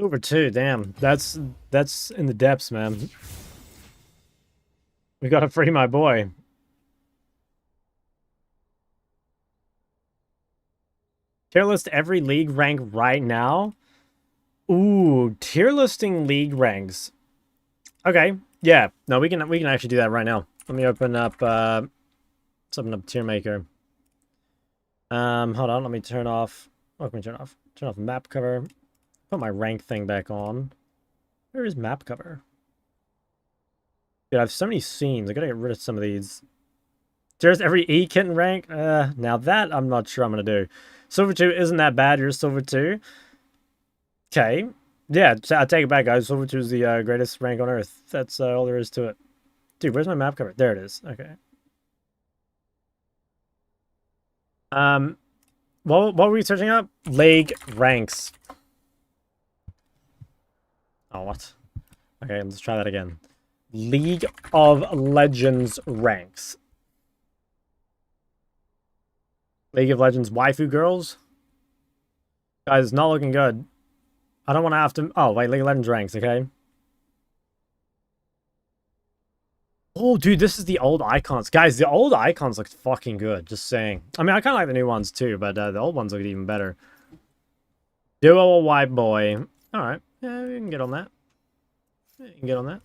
Silver 2, damn. That's in the depths, man. We gotta free my boy. Tier list every league rank right now. Ooh, tier listing league ranks. Okay, yeah. No, we can actually do that right now. Let me open up something up tier maker. Hold on, let me turn off. What can we turn off? Turn off map cover. Put my rank thing back on. Where is map cover? Dude, I have so many scenes. I gotta get rid of some of these. There's every E kitten rank. Now that I'm not sure I'm gonna do. Silver 2 isn't that bad. You're Silver 2. Okay. Yeah, I take it back, guys. Silver 2 is the greatest rank on Earth. That's all there is to it. Dude, where's my map cover? There it is. Okay. What were we searching up? League ranks. Oh, what? Okay, let's try that again. League of Legends ranks. League of Legends waifu girls? Guys, it's not looking good. I don't want to have to... Oh, wait, League of Legends ranks, okay? Oh, dude, this is the old icons. Guys, the old icons look fucking good, just saying. I mean, I kind of like the new ones too, but the old ones look even better. Duo a white boy. Alright, yeah, we can get on that. Yeah, you can get on that.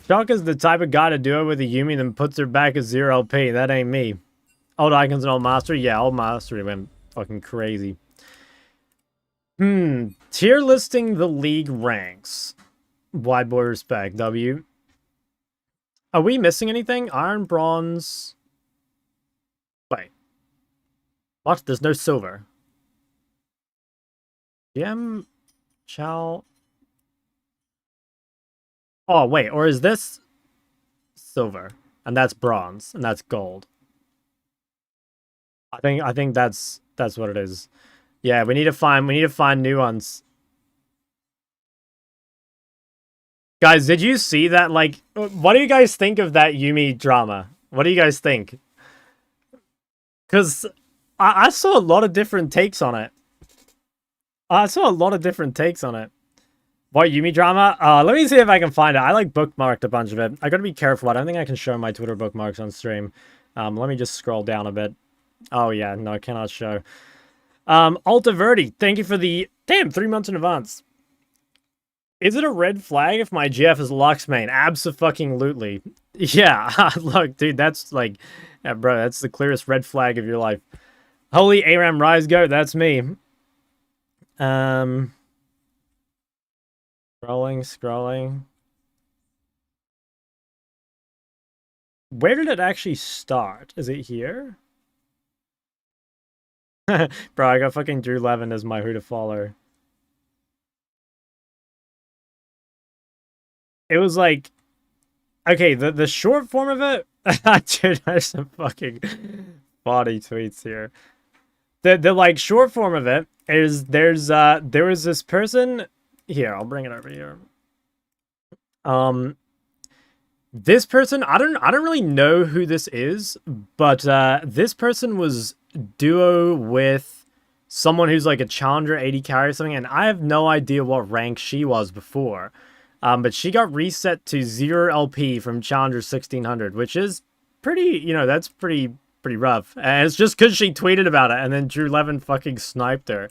Shock is the type of guy to duo with a Yumi then puts her back at 0 LP. That ain't me. Old icons and old mastery? Yeah, old mastery went fucking crazy. Tier listing the league ranks. Wide boy respect. W. Are we missing anything? Iron, bronze. Wait. What? There's no silver. Gem. Chow. Oh, wait. Or is this silver? And that's bronze. And that's gold. I think that's what it is. Yeah, we need to find new ones. Guys, did you see that? Like, what do you guys think of that Yumi drama? What do you guys think? Because I saw a lot of different takes on it. What Yumi drama? Let me see if I can find it. I like bookmarked a bunch of it. I gotta be careful. I don't think I can show my Twitter bookmarks on stream. Let me just scroll down a bit. Oh yeah, no, I cannot show. Alta Verde, thank you for the... Damn, 3 months in advance. Is it a red flag if my GF is Lux main? Abso-fucking-lutely. Yeah, look, dude, that's like... Yeah, bro, that's the clearest red flag of your life. Holy Aram Rise Go, that's me. Scrolling. Where did it actually start? Is it here? Bro, I got fucking Drew Levin as my who to follow. It was like... Okay, the short form of it... Dude, there's some fucking body tweets here. The like short form of it is there was this person... Here, I'll bring it over here. This person, I don't really know who this is, but this person was duo with someone who's like a challenger 80 carry or something, and I have no idea what rank she was before. But she got reset to 0 LP from challenger 1600, which is pretty, that's pretty rough. And it's just because she tweeted about it, and then Drew Levin fucking sniped her,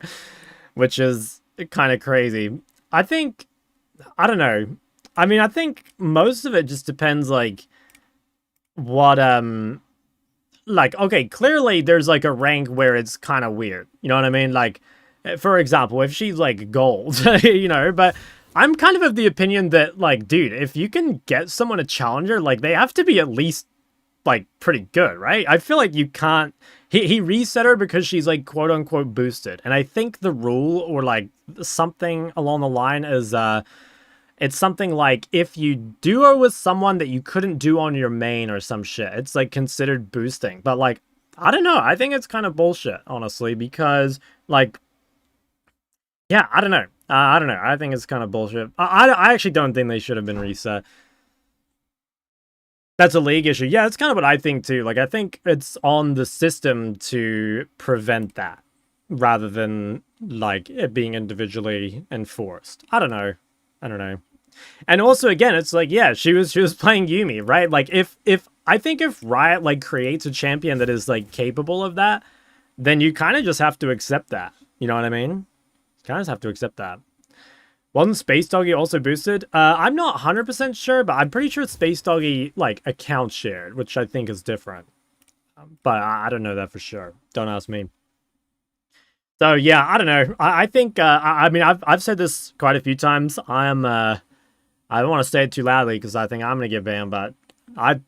which is kind of crazy. I don't know. I mean, I think most of it just depends, like, what, like, okay, clearly there's, like, a rank where it's kind of weird. You know what I mean? Like, for example, if she's, like, gold, but I'm kind of the opinion that, like, dude, if you can get someone a challenger, like, they have to be at least, like, pretty good, right? I feel like you can't... He reset her because she's, like, quote-unquote boosted. And I think the rule, or, like, something along the line is, it's something like, if you duo with someone that you couldn't do on your main or some shit, it's, like, considered boosting. But, like, I don't know. I think it's kind of bullshit, honestly, because, like... Yeah, I don't know. I don't know. I think it's kind of bullshit. I actually don't think they should have been reset. That's a league issue. Yeah, that's kind of what I think too. Like, I think it's on the system to prevent that. rather than like it being individually enforced. I don't know. I don't know. And also again, it's like, yeah, she was playing Yumi, right? Like if I think if Riot like creates a champion that is like capable of that, then you kind of just have to accept that. You know what I mean? Kind of just have to accept that. Wasn't Space Doggy also boosted? I'm not 100% sure, but I'm pretty sure Space Doggy like account shared, which I think is different. But I don't know that for sure. Don't ask me. So yeah, I don't know. I think I mean I've said this quite a few times. I don't want to say it too loudly because I think I'm gonna get banned, but I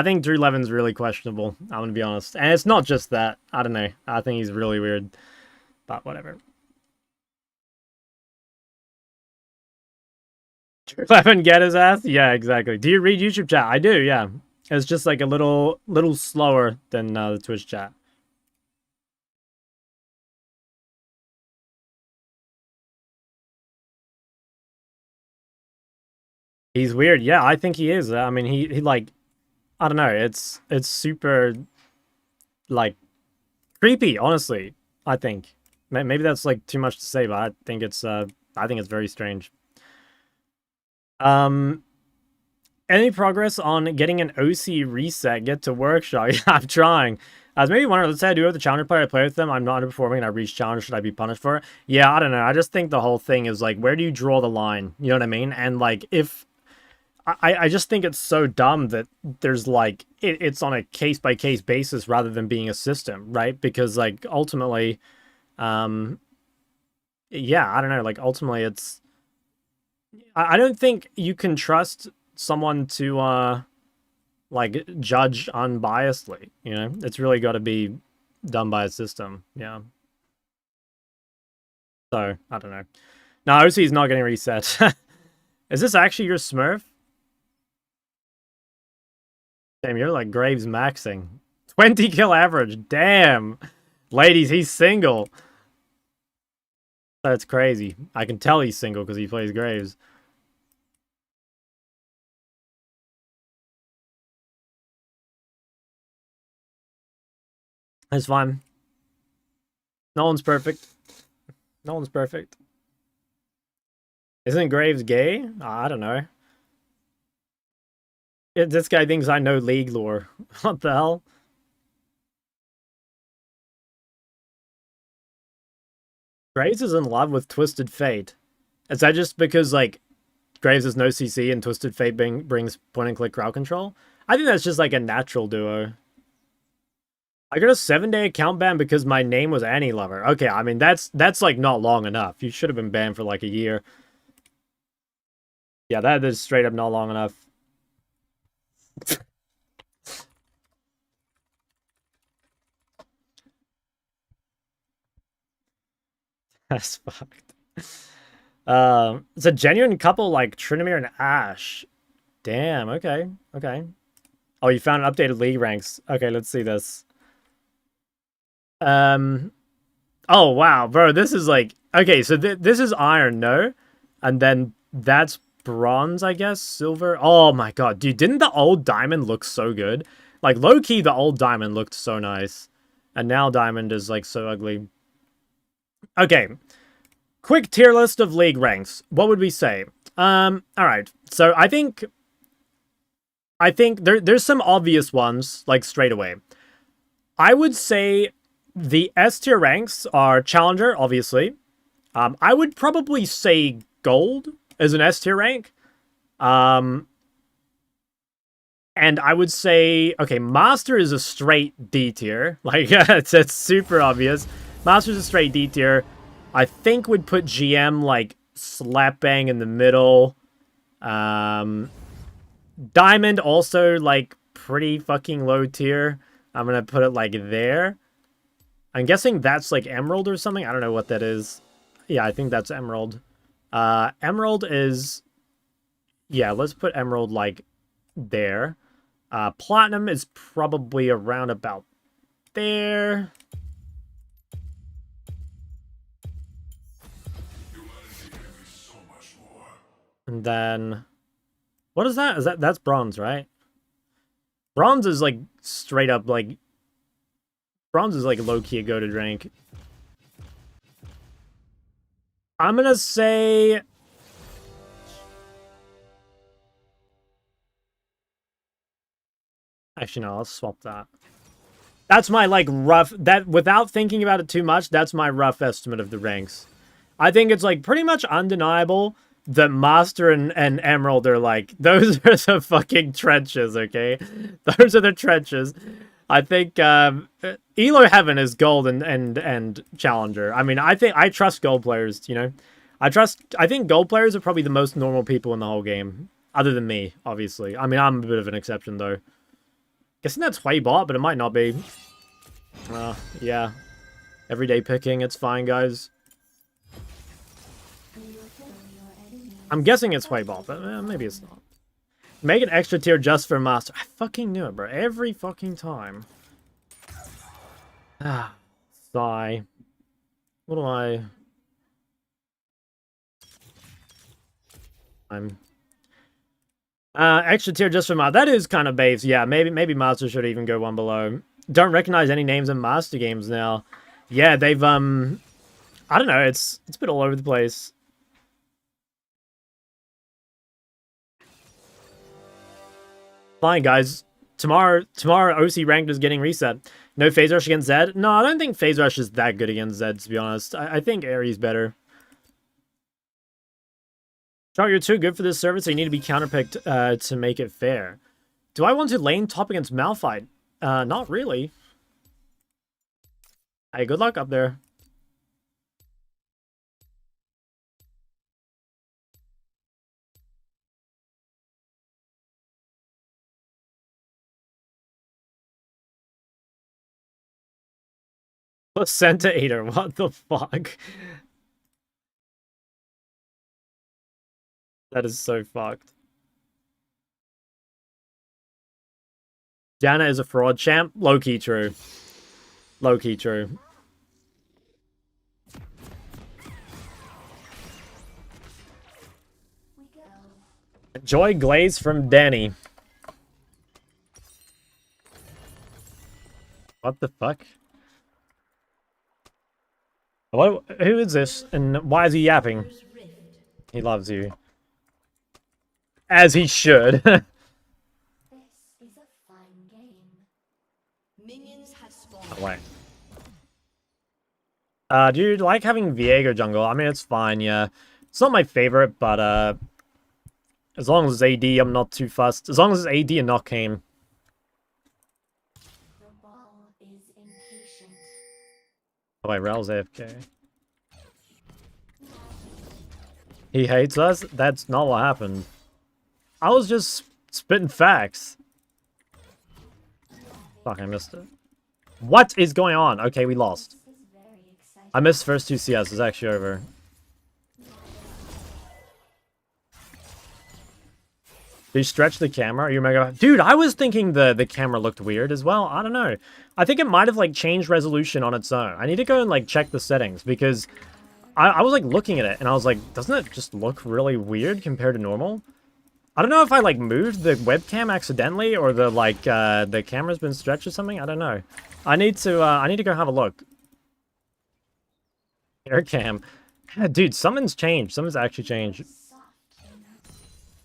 think Drew Levin's really questionable. I'm gonna be honest, and it's not just that. I don't know. I think he's really weird, but whatever. Drew Levin get his ass? Yeah, exactly. Do you read YouTube chat? I do. Yeah, it's just like a little slower than the Twitch chat. He's weird. Yeah, I think he is. I mean, he like, I don't know. It's super like creepy, honestly. I think maybe that's like too much to say, but I think it's very strange. Um, any progress on getting an OC reset? Get to workshop. Yeah, I'm trying. I was maybe wondering, let's say I do have the challenger player, I play with them, I'm not underperforming, and I reach challenge, should I be punished for it? Yeah, I don't know. I just think the whole thing is like, where do you draw the line? You know what I mean? And like, if I just think it's so dumb that there's like it's on a case by case basis rather than being a system, right? Because like ultimately, yeah, I don't know. Like ultimately, it's I don't think you can trust someone to like judge unbiasedly. You know, it's really got to be done by a system. Yeah. So I don't know. No, OC is not getting reset. Is this actually your Smurf? Damn, you're like Graves maxing. 20 kill average. Damn. Ladies, he's single. That's crazy. I can tell he's single because he plays Graves. That's fine. No one's perfect. No one's perfect. Isn't Graves gay? I don't know. This guy thinks I know league lore. What the hell? Graves is in love with Twisted Fate. Is that just because, like, Graves is no CC and Twisted Fate brings point-and-click crowd control? I think that's just, like, a natural duo. I got a 7-day account ban because my name was Annie Lover. Okay, I mean, that's like, not long enough. You should have been banned for, like, a year. Yeah, that is straight up not long enough. That's fucked. It's a genuine couple like Trinamir and Ash. Damn, okay. Okay. Oh, you found an updated league ranks. Okay, let's see this. Oh, wow, bro, this is like... Okay, so this is iron, no? And then that's bronze, I guess? Silver? Oh my god, dude, didn't the old diamond look so good? Like, low-key, the old diamond looked so nice. And now diamond is, like, so ugly. Okay. Quick tier list of league ranks. What would we say? Alright. So, I think there's some obvious ones, like, straight away. I would say the S tier ranks are Challenger, obviously. I would probably say Gold is an S tier rank. And I would say, okay, Master is a straight D tier. Like, it's super obvious. Master's a straight D tier. I think would put GM, like, slap bang in the middle. Diamond also, like, pretty fucking low tier. I'm gonna put it, like, there. I'm guessing that's, like, Emerald or something. I don't know what that is. Yeah, I think that's Emerald. Emerald is... Yeah, let's put Emerald, like, there. Platinum is probably around about there. And then... What is that? That's bronze, right? Bronze is, like, straight up, like... Bronze is, like, low-key a goated rank. I'm gonna say... Actually, no, I'll swap that. That's my, like, rough... That, without thinking about it too much, that's my rough estimate of the ranks. I think it's, like, pretty much undeniable that Master and Emerald are, like... Those are the fucking trenches, okay? Those are the trenches. I think, Elo Heaven is Gold and Challenger. I mean, I trust Gold players, you know? I think Gold players are probably the most normal people in the whole game. Other than me, obviously. I mean, I'm a bit of an exception, though. Guessing that's way bot, but it might not be. Yeah. Everyday picking, it's fine, guys. I'm guessing it's way bot, but maybe it's not. Make an extra tier just for Master. I fucking knew it, bro. Every fucking time. Sigh. What do I... extra tier just for Master. That is kind of base. Yeah, maybe Master should even go one below. Don't recognize any names in Master games now. Yeah, they've I don't know. It's a bit all over the place. Fine, guys. Tomorrow OC ranked is getting reset. No phase rush against Zed. No, I don't think phase rush is that good against Zed. To be honest, I think Ares better. Shark, you're too good for this service, so you need to be counterpicked to make it fair. Do I want to lane top against Malphite? Not really. Hey, good luck up there. Placenta Eater, what the fuck? That is so fucked. Janna is a fraud champ. Low-key true. Low-key true. Joy Glaze from Danny. What the fuck? What? Who is this? And why is he yapping? He loves you. As he should. This is a fine game. Minions have spawned. Oh, wait. Do you like having Viego jungle? I mean, it's fine, yeah. It's not my favorite, but, as long as it's AD, I'm not too fussed. As long as it's AD and not Kayn. The ball is impatient. Oh, wait, Rel's AFK. He hates us? That's not what happened. I was just spitting facts. Fuck, I missed it. What is going on? Okay, we lost. I missed first 2 CS. It's actually over. Do you stretch the camera? You mega... Dude, I was thinking the camera looked weird as well. I don't know. I think it might have, like, changed resolution on its own. I need to go and, like, check the settings because I was, like, looking at it and I was like, doesn't it just look really weird compared to normal? I don't know if I, like, moved the webcam accidentally or the, like, the camera's been stretched or something. I don't know. I need to go have a look. Air cam. Yeah, dude, something's changed. Something's actually changed.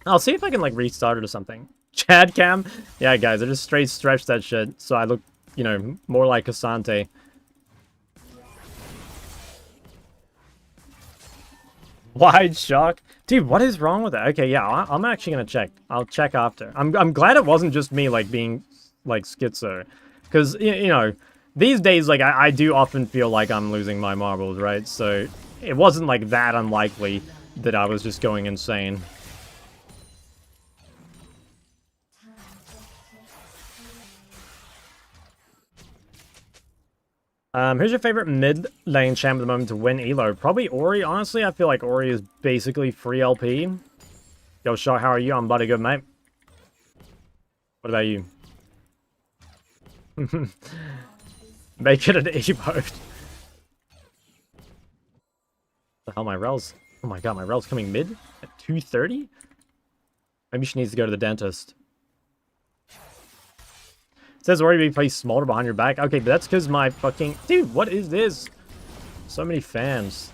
I'll see if I can, like, restart it or something. Chad cam? Yeah, guys, I just straight stretched that shit so I look, you know, more like Asante. Wide shock. Dude, what is wrong with that? Okay, yeah, I'm actually gonna check. I'll check after. I'm glad it wasn't just me, like, being, like, schizo. Because, you know, these days, like, I do often feel like I'm losing my marbles, right? So, it wasn't, like, that unlikely that I was just going insane. Who's your favorite mid lane champ at the moment to win Elo? Probably Ori. Honestly, I feel like Ori is basically free LP. Yo, Shaw, how are you? I'm bloody good, mate. What about you? Make it an emote. The hell, my Rel's... Oh my god, my Rel's coming mid at 2:30? Maybe she needs to go to the dentist. It says Ori plays smaller behind your back. Okay, but that's because my fucking... Dude, what is this? So many fans.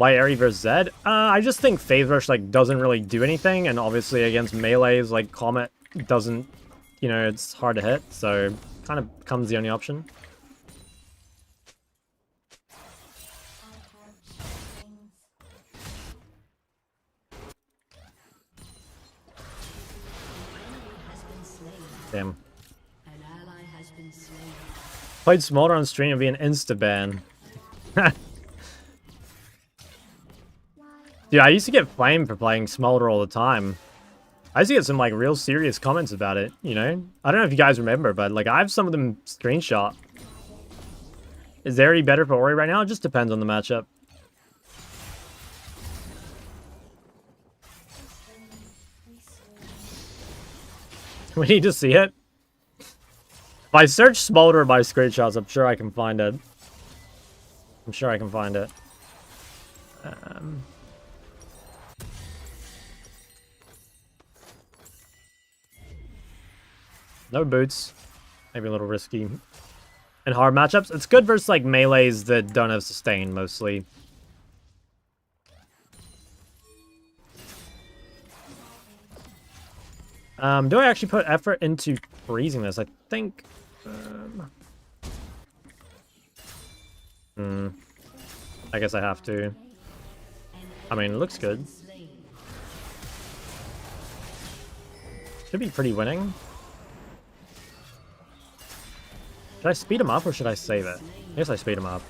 Why Aerie versus Zed? I just think Phase Rush, like, doesn't really do anything, and obviously against melees, like, Comet doesn't, you know, it's hard to hit, so kind of becomes the only option. Damn. Played Smolder on stream and be an insta-ban. Dude, I used to get flamed for playing Smolder all the time. I used to get some, like, real serious comments about it, you know? I don't know if you guys remember, but, like, I have some of them screenshot. Is Aerie better for Ori right now? It just depends on the matchup. We need to see it. If I search Smolder by screenshots, I'm sure I can find it. I'm sure I can find it. No boots. Maybe a little risky. And hard matchups. It's good versus, like, melees that don't have sustain, mostly. Do I actually put effort into freezing this? I think... I guess I have to. I mean, it looks good. Should be pretty winning. Should I speed him up or should I save it? I guess I speed him up.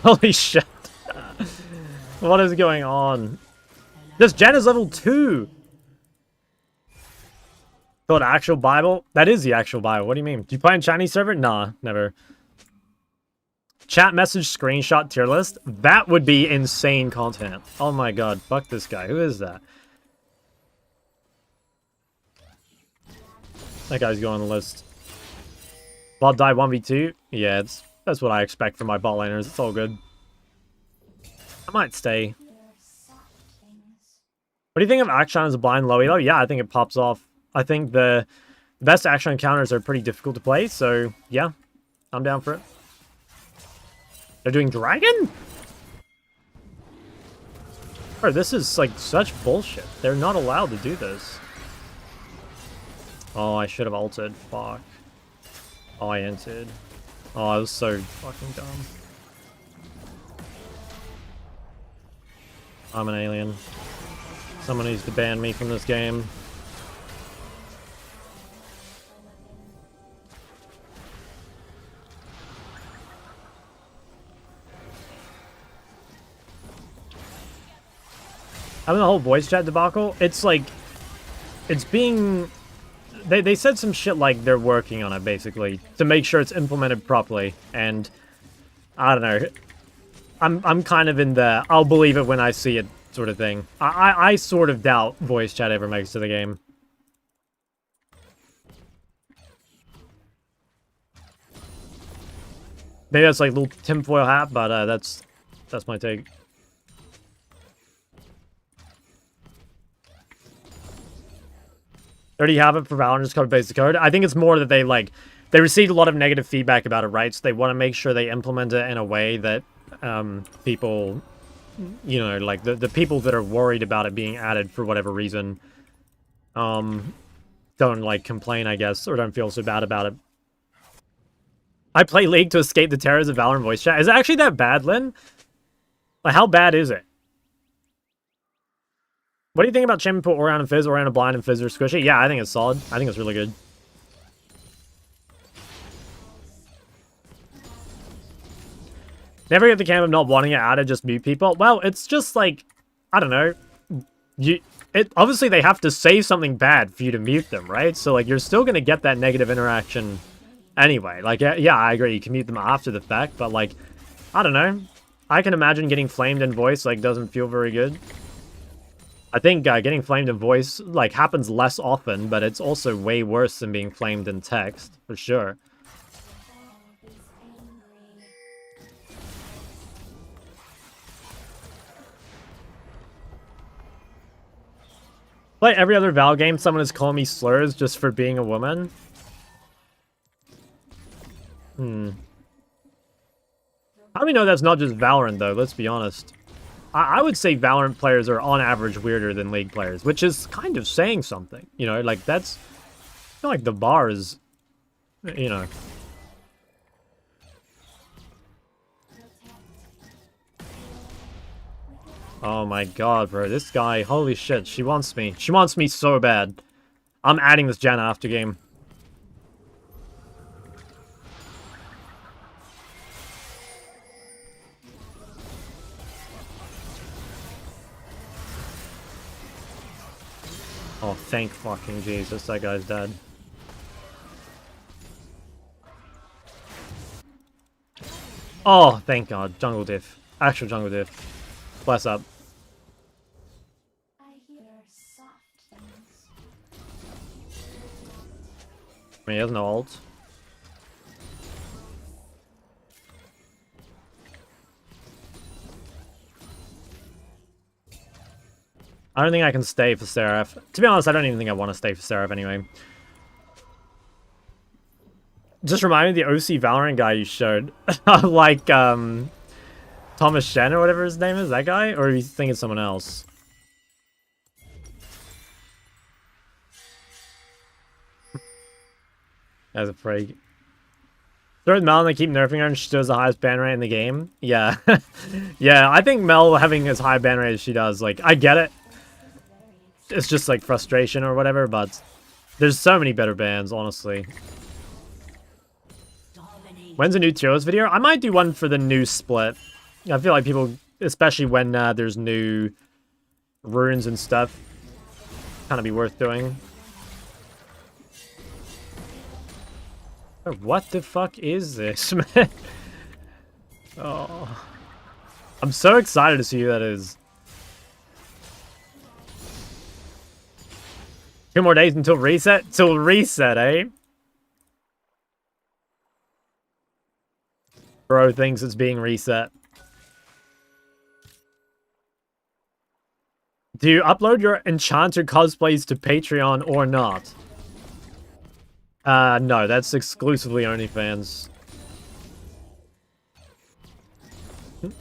Holy shit. What is going on? This gen is level 2! Called actual Bible? That is the actual Bible. What do you mean? Do you play on Chinese server? Nah, never. Chat message screenshot tier list? That would be insane content. Oh my god, fuck this guy. Who is that? That guy's going on the list. Bot die 1v2? Yeah, that's what I expect from my bot laners. It's all good. I might stay. What do you think of Action as a blind low elo? Yeah, I think it pops off. I think the best Action encounters are pretty difficult to play, so yeah, I'm down for it. They're doing Dragon? Bro, this is like such bullshit. They're not allowed to do this. Oh, I should have ulted. Fuck. Oh, I entered. Oh, I was so fucking dumb. I'm an alien. Someone needs to ban me from this game. I mean, the whole voice chat debacle, it's like, it's being, they said some shit like they're working on it, basically, to make sure it's implemented properly, and, I don't know, I'm kind of in the, I'll believe it when I see it sort of thing. I sort of doubt voice chat ever makes it to the game. Maybe that's like a little tinfoil hat, but that's my take. Already have it for Valorant, just code basic code. I think it's more that they received a lot of negative feedback about it, right? So they want to make sure they implement it in a way that people, you know, like the people that are worried about it being added for whatever reason, don't like complain, I guess, or don't feel so bad about it. I play League to escape the terrors of Valorant voice chat. Is it actually that bad, Lynn? Like, how bad is it? What do you think about Champion put Orion and Fizz, Orion and Blind and Fizz or Squishy? Yeah, I think it's solid. I think it's really good. Never get the camp of not wanting it added, just mute people. Well, it's just like, I don't know. Obviously they have to say something bad for you to mute them, right? So like you're still gonna get that negative interaction anyway. Like, yeah, I agree, you can mute them after the fact, but like, I don't know. I can imagine getting flamed in voice like doesn't feel very good. I think getting flamed in voice like happens less often, but it's also way worse than being flamed in text, for sure. Like every other Val game, someone is calling me slurs just for being a woman. How do we know that's not just Valorant, though? Let's be honest. I would say Valorant players are on average weirder than League players, which is kind of saying something. You know, like that's... I feel like the bar is... You know... Oh my god, bro. This guy, holy shit. She wants me. She wants me so bad. I'm adding this Janna after game. Oh, thank fucking Jesus, that guy's dead. Oh, thank god. Jungle diff. Actual jungle diff. Bless up. I hear soft things. I mean, he has no ult. I don't think I can stay for Seraph. To be honest, I don't even think I want to stay for Seraph anyway. Just remind me of the OC Valorant guy you showed. Like, Thomas Shen or whatever his name is, that guy? Or are you thinking someone else? As a freak. Third Mel, and they keep nerfing her and she still has the highest ban rate in the game. Yeah. Yeah, I think Mel having as high ban rate as she does, like, I get it. It's just like frustration or whatever, but there's so many better bans, honestly. When's a new Teros video? I might do one for the new split. I feel like people, especially when there's new runes and stuff, kind of be worth doing. Oh, what the fuck is this, man? Oh, I'm so excited to see who that is. 2 more days until reset? Till reset, eh? Bro thinks it's being reset. Do you upload your Enchanter cosplays to Patreon or not? No, that's exclusively OnlyFans.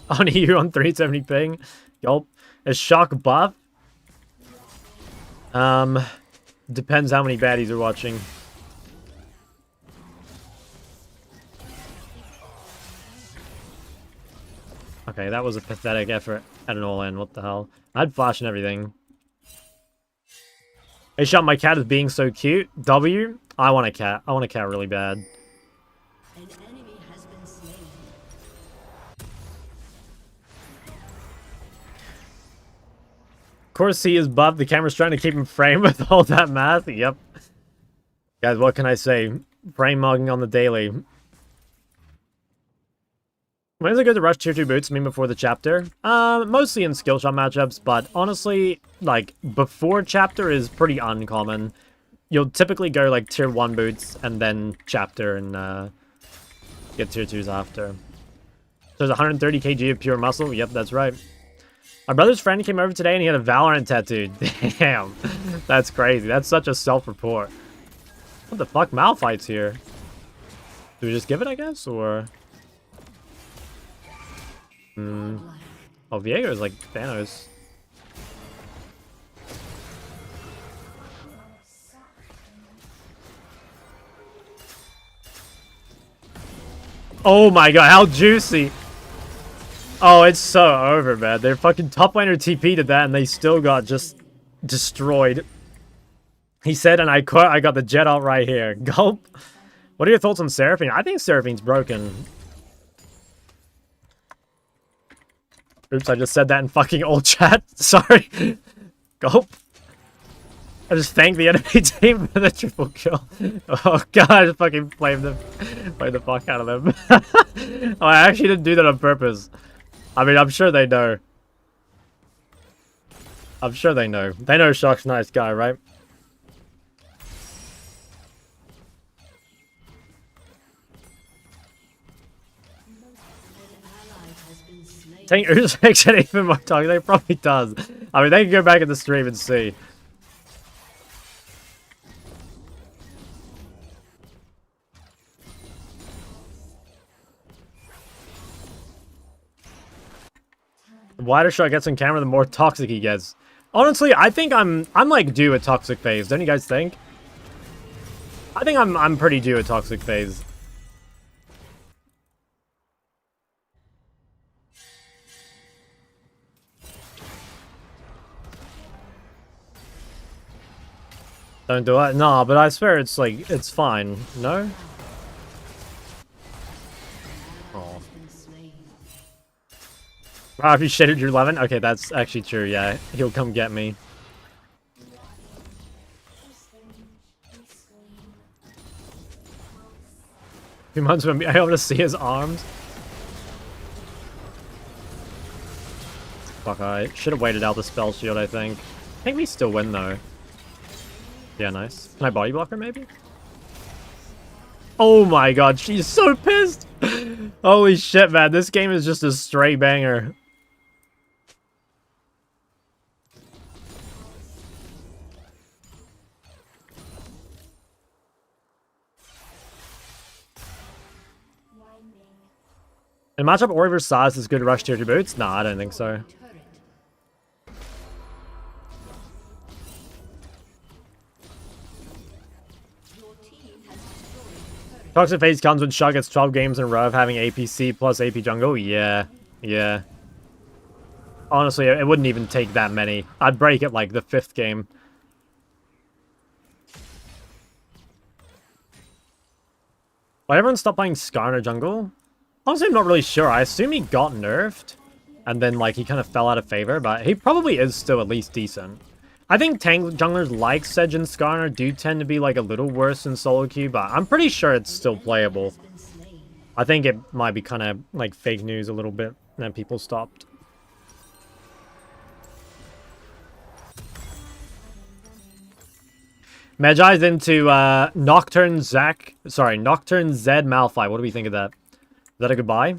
Only you on 370 ping? Yup. Is Shock buff? Depends how many baddies are watching. Okay, that was a pathetic effort at an all-in. What the hell? I had flash and everything. Hey, shot, my cat is being so cute. W? I want a cat. I want a cat really bad. An enemy has been slain. Of course he is buffed. The camera's trying to keep him framed with all that math. Yep. Guys, what can I say? Frame mugging on the daily. When is it good to rush tier 2 boots? I mean, before the chapter? Mostly in skill shot matchups, but honestly, like, before chapter is pretty uncommon. You'll typically go, like, tier 1 boots, and then chapter, and, get tier 2s after. There's 130 kg of pure muscle. Yep, that's right. My brother's friend came over today, and he had a Valorant tattoo. Damn. That's crazy. That's such a self-report. What the fuck? Malphite's here. Do we just give it, I guess, or... Oh, Viego is like Thanos. Oh my god, how juicy! Oh, it's so over, man. Their fucking top laner TP to that and they still got just destroyed. He said, and I quote, I got the jet out right here. Gulp. What are your thoughts on Seraphine? I think Seraphine's broken. Oops, I just said that in fucking old chat. Sorry. Gulp. I just thanked the enemy team for the triple kill. Oh god, I just fucking played the fuck out of them. Oh, I actually didn't do that on purpose. I mean, I'm sure they know. I'm sure they know. They know Shock's a nice guy, right? Tank Uzbek said even more talking. They probably does. I mean, they can go back in the stream and see. wider shot gets on camera, the more toxic he gets. Honestly, I think I'm like due a toxic phase. Don't you guys think? I think I'm pretty due a toxic phase. Don't do it? Nah, but I swear it's like, it's fine. No? Oh. Wow, if you shitted your 11? Okay, that's actually true, yeah. He'll come get me. 2 months when I'm able to see his arms. Fuck, I should have waited out the spell shield, I think. I think we still win, though. Yeah, nice. Can I body block her, maybe? Oh my god, she's so pissed! Holy shit, man. This game is just a straight banger. In matchup, Ori vs. Size is good rush tier 2 boots? Nah, I don't think so. Toxic phase comes when Shug gets 12 games in a row of having APC plus AP jungle. Yeah, yeah. Honestly, it wouldn't even take that many. I'd break it like the 5th game. Why everyone stop playing Skarner jungle? Honestly, I'm not really sure. I assume he got nerfed. And then, like, he kind of fell out of favor. But he probably is still at least decent. I think tank junglers like Sedge and Skarner do tend to be, like, a little worse in solo queue. But I'm pretty sure it's still playable. I think it might be kind of, like, fake news a little bit. And then people stopped. Medjai's into Nocturne Zed Malphite. What do we think of that? Is that a goodbye?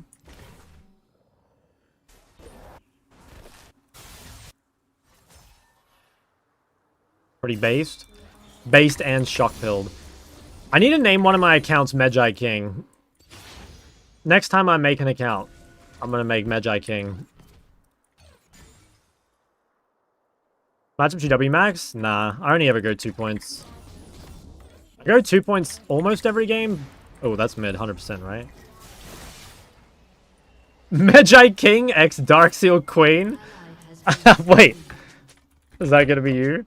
Pretty based. Based and shock-pilled. I need to name one of my accounts Medjai King. Next time I make an account, I'm going to make Medjai King. Matchup GW max? Nah, I only ever go 2 points. I go 2 points almost every game. Oh, that's mid, 100%, right? Medjai King x Darkseal Queen? Wait. Is that gonna be you?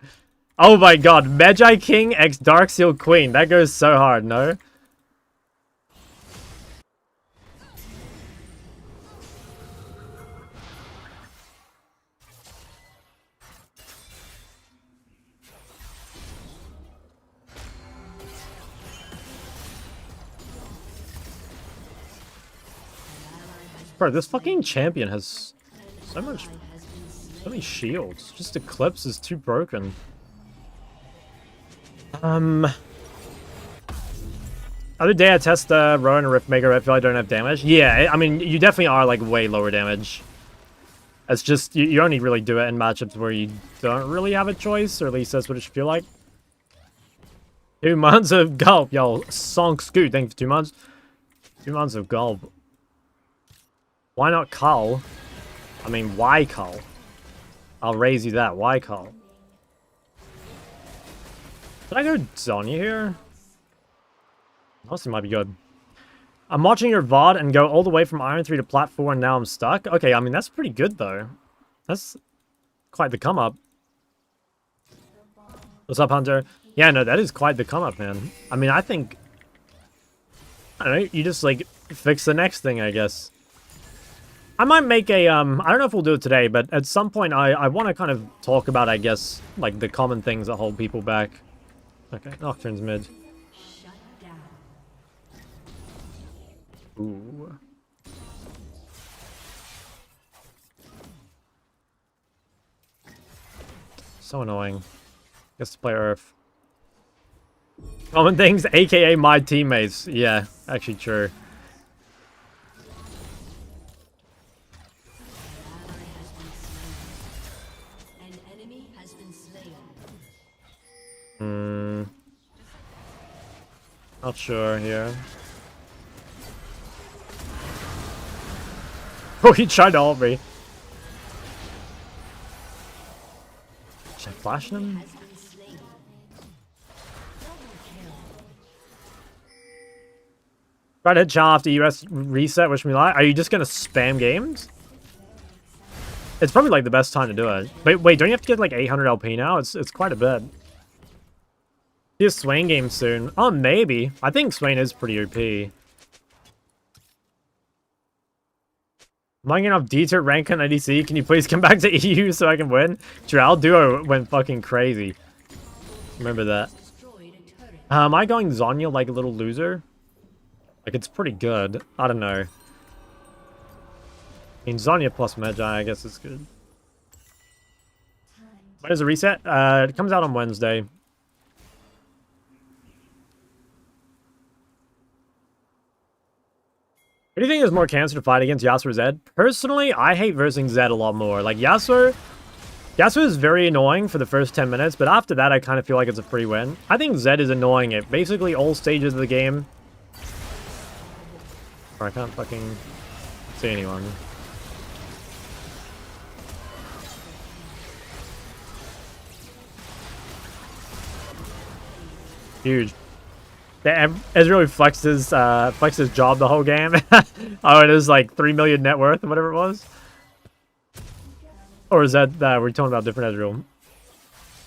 Oh my god, Medjai King x Darkseal Queen. That goes so hard, no? Bro, this fucking champion has so many shields. Just Eclipse is too broken. Other day I test Rowan and Riftmaker, I feel I don't have damage. Yeah, I mean, you definitely are like way lower damage. It's just, you only really do it in matchups where you don't really have a choice, or at least that's what it should feel like. 2 months of gulp, yo, Song Scoot, thank you for 2 months. 2 months of gulp. Why not Cull? I mean, why Cull? I'll raise you that. Why Cull? Did I go Zonya here? Honestly, might be good. I'm watching your VOD and go all the way from Iron 3 to Plat 4 and now I'm stuck. Okay, I mean, that's pretty good, though. That's quite the come-up. What's up, Hunter? Yeah, no, that is quite the come-up, man. I mean, I think... I don't know, you just, like, fix the next thing, I guess. I might make a, I don't know if we'll do it today, but at some point I want to kind of talk about, I guess, like, the common things that hold people back. Okay, Nocturne's mid. Ooh. So annoying. Gets to play Earth. Common things, aka my teammates. Yeah, actually true. Not sure here. Oh, he tried to ult me. Should I flash him? Try to hit Char after US reset, wish me luck. Are you just gonna spam games? It's probably like the best time to do it. But wait, don't you have to get like 800 LP now? It's quite a bit. See a Swain game soon. Oh, maybe. I think Swain is pretty OP. Am I gonna have D-tier rank on ADC? Can you please come back to EU so I can win? Drow Duo went fucking crazy. Remember that. Am I going Zhonya like a little loser? Like, it's pretty good. I don't know. I mean, Zhonya plus Magi, I guess is good. When is the reset? It comes out on Wednesday. Who do you think is more cancer to fight against, Yasuo or Zed? Personally, I hate versing Zed a lot more. Like, Yasuo is very annoying for the first 10 minutes, but after that, I kind of feel like it's a free win. I think Zed is annoying at basically all stages of the game. I can't fucking see anyone. Huge. Ezreal flexed his job the whole game. Oh, it is like 3 million net worth or whatever it was. Or is that we're talking about different Ezreal?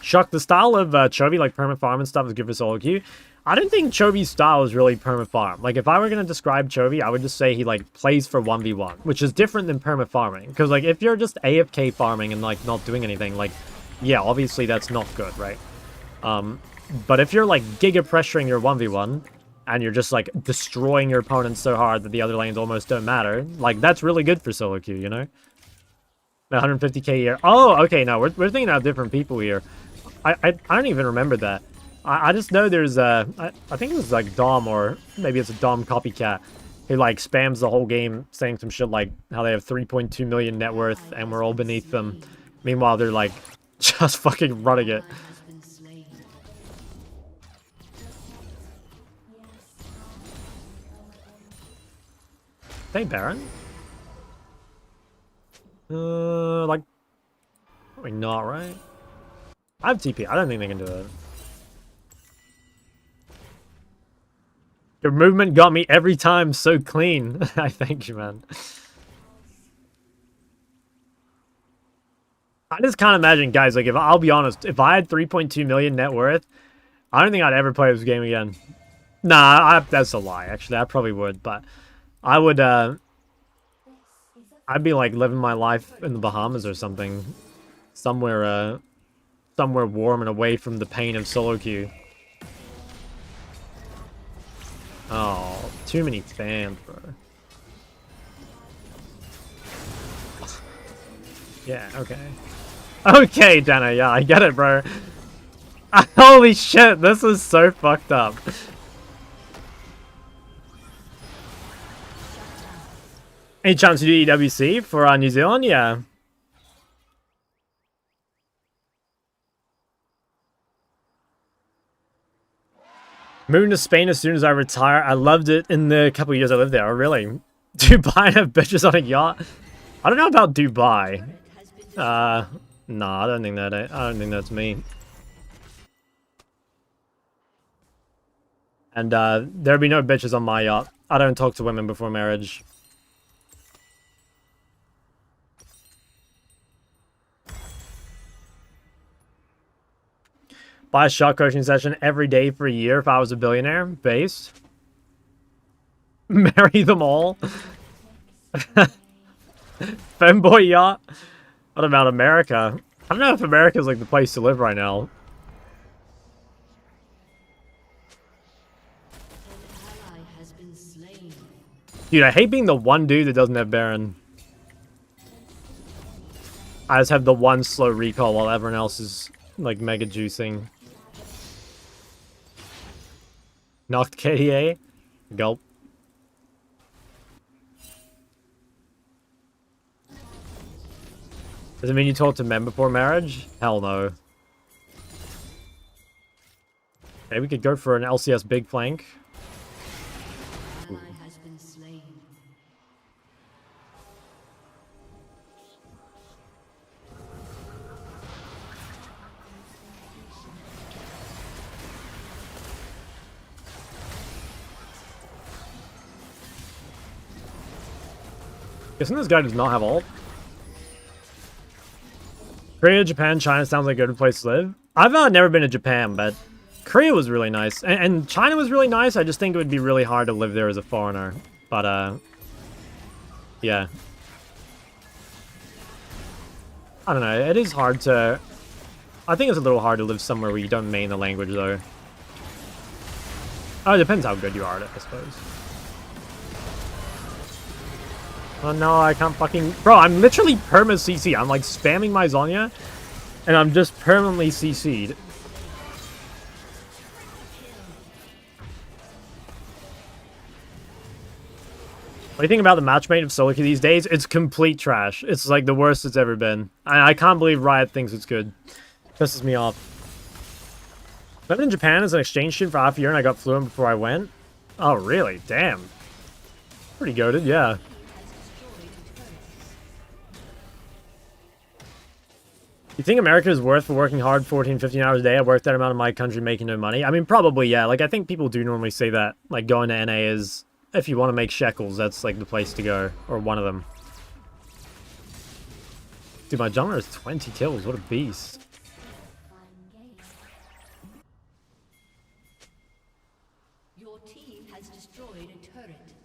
Shock, the style of Chovy, like perma farm and stuff, is good for solo queue. I don't think Chovy's style is really perma farm. Like, if I were gonna describe Chovy, I would just say he like plays for 1v1, which is different than perma farming. Because like, if you're just AFK farming and like not doing anything, like, yeah, obviously that's not good, right? But if you're like giga pressuring your 1v1 and you're just like destroying your opponent so hard that the other lanes almost don't matter, like, that's really good for solo queue, you know? 150k a year. Oh, okay, no, we're thinking about different people here. I don't even remember that. I just know there's I think it was like Dom, or maybe it's a Dom copycat, who like spams the whole game saying some shit like how they have 3.2 million net worth and we're all beneath them. Meanwhile, they're like just fucking running it. Hey, Baron. Like, probably not, right? I have TP. I don't think they can do it. Your movement got me every time so clean. I thank you, man. I just can't imagine, guys, like, if I'll be honest, if I had 3.2 million net worth, I don't think I'd ever play this game again. Nah, that's a lie, actually. I probably would, but I would, I'd be, like, living my life in the Bahamas or something. Somewhere warm and away from the pain of solo queue. Oh, too many fans, bro. Yeah, okay. Okay, Dana, yeah, I get it, bro. Holy shit, this is so fucked up. Any chance to do EWC for New Zealand? Yeah. Moving to Spain as soon as I retire. I loved it in the couple of years I lived there. Oh, really? Dubai and have bitches on a yacht? I don't know about Dubai. Nah, I don't think that's me. And there'll be no bitches on my yacht. I don't talk to women before marriage. Buy a shot coaching session every day for a year if I was a billionaire. Base. Marry them all. Femboy yacht. What about America? I don't know if America's like the place to live right now. Dude, I hate being the one dude that doesn't have Baron. I just have the one slow recall while everyone else is like mega juicing. Knocked KDA. Gulp. Does it mean you talk to men before marriage? Hell no. Okay, we could go for an LCS big flank. Guessing this guy does not have ult. Korea, Japan, China sounds like a good place to live. I've never been to Japan, but Korea was really nice. And China was really nice. I just think it would be really hard to live there as a foreigner. But, yeah. I don't know. It is hard to... I think it's a little hard to live somewhere where you don't main the language, though. Oh, it depends how good you are at it, I suppose. Oh no, I can't fucking... Bro, I'm literally perma-CC. I'm like spamming my Zonya, and I'm just permanently CC'd. What do you think about the matchmaking of solo queue these days? It's complete trash. It's like the worst it's ever been. I can't believe Riot thinks it's good. Pisses me off. I lived in Japan as an exchange student for half a year and I got fluent before I went. Oh, really? Damn. Pretty goated, yeah. You think America is worth for working hard 14, 15 hours a day? I work that amount in my country making no money. I mean, probably, yeah. Like, I think people do normally say that. Like, going to NA is, if you want to make shekels, that's, like, the place to go. Or one of them. Dude, my jungler has 20 kills. What a beast.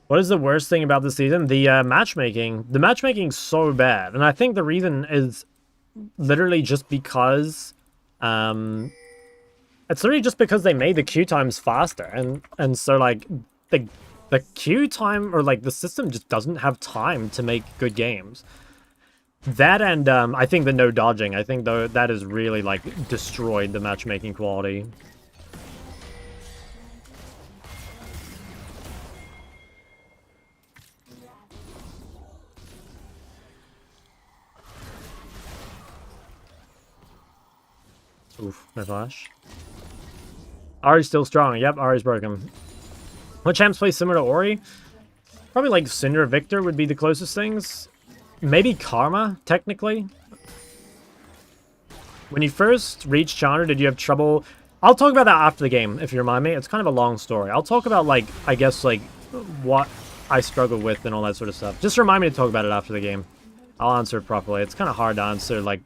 What is the worst thing about this season? The matchmaking. The matchmaking's so bad. And I think the reason is literally just because... it's literally just because they made the queue times faster. And so, like, the queue time, or, like, the system just doesn't have time to make good games. That and, I think the no dodging. I think, though, that has really, like, destroyed the matchmaking quality. Oof, no flash. Ahri's still strong. Yep, Ahri's broken. What champs play similar to Ori? Probably like Cinder Victor would be the closest things. Maybe Karma, technically. When you first reached Challenger, did you have trouble? I'll talk about that after the game, if you remind me. It's kind of a long story. I'll talk about, like, I guess, like, what I struggled with and all that sort of stuff. Just remind me to talk about it after the game. I'll answer it properly. It's kind of hard to answer, like,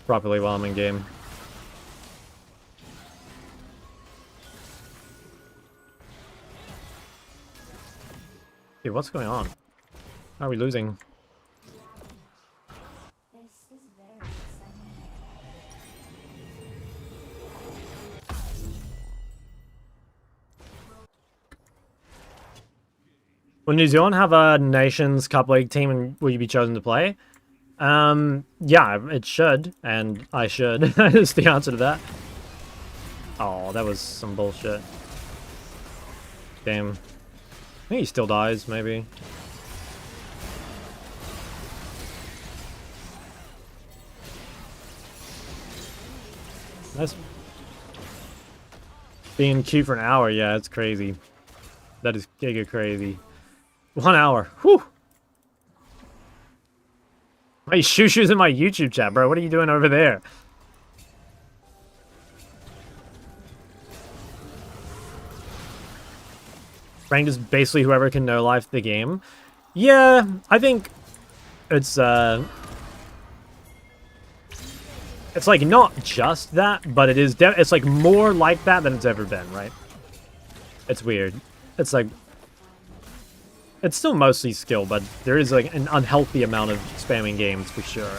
properly while I'm in game. Dude, what's going on? How are we losing? Will New Zealand have a Nations Cup League team and will you be chosen to play? Yeah, it should, and I should. Is the answer to that. Oh, that was some bullshit. Damn. I think he still dies, maybe. That's being in queue for an hour, yeah, it's crazy. That is giga crazy. 1 hour. Whew. Hey, Shushu's in my YouTube chat, bro. What are you doing over there? Ranked is basically whoever can no life the game. Yeah, I think it's like not just that, but it is. It's like more like that than it's ever been, right? It's weird. It's like it's still mostly skill, but there is like an unhealthy amount of spamming games for sure.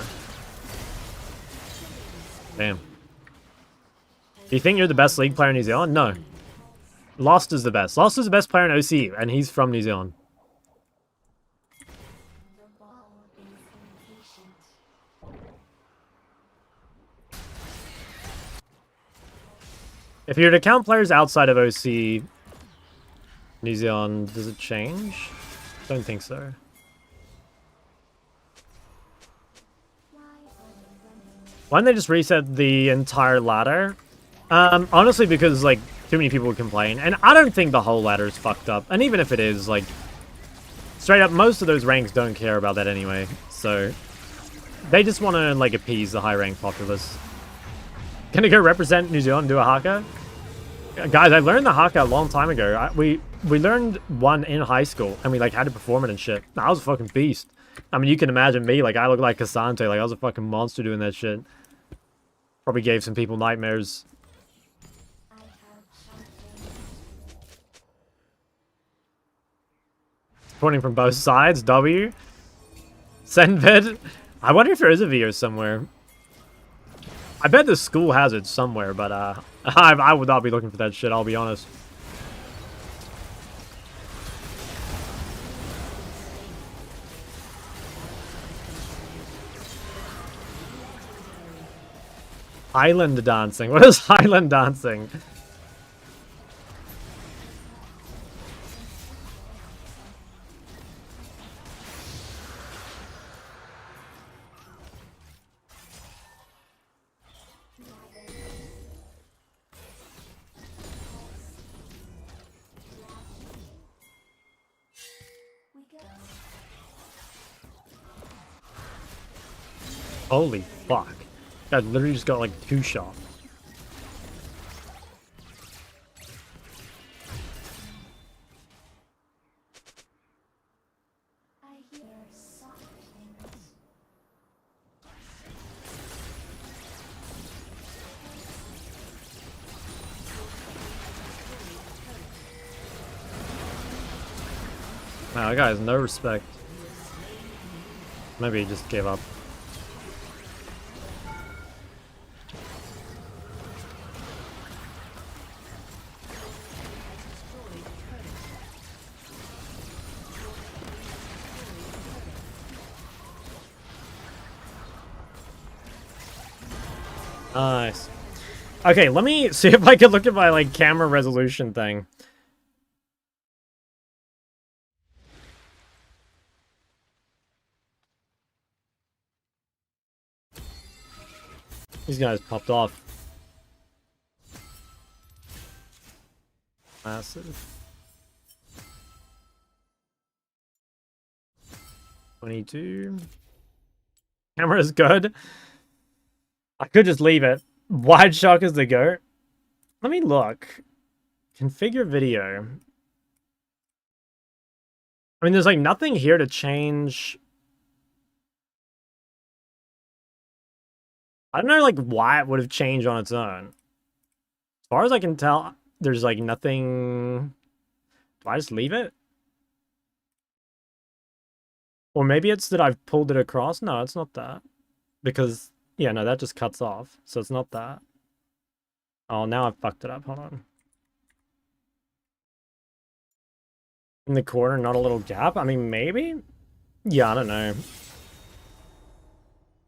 Damn. Do you think you're the best League player in New Zealand? No. Lost is the best. Lost is the best player in OC, and he's from New Zealand. If you were to count players outside of OC, New Zealand, does it change? Don't think so. Why didn't they just reset the entire ladder? Honestly, because, like, too many people would complain. And I don't think the whole ladder is fucked up. And even if it is, like, straight up, most of those ranks don't care about that anyway. So, they just want to, like, appease the high-rank populace. Gonna go represent New Zealand and do a haka? Guys, I learned the haka a long time ago. We learned one in high school, and we, like, had to perform it and shit. I was a fucking beast. I mean, you can imagine me, like, I look like Cassante, like, I was a fucking monster doing that shit. Probably gave some people nightmares. Pointing from both sides, W. Send vid. I wonder if there is a video somewhere. I bet the school has it somewhere, but I would not be looking for that shit, I'll be honest. Highland dancing. What is Highland dancing? Holy fuck. I literally just got like 2 shots. I hear soft things. Wow, that guy has no respect. Maybe he just gave up. Nice. Okay, let me see if I can look at my, like, camera resolution thing. These guys popped off. Massive. 22. Camera is good. I could just leave it. Wide shock is the goat. Let me look. Configure video. I mean, there's like nothing here to change. I don't know like why it would have changed on its own. As far as I can tell, there's like nothing. Do I just leave it? Or maybe it's that I've pulled it across. No, it's not that. Because, yeah, no, that just cuts off. So it's not that. Oh, now I've fucked it up. Hold on. In the corner, not a little gap? I mean, maybe? Yeah, I don't know.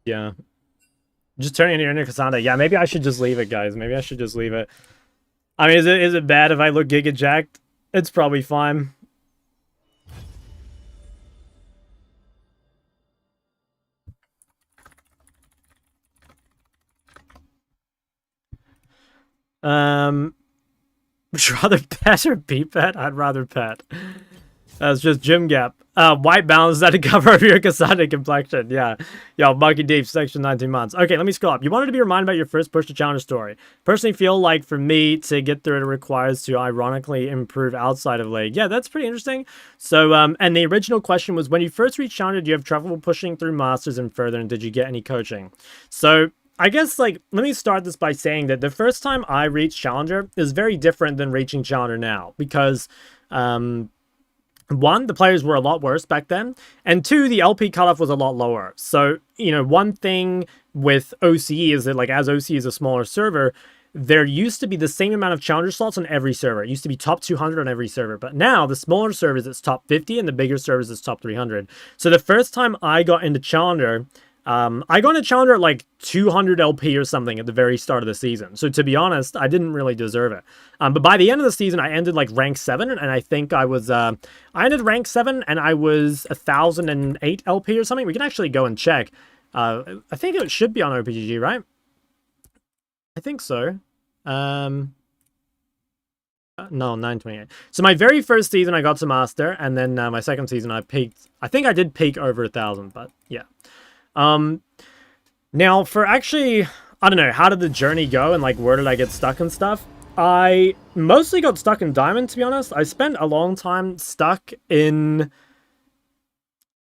Yeah. Just turning it into Cassandra. Yeah, maybe I should just leave it, guys. Maybe I should just leave it. I mean, is it bad if I look Giga Jacked? It's probably fine. Would you rather pet or be pet? I'd rather pet. That's just gym gap. White balance, is that a cover of your Cassandra complexion? Yeah. Yo, Monkey Deep, section 19 months. Okay, let me scroll up. You wanted to be reminded about your first push to challenge story. Personally feel like for me to get through it requires to ironically improve outside of League. Yeah, that's pretty interesting. So, and the original question was, when you first reached Challenger, do you have trouble pushing through Masters and further, and did you get any coaching? So, I guess, like, let me start this by saying that the first time I reached Challenger is very different than reaching Challenger now, because, one, the players were a lot worse back then, and two, the LP cutoff was a lot lower. So, you know, one thing with OCE is that, like, as OCE is a smaller server, there used to be the same amount of challenger slots on every server. It used to be top 200 on every server, but now the smaller servers, it's top 50, and the bigger servers, it's top 300. So the first time I got into Challenger, I got into Challenger at like 200 LP or something at the very start of the season. So to be honest, I didn't really deserve it. But by the end of the season, I ended like rank 7, and I think I was, I ended rank 7, and I was 1008 LP or something. We can actually go and check. I think it should be on OPGG, right? I think so. No, 928. So my very first season, I got to Master, and then my second season, I peaked. I think I did peak over 1,000, but yeah. Now for actually, I don't know, how did the journey go and like where did I get stuck and stuff? I mostly got stuck in Diamond, to be honest. I spent a long time stuck in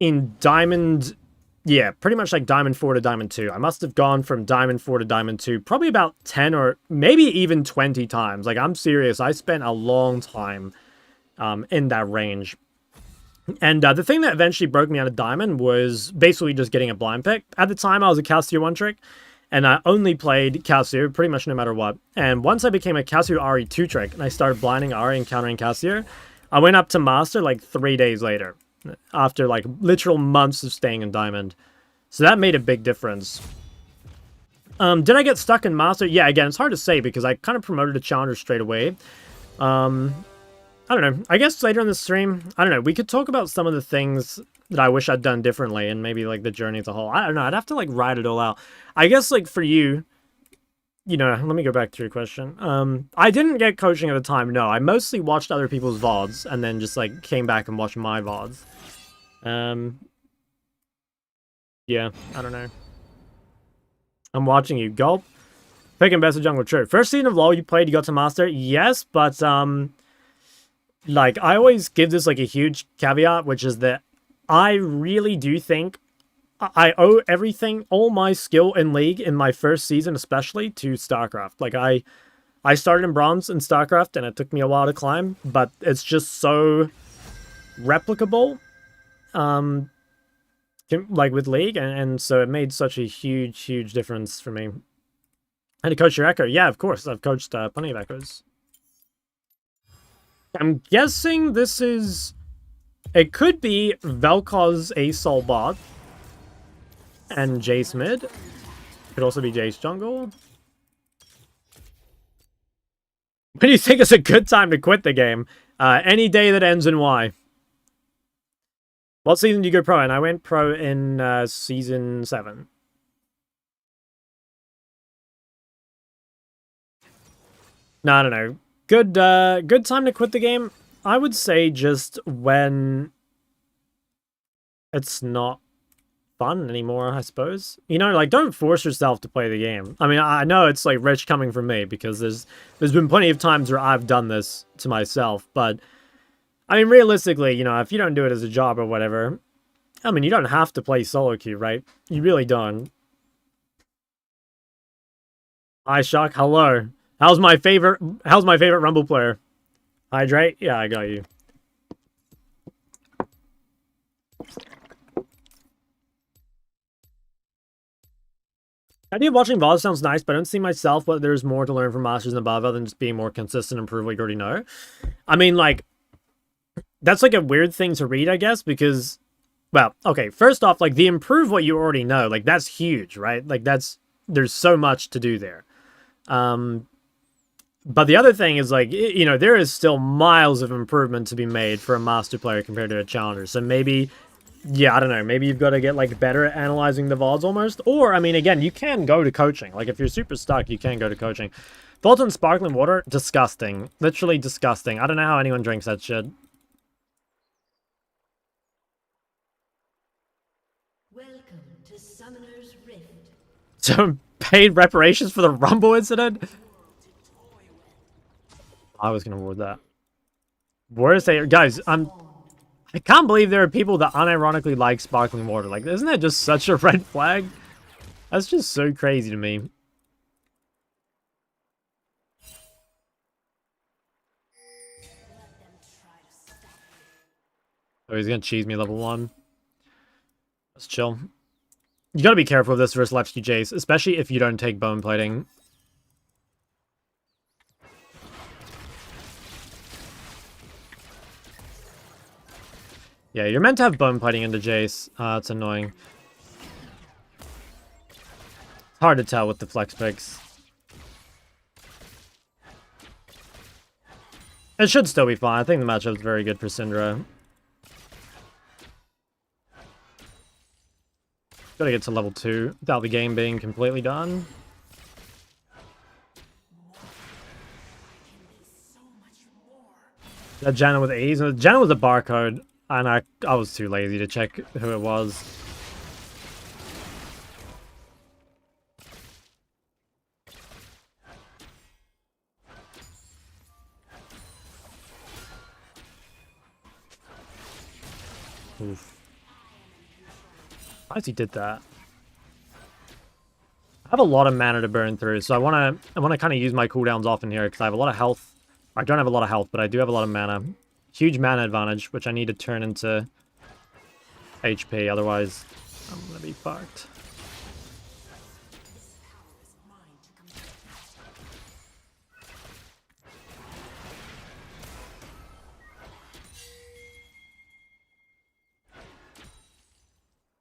in Diamond, yeah, pretty much like Diamond 4 to Diamond 2. I must have gone from Diamond 4 to Diamond 2 probably about 10 or maybe even 20 times. Like, I'm serious. I spent a long time in that range. And the thing that eventually broke me out of Diamond was basically just getting a blind pick. At the time, I was a Cassio 1-trick, and I only played Cassio pretty much no matter what. And once I became a Cassio Ari 2-trick, and I started blinding Ari and countering Cassio, I went up to Master like 3 days later, after like literal months of staying in Diamond. So that made a big difference. Did I get stuck in Master? Yeah, again, it's hard to say because I kind of promoted to Challenger straight away. I don't know. I guess later in the stream, I don't know. We could talk about some of the things that I wish I'd done differently and maybe like the journey as a whole. I don't know. I'd have to like write it all out. I guess like for you, let me go back to your question. I didn't get coaching at the time. No, I mostly watched other people's VODs and then just like came back and watched my VODs. Yeah, I don't know. I'm watching you. Gulp. Picking best of jungle. True. First season of LoL you played, you got to master. Yes, but like, I always give this, like, a huge caveat, which is that I really do think I owe everything, all my skill in League in my first season especially, to StarCraft. Like, I started in Bronze in StarCraft, and it took me a while to climb, but it's just so replicable, like, with League, and so it made such a huge, huge difference for me. And to coach your Echo, yeah, of course, I've coached plenty of Echoes. I'm guessing this is... It could be Vel'Koz Asol bot and Jace mid. Could also be Jace jungle. When do you think it's a good time to quit the game? Any day that ends in Y. What season did you go pro in? I went pro in season 7. No, I don't know. Good time to quit the game. I would say just when it's not fun anymore, I suppose. Like, don't force yourself to play the game. I mean, I know it's like rich coming from me because there's been plenty of times where I've done this to myself, but I mean, realistically, if you don't do it as a job or whatever, I mean, you don't have to play solo queue, right? You really don't. Hi, Shock. Hello. How's my favorite Rumble player? Hydrate? Yeah, I got you. The idea of watching VODs sounds nice, but I don't see myself, but there's more to learn from Masters and above other than just being more consistent and improve what you already know. I mean, like, that's like a weird thing to read, I guess, because, well, okay, first off, like, the improve what you already know, like, that's huge, right? Like, there's so much to do there. But the other thing is, like, there is still miles of improvement to be made for a master player compared to a challenger. So maybe, yeah, I don't know. Maybe you've got to get, like, better at analyzing the VODs almost. Or, I mean, again, you can go to coaching. Like, if you're super stuck, you can go to coaching. Thoughts on sparkling water? Disgusting. Literally disgusting. I don't know how anyone drinks that shit. Welcome to Summoner's Rift. So, paid reparations for the Rumble incident? I was gonna award that. Where say, guys, I can't believe there are people that unironically like sparkling water. Like, isn't that just such a red flag? That's just so crazy to me. Oh, he's gonna cheese me level 1. Let's chill. You gotta be careful of this versus Lefty Jace, especially if you don't take bone plating. Yeah, you're meant to have bone plating into Jace. It's annoying. It's hard to tell with the flex picks. It should still be fine. I think the matchup's very good for Syndra. Gotta get to level 2 without the game being completely done. That Janna with ease. Janna was a barcode, and I was too lazy to check who it was. Oof. Why he did that? I have a lot of mana to burn through, so I wanna kind of use my cooldowns often here because I have a lot of health. I don't have a lot of health, but I do have a lot of mana. Huge mana advantage, which I need to turn into HP, otherwise I'm gonna be fucked.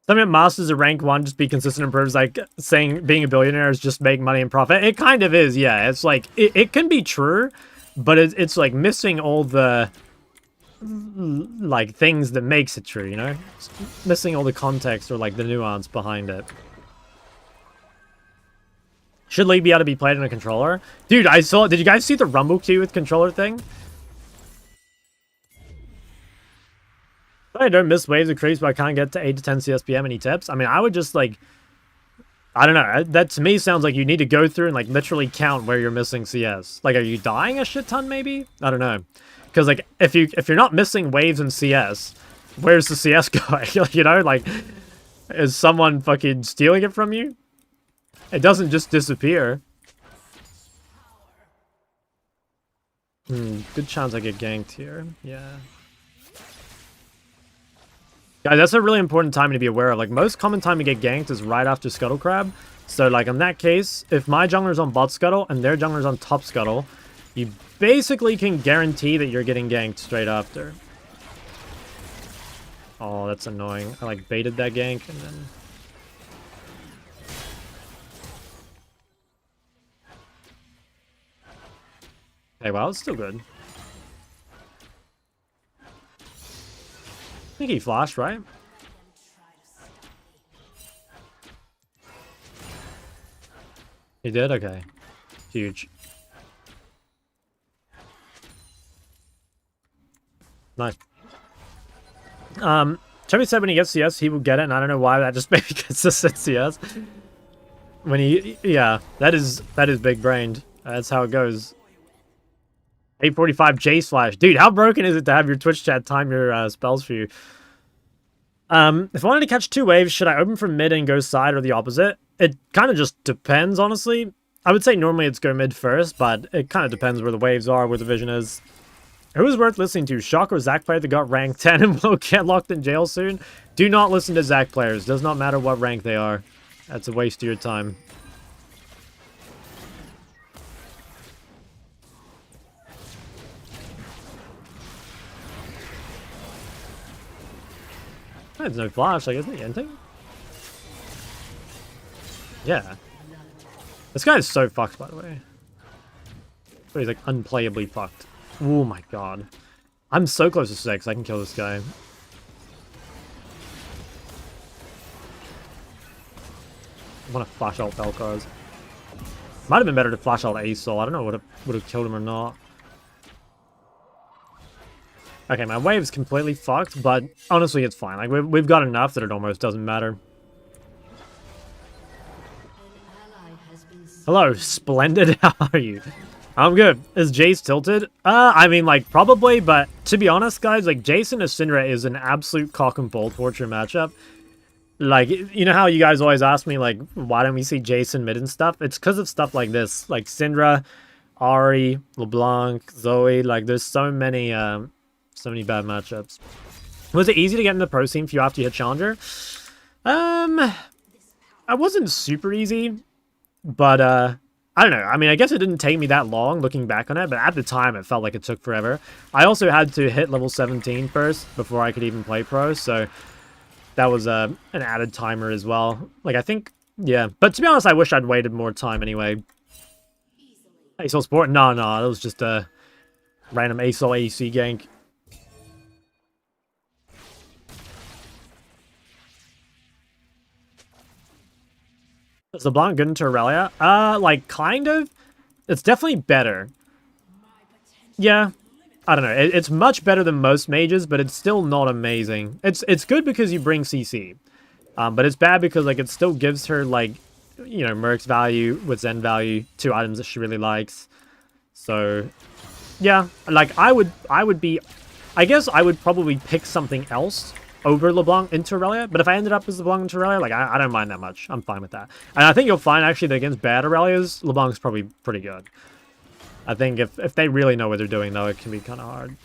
Some of masters of rank 1 just be consistent improves, like saying being a billionaire is just make money and profit. It kind of is, yeah. It's like, it can be true, but it's like missing all the like things that makes it true, you know? It's missing all the context or like the nuance behind it. Should League be able to be played on a controller? Dude, did you guys see the rumble queue with controller thing? I don't miss waves of creeps, but I can't get to 8 to 10 CSPM. Any tips? I mean, I would just like, I don't know. That to me sounds like you need to go through and like literally count where you're missing CS. Like, are you dying a shit ton? Maybe, I don't know. Because like, if you're not missing waves in CS, where's the CS going? You know, like, is someone fucking stealing it from you? It doesn't just disappear. Good chance I get ganked here. Yeah. Guys, that's a really important timing to be aware of. Like, most common time to get ganked is right after Scuttle Crab. So, like, in that case, if my jungler's on bot Scuttle and their jungler's on top Scuttle, you basically can guarantee that you're getting ganked straight after. Oh, that's annoying. I, like, baited that gank and then... Okay, well, it's still good. I think he flashed, right? He did? Okay. Huge. Nice. Chubby said when he gets CS, he will get it, and I don't know why that just made me consistent CS. When he... Yeah, that is big-brained. That's how it goes. 8:45 Jace Flash. Dude, how broken is it to have your Twitch chat time your spells for you? If I wanted to catch 2 waves, should I open from mid and go side or the opposite? It kind of just depends, honestly. I would say normally it's go mid first, but it kind of depends where the waves are, where the vision is. Who is worth listening to? Shock or Zac player that got rank 10 and will get locked in jail soon? Do not listen to Zac players. Does not matter what rank they are. That's a waste of your time. There's no flash, like, isn't he anything? Yeah. This guy is so fucked, by the way. But he's like unplayably fucked. Oh my god. I'm so close to 6, I can kill this guy. I want to flash out Velcars. Might have been better to flash out Asol. I don't know what would have killed him or not. Okay, my wave's completely fucked, but honestly, it's fine. Like, we've got enough that it almost doesn't matter. Hello, Splendid. How are you? I'm good. Is Jace tilted? I mean, like, probably, but to be honest, guys, like, Jace and Syndra is an absolute cock and ball torture matchup. Like, you know how you guys always ask me, like, why don't we see Jace in mid and stuff? It's because of stuff like this. Like, Syndra, Ahri, LeBlanc, Zoe, like, there's so many bad matchups. Was it easy to get in the pro scene for you after you hit Challenger? I wasn't super easy, but, I don't know. I mean, I guess it didn't take me that long looking back on it, but at the time it felt like it took forever. I also had to hit level 17 first before I could even play pro, so that was an added timer as well. Like, I think, yeah. But to be honest, I wish I'd waited more time anyway. Asol Sport? No, it was just a random Asol AC gank. Is LeBlanc good into Aurelia? Like, kind of. It's definitely better. Yeah. I don't know. It's much better than most mages, but it's still not amazing. It's good because you bring CC. But it's bad because, like, it still gives her, like, you know, Merc's value with Zen value, 2 items that she really likes. So, yeah. Like, I guess I would probably pick something else over LeBlanc into Aurelia, but if I ended up as LeBlanc into Aurelia, like, I don't mind that much. I'm fine with that. And I think you'll find, actually, that against bad Aurelias, LeBlanc's probably pretty good. I think if they really know what they're doing, though, it can be kind of hard.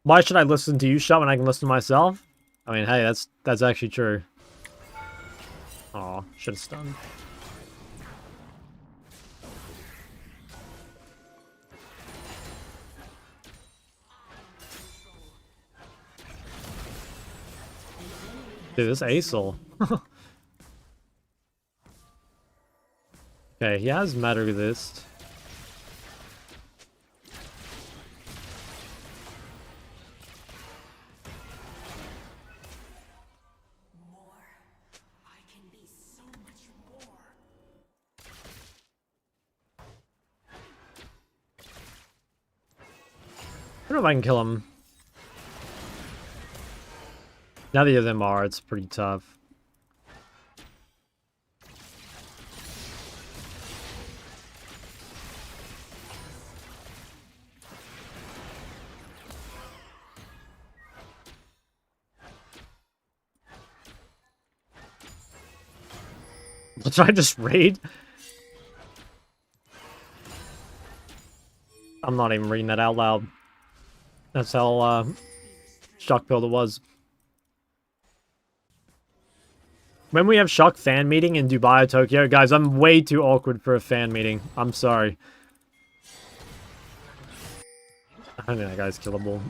Why should I listen to you shot when I can listen to myself? I mean, hey, that's actually true. Aw, should have stunned. Dude, this Acel. Okay, he has Matter Resist. I don't know if I can kill him. Now that he has MR, it's pretty tough. Should I just raid? I'm not even reading that out loud. That's how shock-filled it was. When we have Shock fan meeting in Dubai or Tokyo, guys, I'm way too awkward for a fan meeting. I'm sorry. I think that guy's killable.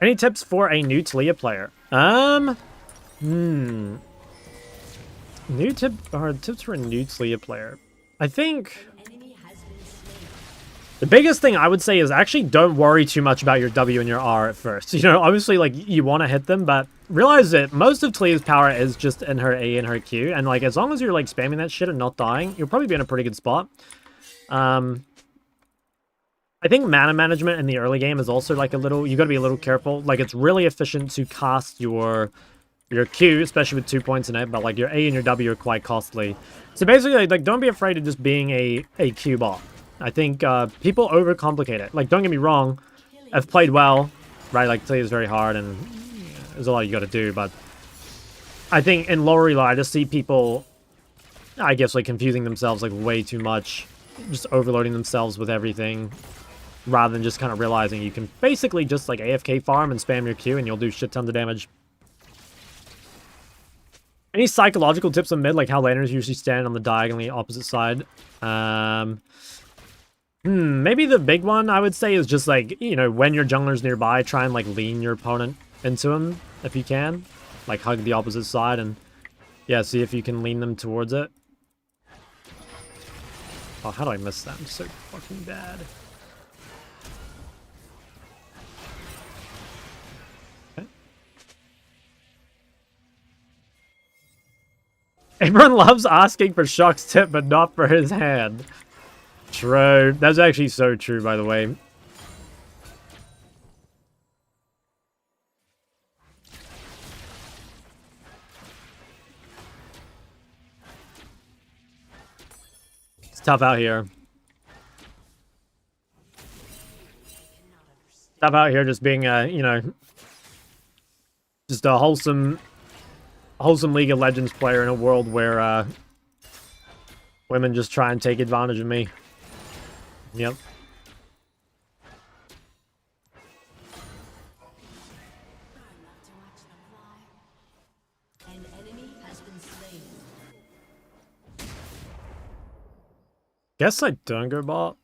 Any tips for a new Talia player? New tip or tips for a new Talia player. I think the biggest thing I would say is actually don't worry too much about your W and your R at first. You know, obviously, like, you want to hit them, but realize that most of Talia's power is just in her A and her Q, and, like, as long as you're, like, spamming that shit and not dying, you'll probably be in a pretty good spot. I think mana management in the early game is also, like, a little... You gotta be a little careful. Like, it's really efficient to cast your Q, especially with 2 points in it, but, like, your A and your W are quite costly. So basically, like, don't be afraid of just being a Q bot. I think people overcomplicate it. Like, don't get me wrong, I've played well, right? Like, Talia is very hard, and there's a lot you got to do, but I think in lower elo, I just see people, I guess, like, confusing themselves, like, way too much, just overloading themselves with everything, rather than just kind of realizing you can basically just, like, AFK farm and spam your Q, and you'll do shit tons of damage. Any psychological tips on mid, like how laners usually stand on the diagonally opposite side? Maybe the big one, I would say, is just, like, you know, when your jungler's nearby, try and, like, lean your opponent into him, if you can. Like, hug the opposite side and, yeah, see if you can lean them towards it. Oh, how do I miss that? I'm so fucking bad. Okay. Everyone loves asking for Shock's tip, but not for his hand. True. That's actually so true, by the way. It's tough out here. Tough out here just being a, you know, just a wholesome League of Legends player in a world where women just try and take advantage of me. Yep. An enemy has been slain. Guess I don't go bot.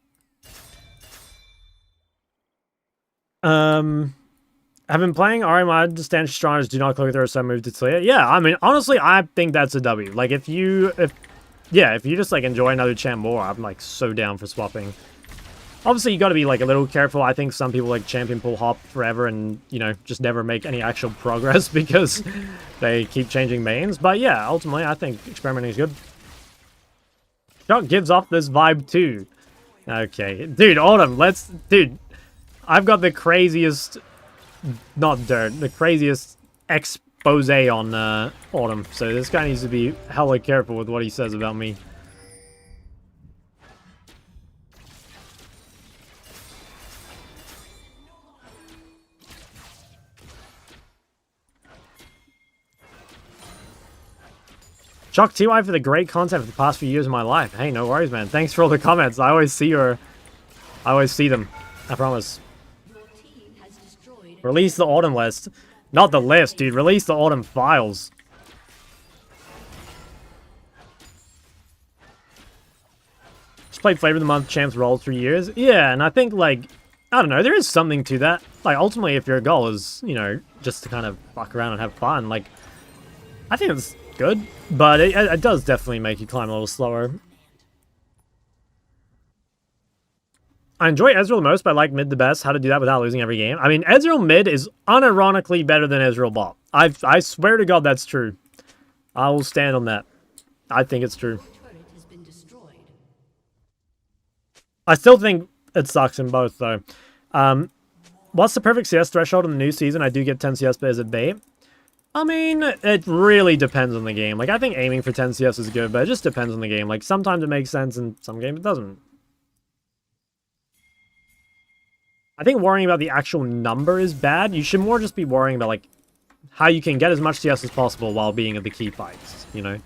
I've been playing RMI, I understand strongers do not click there, so move to Talia. Yeah, I mean, honestly, I think that's a W. Like, if you just, like, enjoy another champ more, I'm, like, so down for swapping. Obviously, you gotta be, like, a little careful. I think some people, like, champion pool hop forever and, you know, just never make any actual progress because they keep changing mains. But, yeah, ultimately, I think experimenting is good. Shock gives off this vibe, too. Okay. Dude, Autumn, Dude, I've got the craziest... Not dirt. The craziest expose on Autumn, so this guy needs to be hella careful with what he says about me. Shock TY for the great content for the past few years of my life. Hey, no worries, man. Thanks for all the comments. I always see them. I promise. Release the Autumn list. Not the list, dude. Release the Autumn files. Just played Flavor of the Month Champs Roll 3 years. Yeah, and I think, like, I don't know, there is something to that. Like, ultimately, if your goal is, you know, just to kind of fuck around and have fun, like, I think it's good. But it does definitely make you climb a little slower. I enjoy Ezreal the most, but I like mid the best. How to do that without losing every game. I mean, Ezreal mid is unironically better than Ezreal bot. I swear to God that's true. I will stand on that. I think it's true. I still think it sucks in both, though. What's the perfect CS threshold in the new season? I do get 10 CS, but is it bait? I mean, it really depends on the game. Like, I think aiming for 10 CS is good, but it just depends on the game. Like, sometimes it makes sense, and some games it doesn't. I think worrying about the actual number is bad. You should more just be worrying about, like, how you can get as much CS as possible while being at the key fights, you know?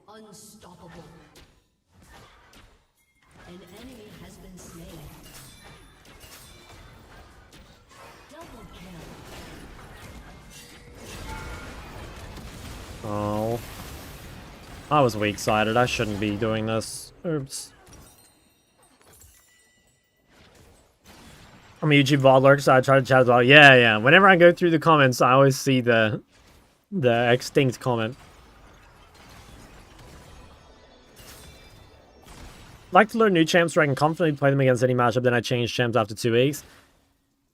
Unstoppable. An enemy has been slain. Double kill. Oh. I was weak-sided. I shouldn't be doing this. Oops. I'm a YouTube VOD lurker, so I try to chat as well. Yeah. Whenever I go through the comments, I always see the extinct comment. Like to learn new champs so I can confidently play them against any matchup, then I change champs after 2 weeks.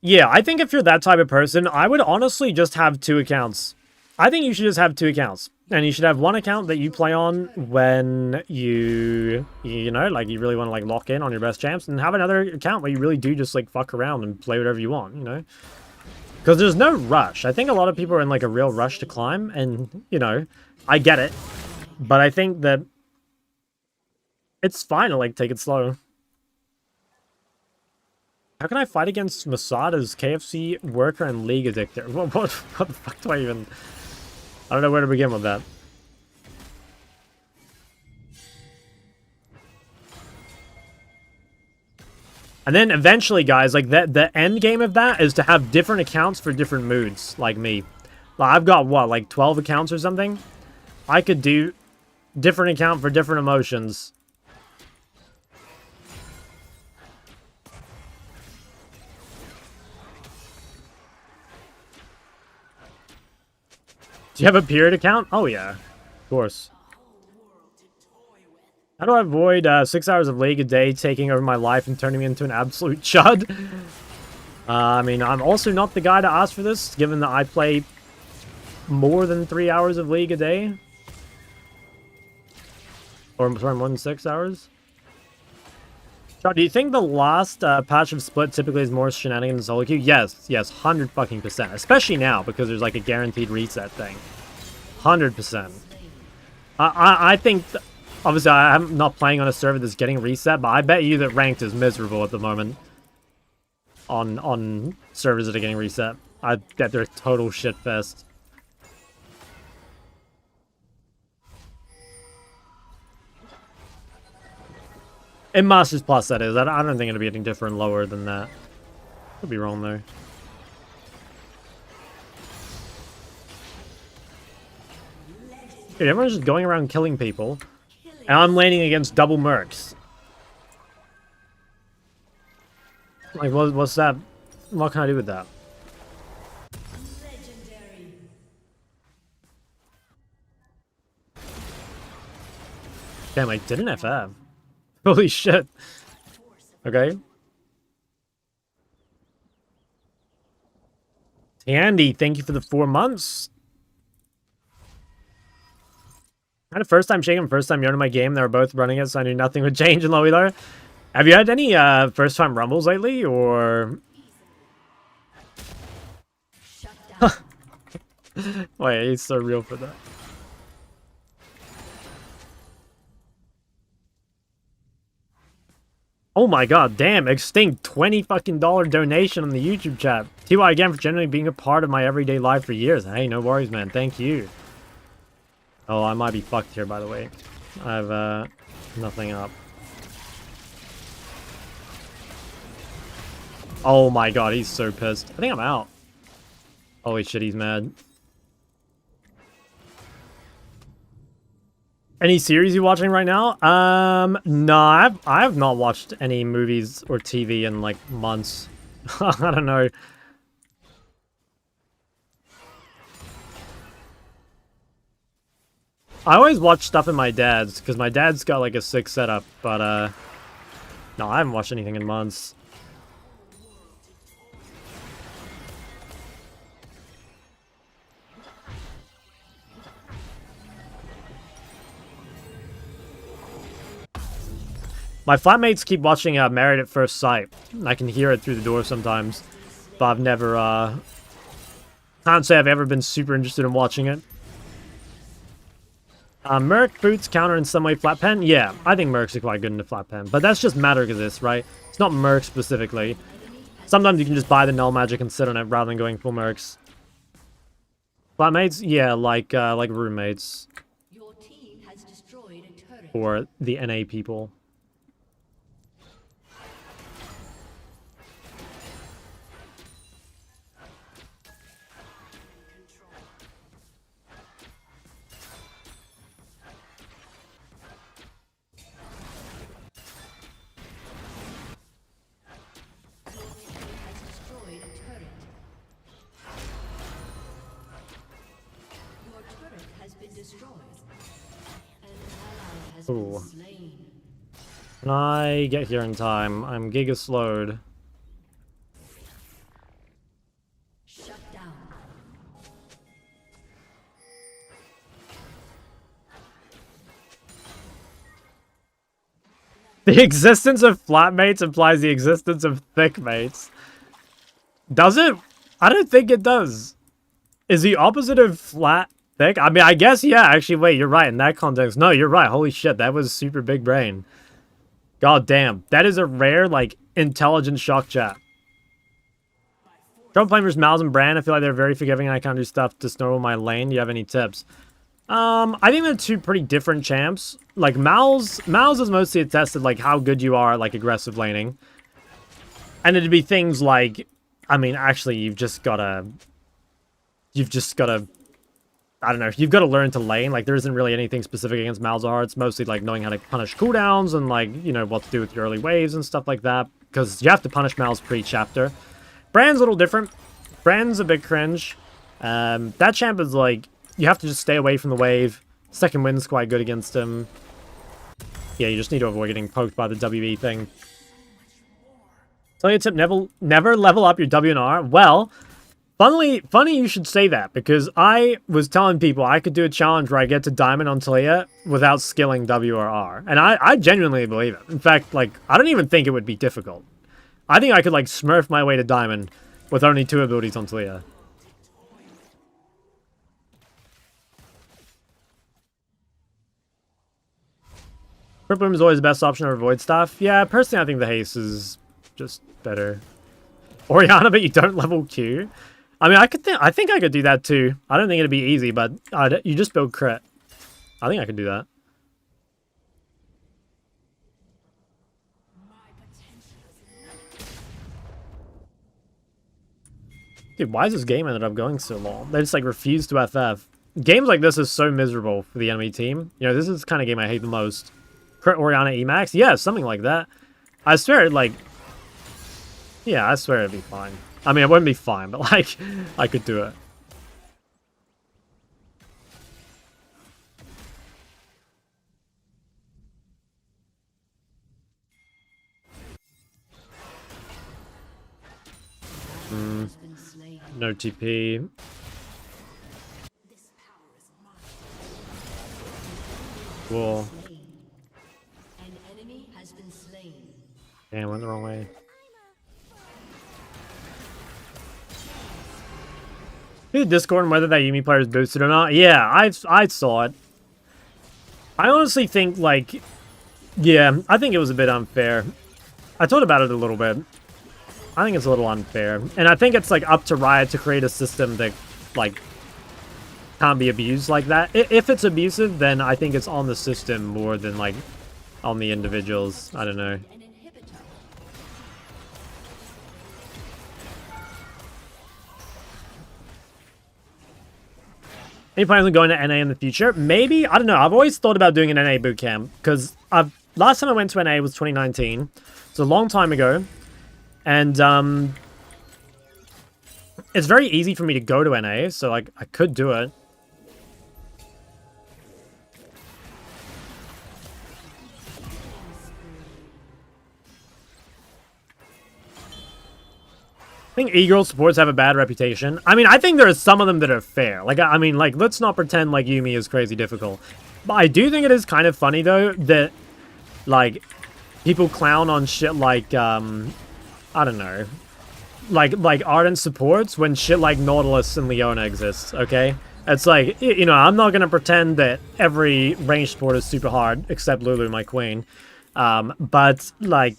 Yeah, I think if you're that type of person, I would honestly just have 2 accounts. I think you should just have 2 accounts. And you should have one account that you play on when you know, like, you really want to, like, lock in on your best champs, and have another account where you really do just, like, fuck around and play whatever you want, you know? Because there's no rush. I think a lot of people are in, like, a real rush to climb, and, you know, I get it. But I think that it's fine to, like, take it slow. How can I fight against Masada's KFC worker and League addictor? What the fuck do I even... I don't know where to begin with that. And then eventually, guys, like, the end game of that is to have different accounts for different moods, like me. Like, I've got, what, like 12 accounts or something? I could do different account for different emotions. Do you have a period account? Oh, yeah. Of course. How do I avoid 6 hours of League a day taking over my life and turning me into an absolute chud? I mean, I'm also not the guy to ask for this, given that I play more than 3 hours of League a day. Or, sorry, more than 6 hours. Chad, do you think the last patch of Split typically is more shenanigans than solo queue? Yes, 100%. Especially now, because there's like a guaranteed reset thing. 100%. I think, obviously I'm not playing on a server that's getting reset, but I bet you that ranked is miserable at the moment. On servers that are getting reset. I bet they're a total shitfest. In Masters Plus, that is. I don't think it'll be anything different lower than that. Could be wrong, though. Dude, everyone's just going around killing people. And I'm landing against double mercs. Like, what's that? What can I do with that? Damn, I didn't FF. Holy shit. Okay. Tandy, thank you for the 4 months. I had a first time shaking, first time yarning my game. They were both running it, so I knew nothing would change in low elo. Have you had any first time rumbles lately, or... Wait, he's so real for that. Oh my god, damn, extinct $20 fucking donation on the YouTube chat. TY again for generally being a part of my everyday life for years. Hey, no worries, man. Thank you. Oh, I might be fucked here, by the way. I have, nothing up. Oh my god, he's so pissed. I think I'm out. Holy shit, he's mad. Any series you watching right now? No, I have not watched any movies or TV in like months. I don't know. I always watch stuff in my dad's because my dad's got like a sick setup, but no, I haven't watched anything in months. My flatmates keep watching Married at First Sight. I can hear it through the door sometimes, but I've never, can't say I've ever been super interested in watching it. Merc boots counter in some way flat pen? Yeah, I think Mercs are quite good in the flat pen, but that's just matter because this, right? It's not Merc specifically. Sometimes you can just buy the null magic and sit on it rather than going full Mercs. Flatmates? Yeah, like roommates. Your team has destroyed a turret. Or the NA people. Ooh. Can I get here in time? I'm giga slowed. Shut down. The existence of flatmates implies the existence of thickmates. Does it? I don't think it does. Is the opposite of flat thick? I mean, I guess, yeah, actually, wait, you're right in that context. No, you're right. Holy shit, that was super big brain. God damn. That is a rare, like, intelligent shock chat. Trouble playing versus Mal's and Bran. I feel like they're very forgiving and I can't do stuff to snowball my lane. Do you have any tips? I think they're two pretty different champs. Like, Mal's is mostly attested, like, how good you are at, like, aggressive laning. And it'd be things like, I mean, actually, you've just gotta, I don't know, you've got to learn to lane. Like, there isn't really anything specific against Malzahar. It's mostly, like, knowing how to punish cooldowns and, like, you know, what to do with your early waves and stuff like that. Because you have to punish Mal's pre-chapter. Bran's a little different. Bran's a bit cringe. That champ is, like, you have to just stay away from the wave. Second wind's quite good against him. Yeah, you just need to avoid getting poked by the WE thing. Tell you a tip, never level up your W and R. Well, funny you should say that, because I was telling people I could do a challenge where I get to Diamond on Talia without skilling W or R. And I genuinely believe it. In fact, like, I don't even think it would be difficult. I think I could, like, smurf my way to Diamond with only 2 abilities on Talia. Purple Bloom is always the best option to avoid stuff. Yeah, personally, I think the haste is just better. Orianna, but you don't level Q. I mean, I think I could do that too. I don't think it'd be easy, but you just build crit. I think I could do that. Dude, why is this game ended up going so long? They just, like, refuse to FF. Games like this is so miserable for the enemy team. You know, this is the kind of game I hate the most. Crit Orianna Emax? Yeah, something like that. I swear, like... Yeah, I swear it'd be fine. I mean, it wouldn't be fine, but, like, I could do it. No TP. Cool. An enemy has been slain. Damn, went the wrong way. Discord on whether that Yumi player is boosted or not. Yeah, I saw it. I honestly think, like, yeah, I think it was a bit unfair. I thought about it a little bit. I think it's a little unfair. And I think it's, like, up to Riot to create a system that, like, can't be abused like that. If it's abusive, then I think it's on the system more than, like, on the individuals. I don't know. Any plans on going to NA in the future? Maybe. I don't know. I've always thought about doing an NA bootcamp because last time I went to NA was 2019. It's a long time ago. And it's very easy for me to go to NA, so like I could do it. I think e-girl supports have a bad reputation. I mean, I think there are some of them that are fair. Like, I mean, like, let's not pretend like Yumi is crazy difficult. But I do think it is kind of funny, though, that, like, people clown on shit like, I don't know, like Ardent supports when shit like Nautilus and Leona exists, okay? It's like, you know, I'm not going to pretend that every range support is super hard, except Lulu, my queen. But, like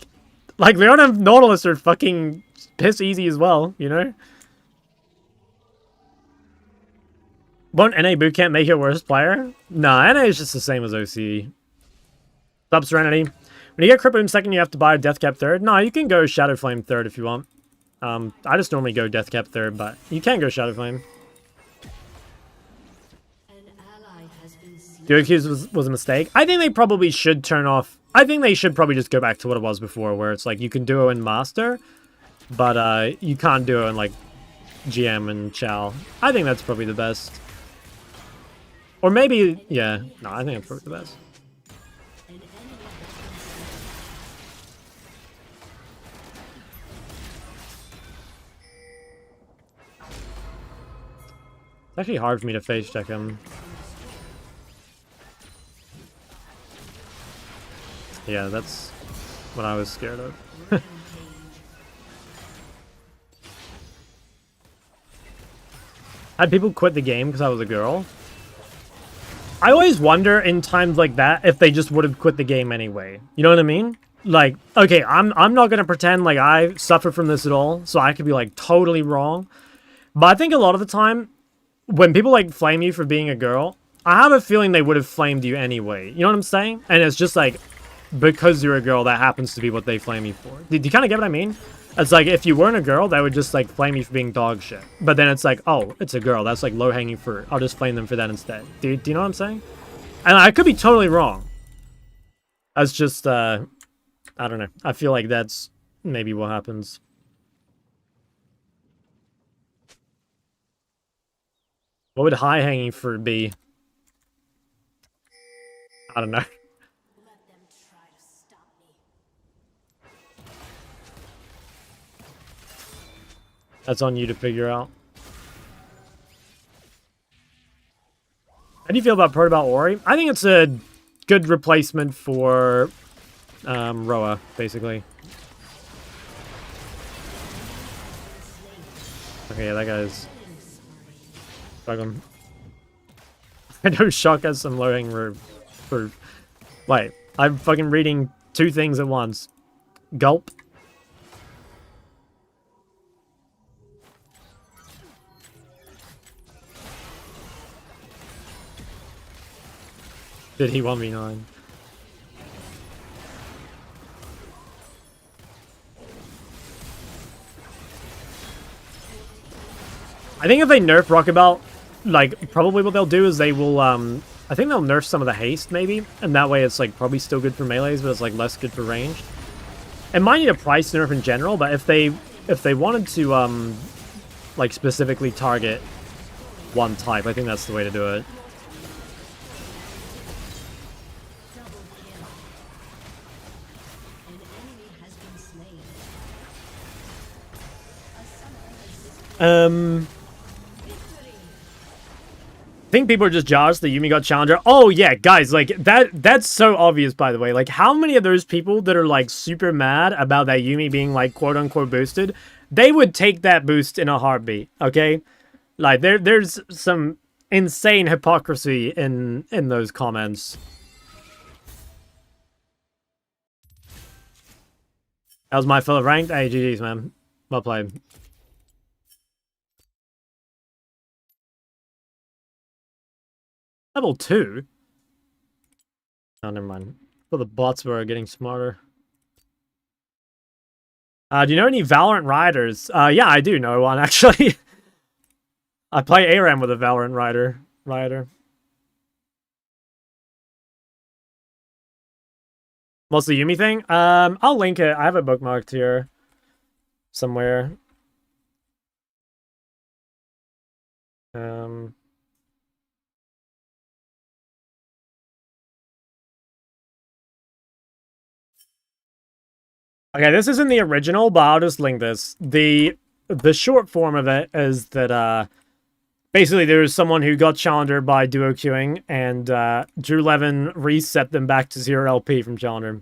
Leona and Nautilus are fucking piss easy as well, you know? Won't NA bootcamp make you a worse player? Nah, NA is just the same as OC. Sub Serenity. When you get Crit Boom second, you have to buy a Deathcap third. No, you can go Shadow Flame third if you want. I just normally go Deathcap third, but you can go Shadow Flame. Duo Qs was a mistake. I think they probably should turn off... I think they should probably just go back to what it was before, where it's like you can duo in Master, but you can't duo in like GM and Chow. I think that's probably the best. Or maybe... Yeah, no, I think that's probably the best. It's actually hard for me to face check him. Yeah, that's what I was scared of. Had people quit the game because I was a girl? I always wonder in times like that if they just would have quit the game anyway. You know what I mean? Like, okay, I'm not gonna pretend like I suffer from this at all, so I could be like totally wrong. But I think a lot of the time, when people like flame you for being a girl, I have a feeling they would have flamed you anyway. You know what I'm saying? And it's just like, because you're a girl, that happens to be what they flame you for. Do you kind of get what I mean? It's like, if you weren't a girl, they would just like flame you for being dog shit. But then it's like, oh, it's a girl. That's like low-hanging fruit. I'll just flame them for that instead. Do you know what I'm saying? And I could be totally wrong. That's just, I don't know. I feel like that's maybe what happens. What would high-hanging fruit be? I don't know. That's on you to figure out. How do you feel about Protobot Ori? I think it's a good replacement for Roa, basically. Okay, yeah, that guy's... Fuck him. I know Shock has some low-hanging fruit. Wait, I'm fucking reading two things at once. Gulp. Did he 1v9? I think if they nerf Rockabelt, like, probably what they'll do is they will, I think they'll nerf some of the haste, maybe, and that way it's, like, probably still good for melees, but it's, like, less good for ranged. It might need a price nerf in general, but if they wanted to, like, specifically target one type, I think that's the way to do it. I think people are just jealous that Yumi got Challenger. Oh yeah, guys, like that's so obvious, by the way. Like, how many of those people that are like super mad about that Yumi being like quote unquote boosted, they would take that boost in a heartbeat, okay? Like there's some insane hypocrisy in those comments. That was my full of ranked. Hey, GG's, man. Well played. Level 2? Oh, never mind. Well, the bots were getting smarter. Do you know any Valorant riders? Yeah, I do know one, actually. I play ARAM with a Valorant rider. What's the Yumi thing? I'll link it. I have it bookmarked here somewhere. Um, okay, this isn't the original, but I'll just link this. The short form of it is that basically there was someone who got Challenger by duo queuing, and Drew Levin reset them back to 0 LP from Challenger.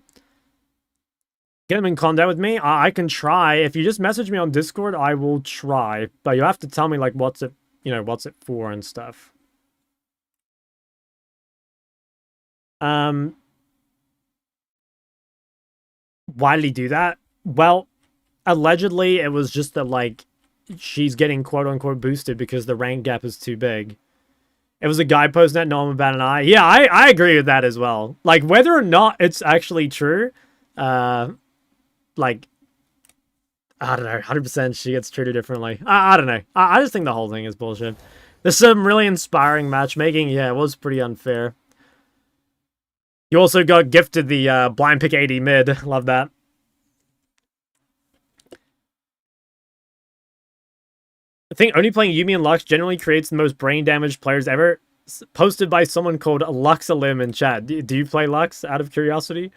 Get them in contact with me. I can try. If you just message me on Discord, I will try. But you have to tell me like what's it for and stuff. Why did he do that? Well, allegedly it was just that like she's getting quote unquote boosted because the rank gap is too big. It was a guy posting that, no one bat an eye. Yeah, I agree with that as well. Like whether or not it's actually true, like I don't know, 100% she gets treated differently. I don't know. I just think the whole thing is bullshit. There's some really inspiring matchmaking. Yeah, it was pretty unfair. You also got gifted the blind pick 80 mid. Love that. I think only playing Yumi and Lux generally creates the most brain damaged players ever. Posted by someone called Luxalim in chat. Do you play Lux out of curiosity?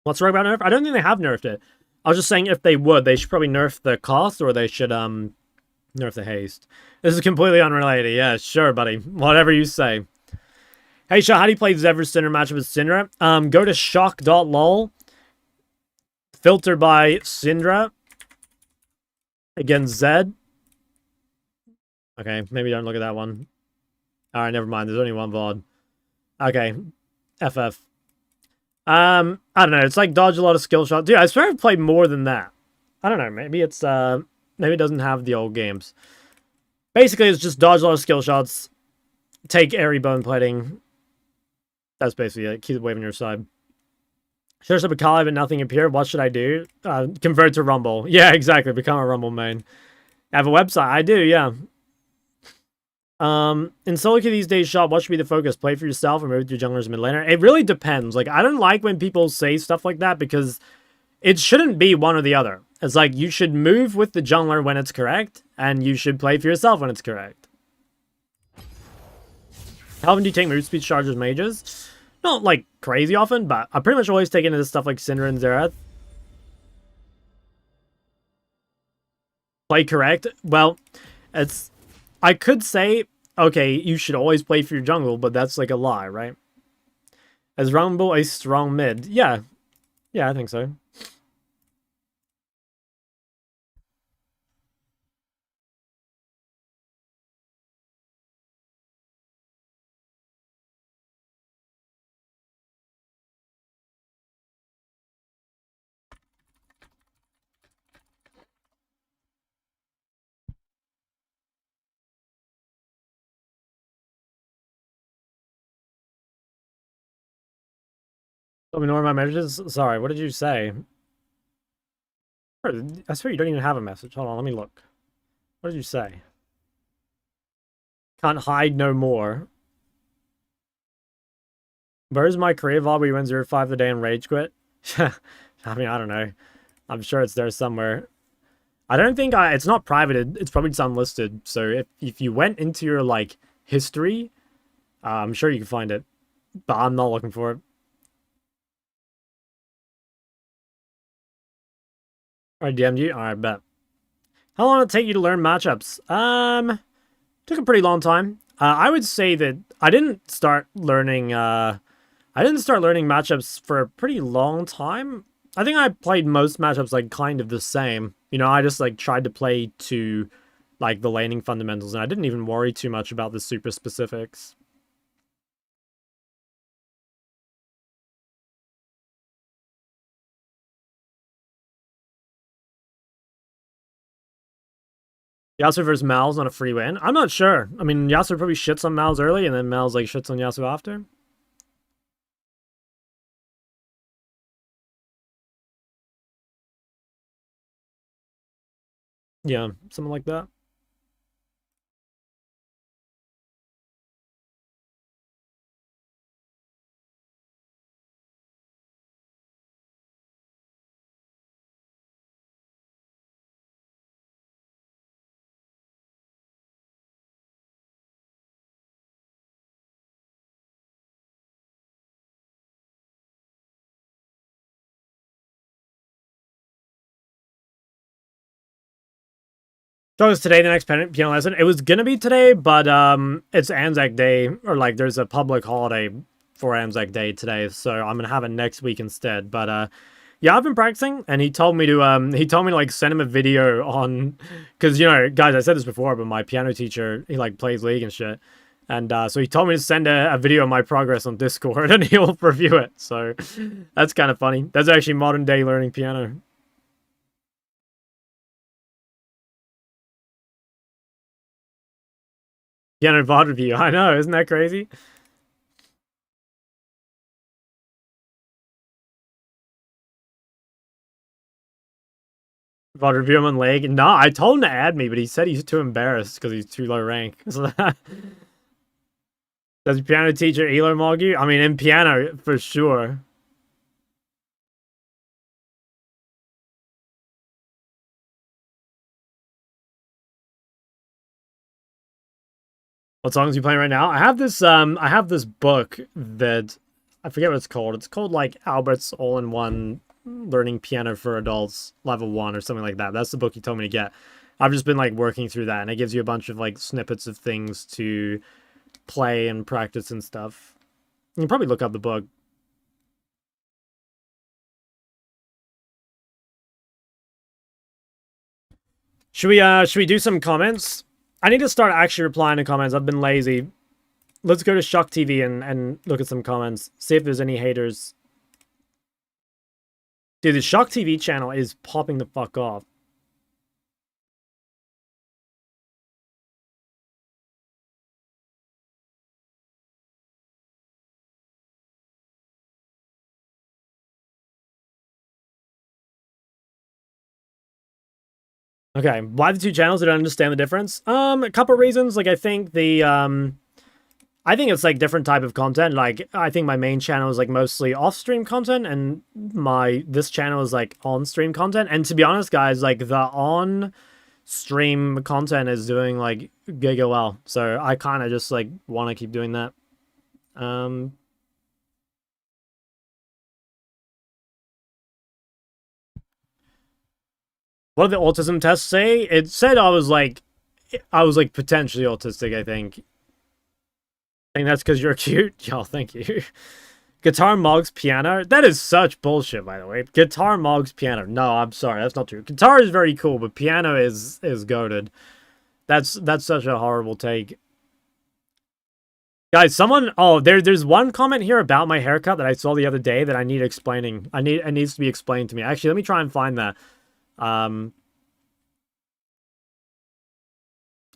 What's wrong about nerf? I don't think they have nerfed it. I was just saying if they would, they should probably nerf the cost or they should nerf the haste. This is completely unrelated. Yeah, sure, buddy. Whatever you say. Hey, Shaw, how do you play Zev's Syndra matchup with Syndra? Go to shock.lol. Filter by Syndra. Against Zed. Okay, maybe don't look at that one. Alright, never mind. There's only one VOD. Okay. FF. I don't know. It's like dodge a lot of skill shots. Dude, I swear I've played more than that. I don't know. Maybe it's, maybe it doesn't have the old games. Basically, it's just dodge a lot of skill shots. Take airy bone plating. That's basically it. Keep the wave on your side. Search up a Kali, but nothing appeared. What should I do? Convert to Rumble. Yeah, exactly. Become a Rumble main. I have a website. I do, yeah. In solo queue these days, shop, what should be the focus? Play for yourself or move with your junglers mid laner? It really depends. Like, I don't like when people say stuff like that because it shouldn't be one or the other. It's like you should move with the jungler when it's correct, and you should play for yourself when it's correct. How often do you take move speed charges mages? Not like crazy often, but I pretty much always take into this stuff like Syndra and Xerath. Play correct? Well, it's... I could say, okay, you should always play for your jungle, but that's like a lie, right? Is Rumble a strong mid? Yeah. Yeah, I think so. Let me know my messages. Sorry, what did you say? I swear you don't even have a message. Hold on, let me look. What did you say? Can't hide no more. Where's my career VOD where you win 0-5 the day and rage quit? I mean, I don't know. I'm sure it's there somewhere. I don't think it's not private. It's probably just unlisted. So if you went into your, like, history, I'm sure you can find it. But I'm not looking for it. Alright, DM'd you? Alright, bet. How long did it take you to learn matchups? Took a pretty long time. I would say that I didn't start learning. I didn't start learning matchups for a pretty long time. I think I played most matchups like kind of the same. You know, I just like tried to play to like the laning fundamentals, and I didn't even worry too much about the super specifics. Yasuo versus Mal's not a free win. I'm not sure. I mean, Yasuo probably shits on Mal's early, and then Mal's like shits on Yasuo after. Yeah, something like that. So it was today the next piano lesson. It was gonna be today, but it's Anzac Day, or like there's a public holiday for Anzac Day today, so I'm gonna have it next week instead. But yeah, I've been practicing, and he told me to like send him a video on, because you know, guys, I said this before, but my piano teacher, he like plays League and shit, and so he told me to send a video of my progress on Discord, and he'll review it. So that's kind of funny. That's actually modern day learning piano. Piano VOD review. I know, isn't that crazy? VOD review him on leg. No, I told him to add me, but he said he's too embarrassed because he's too low rank. So does piano teacher Elo mog you? I mean, in piano, for sure. What songs are you playing right now? I have this book that I forget what it's called. It's called like Albert's All-in-One Learning Piano for Adults Level 1 or something like that. That's the book he told me to get. I've just been like working through that, and it gives you a bunch of like snippets of things to play and practice and stuff. You can probably look up the book. Should we do some comments? I need to start actually replying to comments. I've been lazy. Let's go to Shock TV and look at some comments. See if there's any haters. Dude, the Shock TV channel is popping the fuck off. Okay, why the two channels? I don't understand the difference. A couple reasons. Like, I think it's like different type of content. Like, I think my main channel is like mostly off-stream content, and this channel is like on-stream content. And to be honest, guys, like the on-stream content is doing like giga well. So I kind of just like want to keep doing that. Um, what did the autism test say? It said I was like potentially autistic, I think. I think that's because you're cute. Y'all, thank you. Guitar Mogs piano? That is such bullshit, by the way. Guitar Mogs piano. No, I'm sorry, that's not true. Guitar is very cool, but piano is goated. That's such a horrible take. Guys, someone there's one comment here about my haircut that I saw the other day that I need explaining. It needs to be explained to me. Actually, let me try and find that.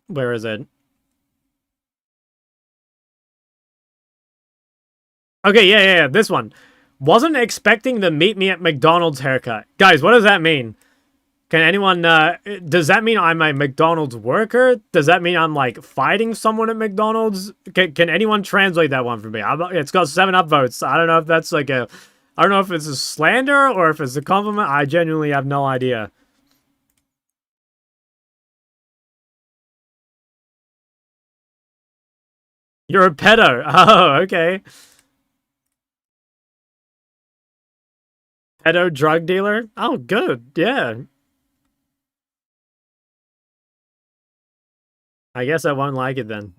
Where is it? Okay, yeah, this one. Wasn't expecting the meet me at McDonald's haircut. Guys, what does that mean? Can anyone, does that mean I'm a McDonald's worker? Does that mean I'm, like, fighting someone at McDonald's? Can anyone translate that one for me? It's got 7 upvotes. I don't know if that's, like, I don't know if it's a slander or if it's a compliment. I genuinely have no idea. You're a pedo. Oh, okay. Pedo drug dealer? Oh, good. Yeah. I guess I won't like it then.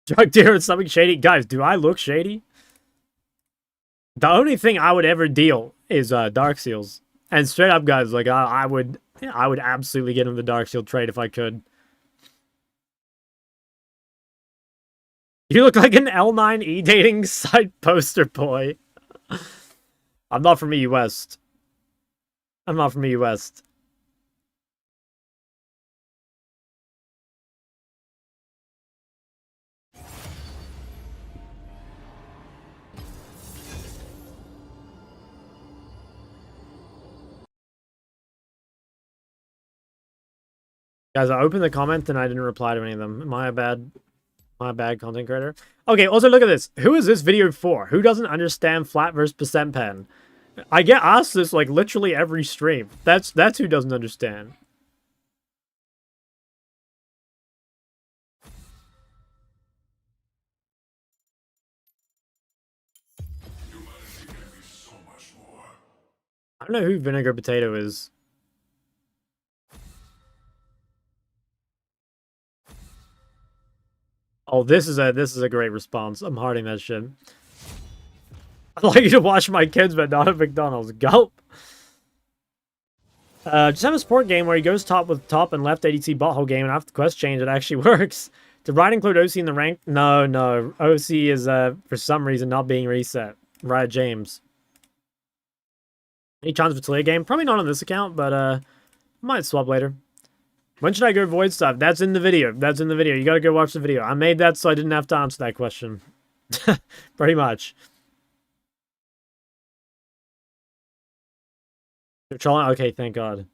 Drug dealer and something shady. Guys, do I look shady? The only thing I would ever deal is Dark Seals. And straight up, guys, like I would absolutely get him the Dark Seal trade if I could. You look like an L9 dating site poster boy. I'm not from EU West. I'm not from EU West. Guys, I opened the comment and I didn't reply to any of them. My bad. My bad, content creator. Okay, also look at this. Who is this video for? Who doesn't understand flat versus percent pen? I get asked this like literally every stream. That's who doesn't understand. I don't know who Vinegar Potato is. Oh, this is a great response. I'm hearting that shit. I'd like you to watch my kids, but not at McDonald's. Gulp. Just have a sport game where he goes top with top and left ADC botthole game, and after the quest change, it actually works. Did Riot include OC in the rank? No, no. OC is, for some reason, not being reset. Riot James. Any chance of a Talia game? Probably not on this account, but, might swap later. When should I go void stuff? That's in the video. That's in the video. You gotta go watch the video. I made that so I didn't have to answer that question. Pretty much. You're trolling? Okay, thank God.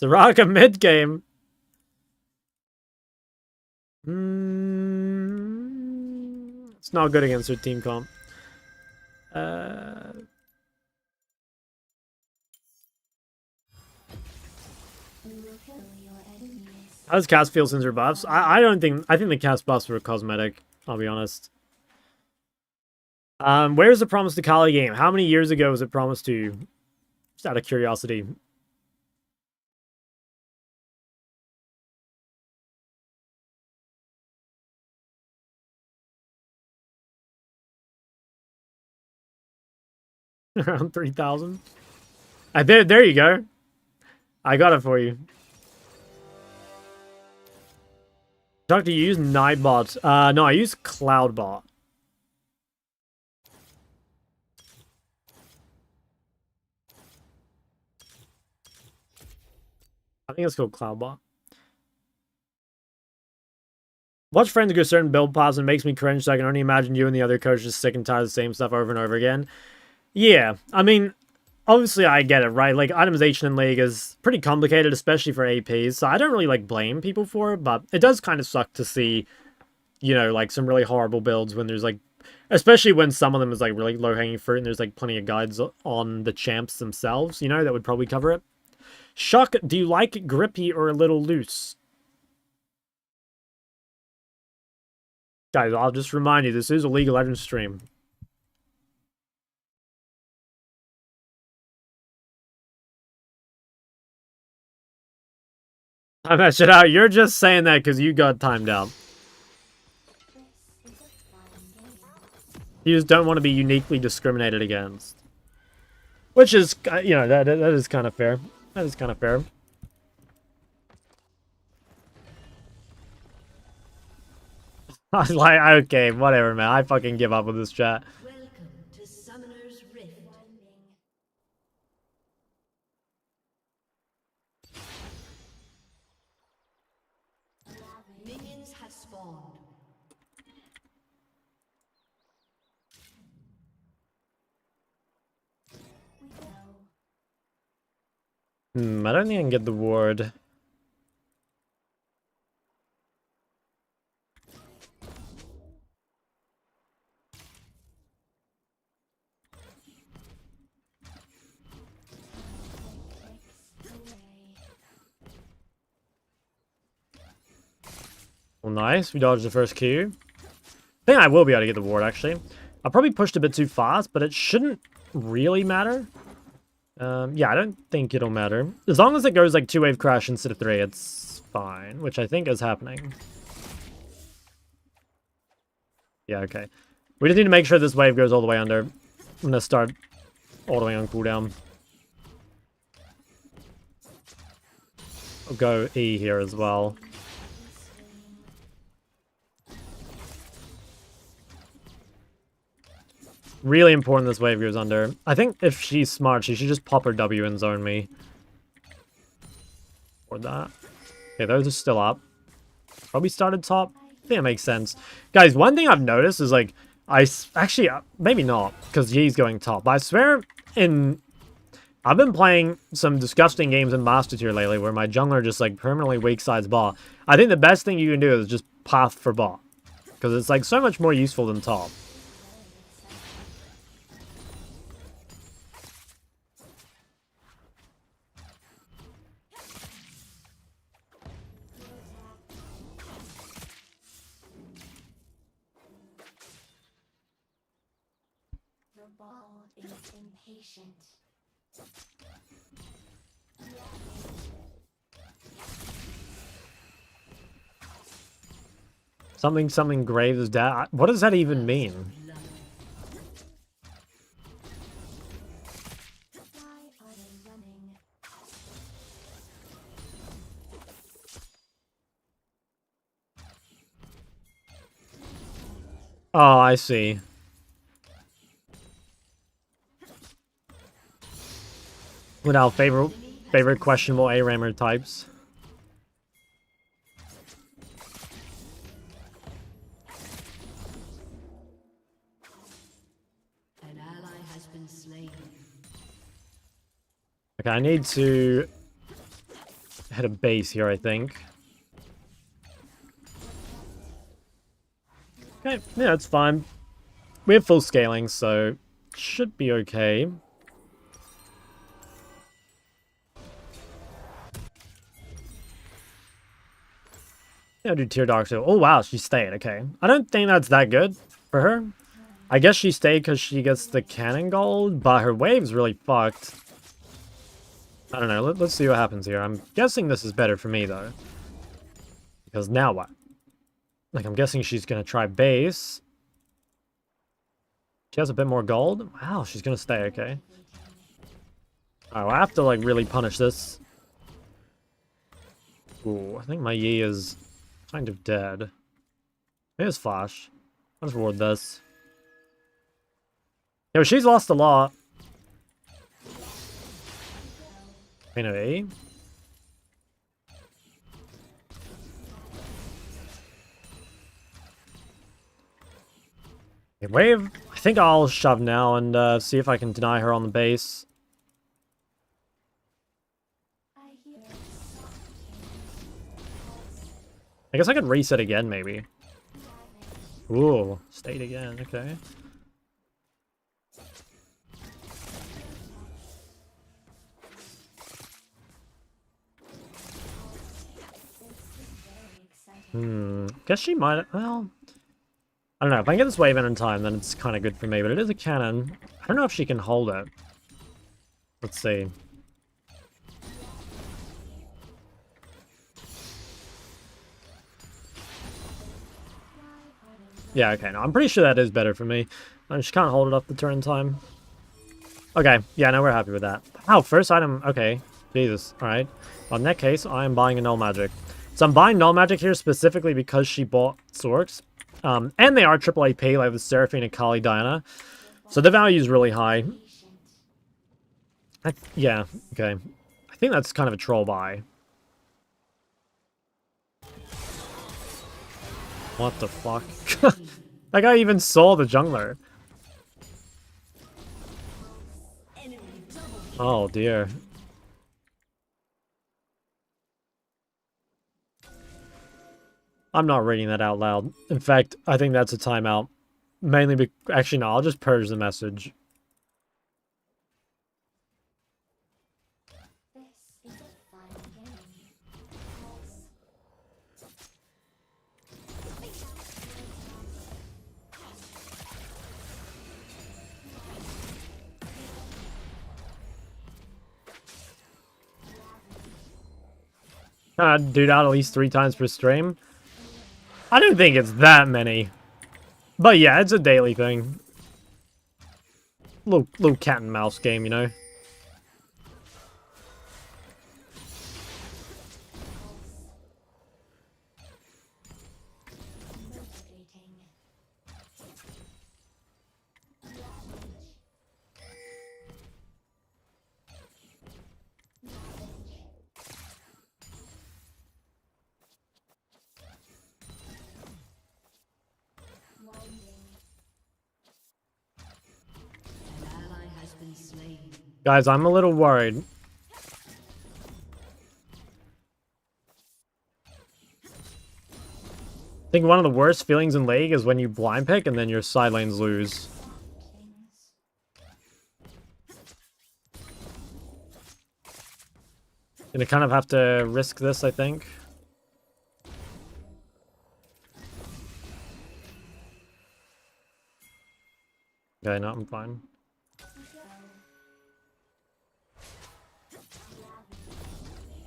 Soraka mid game. It's not good against her team comp. How does cast feel since her buffs? I think the cast buffs were cosmetic, I'll be honest. Where's the promise to Kali game? How many years ago was it promised to you? Just out of curiosity. Around 3,000. There you go. I got it for you. Doctor, you use Nightbot. No, I use Cloudbot. I think it's called Cloudbot. Watch friends go certain build paths and makes me cringe, so I can only imagine you and the other coach just sick and tired of the same stuff over and over again. Yeah, I mean, obviously I get it, right? Like, itemization in League is pretty complicated, especially for APs, so I don't really, like, blame people for it, but it does kind of suck to see, you know, like, some really horrible builds when there's, like, especially when some of them is, like, really low-hanging fruit and there's, like, plenty of guides on the champs themselves, you know, that would probably cover it. Shuck, do you like grippy or a little loose? Guys, I'll just remind you, this is a League of Legends stream. Time that shit out. You're just saying that because you got timed out. You just don't want to be uniquely discriminated against. Which is, you know, that is kind of fair. That is kind of fair. I was like, okay, whatever, man. I fucking give up with this chat. Welcome to Summoner's Rift. Minions have spawned. I don't think I can get the ward. Well, nice. We dodged the first Q. I think I will be able to get the ward, actually. I probably pushed a bit too fast, but it shouldn't really matter. Yeah, I don't think it'll matter. As long as it goes like 2-wave crash instead of 3, it's fine, which I think is happening. Yeah, okay. We just need to make sure this wave goes all the way under. I'm gonna start all the way on cooldown. I'll go E here as well. Really important this wave goes under. I think if she's smart, she should just pop her W and zone me. Or that. Okay, those are still up. Probably started top. I think that makes sense. Guys, one thing I've noticed is like, actually, maybe not, because Yi's going top. But I swear, I've been playing some disgusting games in Master Tier lately where my jungler just like permanently weak sides bot. I think the best thing you can do is just path for bot. Because it's like so much more useful than top. The ball is impatient. Something grave is dead. What does that even mean? Why are they running? Oh, I see. Without favorite questionable A-Ramer types. An ally has been slain. Okay, I need to hit a base here, I think. Okay, yeah, that's fine. We have full scaling, so should be okay. Yeah, I'll do Tear Dark too. Oh wow, she stayed, okay. I don't think that's that good for her. I guess she stayed because she gets the cannon gold, but her wave's really fucked. I don't know, let's see what happens here. I'm guessing this is better for me, though. Because now what? Like, I'm guessing she's gonna try base. She has a bit more gold? Wow, she's gonna stay, okay. Alright, well, I have to, like, really punish this. Ooh, I think my Yi is kind of dead. Here's Flash. I'll just ward this. Yo, she's lost a lot. Anyway. Okay, wave. I think I'll shove now and see if I can deny her on the base. I hear I guess I could reset again, maybe. Ooh, stayed again, okay. Guess she might, well... I don't know, if I can get this wave in time, then it's kind of good for me, but it is a cannon. I don't know if she can hold it. Let's see. Yeah, okay, no, I'm pretty sure that is better for me. I just can't hold it up the turn time. Okay, yeah, no, we're happy with that. Oh, first item, okay. Jesus, alright. Well, in that case, I am buying a null magic. So I'm buying null magic here specifically because she bought Sorks. And they are triple AP, like with Seraphine and Kali Diana. So the value is really high. Yeah, okay. I think that's kind of a troll buy. What the fuck? That guy even saw the jungler. Oh dear. I'm not reading that out loud. In fact, I think that's a timeout. Mainly actually, no, I'll just purge the message. this is a fun game. Do that at least 3 times per stream. I don't think it's that many. But yeah, it's a daily thing. Little cat and mouse game, you know? An ally has been slain. Guys, I'm a little worried. I think one of the worst feelings in League is when you blind pick and then your side lanes lose. Gonna kind of have to risk this, I think. Okay, no, I'm fine.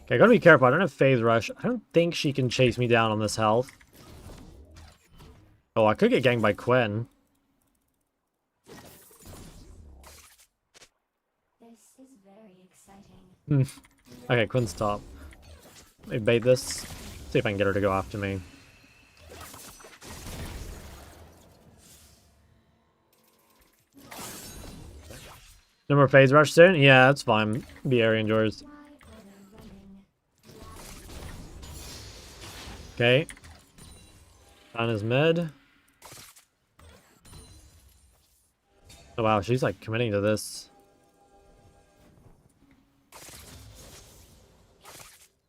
Okay, I gotta be careful. I don't have Phase Rush. I don't think she can chase me down on this health. Oh, I could get ganged by Quinn. This is very exciting. Okay, Quinn's top. Let me bait this. See if I can get her to go after me. No more Phase Rush soon? Yeah, that's fine. Be area endures. Why are they running? Okay. Down his mid. Oh wow, she's like committing to this.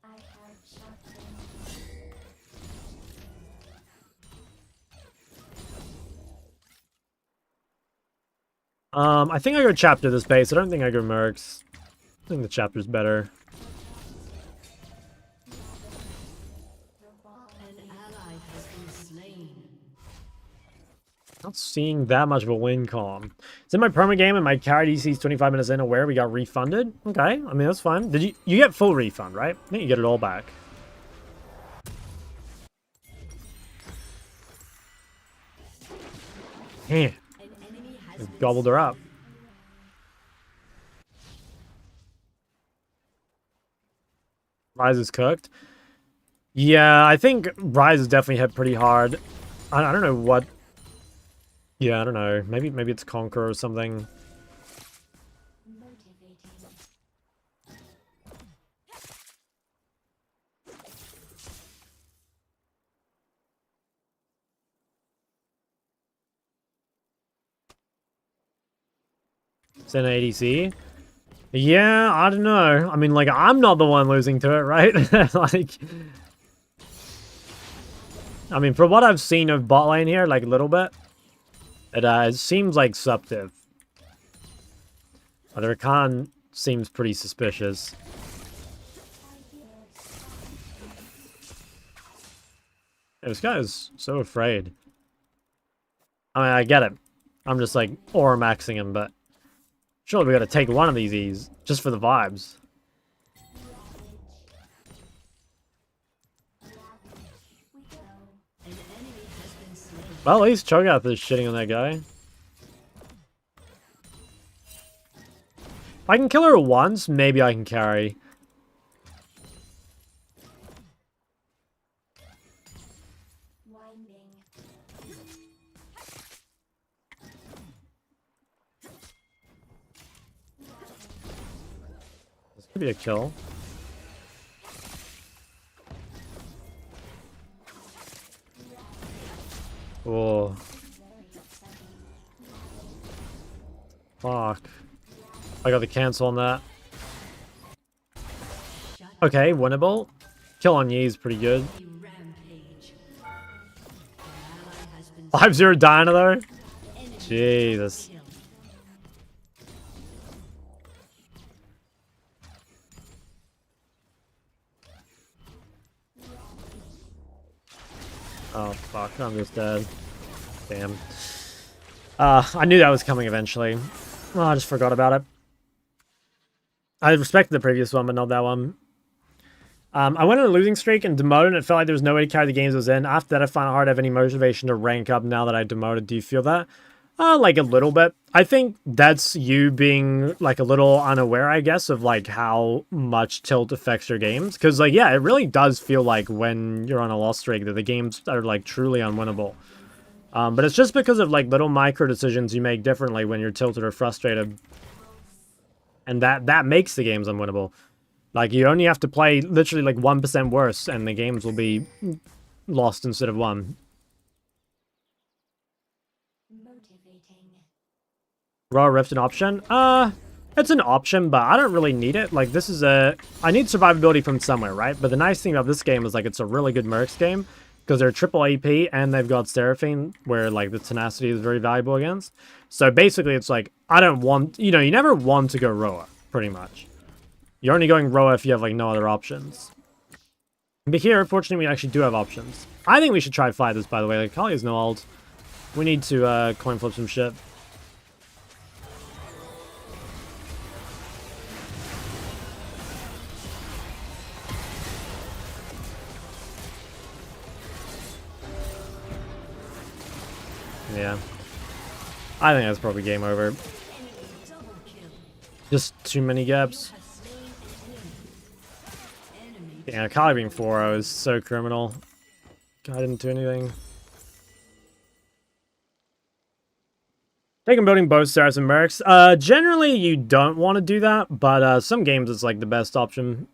I have shot them. I think I go chapter this base. I don't think I go mercs. I think the chapter's better. An ally has been slain. Not seeing that much of a win column. It's in my perma game and my carry DC's 25 minutes in aware we got refunded. Okay, I mean that's fine. Did you get full refund, right? I think you get it all back. Yeah. An enemy has Just been gobbled her up. Rise is cooked. Yeah, I think Rise is definitely hit pretty hard. I don't know what. Yeah, I don't know. Maybe it's Conquer or something. Motivating. It's an ADC. Yeah, I don't know. I mean, like, I'm not the one losing to it, right? Like, I mean, from what I've seen of bot lane here, like, a little bit, it seems like subtive. But Rakan seems pretty suspicious. This guy is so afraid. I mean, I get it. I'm just, like, aura maxing him, but surely we gotta take one of these E's, just for the vibes. An enemy has been slain. Well, at least Cho'Gath is shitting on that guy. If I can kill her once, maybe I can carry. Winding. This could be a kill. Oh, Very exciting. fuck. I got the cancel on that. Shut Okay, winnable. Kill on Yi is pretty good. down. Rampage. An ally has been 5-0 Diana though? enemy Jesus. kill. Oh fuck, I'm just dead. Damn. I knew that was coming eventually. Oh, I just forgot about it. I respected the previous one, but not that one. I went on a losing streak and demoted, and it felt like there was no way to carry the games I was in. After that, I find it hard to have any motivation to rank up now that I demoted. Do you feel that? Like a little bit. I think that's you being like a little unaware, I guess, of like how much tilt affects your games. Because like, yeah, it really does feel like when you're on a loss streak that the games are like truly unwinnable. But it's just because of like little micro decisions you make differently when you're tilted or frustrated. And that makes the games unwinnable. Like, you only have to play literally like 1% worse and the games will be lost instead of won. Motivating. Raw Rift an option? It's an option, but I don't really need it. Like, this is I need survivability from somewhere, right? But the nice thing about this game is, like, it's a really good Mercs game. Because they're triple AP and they've got Seraphine, where, like, the tenacity is very valuable against. So, basically, it's like, I don't want... You know, you never want to go Roa, pretty much. You're only going Roa if you have, like, no other options. But here, fortunately, we actually do have options. I think we should try fight this, by the way. Like, Kali has no ult. We need to coin flip some shit. Yeah. I think that's probably game over. Just too many gaps. Yeah, Kali being 4-0 is so criminal. God, I didn't do anything. Taking building both Sarahs and Mercs. Generally, you don't want to do that, but some games it's like the best option.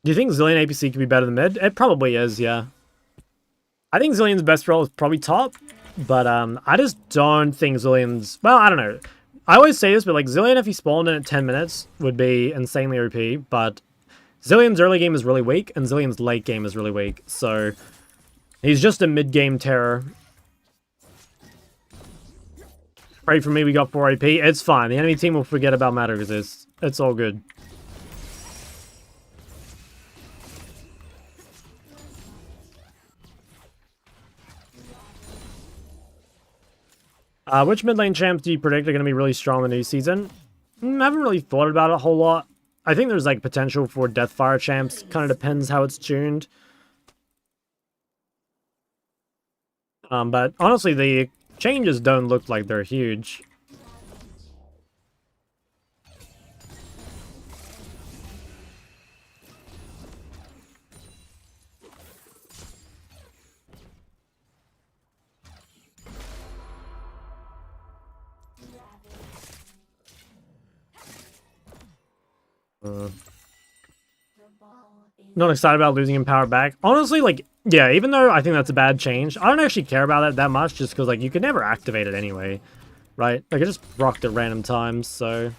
Do you think Zillion APC could be better than mid? It probably is, yeah. I think Zillion's best role is probably top, but I just don't think Zillion's... Well, I don't know. I always say this, but like Zillion, if he spawned in at 10 minutes, would be insanely OP, but Zillion's early game is really weak, and Zillion's late game is really weak, so he's just a mid-game terror. Pray for me, we got 4 AP. It's fine. The enemy team will forget about Matter because it's all good. Which mid lane champs do you predict are going to be really strong in the new season? I haven't really thought about it a whole lot. I think there's like potential for Deathfire champs. Kind of depends how it's tuned. But honestly, the changes don't look like they're huge. Not excited about losing Empower back. Honestly, like, yeah, even though I think that's a bad change, I don't actually care about it that much just because, like, you could never activate it anyway, right? Like, it just rocked at random times, so...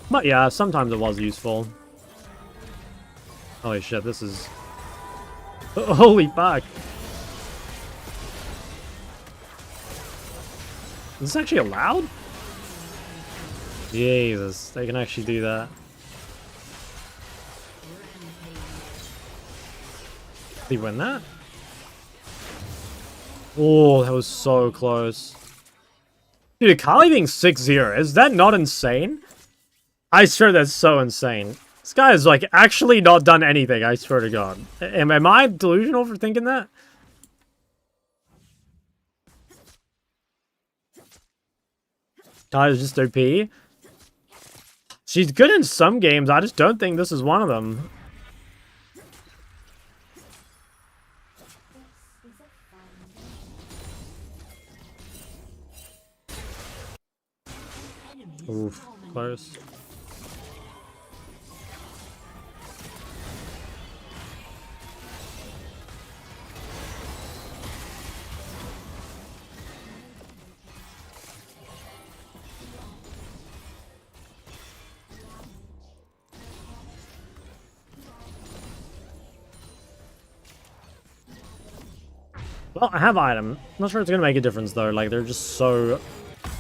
But yeah, sometimes it was useful. Holy shit, this is... Holy fuck! Is this actually allowed? Jesus, they can actually do that. Did he win that? Oh, that was so close. Dude, Kali being 6-0, is that not insane? I swear that's so insane. This guy has, like, actually not done anything, I swear to God. Am I delusional for thinking that? Kali's just OP. She's good in some games, I just don't think this is one of them. Oof, close. Well, I have item. Not sure it's gonna make a difference though. Like, they're just so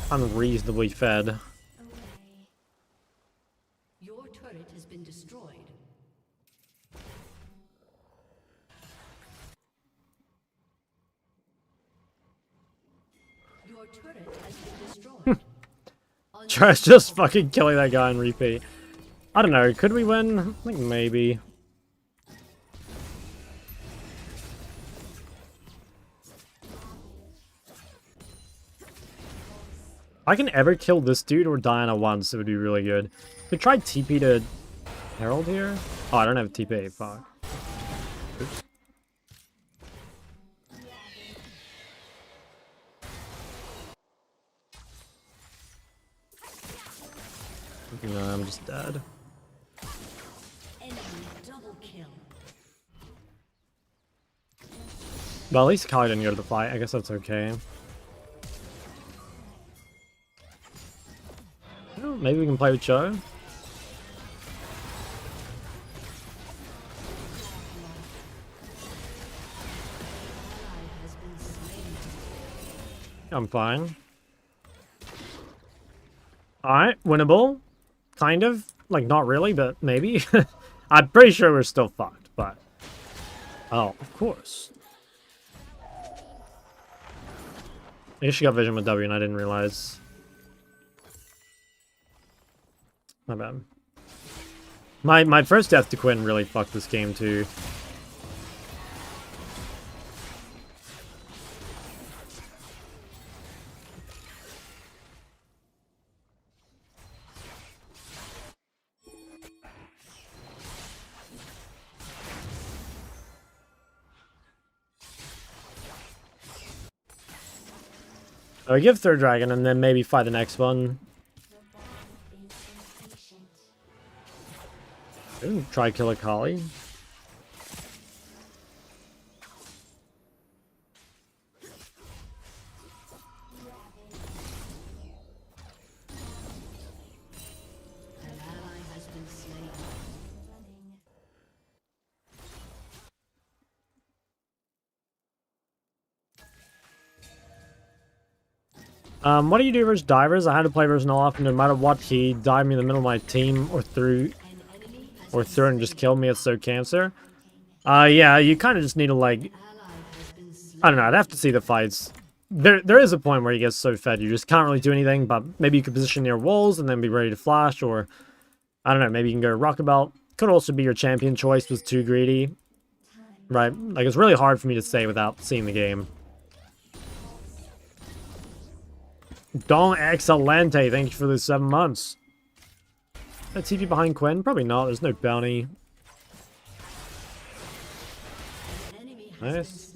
unreasonably fed. Your turret has been destroyed. Your Your turret has been destroyed. Try's just fucking killing that guy in repeat. I don't know, could we win? I think maybe. If I can ever kill this dude or Diana once, it would be really good. Could try TP to Herald here? Oh, I don't have TP, fuck. Oops. No, I'm just dead. Enemy double kill. Well, at least Kali didn't go to the fight. I guess that's okay. Well, maybe we can play with Joe. I'm fine. Alright, winnable. Kind of. Like, not really, but maybe. I'm pretty sure we're still fucked, but... Oh, of course. I guess she got vision with W and I didn't realize. My bad. My first death to Quinn really fucked this game too. I give third dragon and then maybe fight the next one. Ooh, try kill a Kali. An ally has been slain. What do you do versus divers? I had to play versus Olaf, and no matter what, he dived me in the middle of my team or through and just killed me. It's so cancer. Yeah, you kind of just need to like, I don't know. I'd have to see the fights. There is a point where he gets so fed you just can't really do anything. But maybe you could position near walls and then be ready to flash, or I don't know. Maybe you can go Rockabelt. Could also be your champion choice. Was too greedy, right? Like it's really hard for me to say without seeing the game. Don Excelente, thank you for the 7 months. A TP behind Quinn? Probably not. There's no bounty. Nice.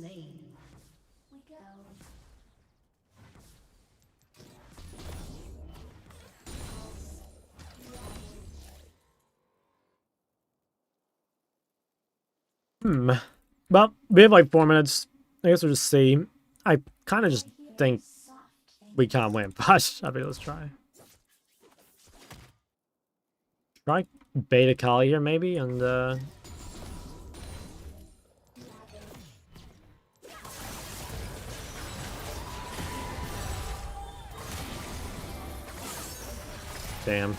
Well, we have like 4 minutes. I guess we'll just see. I kind of just think we can't win, but I mean, let's try. Try Beta Kali here, maybe, and damn.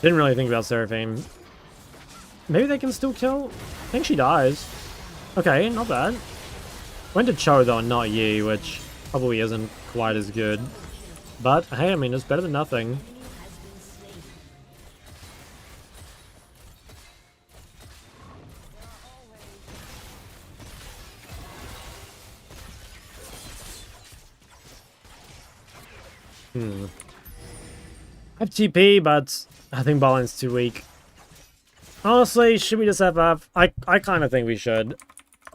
Didn't really think about Seraphine. Maybe they can still kill? I think she dies. Okay, not bad. Went to Cho though, and not Yi, which probably isn't quite as good. But, hey, I mean, it's better than nothing. I have TP, but I think Ballin's too weak. Honestly, should we just FF? I kind of think we should.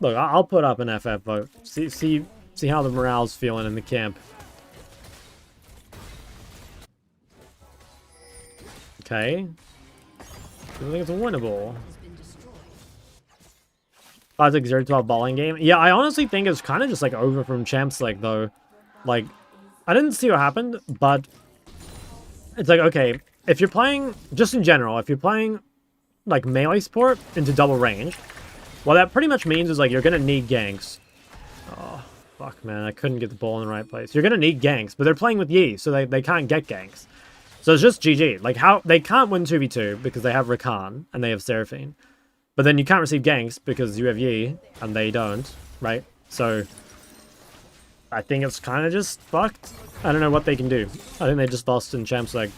Look, I'll put up an FF vote. See how the morale's feeling in the camp. Okay. I think it's winnable. 5-6-0-12 balling game. Yeah, I honestly think it's kind of just like over from Champs League though. Like, I didn't see what happened, but it's like, okay, if you're playing, just in general, if you're playing like melee support into double range, what that pretty much means is like you're gonna need ganks. Oh, fuck, man, I couldn't get the ball in the right place. You're gonna need ganks, but they're playing with Yi, so they can't get ganks. So it's just GG. Like, how they can't win 2v2 because they have Rakan and they have Seraphine. But then you can't receive ganks because you have Yi and they don't, right? So I think it's kind of just fucked. I don't know what they can do. I think they just lost in Champs League.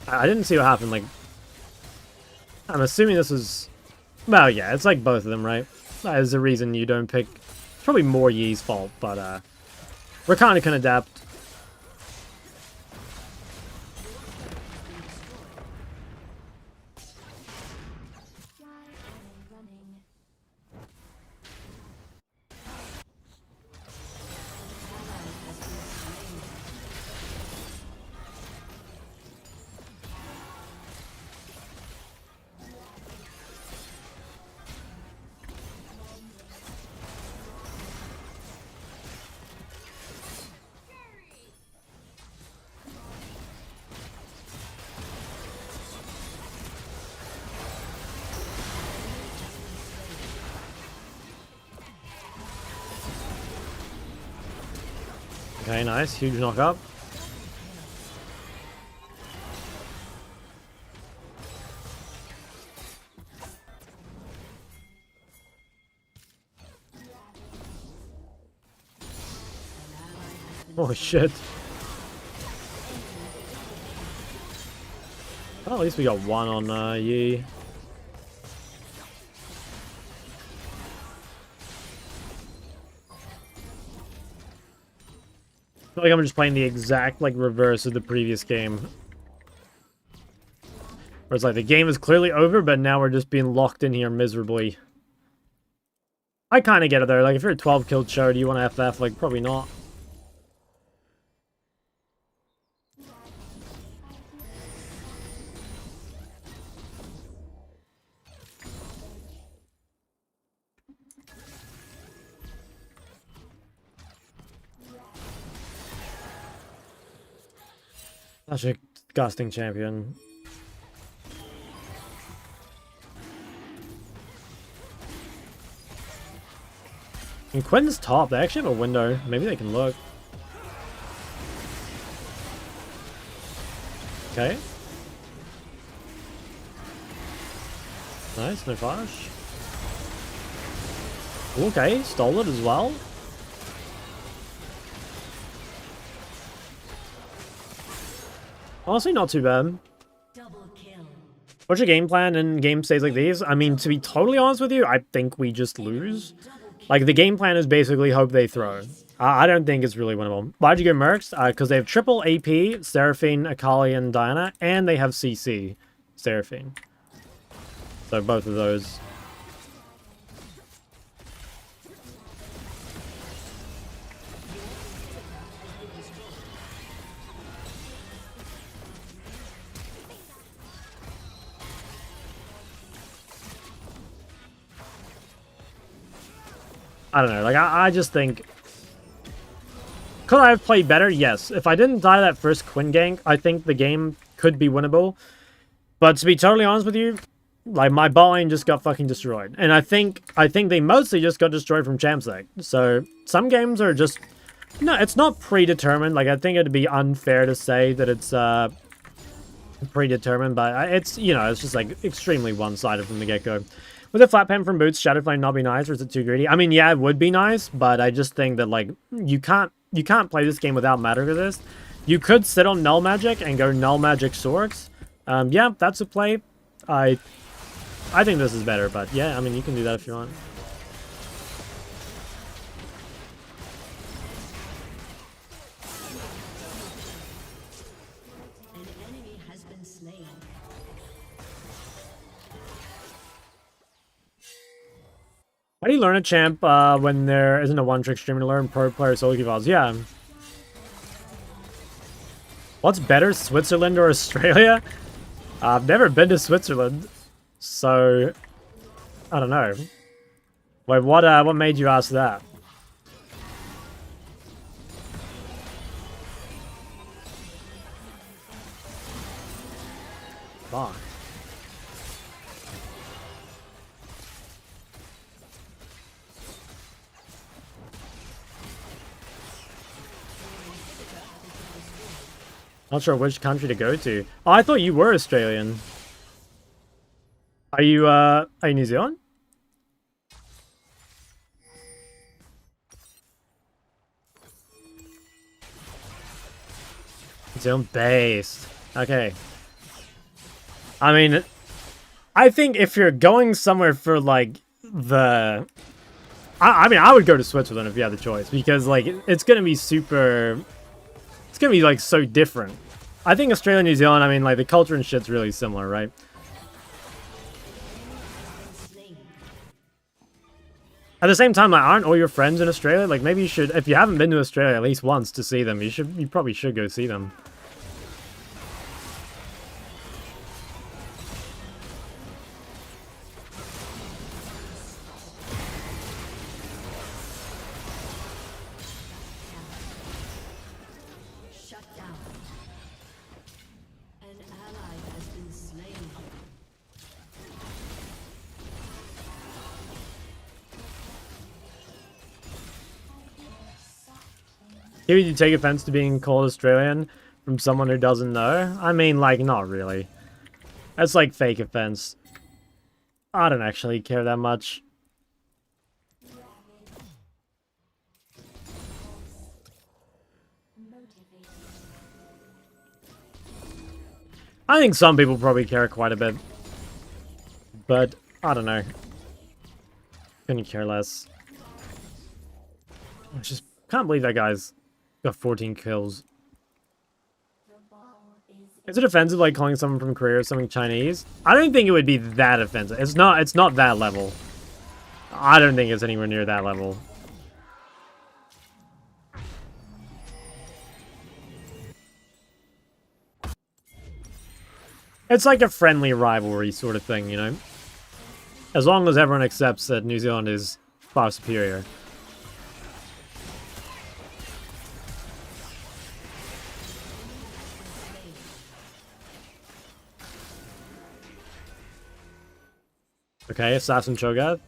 I didn't see what happened. Like, I'm assuming this is... Well, yeah, it's like both of them, right? There's a reason you don't pick... It's probably more Yi's fault, but Rakanna can adapt. Okay, nice. Huge knock up. Oh shit. Well, at least we got one on Yi. I feel like I'm just playing the exact like reverse of the previous game. Where it's like the game is clearly over, but now we're just being locked in here miserably. I kind of get it though. Like if you're a 12 kill show, do you want to FF? Like probably not. Such a disgusting champion. And Quinn's top. They actually have a window. Maybe they can look. Okay. Nice, no flash. Okay, stole it as well. Honestly, not too bad. Double kill. What's your game plan in game states like these? I mean, to be totally honest with you, I think we just lose. Like, the game plan is basically hope they throw. I don't think it's really winnable. Why'd you go Mercs? Because they have triple AP, Seraphine, Akali, and Diana, and they have CC, Seraphine. So both of those. I don't know, like, I just think... Could I have played better? Yes. If I didn't die that first Quinn gank, I think the game could be winnable. But to be totally honest with you, like, my bot lane just got fucking destroyed. And I think they mostly just got destroyed from Champs League. So, some games are just... No, it's not predetermined. Like, I think it'd be unfair to say that it's predetermined, but it's, you know, it's just, like, extremely one-sided from the get-go. Would the flat pen from Boots Shadowflame not be nice, or is it too greedy? I mean, yeah, it would be nice, but I just think that, like, you can't play this game without Matter Resist. You could sit on Null Magic and go Null Magic Sorks. Yeah, that's a play. I think this is better, but yeah, I mean, you can do that if you want. An enemy has been slain. How do you learn a champ when there isn't a one-trick streamer to learn pro player solo queue VODs? Yeah. What's better, Switzerland or Australia? I've never been to Switzerland, so I don't know. Wait, what made you ask that? Fuck. Not sure which country to go to. Oh, I thought you were Australian. Are you New Zealand? Zone based. Okay. I mean, I think if you're going somewhere for like the, I mean, I would go to Switzerland if you had the choice because like it's gonna be super. It's gonna be like so different. I think Australia, New Zealand. I mean, like the culture and shit's really similar, right? At the same time, like, aren't all your friends in Australia? Like, maybe you should, if you haven't been to Australia at least once to see them, you probably should go see them. Shut down. An ally has been slain. Maybe you take offense to being called Australian from someone who doesn't know? I mean, like, not really. That's like fake offense. I don't actually care that much. I think some people probably care quite a bit. But, I don't know. Couldn't care less. I just can't believe that guy's got 14 kills. Is it offensive like calling someone from Korea or something Chinese? I don't think it would be that offensive. It's not that level. I don't think it's anywhere near that level. It's like a friendly rivalry sort of thing, you know? As long as everyone accepts that New Zealand is far superior. Okay, Assassin Cho'Gath.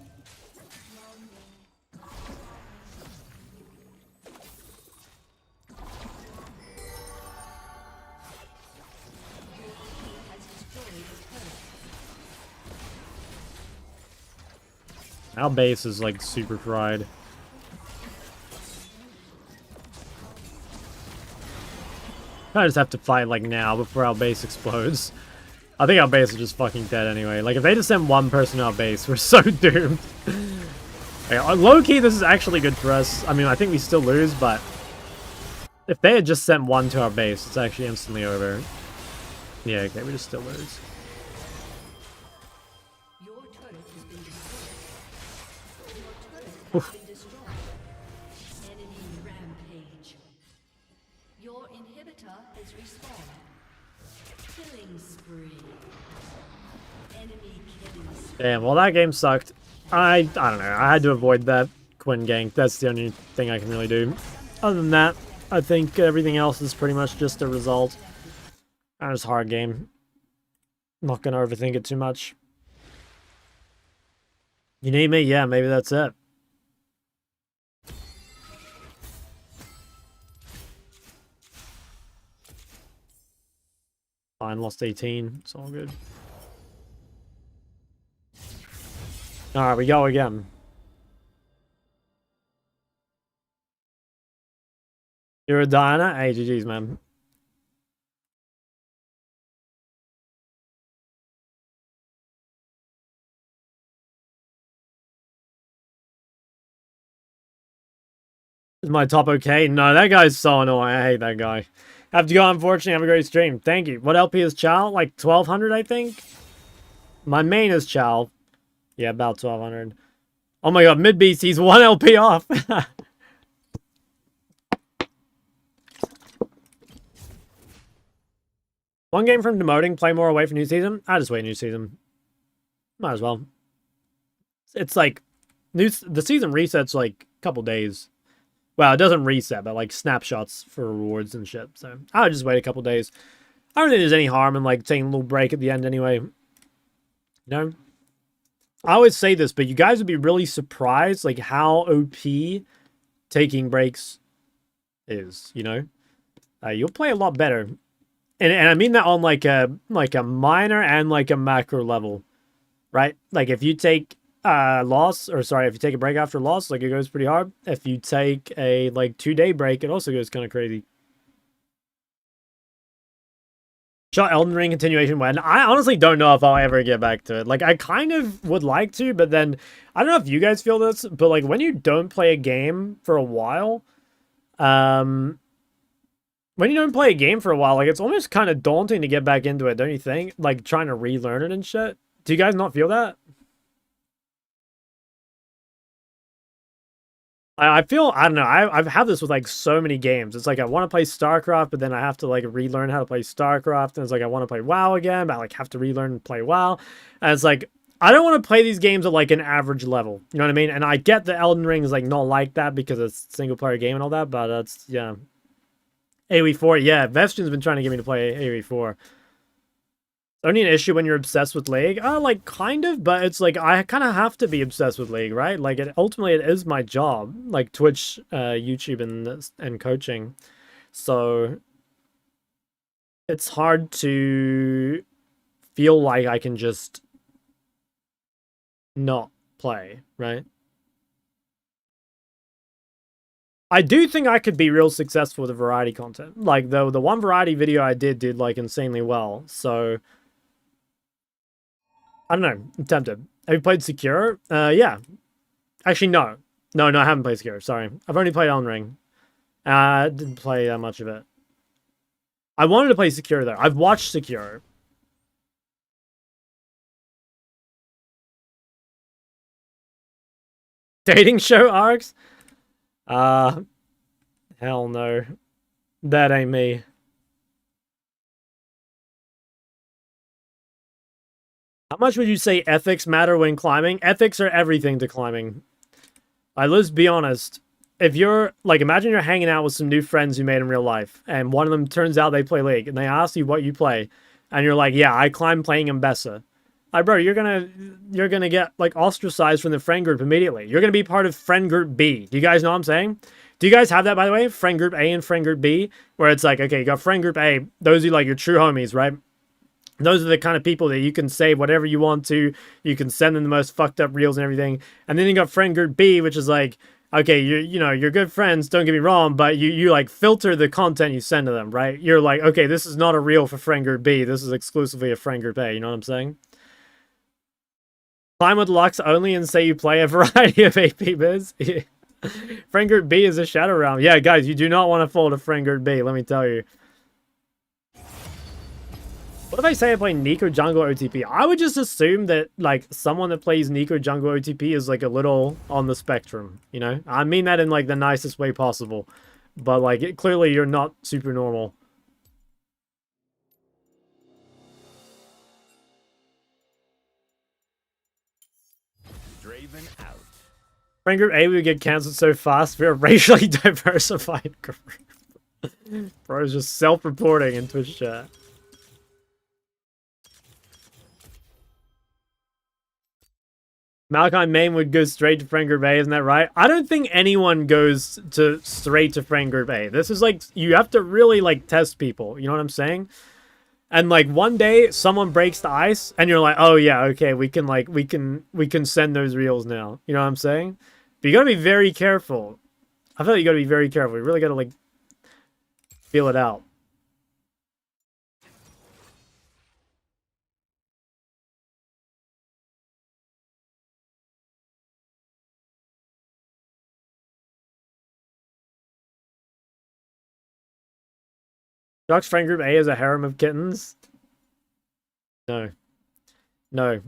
Our base is like super fried. I just have to fight like now before our base explodes. I think our base is just fucking dead anyway. Like if they just send one person to our base, we're so doomed. Like, low-key, this is actually good for us. I mean, I think we still lose, but if they had just sent one to our base, it's actually instantly over. Yeah, okay, we just still lose. Your turret has been destroyed. Your turret has been destroyed. Enemy rampage. Your inhibitor has respawned. Killing spree. Enemy killing spree. Damn, well that game sucked. I don't know, I had to avoid that Quinn gank. That's the only thing I can really do. Other than that, I think everything else is pretty much just a result. And it's a hard game. Not gonna overthink it too much. You need me? Yeah, maybe that's it. Fine, lost 18. It's all good. Alright, we go again. You're a Diana? Hey, GG's, man. Is my top okay? No, that guy's so annoying. I hate that guy. Have to go, unfortunately. Have a great stream. Thank you. What LP is Chow? Like 1200, I think? My main is Chow. Yeah, about 1200. Oh my god, mid-beast, he's 1 LP off. One game from demoting, play more away for new season? I just wait new season. Might as well. It's like, the season resets like a couple days. Well, it doesn't reset, but like snapshots for rewards and shit. So I'll just wait a couple days. I don't think there's any harm in like taking a little break at the end anyway. You know? I always say this, but you guys would be really surprised like how OP taking breaks is, you know? You'll play a lot better. And I mean that on like a minor and like a macro level. Right? Like if you take if you take a break after a loss, like it goes pretty hard. If you take a like 2-day break, it also goes kind of crazy. Shot Elden Ring continuation when? I honestly don't know if I'll ever get back to it. Like, I kind of would like to, but then I don't know if you guys feel this, but like when you don't play a game for a while, when you don't play a game for a while, like it's almost kind of daunting to get back into it, don't you think? Like trying to relearn it and shit. Do you guys not feel that? I feel, I don't know, I've had this with like so many games. It's like I want to play StarCraft, but then I have to like relearn how to play StarCraft. And it's like I want to play WoW again, but I like have to relearn and play WoW. And it's like I don't want to play these games at like an average level. You know what I mean? And I get the Elden Ring is like not like that because it's a single player game and all that, but that's yeah. AoE4, yeah, Vestion's been trying to get me to play AoE4. Only an issue when you're obsessed with League? Like, kind of, but it's like, I kind of have to be obsessed with League, right? Like, ultimately, it is my job. Like, Twitch, YouTube, and coaching. So, it's hard to feel like I can just not play, right? I do think I could be real successful with the variety content. Like, the one variety video I did, like, insanely well. So, I don't know. I'm tempted. Have you played Secure? Yeah. Actually, no. No, I haven't played Secure. Sorry. I've only played Elden Ring. Didn't play that much of it. I wanted to play Secure, though. I've watched Secure. Dating show arcs? Hell no. That ain't me. How much would you say ethics matter when climbing? Ethics are everything to climbing. Let's be honest. If you're, like, imagine you're hanging out with some new friends you made in real life, and one of them turns out they play League, and they ask you what you play, and you're like, yeah, I climb playing Mbessa. Like, bro, you're gonna get, like, ostracized from the friend group immediately. You're gonna be part of friend group B. Do you guys know what I'm saying? Do you guys have that, by the way? Friend group A and friend group B? Where it's like, okay, you got friend group A. Those are, like, your true homies, right? Those are the kind of people that you can say whatever you want to. You can send them the most fucked up reels and everything. And then you got friend group B, which is like, okay, you're good friends, don't get me wrong, but you like filter the content you send to them, right? You're like, okay, this is not a reel for friend group B. This is exclusively a friend group A. You know what I'm saying? Climb with Lux only and say you play a variety of AP biz. Friend group B is a shadow realm. Yeah, guys, you do not want to fall to friend group B, let me tell you. What if I say I play Nico Jungle OTP? I would just assume that, like, someone that plays Nico Jungle OTP is, like, a little on the spectrum, you know? I mean that in, like, the nicest way possible. But, like, clearly you're not super normal. Draven out. Friend group A would get cancelled so fast. We're a racially diversified group. Bro's just self-reporting in Twitch chat. Malachi main would go straight to friend group A, isn't that right? I don't think anyone goes to straight to friend group A. This is like, you have to really like test people. You know what I'm saying? And like one day someone breaks the ice and you're like, oh yeah, okay, we can send those reels now. You know what I'm saying? But you gotta be very careful. I feel like you gotta be very careful. You really gotta like feel it out. Jock's friend group A is a harem of kittens? No. No.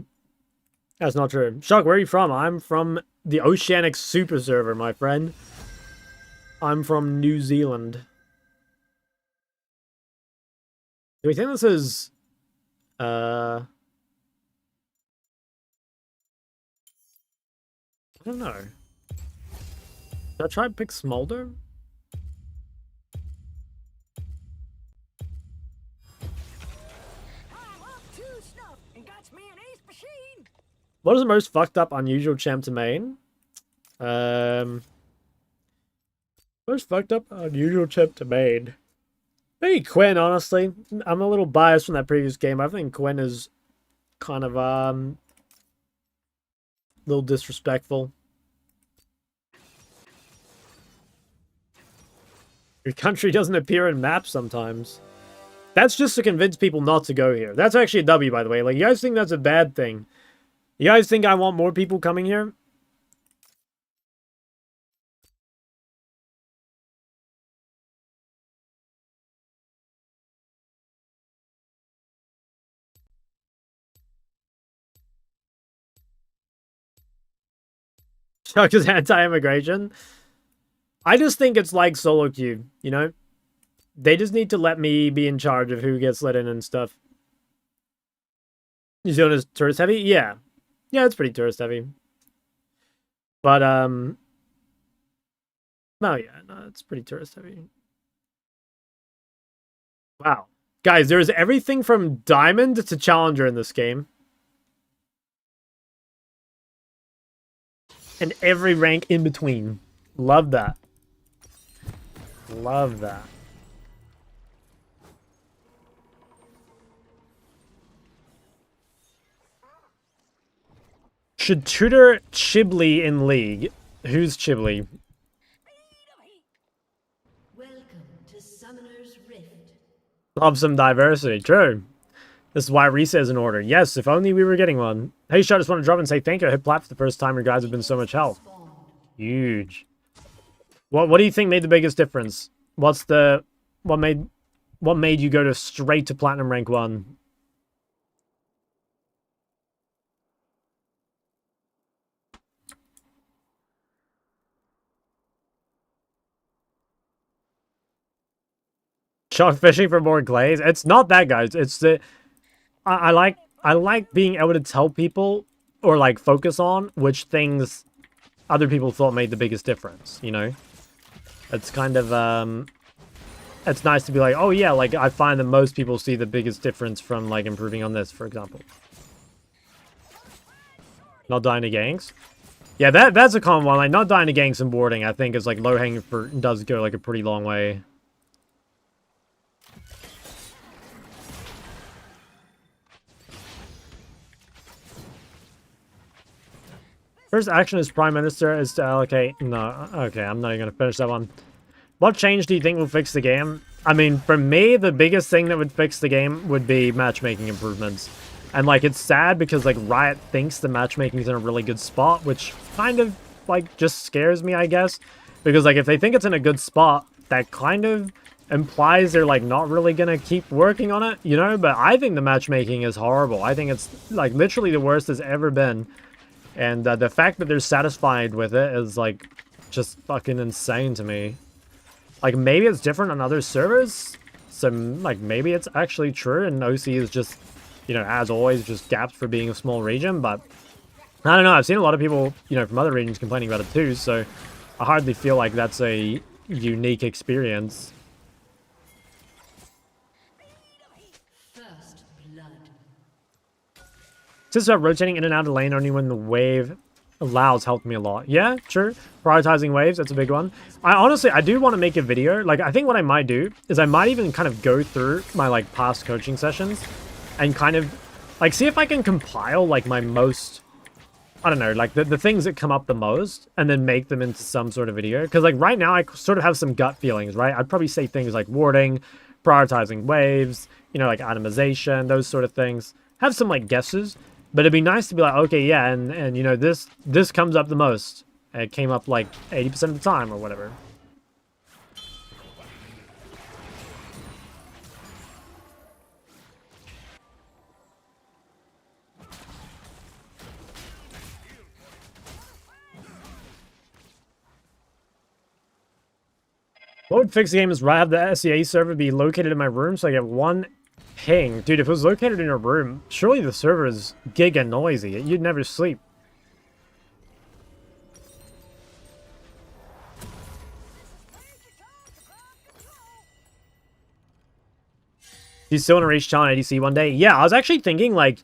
That's not true. Shock, where are you from? I'm from the Oceanic Super Server, my friend. I'm from New Zealand. Do we think this is... I don't know. Should I try and pick Smolder? What is the most fucked up, unusual champ to main? Most fucked up, unusual champ to main. Maybe Quinn, honestly. I'm a little biased from that previous game. I think Quinn is kind of, a little disrespectful. Your country doesn't appear in maps sometimes. That's just to convince people not to go here. That's actually a W, by the way. Like, you guys think that's a bad thing? You guys think I want more people coming here? Chuck is anti-immigration. I just think it's like solo queue, you know? They just need to let me be in charge of who gets let in and stuff. New Zealand is tourist heavy? Yeah. Yeah, it's pretty tourist heavy. But, no, yeah, no, it's pretty tourist heavy. Wow. Guys, there's everything from Diamond to Challenger in this game. And every rank in between. Love that. Love that. Should tutor Chibli in League. Who's Chibli? Welcome to Summoner's Rift. Love some diversity. True. This is why Risa is in order. Yes, if only we were getting one. Hey, Shot, just want to drop and say thank you. I hit plat for the first time. You guys have been so much help. Huge. What do you think made the biggest difference? What made you go to straight to platinum rank 1? Shark fishing for more glaze? It's not that, guys. It's the I like being able to tell people or like focus on which things other people thought made the biggest difference, you know? It's kind of it's nice to be like, oh yeah, like I find that most people see the biggest difference from like improving on this, for example. Not dying to ganks. Yeah, that's a common one. Like not dying to ganks and boarding, I think is like low hanging fruit, does go like a pretty long way. First action as Prime Minister is to allocate... No, okay, I'm not even going to finish that one. What change do you think will fix the game? I mean, for me, the biggest thing that would fix the game would be matchmaking improvements. And, like, it's sad because, like, Riot thinks the matchmaking's in a really good spot, which kind of, like, just scares me, I guess. Because, like, if they think it's in a good spot, that kind of implies they're, like, not really going to keep working on it, you know? But I think the matchmaking is horrible. I think it's, like, literally the worst it's ever been. And the fact that they're satisfied with it is, like, just fucking insane to me. Like, maybe it's different on other servers. So, like, maybe it's actually true and OC is just, you know, as always, just gapped for being a small region. But, I don't know. I've seen a lot of people, you know, from other regions complaining about it too. So, I hardly feel like that's a unique experience. Just about rotating in and out of lane only when the wave allows helped me a lot. Yeah, sure. Prioritizing waves, that's a big one. I do want to make a video. Like, I think what I might do is I might even kind of go through my, like, past coaching sessions and kind of, like, see if I can compile, like, my most, I don't know, like, the things that come up the most and then make them into some sort of video. Because, like, right now I sort of have some gut feelings, right? I'd probably say things like warding, prioritizing waves, you know, like, itemization, those sort of things. Have some, like, guesses. But it'd be nice to be like, okay, yeah, and you know, this comes up the most. It came up like 80% of the time or whatever. What would fix the game is have the SEA server be located in my room so I get one ping. Dude, if it was located in your room, surely the server is giga noisy. You'd never sleep. Do you still want to reach challenge ADC one day? Yeah, I was actually thinking, like,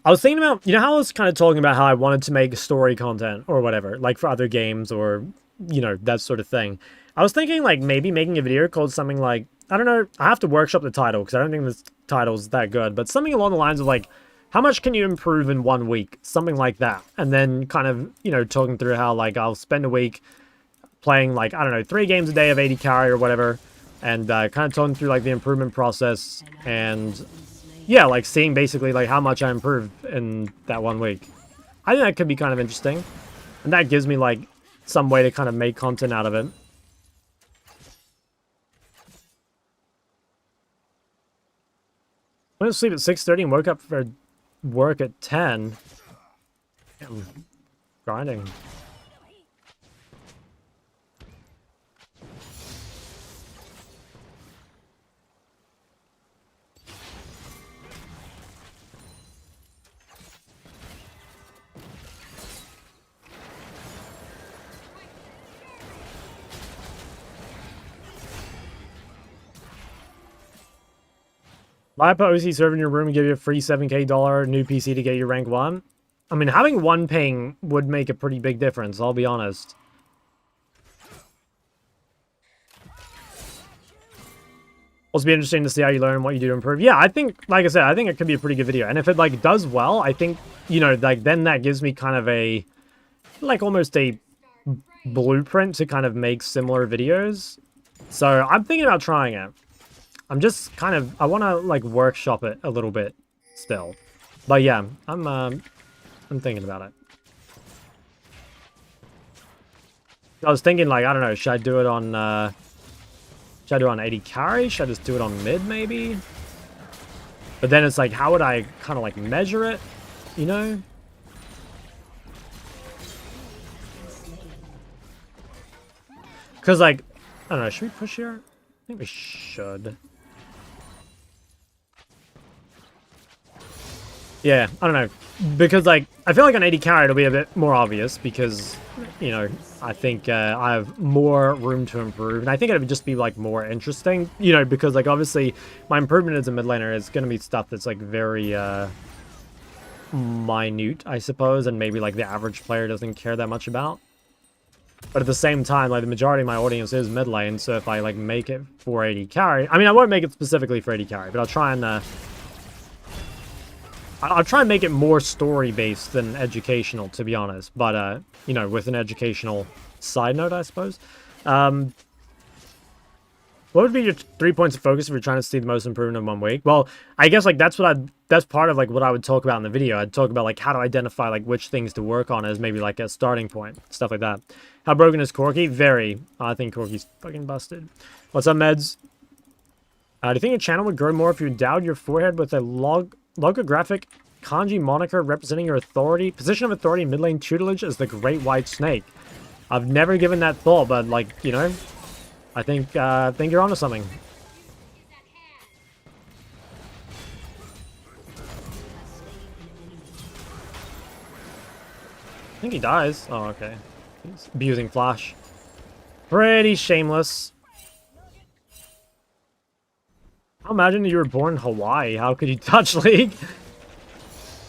I was thinking about, you know how I was kind of talking about how I wanted to make story content or whatever, like for other games or, you know, that sort of thing. I was thinking, like, maybe making a video called something like, I don't know, I have to workshop the title because I don't think this title's that good, but something along the lines of, like, how much can you improve in 1 week? Something like that. And then kind of, you know, talking through how, like, I'll spend a week playing, like, I don't know, 3 games a day of 80 carry or whatever. and kind of talking through like the improvement process and yeah, like seeing basically like how much I improved in that 1 week. I think that could be kind of interesting, and that gives me like some way to kind of make content out of it. Went to sleep at 6:30 and woke up for work at 10. Damn. Grinding. Live OC server in your room and give you a free $7K new PC to get you rank 1. I mean, having 1 ping would make a pretty big difference, I'll be honest. Also be interesting to see how you learn and what you do to improve. Yeah, I think, like I said, I think it could be a pretty good video. And if it, like, does well, I think, you know, like, then that gives me kind of a, like, almost a blueprint to kind of make similar videos. So I'm thinking about trying it. I'm just kind of, I want to, like, workshop it a little bit still. But yeah, I'm thinking about it. I was thinking, like, I don't know, should I do it on 80 carry? Should I just do it on mid, maybe? But then it's like, how would I kind of, like, measure it? You know? Because, like, I don't know, should we push here? I think we should. Yeah, I don't know. Because, like, I feel like on 80 carry it'll be a bit more obvious because, you know, I think I have more room to improve. And I think it would just be, like, more interesting, you know, because, like, obviously my improvement as a mid laner is going to be stuff that's, like, very minute, I suppose, and maybe, like, the average player doesn't care that much about. But at the same time, like, the majority of my audience is mid lane, so if I, like, make it for 80 carry... I mean, I won't make it specifically for 80 carry, but I'll try and... I'll try and make it more story-based than educational, to be honest. But, you know, with an educational side note, I suppose. What would be your 3 points of focus if you're trying to see the most improvement in 1 week? Well, I guess, like, that's part of, like, what I would talk about in the video. I'd talk about, like, how to identify, like, which things to work on as maybe, like, a starting point. Stuff like that. How broken is Corki? Very. I think Corki's fucking busted. What's up, Meds? Do you think your channel would grow more if you endowed your forehead with a logographic kanji moniker representing your authority, position of authority in mid lane tutelage as the Great White Snake? I've never given that thought, but, like, you know, I think you're onto something. I think he dies. Oh, okay. He's abusing Flash. Pretty shameless. I imagine you were born in Hawaii. How could you touch League?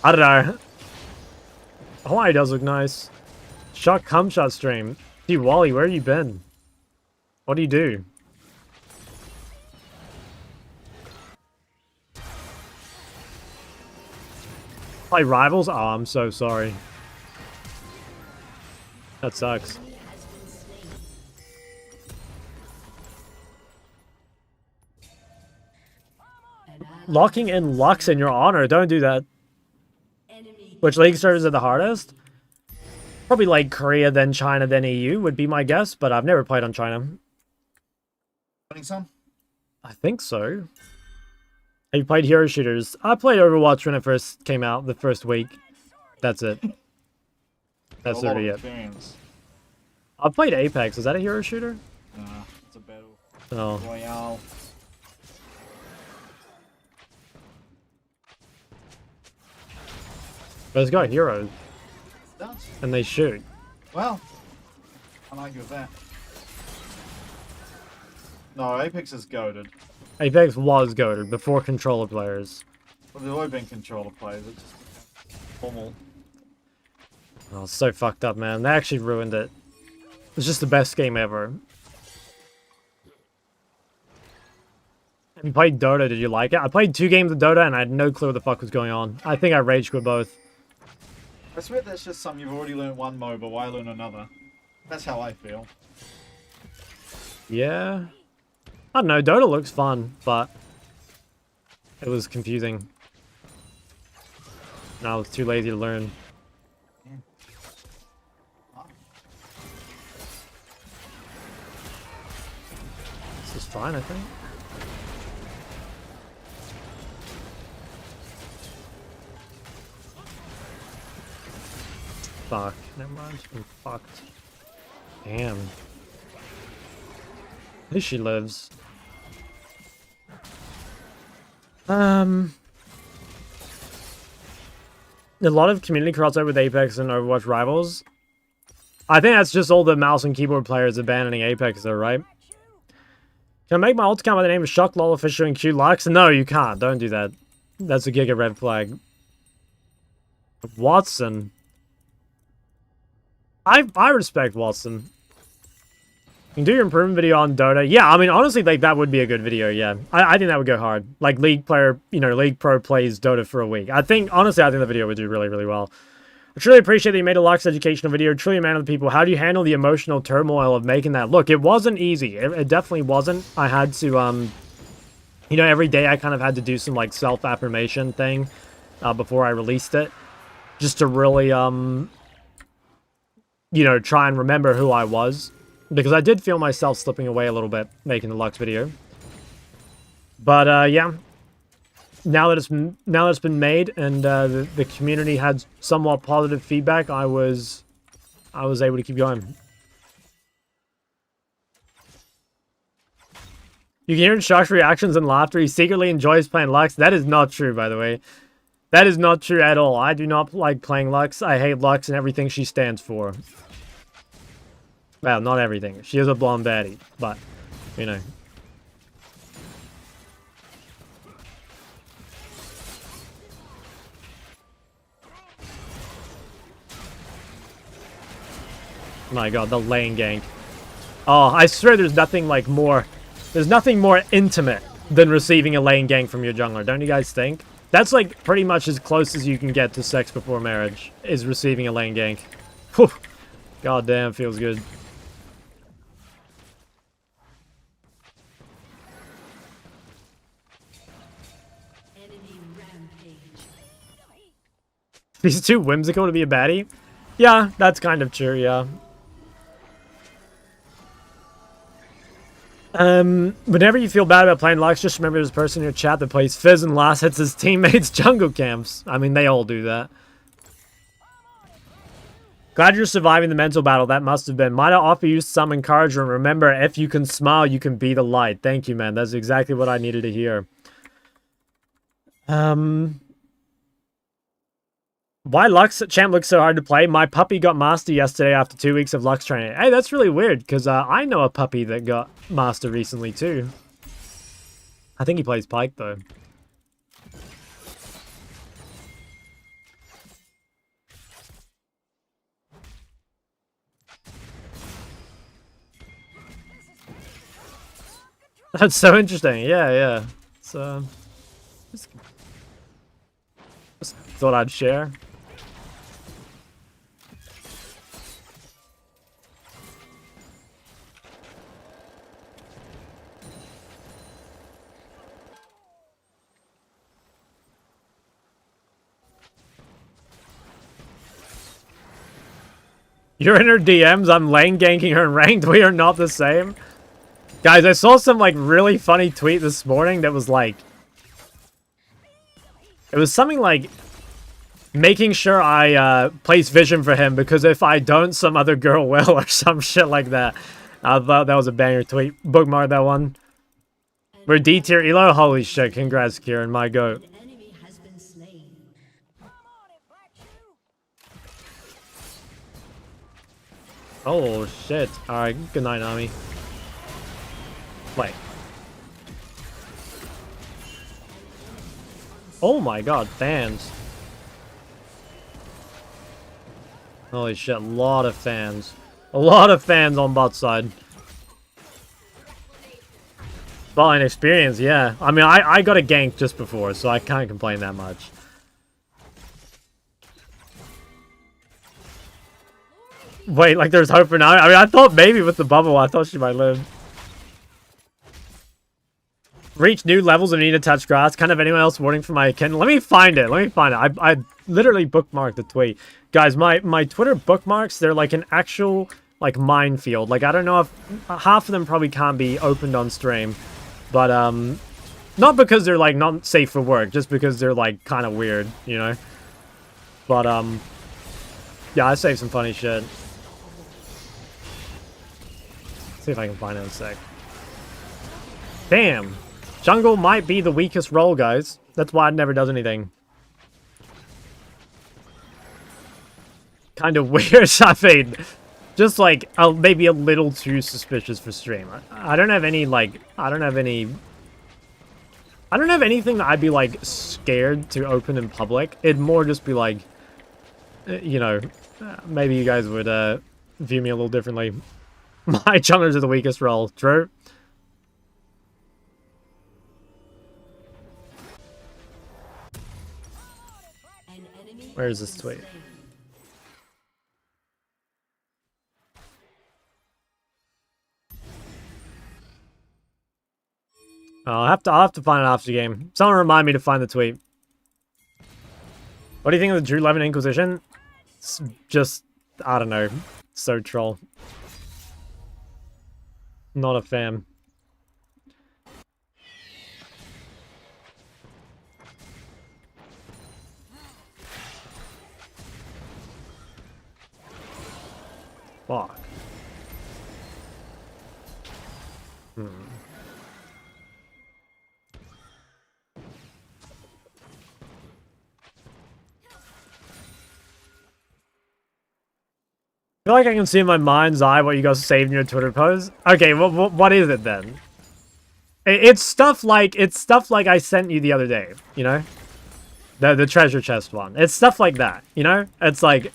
I don't know. Hawaii does look nice. Shot cum shot stream. Dude, Wally, where have you been? What do you do? Play Rivals? Oh, I'm so sorry. That sucks. Locking in Lux in your honor. Don't do that. Which league servers are the hardest? Probably like Korea, then China, then EU would be my guess, but I've never played on China. Playing some? I think so. Have you played hero shooters? I played Overwatch when it first came out, the first week. That's it. That's literally it. I've played Apex. Is that a hero shooter? Nah, it's a battle Oh. royale. But it's got heroes. It does. And they shoot. Well, can't argue with that. No, Apex is goated. Apex was goated before controller players. Well, they've always been controller players. It just became formal. Oh, it's so fucked up, man. They actually ruined it. It's just the best game ever. Have you played Dota? Did you like it? I played 2 games of Dota and I had no clue what the fuck was going on. I think I rage quit both. I swear that's just something you've already learned one MOBA, why learn another? That's how I feel. Yeah. I don't know, Dota looks fun, but it was confusing. And I was too lazy to learn. This is fine, I think. Fuck, never mind, I'm fucked. Damn. At least she lives. A lot of community crossover with Apex and Overwatch Rivals. I think that's just all the mouse and keyboard players abandoning Apex though, right? Can I make my ult account by the name of Shock, Lol, Official, and Q Lux? No, you can't. Don't do that. That's a giga red flag. Watson. I respect Watson. You can do your improvement video on Dota. Yeah, I mean, honestly, like, that would be a good video, yeah. I think that would go hard. Like, League player, you know, League Pro plays Dota for a week. Honestly, I think the video would do really, really well. I truly appreciate that you made a Lux educational video. Truly a man of the people. How do you handle the emotional turmoil of making that? Look, it wasn't easy. It definitely wasn't. I had to, you know, every day I kind of had to do some, like, self-affirmation thing before I released it. Just to really, you know, try and remember who I was. Because I did feel myself slipping away a little bit making the Lux video. But, yeah. Now that it's been made and the community had somewhat positive feedback, I was able to keep going. You can hear in Shock's reactions and laughter. He secretly enjoys playing Lux. That is not true, by the way. That is not true at all. I do not like playing Lux. I hate Lux and everything she stands for. Well, not everything. She is a blonde baddie, but, you know. My god, the lane gank. Oh, I swear there's nothing like more... There's nothing more intimate than receiving a lane gank from your jungler, don't you guys think? That's like pretty much as close as you can get to sex before marriage, is receiving a lane gank. Whew. God damn, feels good. He's too whimsical to be a baddie? Yeah, that's kind of true, yeah. Whenever you feel bad about playing Lux, just remember there's a person in your chat that plays Fizz and last hits his teammates' jungle camps. I mean, they all do that. Glad you're surviving the mental battle. That must have been. Might I offer you some encouragement? Remember, if you can smile, you can be the light. Thank you, man. That's exactly what I needed to hear. Why Lux champ looks so hard to play? My puppy got master yesterday after 2 weeks of Lux training. Hey, that's really weird, because I know a puppy that got master recently, too. I think he plays Pyke, though. That's so interesting. Yeah, yeah. So, just thought I'd share. You're in her DMs, I'm lane ganking her in ranked, we are not the same. Guys, I saw some, like, really funny tweet this morning that was, like... It was something like... Making sure I, place vision for him, because if I don't, some other girl will, or some shit like that. I thought that was a banger tweet. Bookmark that one. We're D-tier elo? Holy shit, congrats, Kieran, my goat. Oh, shit. Alright, good night, Nami. Wait. Oh my god, fans. Holy shit, a lot of fans. A lot of fans on bot side. Well, inexperience, yeah. I mean, I got a gank just before, so I can't complain that much. Wait, like there's hope for now? I mean, I thought maybe with the bubble, I thought she might live. Reach new levels and need to touch grass. Kind of anyone else waiting for my account. Let me find it. I literally bookmarked the tweet. Guys, my Twitter bookmarks, they're like an actual like minefield. Like I don't know if half of them probably can't be opened on stream. But not because they're like not safe for work, just because they're like kind of weird, you know? But yeah, I saved some funny shit. See if I can find it in a sec. Damn. Jungle might be the weakest role, guys. That's why it never does anything. Kind of weird, I mean. Just like, maybe a little too suspicious for stream. I don't have any, like, I don't have anything that I'd be, like, scared to open in public. It'd more just be like, you know, maybe you guys would view me a little differently. My junglers are the weakest role. True. Where is this tweet? I'll have to find it after the game. Someone remind me to find the tweet. What do you think of the Drew Levin Inquisition? It's just, I don't know, so troll. Not a fan. Fuck. I feel like I can see in my mind's eye what you guys saved in your Twitter post. Okay, what is it then? It's stuff like I sent you the other day, you know? The treasure chest one. It's stuff like that, you know? It's like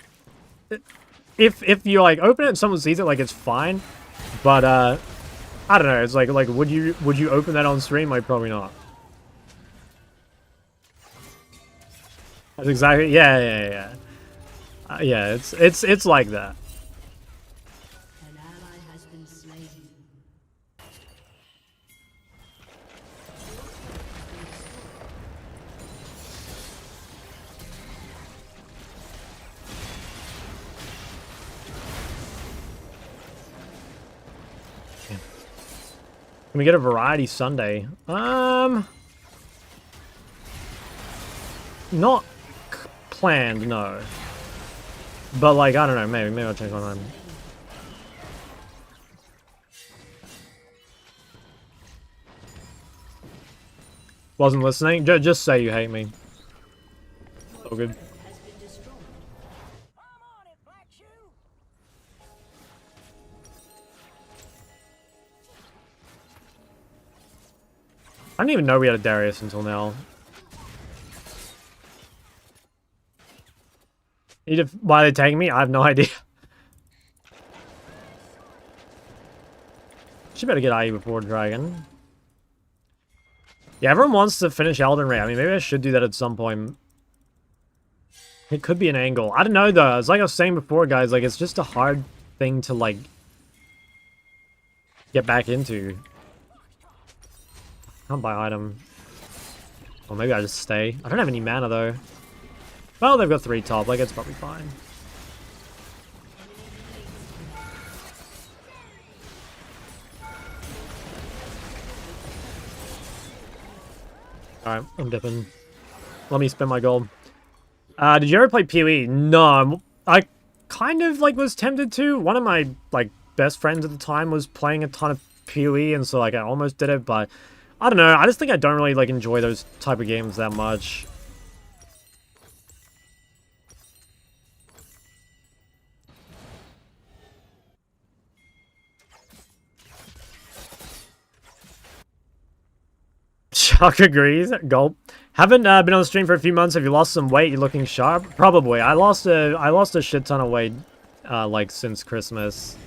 if you like open it and someone sees it, like it's fine. But I don't know, it's like would you open that on stream? Like probably not. That's exactly yeah. Yeah, it's like that. An ally has been slain. Can we get a variety Sunday? Not planned, no. But like, I don't know, maybe I'll change my mind. Wasn't listening? Just say you hate me. All good. I didn't even know we had a Darius until now. Why are they taking me? I have no idea. Should better get IE before Dragon. Yeah, everyone wants to finish Elden Ring. I mean, maybe I should do that at some point. It could be an angle. I don't know, though. It's like I was saying before, guys. Like, it's just a hard thing to, like, get back into. Can't buy item. Or maybe I just stay. I don't have any mana, though. Well, they've got 3 top. Like, it's probably fine. Alright, I'm dipping. Let me spend my gold. Did you ever play PoE? No. I kind of, like, was tempted to. One of my, like, best friends at the time was playing a ton of PoE, and so, like, I almost did it, but I don't know. I just think I don't really, like, enjoy those type of games that much. Chuck agrees. Gulp. Haven't been on the stream for a few months. Have you lost some weight? You're looking sharp. Probably. I lost a shit ton of weight, like since Christmas.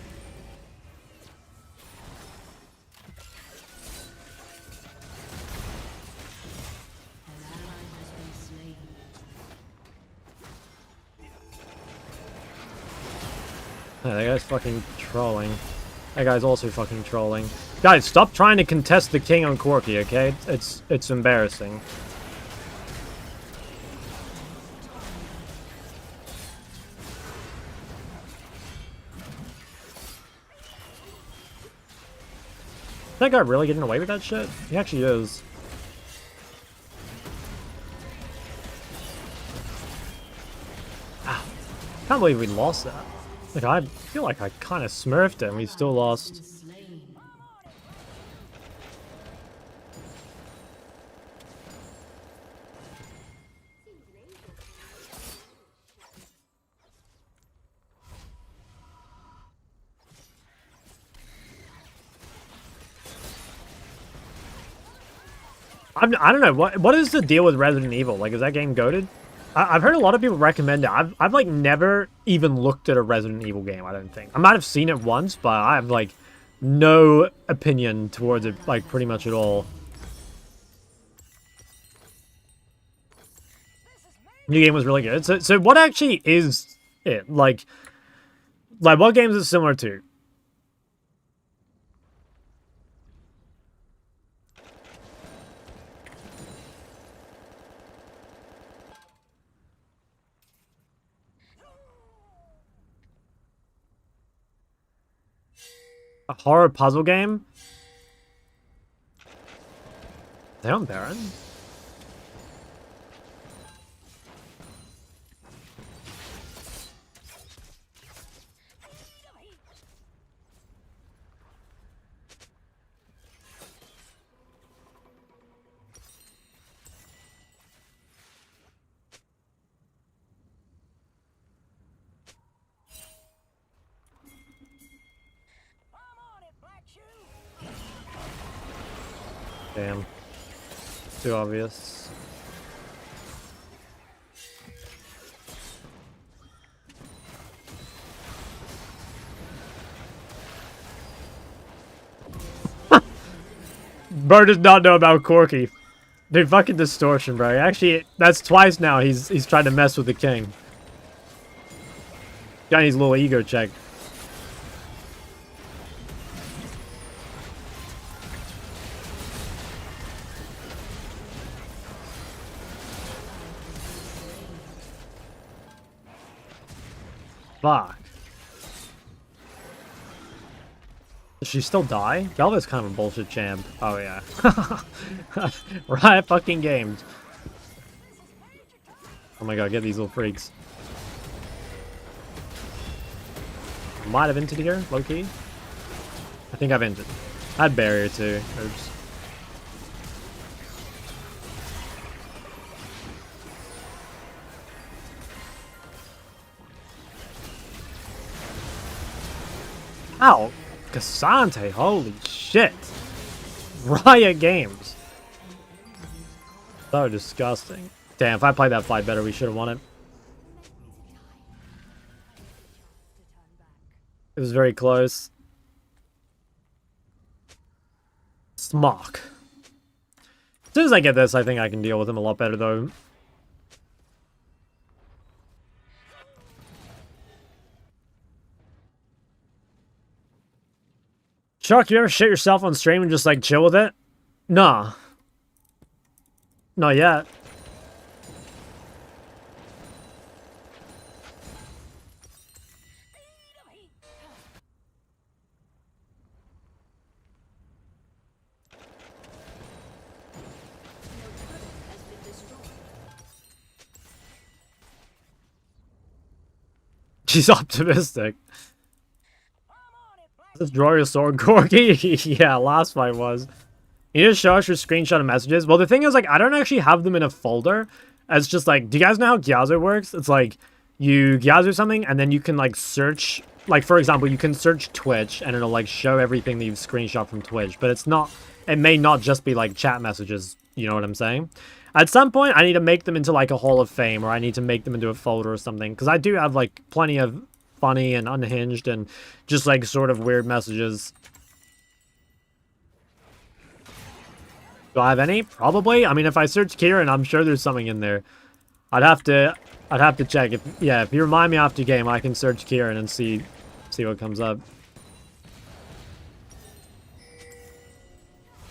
Yeah, that guy's fucking trolling. That guy's also fucking trolling. Guys, stop trying to contest the king on Corki, okay? It's embarrassing. Is that guy really getting away with that shit? He actually is. Ow. Can't believe we lost that. Like, I feel like I kind of smurfed it and we still lost. I don't know, what is the deal with Resident Evil? Like, is that game goated? I've heard a lot of people recommend it. I've like never even looked at a Resident Evil game, I don't think. I might have seen it once, but I have like no opinion towards it, like pretty much at all. New game was really good. So what actually is it? Like what games is it similar to? A horror puzzle game? They on Baron? Damn. Too obvious. Bro does not know about Corki. Dude, fucking distortion, bro. Actually, that's twice now he's tried to mess with the king. Got his little ego check. Fuck. Does she still die? Galva's kind of a bullshit champ. Oh, yeah. Riot fucking games. Oh my god, get these little freaks. Might have entered here, low-key. I think I've entered. I had barrier too. Oops. Ow! Cassante, holy shit! Riot Games! So disgusting. Damn, if I played that fight better, we should have won it. It was very close. Smock. As soon as I get this, I think I can deal with him a lot better, though. Chuck, you ever shit yourself on stream and just, like, chill with it? Nah. Not yet. She's optimistic. Let's draw your sword, Corgi. Yeah, last fight was. You just show us your screenshot of messages. Well, the thing is, like, I don't actually have them in a folder. It's just like, do you guys know how Gyazo works? It's like, you Gyazo something, and then you can, like, search. Like, for example, you can search Twitch, and it'll, like, show everything that you've screenshot from Twitch. But it's not, it may not just be, like, chat messages. You know what I'm saying? At some point, I need to make them into, like, a Hall of Fame, or I need to make them into a folder or something. Because I do have, like, plenty of funny and unhinged and just, like, sort of weird messages. Do I have any? Probably. I mean, if I search Kieran, I'm sure there's something in there. I'd have to check. If you remind me after game, I can search Kieran and see what comes up.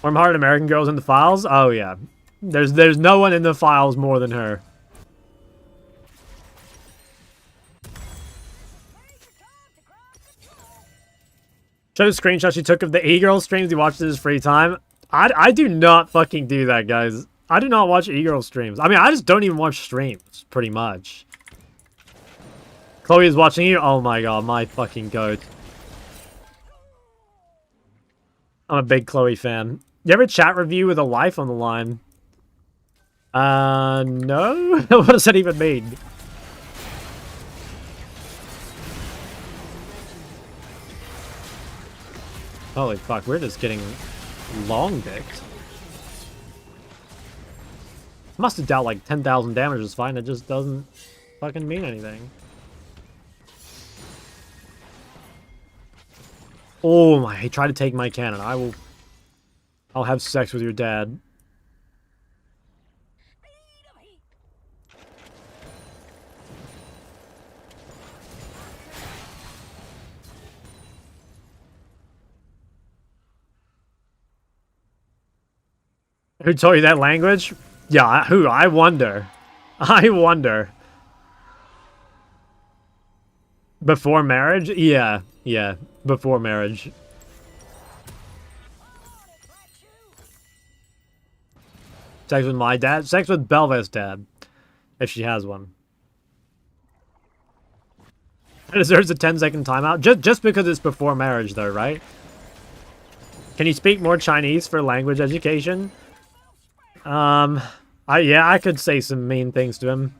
Warm-hearted American girls in the files? Oh yeah. There's no one in the files more than her. Show the screenshot she took of the e-girl streams he watched in his free time. I do not fucking do that, guys. I do not watch e-girl streams. I mean, I just don't even watch streams, pretty much. Chloe is watching you? Oh my god, my fucking goat. I'm a big Chloe fan. You ever chat review with a life on the line? No? What does that even mean? Holy fuck, we're just getting long-dicked. Must have dealt like 10,000 damage is fine, it just doesn't fucking mean anything. Oh my, he tried to take my cannon. I'll have sex with your dad. Who told you that language? Yeah, who? I wonder. I wonder. Before marriage? Yeah, yeah. Before marriage. Sex with my dad? Sex with Belva's dad. If she has one. It deserves a 10-second timeout. Just because it's before marriage, though, right? Can you speak more Chinese for language education? Yeah, I could say some mean things to him.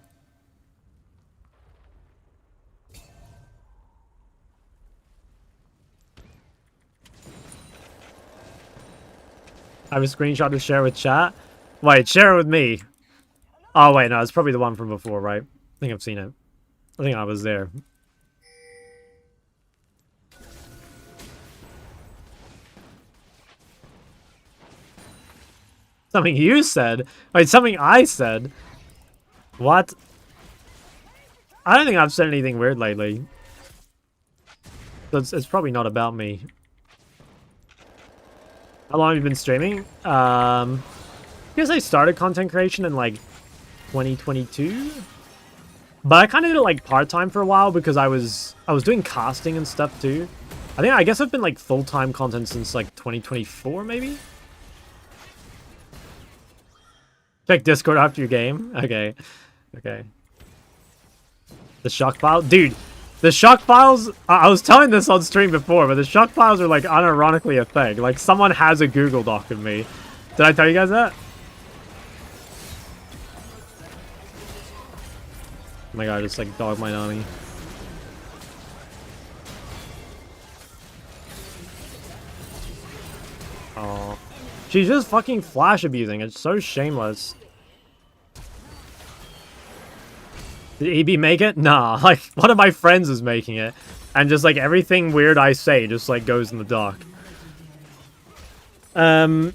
I have a screenshot to share with chat. Wait, share it with me. Oh, wait, no, it's probably the one from before, right? I think I've seen it. I think I was there. Something you said? Wait, something I said? What? I don't think I've said anything weird lately. So it's probably not about me. How long have you been streaming? I guess I started content creation in like 2022. But I kind of did it like part-time for a while because I was doing casting and stuff too. I guess I've been like full-time content since like 2024 maybe? Check Discord after your game? Okay. Okay. The shock file? Dude, the shock files... I was telling this on stream before, but the shock files are like unironically a thing. Like someone has a Google Doc of me. Did I tell you guys that? Oh my god, just like dog my Nami. Oh. She's just fucking flash abusing. It's so shameless. Did EB make it? Nah, like one of my friends is making it. And just like everything weird I say just like goes in the dock. My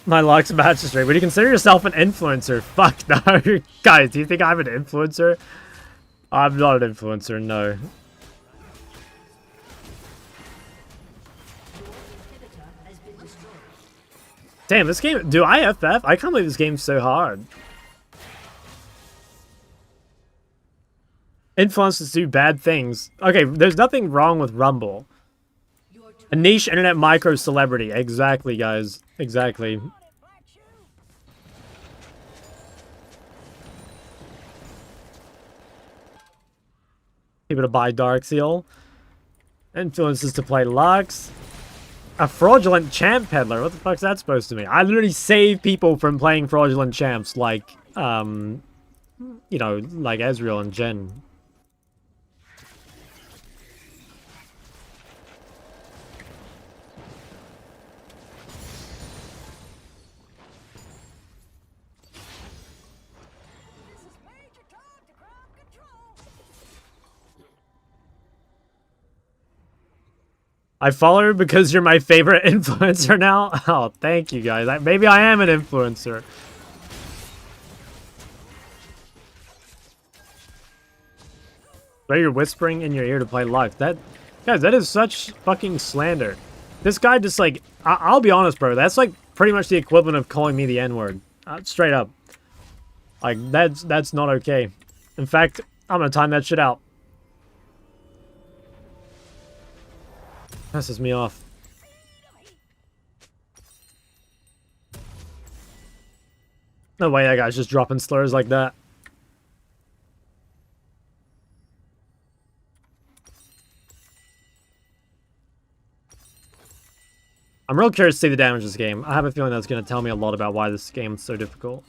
luck's about to straight. Would you consider yourself an influencer? Fuck no. Guys, do you think I'm an influencer? I'm not an influencer, no. Damn, this game... Do I FF? I can't believe this game's so hard. Influencers do bad things. Okay, there's nothing wrong with Rumble. A niche internet micro celebrity. Exactly, guys. Exactly. People to buy Dark Seal. Influences to play Lux. A fraudulent champ peddler. What the fuck's that supposed to mean? I literally save people from playing fraudulent champs like, you know, like Ezreal and Jen. I follow her because you're my favorite influencer now? Oh, thank you guys. Maybe I am an influencer. But you're whispering in your ear to play Lux. Guys, that is such fucking slander. This guy just like, I'll be honest, bro. That's like pretty much the equivalent of calling me the N-word. Straight up. Like, that's not okay. In fact, I'm gonna time that shit out. Pisses me off. No way that guy's just dropping slurs like that. I'm real curious to see the damage this game. I have a feeling that's going to tell me a lot about why this game is so difficult.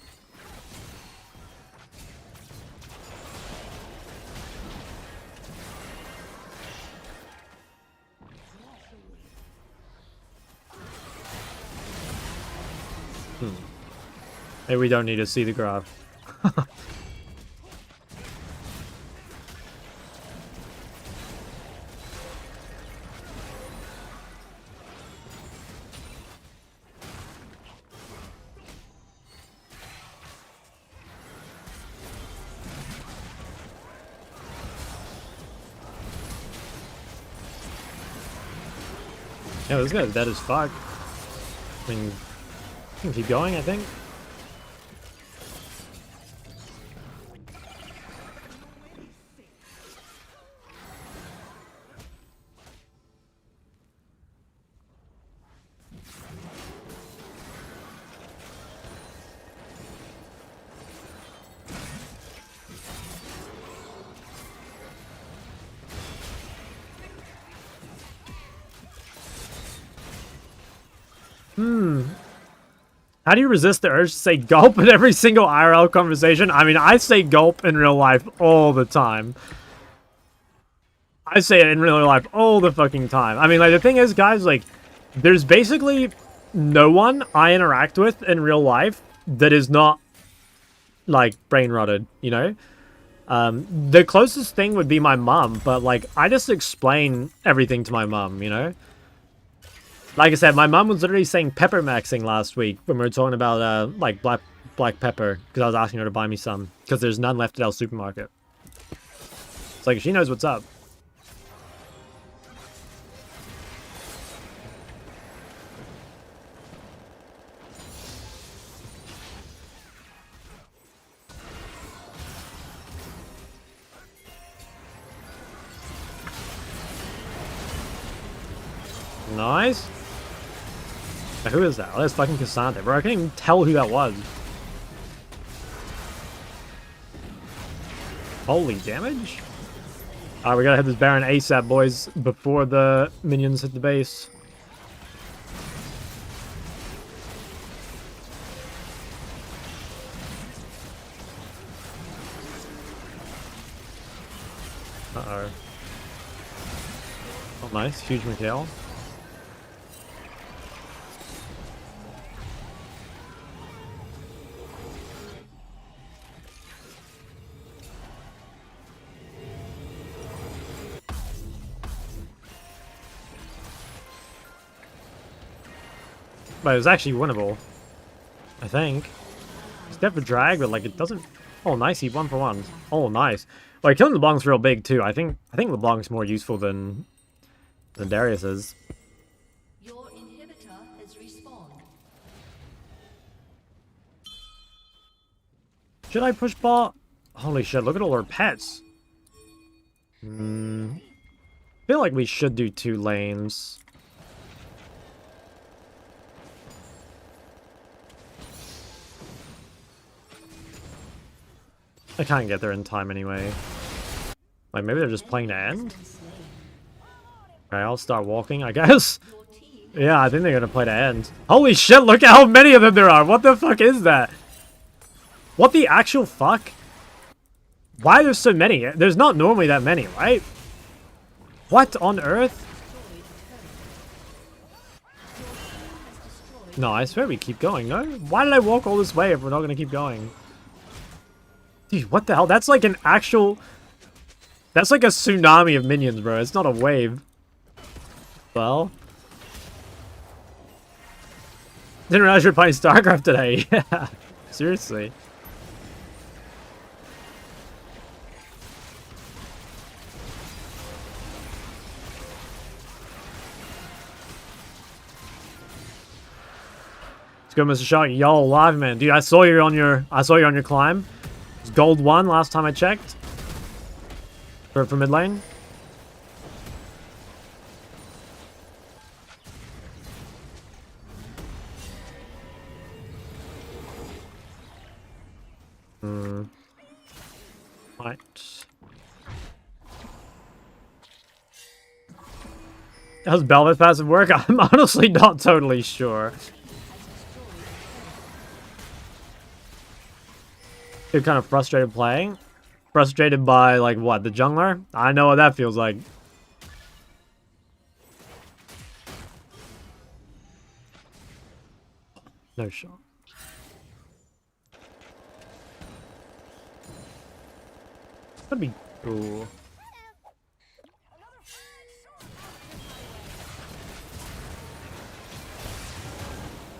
Maybe we don't need to see the graph. Yeah, this guy's dead as fuck. I mean, we can keep going, I think. How do you resist the urge to say gulp in every single IRL conversation? I mean, I say gulp in real life all the time. I say it in real life all the fucking time. I mean, like, the thing is, guys, like, there's basically no one I interact with in real life that is not, like, brain rotted, you know? The closest thing would be my mum, but, like, I just explain everything to my mum, you know? Like I said, my mum was literally saying pepper maxing last week when we were talking about, like, black pepper, because I was asking her to buy me some, because there's none left at our supermarket. It's like, she knows what's up. Nice. Who is that? Oh, that's fucking Cassandra, bro. I can't even tell who that was. Holy damage. Alright, we gotta hit this Baron ASAP, boys, before the minions hit the base. Uh-oh. Oh, nice. Huge Mikhail. But it was actually winnable, I think. It's dead for drag, but like it doesn't. Oh, nice! He 1-for-1. Oh, nice. Like killing LeBlanc's real big too. I think LeBlanc's more useful than Darius is. Your inhibitor has respawned. Should I push bot? Holy shit! Look at all our pets. I feel like we should do 2 lanes. I can't get there in time anyway. Like, maybe they're just playing to end? Alright, I'll start walking, I guess. Yeah, I think they're gonna play to end. Holy shit, look at how many of them there are! What the fuck is that? What the actual fuck? Why are there so many? There's not normally that many, right? What on earth? No, I swear we keep going, no? Why did I walk all this way if we're not gonna keep going? Dude, what the hell? That's like an actual... That's like a tsunami of minions, bro. It's not a wave. Well... Didn't realize you were playing StarCraft today. Yeah, seriously. Let's go, Mr. Shark. Yo, live man. Dude, I saw you on your climb. It's gold 1 last time I checked. For mid lane. Right. How's Belva's passive work? I'm honestly not totally sure. You're kind of frustrated playing? Frustrated by, like, what? The jungler? I know what that feels like. No shot. That'd be cool.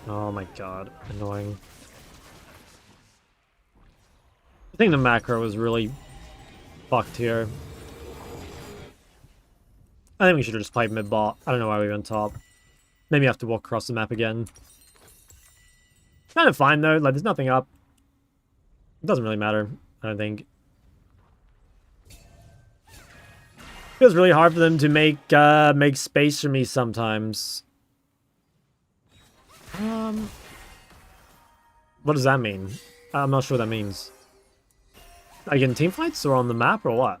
Oh my god, annoying. I think the macro was really fucked here. I think we should have just played mid-bot. I don't know why we went top. Maybe I have to walk across the map again. Kind of fine though, like there's nothing up. It doesn't really matter, I don't think. Feels really hard for them to make space for me sometimes. What does that mean? I'm not sure what that means. Like in team fights or on the map or what?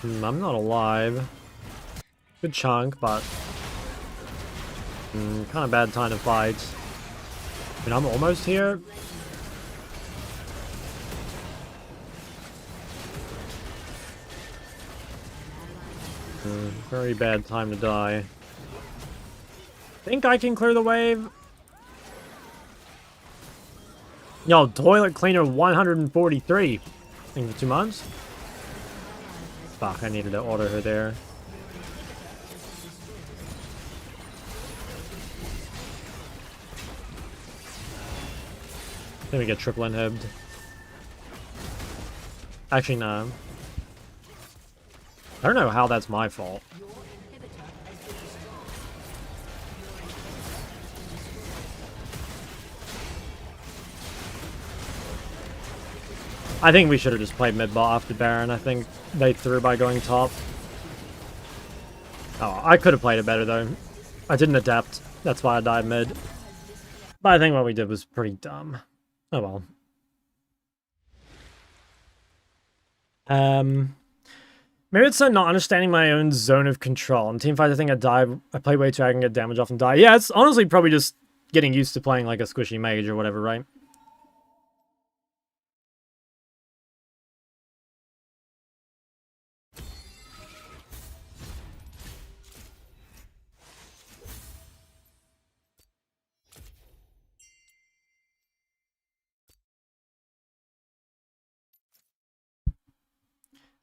I'm not alive. Good chunk, but kind of bad time to fight. I mean, I'm almost here. Very bad time to die. Think I can clear the wave? Yo, toilet cleaner 143. Think for 2 months? Fuck, I needed to order her there. Then we get triple inhibbed. Actually, no. I don't know how that's my fault. I think we should have just played mid-bot after Baron. I think they threw by going top. Oh, I could have played it better, though. I didn't adapt. That's why I died mid. But I think what we did was pretty dumb. Oh well. Maybe it's not understanding my own zone of control. In teamfights, I think I play way too high and get damage off and die. Yeah, it's honestly probably just getting used to playing like a squishy mage or whatever, right?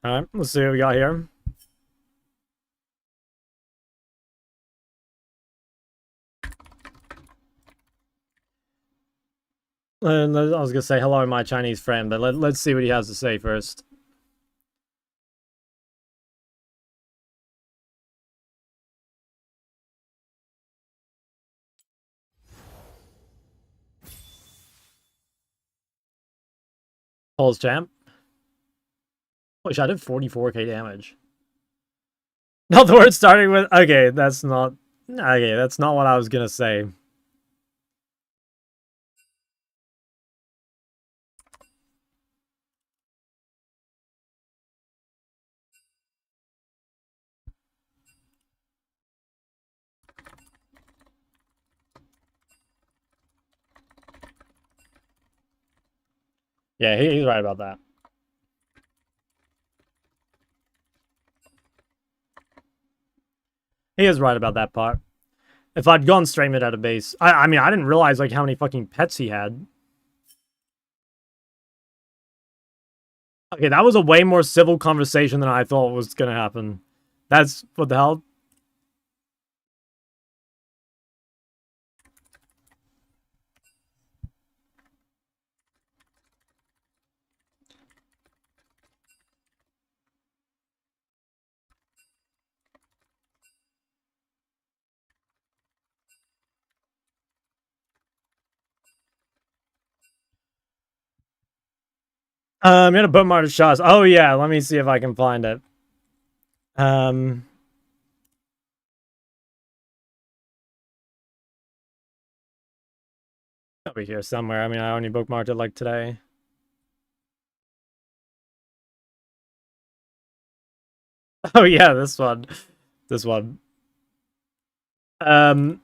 Alright, let's see what we got here. And I was gonna say hello, my Chinese friend, but let's see what he has to say first. Paul's champ. Holy shit, I did 44k damage. Not the word starting with. Okay, that's not. Okay, that's not what I was gonna say. Yeah, he's right about that. He is right about that part. If I'd gone straight mid out of base, I mean, I didn't realize like how many fucking pets he had. Okay, that was a way more civil conversation than I thought was gonna happen. That's what the hell. I'm gonna bookmark the shots. Oh yeah, let me see if I can find it. Um, Over here somewhere. I mean, I only bookmarked it like today. Oh yeah, this one. This one. Um,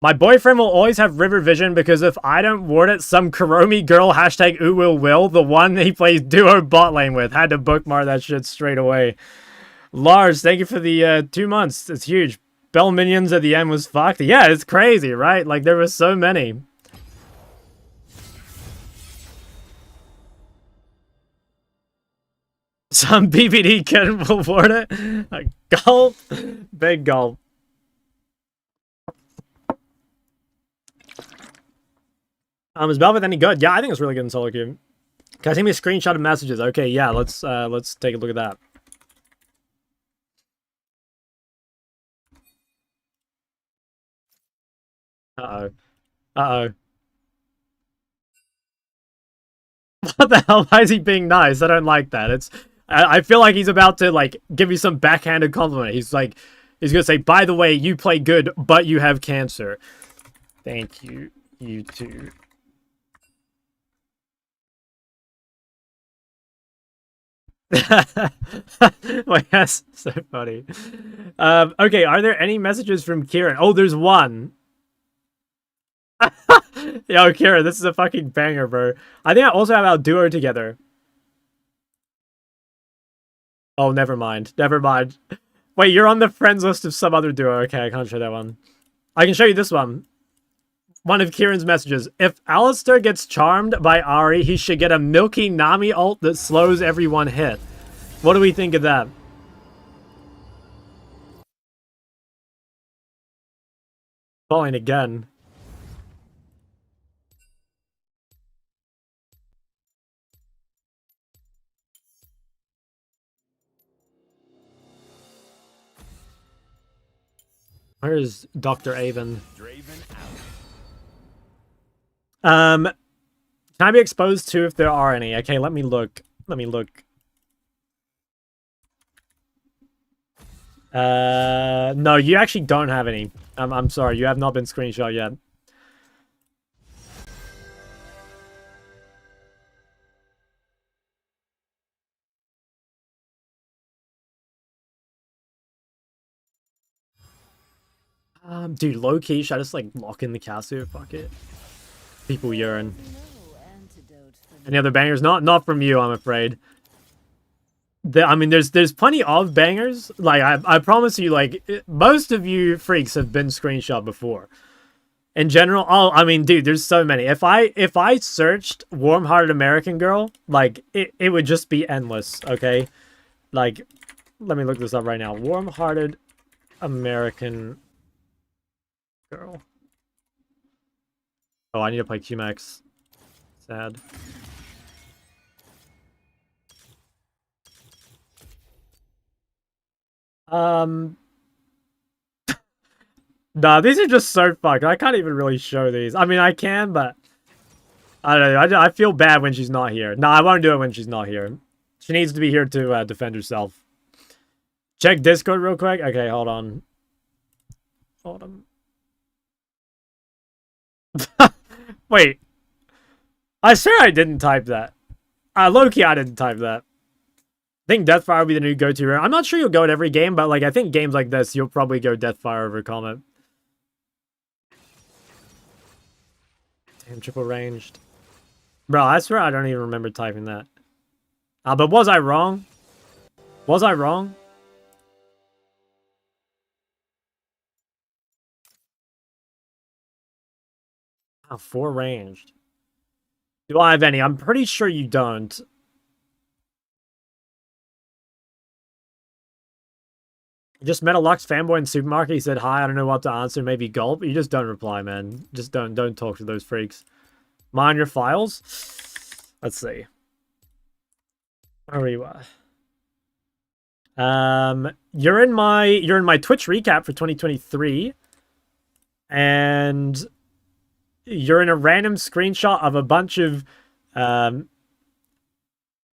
my boyfriend will always have river vision because if I don't ward it, some Kuromi girl hashtag will, the one he plays duo bot lane with. Had to bookmark that shit straight away. Lars, thank you for the 2 months. It's huge. Bell minions at the end was fucked. Yeah, it's crazy, right? Like, there were so many. Some BBD couldn't afford it. A gulp. Big gulp. Is Velvet any good? Yeah, I think it's really good in solo queue. Can I see me a screenshot of messages? Okay, yeah, let's take a look at that. Uh-oh. Uh-oh. What the hell? Why is he being nice? I don't like that. I feel like he's about to, like, give you some backhanded compliment. He's gonna say, by the way, you play good, but you have cancer. Thank you. You too. Wait, that's so funny. Okay, are there any messages from Kieran? Oh, there's one. Yo, Kieran, this is a fucking banger, bro. I think I also have our duo together. Oh, never mind. Never mind. Wait, you're on the friends list of some other duo. Okay, I can't show that one. I can show you this one. One of Kieran's messages. If Alistair gets charmed by Ari, he should get a Milky Nami ult that slows every one hit. What do we think of that? Falling again. Where's Dr. Avon? Can I be exposed to if there are any? Okay, let me look. Let me look. No, you actually don't have any. I'm sorry, you have not been screenshot yet. Dude, low key, should I just like lock in the castle? Fuck it. People urine. Any other bangers? Not from you, I'm afraid. I mean, there's plenty of bangers. Like I promise you, like most of you freaks have been screenshot before. In general, I mean, dude, there's so many. If I searched warm-hearted American girl, like it would just be endless. Okay, like let me look this up right now. Warm-hearted American girl. Oh, I need to play QMax. Sad. Nah, these are just so fucked. I can't even really show these. I mean, I can, but I don't know. I feel bad when she's not here. Nah, I won't do it when she's not here. She needs to be here to defend herself. Check Discord real quick. Okay, hold on. Hold on. Wait. I swear I didn't type that. Low-key, I didn't type that. I think Deathfire will be the new go-to rare. I'm not sure you'll go at every game, but like I think games like this, you'll probably go Deathfire over Comet. Damn, triple ranged. Bro, I swear I don't even remember typing that. But was I wrong? Was I wrong? Oh, 4 ranged. Do I have any? I'm pretty sure you don't. Just met a Lux fanboy in the supermarket. He said hi. I don't know what to answer. Maybe gulp. You just don't reply, man. Just don't talk to those freaks. Mind your files. Let's see. Where are you at? You're in my Twitch recap for 2023, and you're in a random screenshot of a bunch of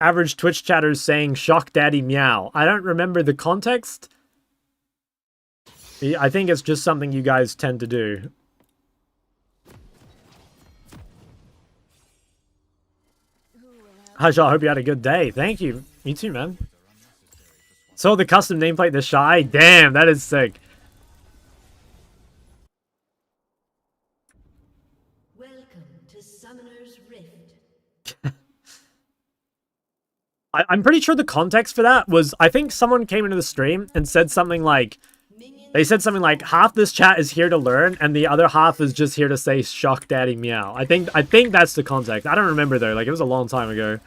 average Twitch chatters saying "shock daddy meow." I don't remember the context. I think it's just something you guys tend to do. Hush, I hope you had a good day. Thank you. You too, man. So the custom nameplate, the Shy. Damn, that is sick. Welcome to Summoner's Rift. I'm pretty sure the context for that was, I think someone came into the stream and said something like, they said something like, half this chat is here to learn, and the other half is just here to say "shock daddy meow." I think that's the context. I don't remember though. Like, it was a long time ago.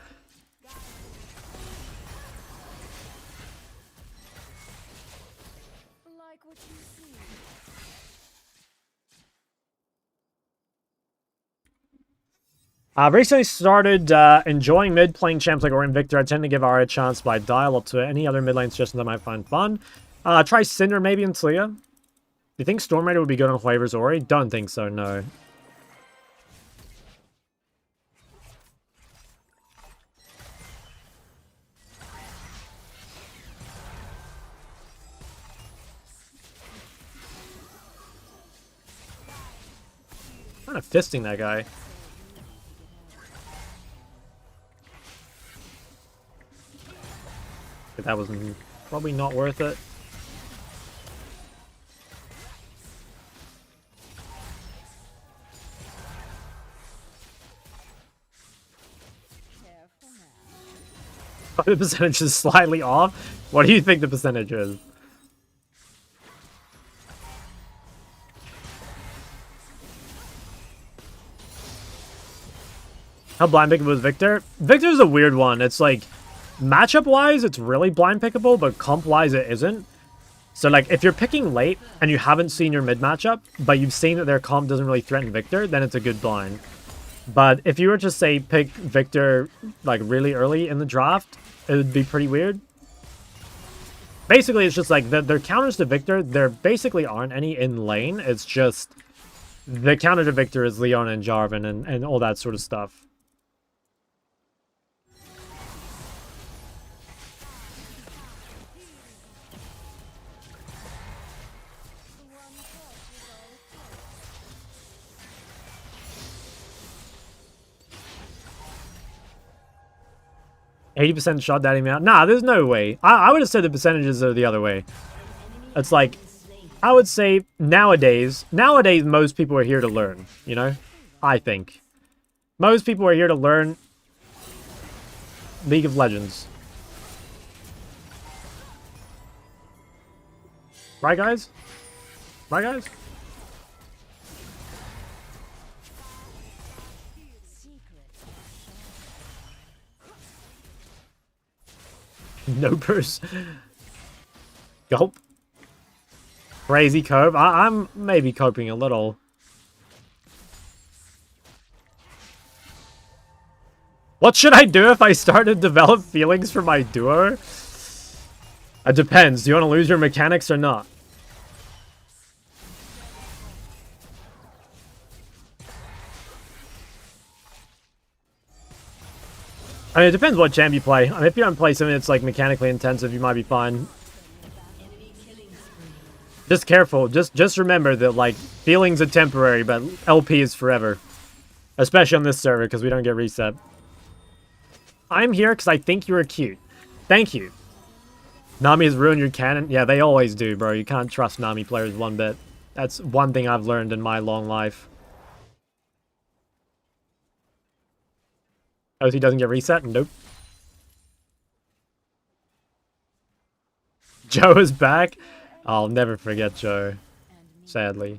Like what you see. I've recently started enjoying mid playing champs like Orion Victor. I tend to give Ara a chance, but I dial up to it. Any other mid lane suggestions I might find fun? Try Cinder maybe and Talia. Do you think Storm Raider would be good on Flavors Ori? Don't think so, no. Kind of fisting that guy. That was probably not worth it. The percentage is slightly off. What do you think the percentage is? How blind pickable is Victor? Victor's a weird one. It's like, matchup-wise, it's really blind pickable, but comp-wise, it isn't. So, like, if you're picking late and you haven't seen your mid matchup, but you've seen that their comp doesn't really threaten Victor, then it's a good blind. But if you were to, say, pick Victor, like, really early in the draft, it would be pretty weird. Basically, it's just like, their counters to Victor, there basically aren't any in lane. It's just, the counter to Victor is Leon and Jarvan and all that sort of stuff. 80% shot daddy meow. Nah, there's no way. I would have said the percentages are the other way. It's like, I would say nowadays most people are here to learn, you know? I think. Most people are here to learn League of Legends. Right, guys? Right, guys? No purse. Gulp. Crazy cope. I'm maybe coping a little. What should I do if I start to develop feelings for my duo? It depends. Do you want to lose your mechanics or not? I mean, it depends what champ you play. I mean, if you don't play something that's, like, mechanically intensive, you might be fine. Just careful. Just remember that, like, feelings are temporary, but LP is forever. Especially on this server, because we don't get reset. I'm here because I think you are cute. Thank you. Nami has ruined your canon? Yeah, they always do, bro. You can't trust Nami players one bit. That's one thing I've learned in my long life. OC doesn't get reset? Nope. Joe is back? I'll never forget Joe. Sadly.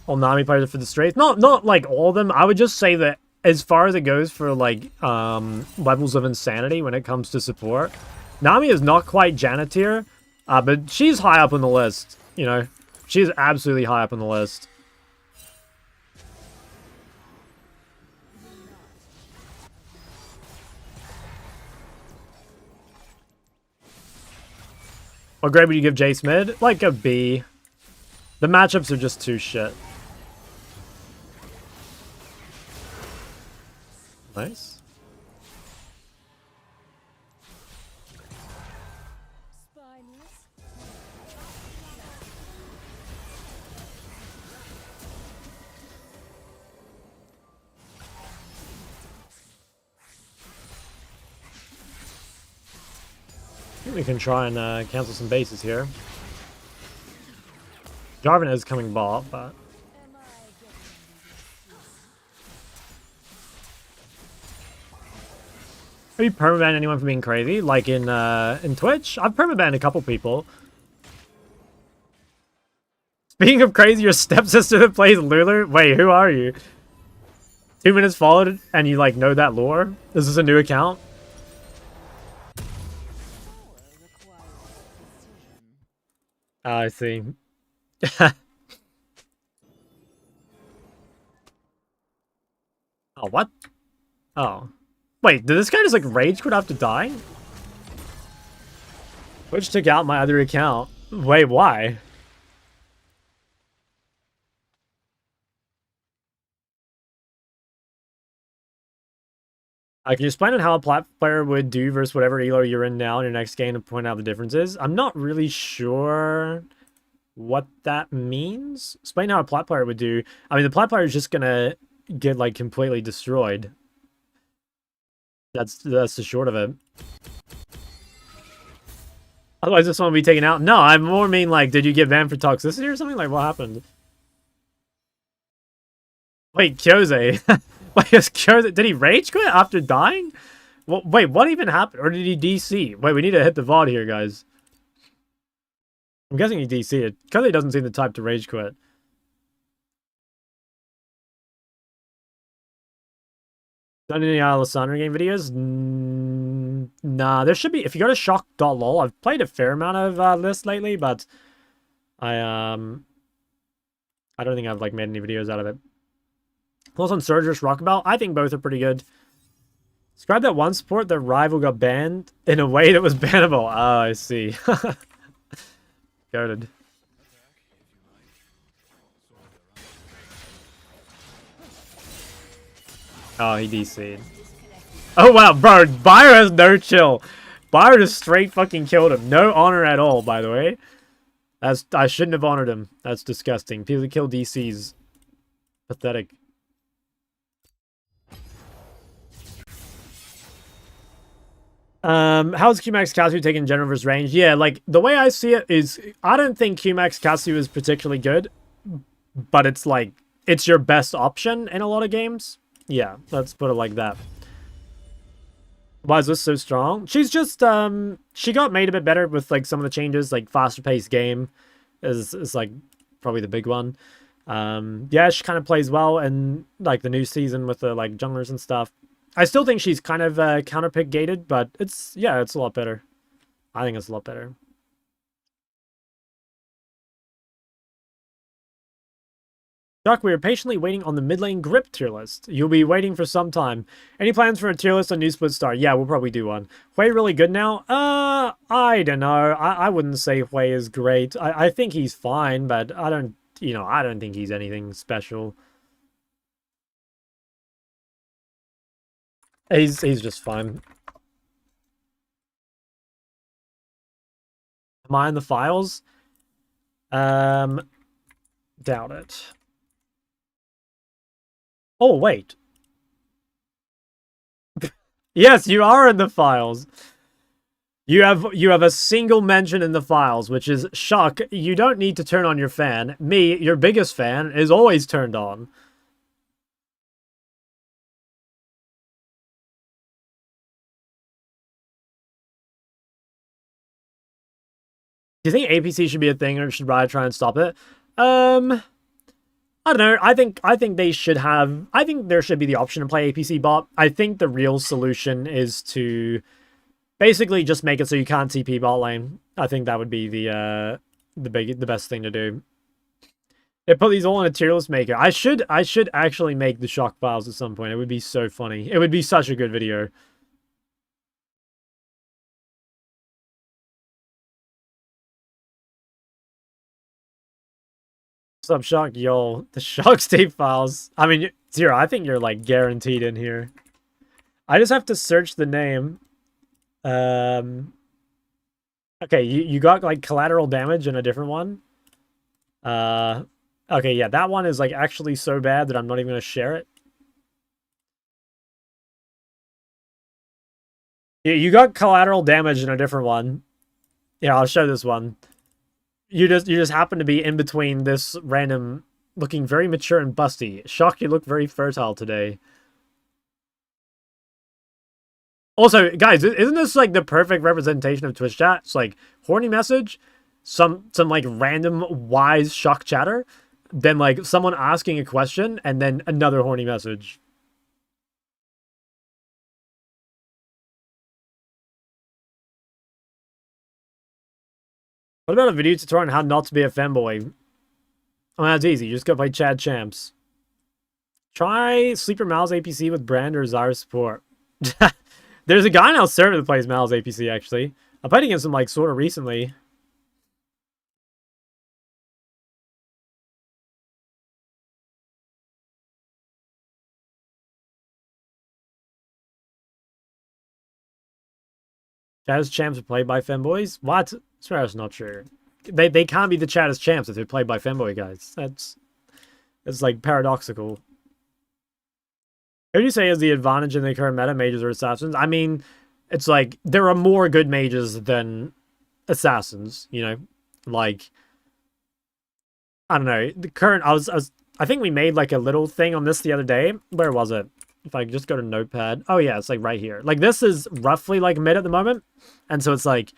All Nami players are for the straights. Not like all of them. I would just say that as far as it goes for like levels of insanity when it comes to support, Nami is not quite Janna tier, but she's high up on the list, you know. She's absolutely high up on the list. What grade would you give Jace mid? Like a B. The matchups are just too shit. Nice. I think we can try and cancel some bases here. Jarvan is coming bot, but... Have you permabanned anyone for being crazy? Like in Twitch? I've permabanned a couple people. Speaking of crazy, your stepsister that plays Lulu? Wait, who are you? 2 minutes followed and you like know that lore? This is a new account? I see. Oh, what? Oh. Wait, did this guy just like rage quit after dying? Which took out my other account. Wait, why? Can you explain on how a plat player would do versus whatever elo you're in now in your next game to point out the differences? I'm not really sure what that means. Explain how a plat player would do. I mean, the plat player is just gonna get like completely destroyed. That's the short of it. Otherwise, this one will be taken out. No, I more mean like, did you get banned for toxicity or something? Like, what happened? Wait, Kyose. Wait, is Kyose, did he rage quit after dying? Well, wait, what even happened? Or did he DC? Wait, we need to hit the VOD here, guys. I'm guessing he DC'd. Kyose doesn't seem the type to rage quit. Done any Alessandro game videos? Nah, there should be. If you go to shock.lol, I've played a fair amount of this lately, but I don't think I've like made any videos out of it. Plus on Surger's Rockabell, I think both are pretty good. Describe that one support that rival got banned in a way that was bannable. Oh, I see. Goated. Oh, he DC'd. Oh, wow, bro. Bayer has no chill. Bayer just straight fucking killed him. No honor at all, by the way. I shouldn't have honored him. That's disgusting. People who kill DCs. Pathetic. How's QMax Kasu taking general versus range? Yeah, like, the way I see it is, I don't think QMax Kasu is particularly good, but it's like, it's your best option in a lot of games. Yeah, let's put it like that. Why is this so strong? She's just, she got made a bit better with, like, some of the changes, like, faster paced game is like, probably the big one. Yeah, she kind of plays well in, like, the new season with the, like, junglers and stuff. I still think she's kind of counterpick gated, but it's, yeah, it's a lot better. I think it's a lot better. Doc, we are patiently waiting on the mid lane grip tier list. You'll be waiting for some time. Any plans for a tier list on New Split Star? Yeah, we'll probably do one. Hui really good now? I don't know. I wouldn't say Hui is great. I think he's fine, but I don't, you know, I don't think he's anything special. He's just fine. Am I in the files? Doubt it. Oh, wait. Yes, you are in the files. You have a single mention in the files, which is shock. You don't need to turn on your fan. Me, your biggest fan, is always turned on. Do you think APC should be a thing, or should Riot try and stop it? I don't know. I think they should have. I think there should be the option to play APC bot. I think the real solution is to basically just make it so you can't TP bot lane. I think that would be the best thing to do. They put these all in a tier list maker. I should actually make the shock files at some point. It would be so funny. It would be such a good video. What's up, Shock? Yo, the Shock State files. I mean, Zero, I think you're, like, guaranteed in here. I just have to search the name. Okay, you got like collateral damage in a different one. Uh, okay, yeah, that one is like actually so bad that I'm not even gonna share it. Yeah, you got collateral damage in a different one. Yeah, I'll show this one. You just happen to be in between this random looking very mature and busty. Shock, you look very fertile today. Also, guys, isn't this like the perfect representation of Twitch chat? It's like horny message, some like random wise shock chatter, then like someone asking a question, and then another horny message. What about a video tutorial on how not to be a femboy? Oh, that's easy. You just go play Chad Champs. Try Sleeper Mal's APC with Brand or Zyra support. There's a guy in our server that plays Mal's APC, actually. I played against him, like, sort of recently. Chad's Champs are played by femboys? What? That's not true. They can't be the Chad's Champs if they're played by femboy guys. It's like paradoxical. Who do you say is the advantage in the current meta, mages or assassins? I mean, it's like there are more good mages than assassins, you know? Like, I don't know. The current I think we made like a little thing on this the other day. Where was it? If I just go to Notepad. Oh yeah, it's like right here. Like this is roughly like mid at the moment. And so it's like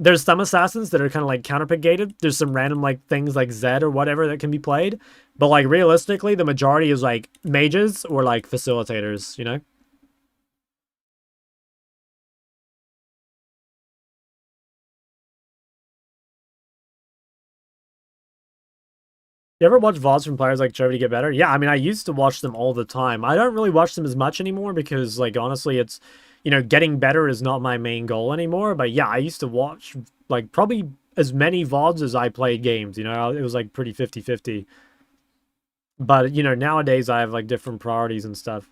there's some assassins that are kind of like counterpick gated. There's some random like things like Zed or whatever that can be played. But like realistically, the majority is like mages or like facilitators, you know? You ever watch VODs from players like Jovi to get better? Yeah, I mean, I used to watch them all the time. I don't really watch them as much anymore because, like, honestly, it's, you know, getting better is not my main goal anymore. But yeah, I used to watch, like, probably as many VODs as I played games, you know? It was, like, pretty 50-50. But, you know, nowadays I have, like, different priorities and stuff.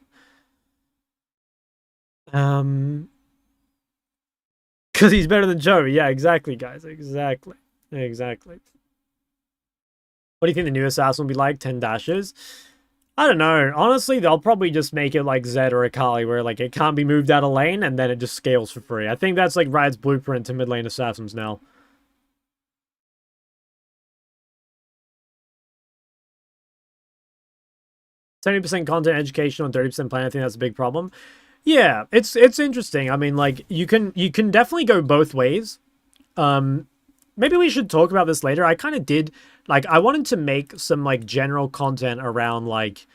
Because he's better than Jovi. Yeah, exactly, guys. Exactly. Exactly. What do you think the new assassin will be like? 10 dashes? I don't know. Honestly, they'll probably just make it like Zed or Akali, where like it can't be moved out of lane, and then it just scales for free. I think that's like Riot's blueprint to mid lane assassins now. %70 content educational and 30% plan. I think that's a big problem. Yeah, it's interesting. I mean, like you can definitely go both ways. Maybe we should talk about this later. I kind of did, like, I wanted to make some, like, general content around, like,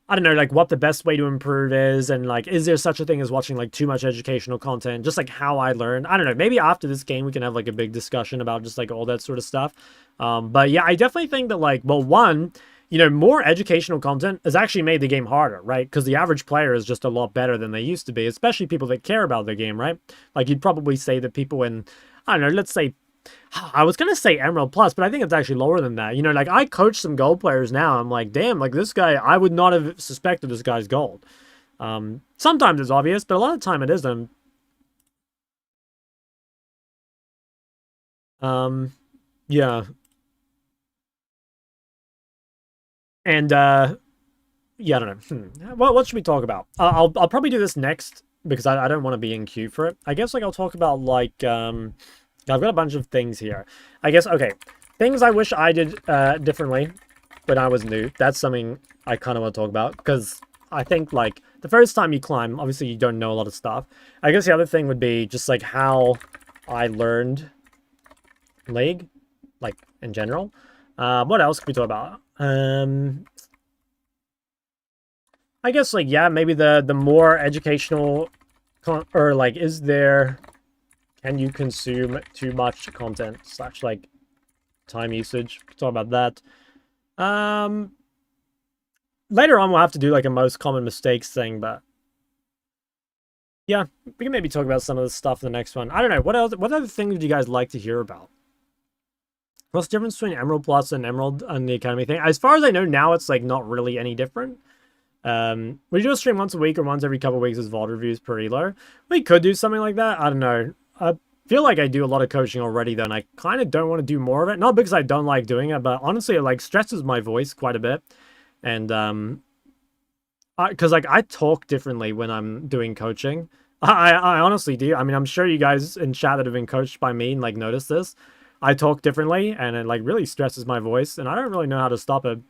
I don't know, like, what the best way to improve is, and, like, is there such a thing as watching, like, too much educational content, just, like, how I learn. I don't know, maybe after this game we can have, like, a big discussion about just, like, all that sort of stuff. But, yeah, I definitely think that, like, well, one, you know, more educational content has actually made the game harder, right? Because the average player is just a lot better than they used to be, especially people that care about the game, right? Like, you'd probably say that people in, I don't know, let's say, I was going to say Emerald Plus, but I think it's actually lower than that. You know, like, I coach some gold players now. I'm like, damn, like, this guy, I would not have suspected this guy's gold. Sometimes it's obvious, but a lot of the time it isn't. Yeah. And, yeah, I don't know. What should we talk about? I'll probably do this next, because I don't want to be in queue for it. I guess, like, I'll talk about, like, I've got a bunch of things here. I guess, okay. Things I wish I did differently when I was new. That's something I kind of want to talk about. Because I think, like, the first time you climb, obviously you don't know a lot of stuff. I guess the other thing would be just, like, how I learned League. Like, in general. What else could we talk about? I guess, like, yeah, maybe the more educational... or, like, is there... Can you consume too much content / like time usage? Talk about that. Later on we'll have to do like a most common mistakes thing, but yeah, we can maybe talk about some of this stuff in the next one. I don't know. What other things would you guys like to hear about? What's the difference between Emerald Plus and Emerald and the Academy thing? As far as I know now, it's like not really any different. We do a stream once a week or once every couple of weeks as VOD reviews per elo. We could do something like that. I don't know. I feel like I do a lot of coaching already though, and I kind of don't want to do more of it. Not because I don't like doing it, but honestly, it like stresses my voice quite a bit. And because like I talk differently when I'm doing coaching. I honestly do. I mean, I'm sure you guys in chat that have been coached by me and like notice this. I talk differently, and it like really stresses my voice, and I don't really know how to stop it.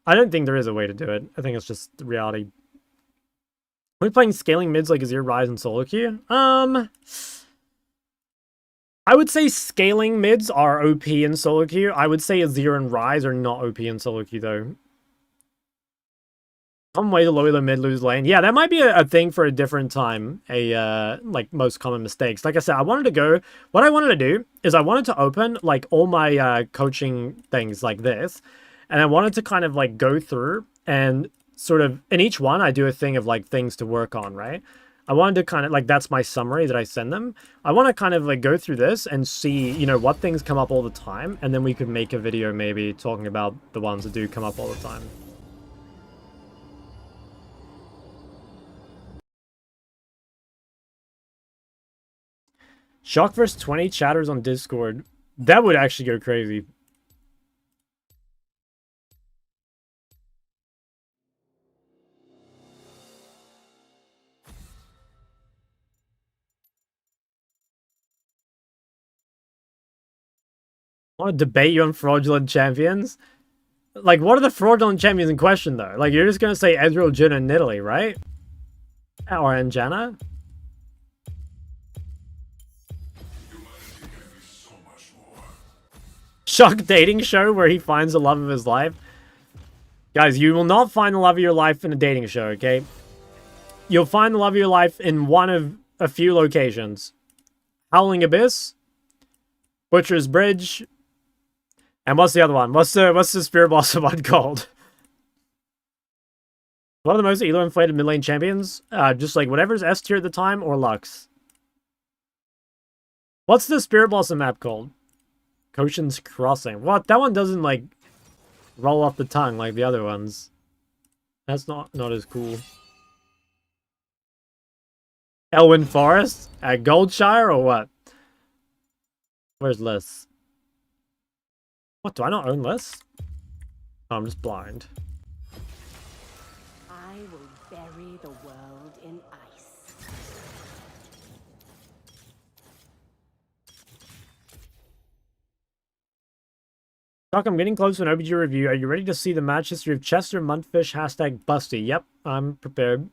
I don't think there is a way to do it. I think it's just the reality. Are we playing scaling mids like Azir, Rise, and solo queue? I would say scaling mids are OP in solo queue. I would say Azir and Rise are not OP in solo queue though. Common way to lower the mid lose lane. Yeah, that might be a thing for a different time. Like most common mistakes. Like I said, what I wanted to do is I wanted to open like all my coaching things like this. And I wanted to kind of like go through and sort of in each one I do a thing of like things to work on, right? I wanted to kind of like, that's my summary that I send them. I want to kind of like go through this and see, you know, what things come up all the time. And then we could make a video maybe talking about the ones that do come up all the time. Shock versus 20 chatters on Discord. That would actually go crazy. I want to debate you on fraudulent champions? Like, what are the fraudulent champions in question, though? Like, you're just going to say Ezreal, Jhin, and Nidalee, right? Or Anjana? Shock dating show where he finds the love of his life. Guys, you will not find the love of your life in a dating show, okay? You'll find the love of your life in one of a few locations. Howling Abyss, Butcher's Bridge, and what's the other one? What's the Spirit Blossom one called? One of the most elo inflated mid lane champions. Just like whatever's S tier at the time or Lux. What's the Spirit Blossom map called? Koshin's Crossing. What? That one doesn't like roll off the tongue like the other ones. That's not as cool. Elwyn Forest at Goldshire or what? Where's Liz? What, do I not own Liz? Oh, I'm just blind. I will bury the world in ice. Doc, I'm getting close to an OBG review. Are you ready to see the match history of Chester, Mudfish, #Busty? Yep, I'm prepared.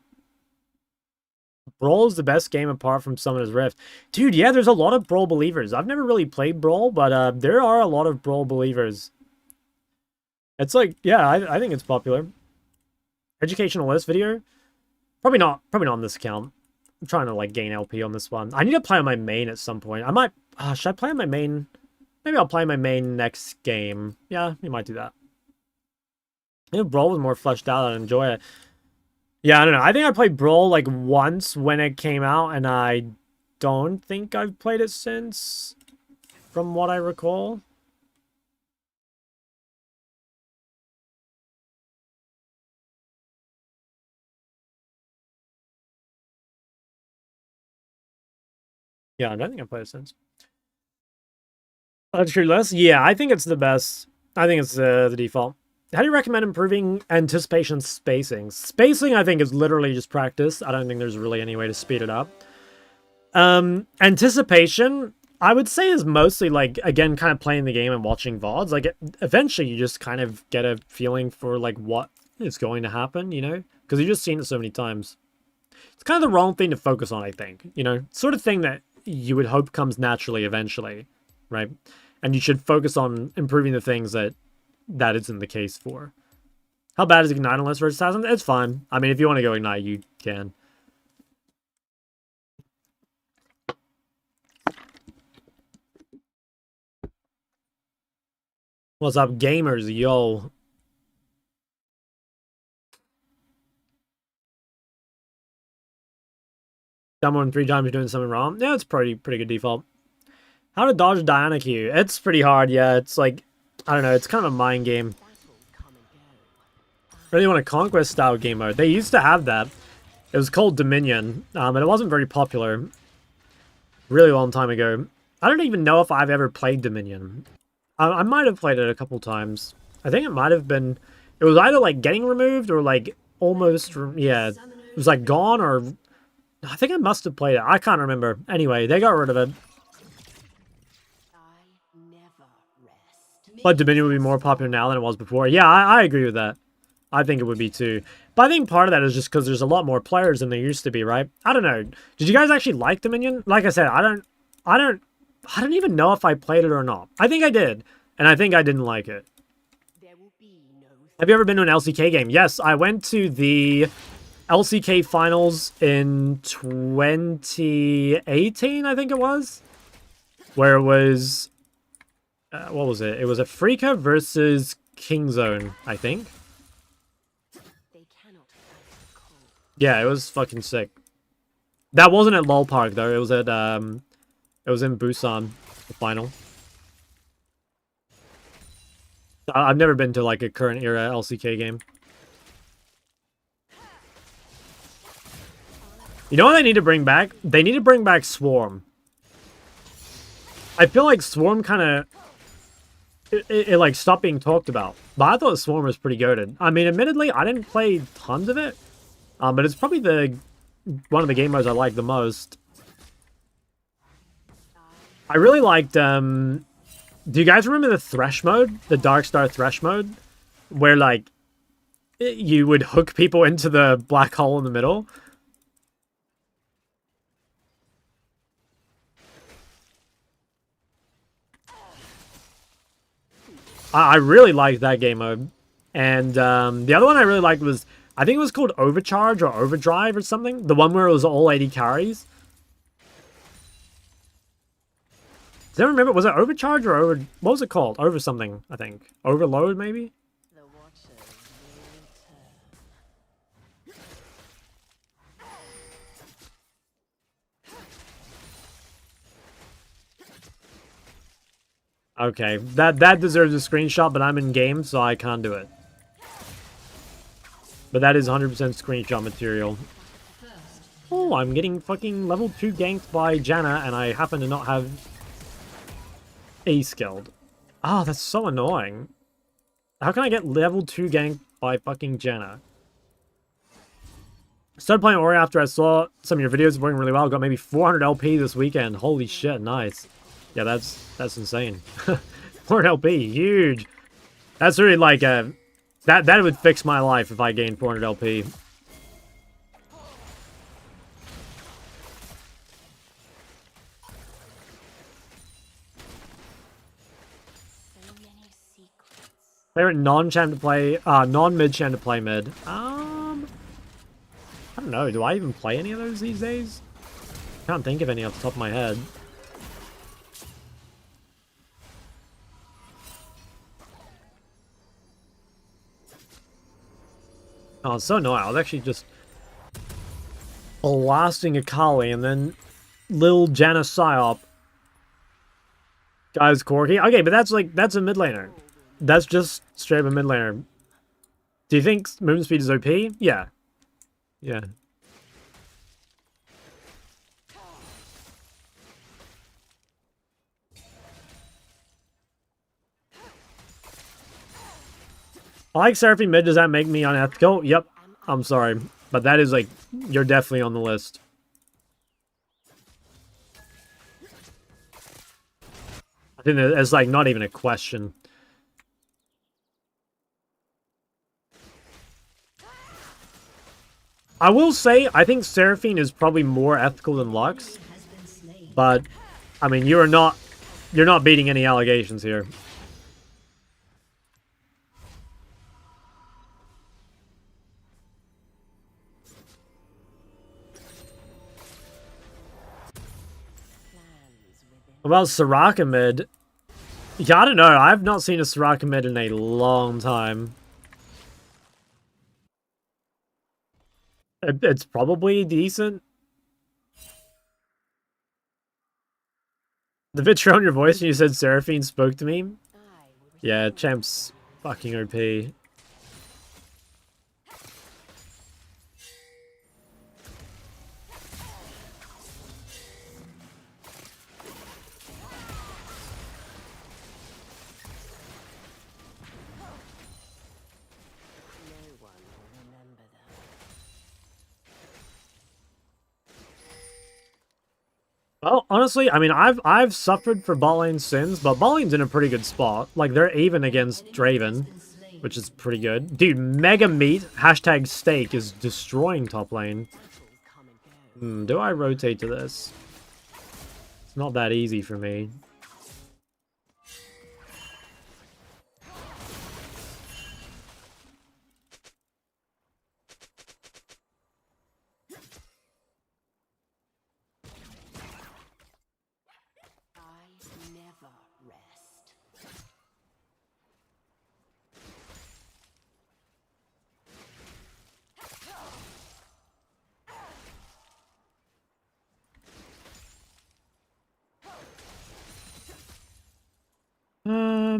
Brawl is the best game apart from Summoner's Rift. Dude, yeah, there's a lot of Brawl believers. I've never really played Brawl, but there are a lot of Brawl believers. It's like, yeah, I think it's popular. Educational list video? Probably not on this account. I'm trying to like gain LP on this one. I need to play on my main at some point. I might, should I play on my main? Maybe I'll play my main next game. Yeah, we might do that. If Brawl was more fleshed out, I'd enjoy it. Yeah, I don't know. I think I played Brawl like once when it came out, and I don't think I've played it since, from what I recall. Yeah, I don't think I've played it since. True list? Yeah, I think it's the best. I think it's the default. How do you recommend improving anticipation spacing? Spacing, I think, is literally just practice. I don't think there's really any way to speed it up. Anticipation, I would say, is mostly, like, again, kind of playing the game and watching VODs. Like, eventually you just kind of get a feeling for, like, what is going to happen, you know? Because you've just seen it so many times. It's kind of the wrong thing to focus on, I think. You know? Sort of thing that you would hope comes naturally eventually, right? And you should focus on improving the things that isn't the case for. How bad is Ignite unless versus Assassin? It's fine. I mean, if you want to go Ignite, you can. What's up, gamers? Yo. Someone 3 times doing something wrong. Yeah, it's pretty good default. How to dodge Diana Q? It's pretty hard, yeah. It's like, I don't know, it's kind of a mind game. Really want a conquest style game mode. They used to have that. It was called Dominion, and it wasn't very popular. Really long time ago. I don't even know if I've ever played Dominion. I might have played it a couple times. I think it might have been... It was either, like, getting removed or, like, almost... Yeah, it was, like, gone or... I think I must have played it. I can't remember. Anyway, they got rid of it. But Dominion would be more popular now than it was before. Yeah, I agree with that. I think it would be too. But I think part of that is just because there's a lot more players than there used to be, right? I don't know. Did you guys actually like Dominion? Like I said, I don't even know if I played it or not. I think I did, and I think I didn't like it. Have you ever been to an LCK game? Yes, I went to the LCK finals in 2018, I think it was, where it was what was it? It was Afrika versus Kingzone, I think. Yeah, it was fucking sick. That wasn't at LOL Park though. It was at it was in Busan, the final. I've never been to like a current era LCK game. You know what they need to bring back? They need to bring back Swarm. I feel like Swarm kind of it like stopped being talked about. But I thought Swarm was pretty goated. I mean, admittedly, I didn't play tons of it. But it's probably one of the game modes I like the most. I really liked, do you guys remember the Thresh mode? The Dark Star Thresh mode? Where, like, you would hook people into the black hole in the middle? I really liked that game mode. And the other one I really liked was, I think it was called Overcharge or Overdrive or something. The one where it was all 80 carries. Does anyone remember? Was it Overcharge or Over... What was it called? Over something, I think. Overload, maybe? Okay, that deserves a screenshot, but I'm in game, so I can't do it. But that is 100% screenshot material. Oh, I'm getting fucking level 2 ganked by Janna, and I happen to not have A-skilled. Oh, that's so annoying. How can I get level 2 ganked by fucking Janna? Started playing Ori after I saw some of your videos working really well. Got maybe 400 LP this weekend. Holy shit, nice. Yeah, that's insane. 400 LP, huge. That's really like a... That would fix my life if I gained 400 LP. Favorite non-champ to play, non-mid champ to play mid. I don't know. Do I even play any of those these days? Can't think of any off the top of my head. Oh, it's so annoying. I was actually just blasting Akali and then Lil Janna Psyop. Guys, Corky. Okay, but that's a mid laner. That's just straight up a mid laner. Do you think movement speed is OP? Yeah. Yeah. I like Seraphine mid. Does that make me unethical? Yep. I'm sorry. But that is like, you're definitely on the list. I think it's like not even a question. I will say, I think Seraphine is probably more ethical than Lux. But, I mean, you're not beating any allegations here. What about Soraka mid? Yeah, I don't know. I've not seen a Soraka mid in a long time. It's probably decent. The vitriol on your voice when you said Seraphine spoke to me? Yeah, champ's fucking OP. Well, honestly, I mean, I've suffered for bot lane sins, but bot lane's in a pretty good spot. Like, they're even against Draven, which is pretty good. Dude, Mega Meat, hashtag steak, is destroying top lane. Do I rotate to this? It's not that easy for me. I never rest.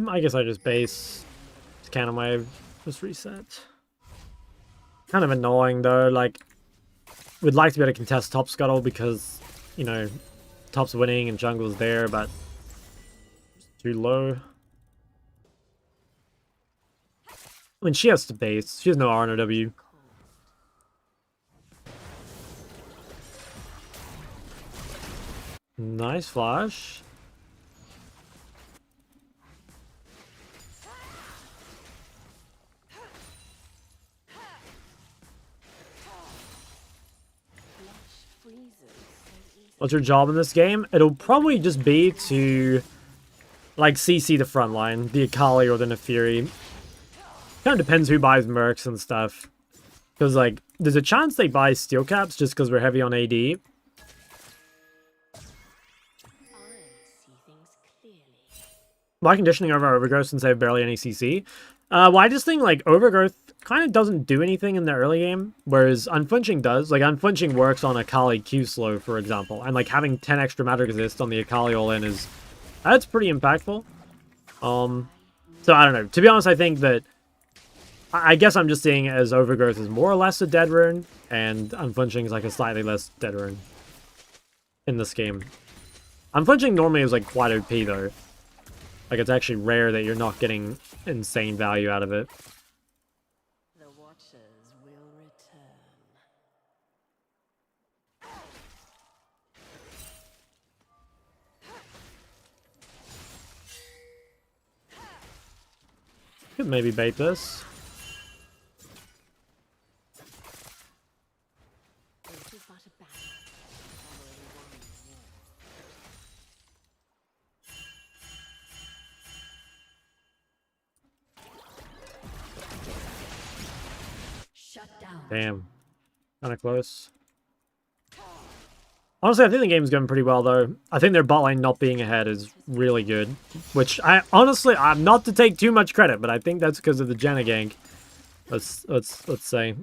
I guess I just base. Just counter wave. Just reset. Kind of annoying though, like, we'd like to be able to contest top scuttle because, you know, top's winning and jungle's there, but it's too low. I mean, she has to base. She has no R, no W. Nice flash. What's your job in this game? It'll probably just be to, like, CC the front line, the Akali or the Nefiri. Kind of depends who buys Mercs and stuff. Because, like, there's a chance they buy Steel Caps just because we're heavy on AD. I see things clearly. Why conditioning over Overgrowth since they have barely any CC? Well, I just think, like, Overgrowth kind of doesn't do anything in the early game, whereas Unflinching does. Like, Unflinching works on Akali Q slow, for example, and, like, having 10 extra magic resist on the Akali all-in is... That's pretty impactful. So, I don't know. To be honest, I think that... I guess I'm just seeing it as Overgrowth is more or less a dead rune, and Unflinching is, like, a slightly less dead rune in this game. Unflinching normally is, like, quite OP, though. Like, it's actually rare that you're not getting insane value out of it. The Watchers will return. Could maybe bait this. This is but a battle. Following one war. Shut down. Damn. Kind of close. Honestly, I think the game's going pretty well, though. I think their bot lane not being ahead is really good. Which, I'm not to take too much credit, but I think that's because of the Janna gank. Let's say.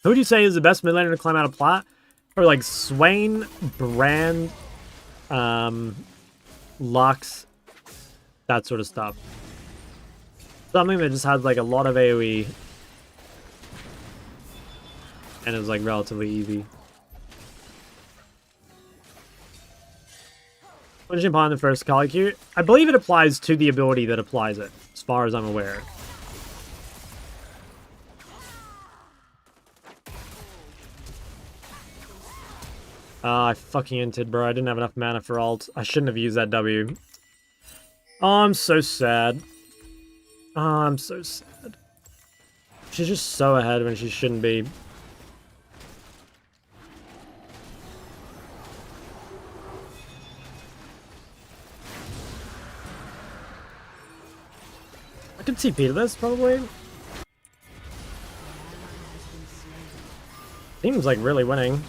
Who would you say is the best mid laner to climb out of plat? Or like Swain, Brand, Lux, that sort of stuff. Something that just has like a lot of AoE and is like relatively easy. Punching upon the first Kali Q, I believe it applies to the ability that applies it, as far as I'm aware. I fucking inted, bro. I didn't have enough mana for ult. I shouldn't have used that W. Oh, I'm so sad. Oh, I'm so sad. She's just so ahead when she shouldn't be. I could TP to this, probably. Seems like really winning.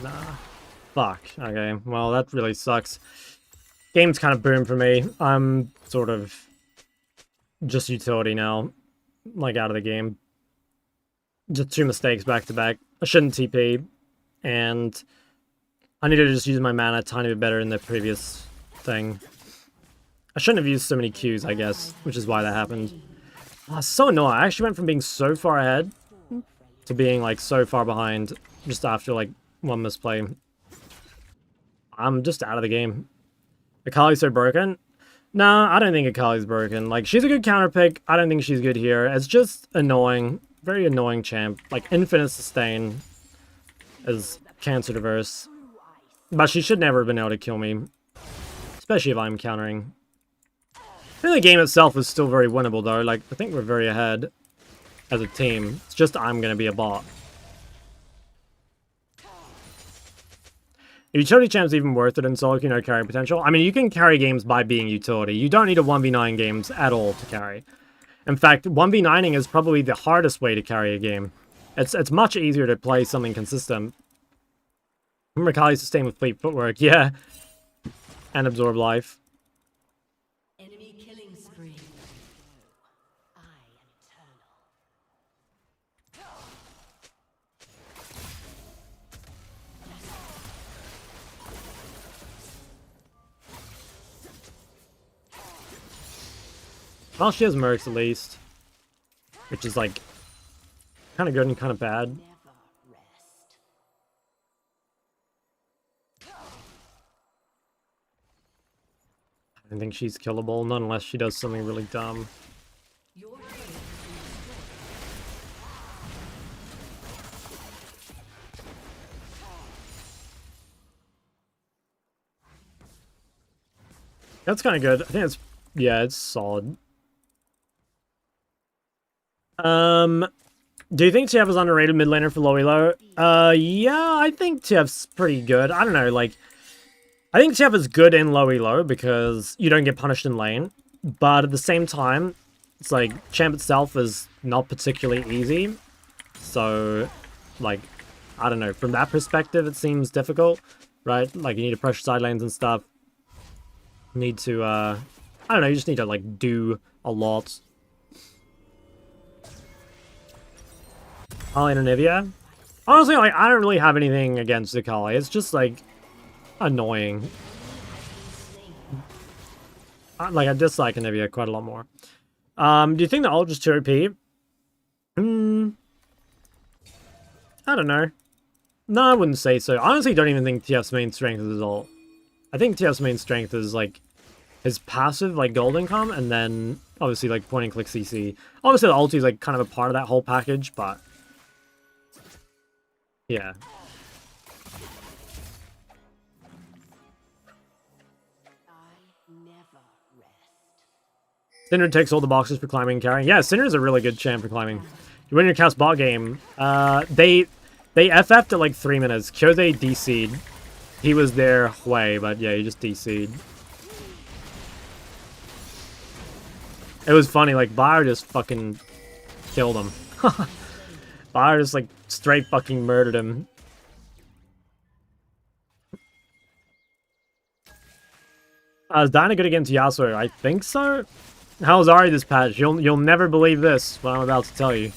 Nah. Fuck. Okay, well, that really sucks. Game's kind of boomed for me. I'm sort of just utility now. Like, out of the game. Just 2 mistakes back to back. I shouldn't TP. And I need to just use my mana a tiny bit better in the previous thing. I shouldn't have used so many Qs, I guess, which is why that happened. Oh, so annoying. I actually went from being so far ahead to being like so far behind just after like one misplay. I'm just out of the game. Akali's so broken? No, I don't think Akali's broken. Like, she's a good counter pick. I don't think she's good here. It's just annoying. Very annoying champ. Like, infinite sustain is cancer diverse. But she should never have been able to kill me. Especially if I'm countering. I think the game itself is still very winnable, though. Like, I think we're very ahead as a team. It's just I'm going to be a bot. Utility champ's even worth it in solo queue, no carry potential. I mean, you can carry games by being utility. You don't need a 1v9 games at all to carry. In fact, 1v9ing is probably the hardest way to carry a game. It's much easier to play something consistent. Remember Kali sustain with fleet footwork, yeah. And absorb life. Enemy killing spree. I am eternal. Well, she has Mercs at least. Which is like kind of good and kind of bad. Never rest. I don't think she's killable, not unless she does something really dumb. Your turret has been That's kind of good. I think it's, yeah, it's solid. Do you think TF is underrated mid laner for low elo? Yeah, I think TF's pretty good. I don't know, like, I think TF is good in low elo because you don't get punished in lane, but at the same time, it's like, champ itself is not particularly easy, so, like, I don't know, from that perspective, it seems difficult, right? Like, you need to pressure side lanes and stuff. Need to, I don't know, you just need to, like, do a lot. Akali and Anivia? Honestly, like, I don't really have anything against Akali. It's just, like, annoying. Like, I dislike Anivia quite a lot more. Do you think the ult is too OP? I don't know. No, I wouldn't say so. I honestly don't even think TF's main strength is his ult. I think TF's main strength is, like, his passive, like, golden come, and then, obviously, like, point and click CC. Obviously, the ulti is, like, kind of a part of that whole package, but... yeah. I never rest. Cinder takes all the boxes for climbing and carrying. Yeah, Cinder is a really good champ for climbing. You win your cast bot game. They FF'd at like 3 minutes. Kyose DC'd. He was their way, but yeah, he just DC'd. It was funny, like, Bayer just fucking killed him. Bayer just, like, straight fucking murdered him. Is Dyna good against Yasuo? I think so. How's Ari this patch? You'll never believe this, what I'm about to tell you.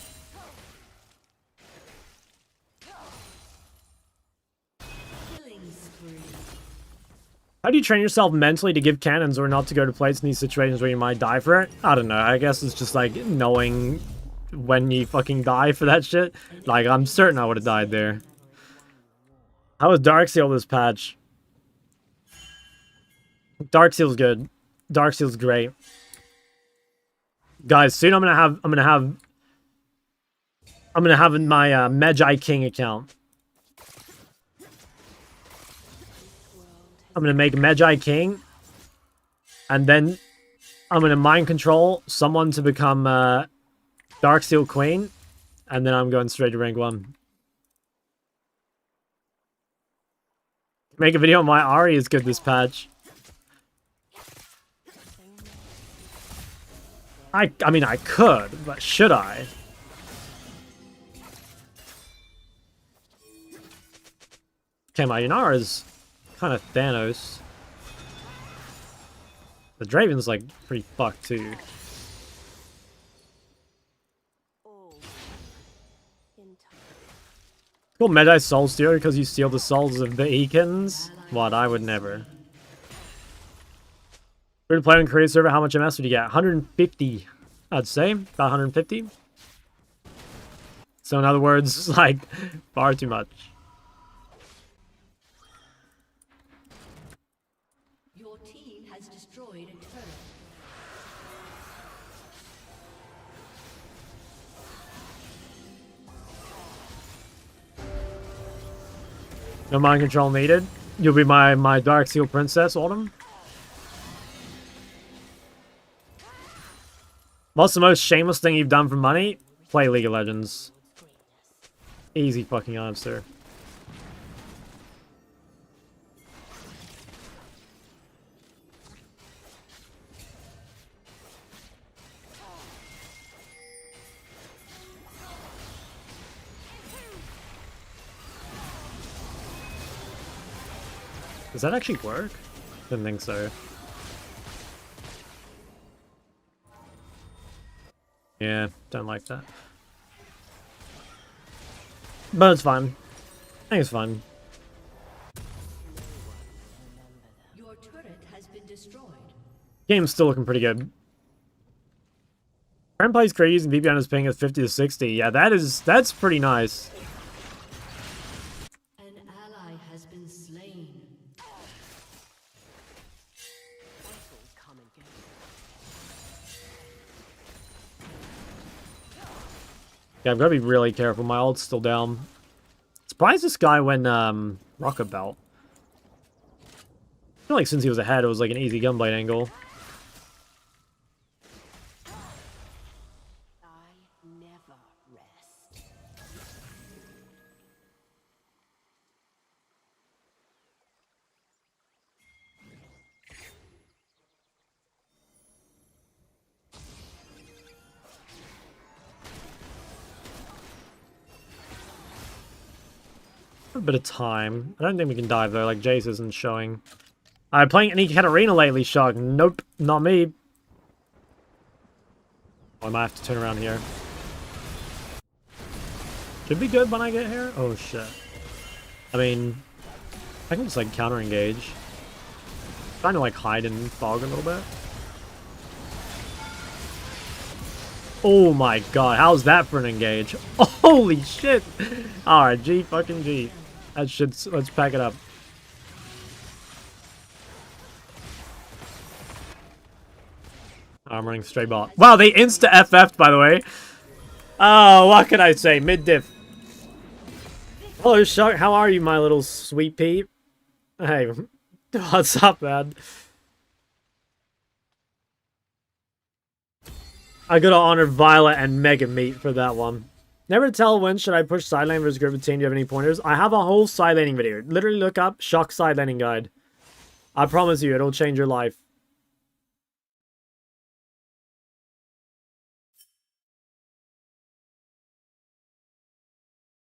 Killing spree. How do you train yourself mentally to give cannons or not to go to plates in these situations where you might die for it? I don't know. I guess it's just like knowing when you fucking die for that shit. Like, I'm certain I would have died there. How was Darkseal this patch? Darkseal's good. Darkseal's great. Guys, soon I'm gonna have my Magi King account. I'm gonna make Magi King, and then I'm gonna mind control someone to become Darkseal Queen, and then I'm going straight to rank 1. Make a video on why Ari is good this patch. I mean, I could, but should I? Okay, my Yanara is kind of Thanos. The Draven's, like, pretty fucked, too. Cool, Medi Soul Stealer because you steal the souls of the Eakins? What? I would never. Free to play on Korea server, how much MS would you get? 150, I'd say. About 150. So in other words, like, far too much. Your team has destroyed a turret. No mind control needed. You'll be my Dark Seal Princess, Autumn. What's the most shameless thing you've done for money? Play League of Legends. Easy fucking answer. Does that actually work? Didn't think so. Yeah, don't like that. But it's fine. I think it's fine. Your turret has been destroyed. Game's still looking pretty good. Current plays crazy and VPN is paying us 50 to 60. Yeah, that's pretty nice. An ally has been slain. Yeah, I've got to be really careful. My ult's still down. Surprised this guy went rocket belt. I feel like since he was ahead, it was like an easy gunblade angle. I never rest. A bit of time. I don't think we can dive though, like Jace isn't showing. I'm playing any Katarina lately, Shock. Nope, not me. Oh, I might have to turn around here. Should be good when I get here. Oh shit. I mean, I can just like counter engage. Trying to like hide in fog a little bit. Oh my god, how's that for an engage? Holy shit! Alright, G fucking G. That should, let's pack it up. I'm running straight bot. Wow, they insta FF'd by the way. Oh, what can I say? Mid diff. Hello, Shark. How are you, my little sweet pea? Hey, what's up, man? I gotta honor Violet and Mega Meat for that one. Never tell when should I push side lane versus Griffin team. Do you have any pointers? I have a whole side laning video. Literally look up Shock side laning guide. I promise you, it'll change your life.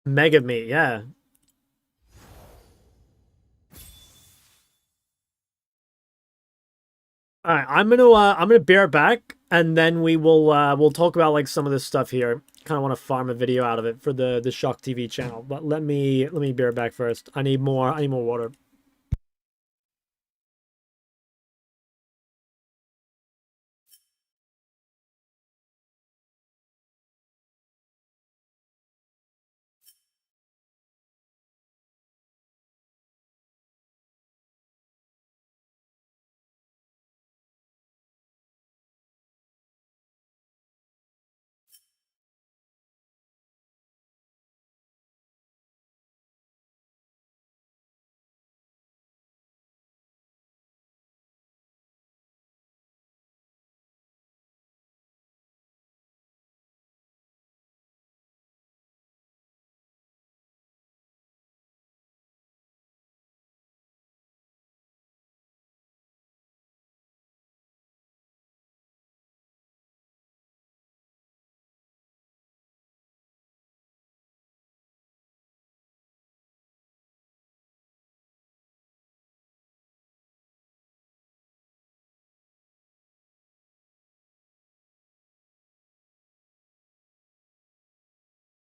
Mega Meat, yeah. All right, I'm gonna bear back, and then we'll talk about like some of this stuff here. Kind of want to farm a video out of it for the Shock TV channel, but let me bear back first. I need more water.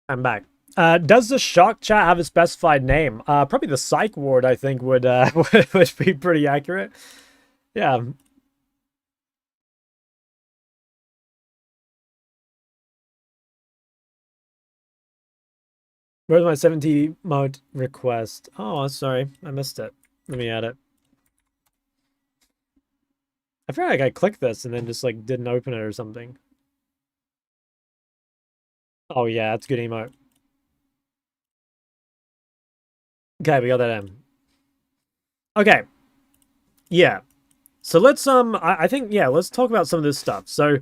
I'm back. Does the Shock chat have a specified name? Probably the Psych Ward, I think, would would be pretty accurate. Yeah. Where's my 70 mode request? Oh, sorry. I missed it. Let me add it. I feel like I clicked this and then just like didn't open it or something. Oh yeah, that's a good emote. Okay, we got that in. Okay. Yeah. So let's I think yeah, let's talk about some of this stuff. So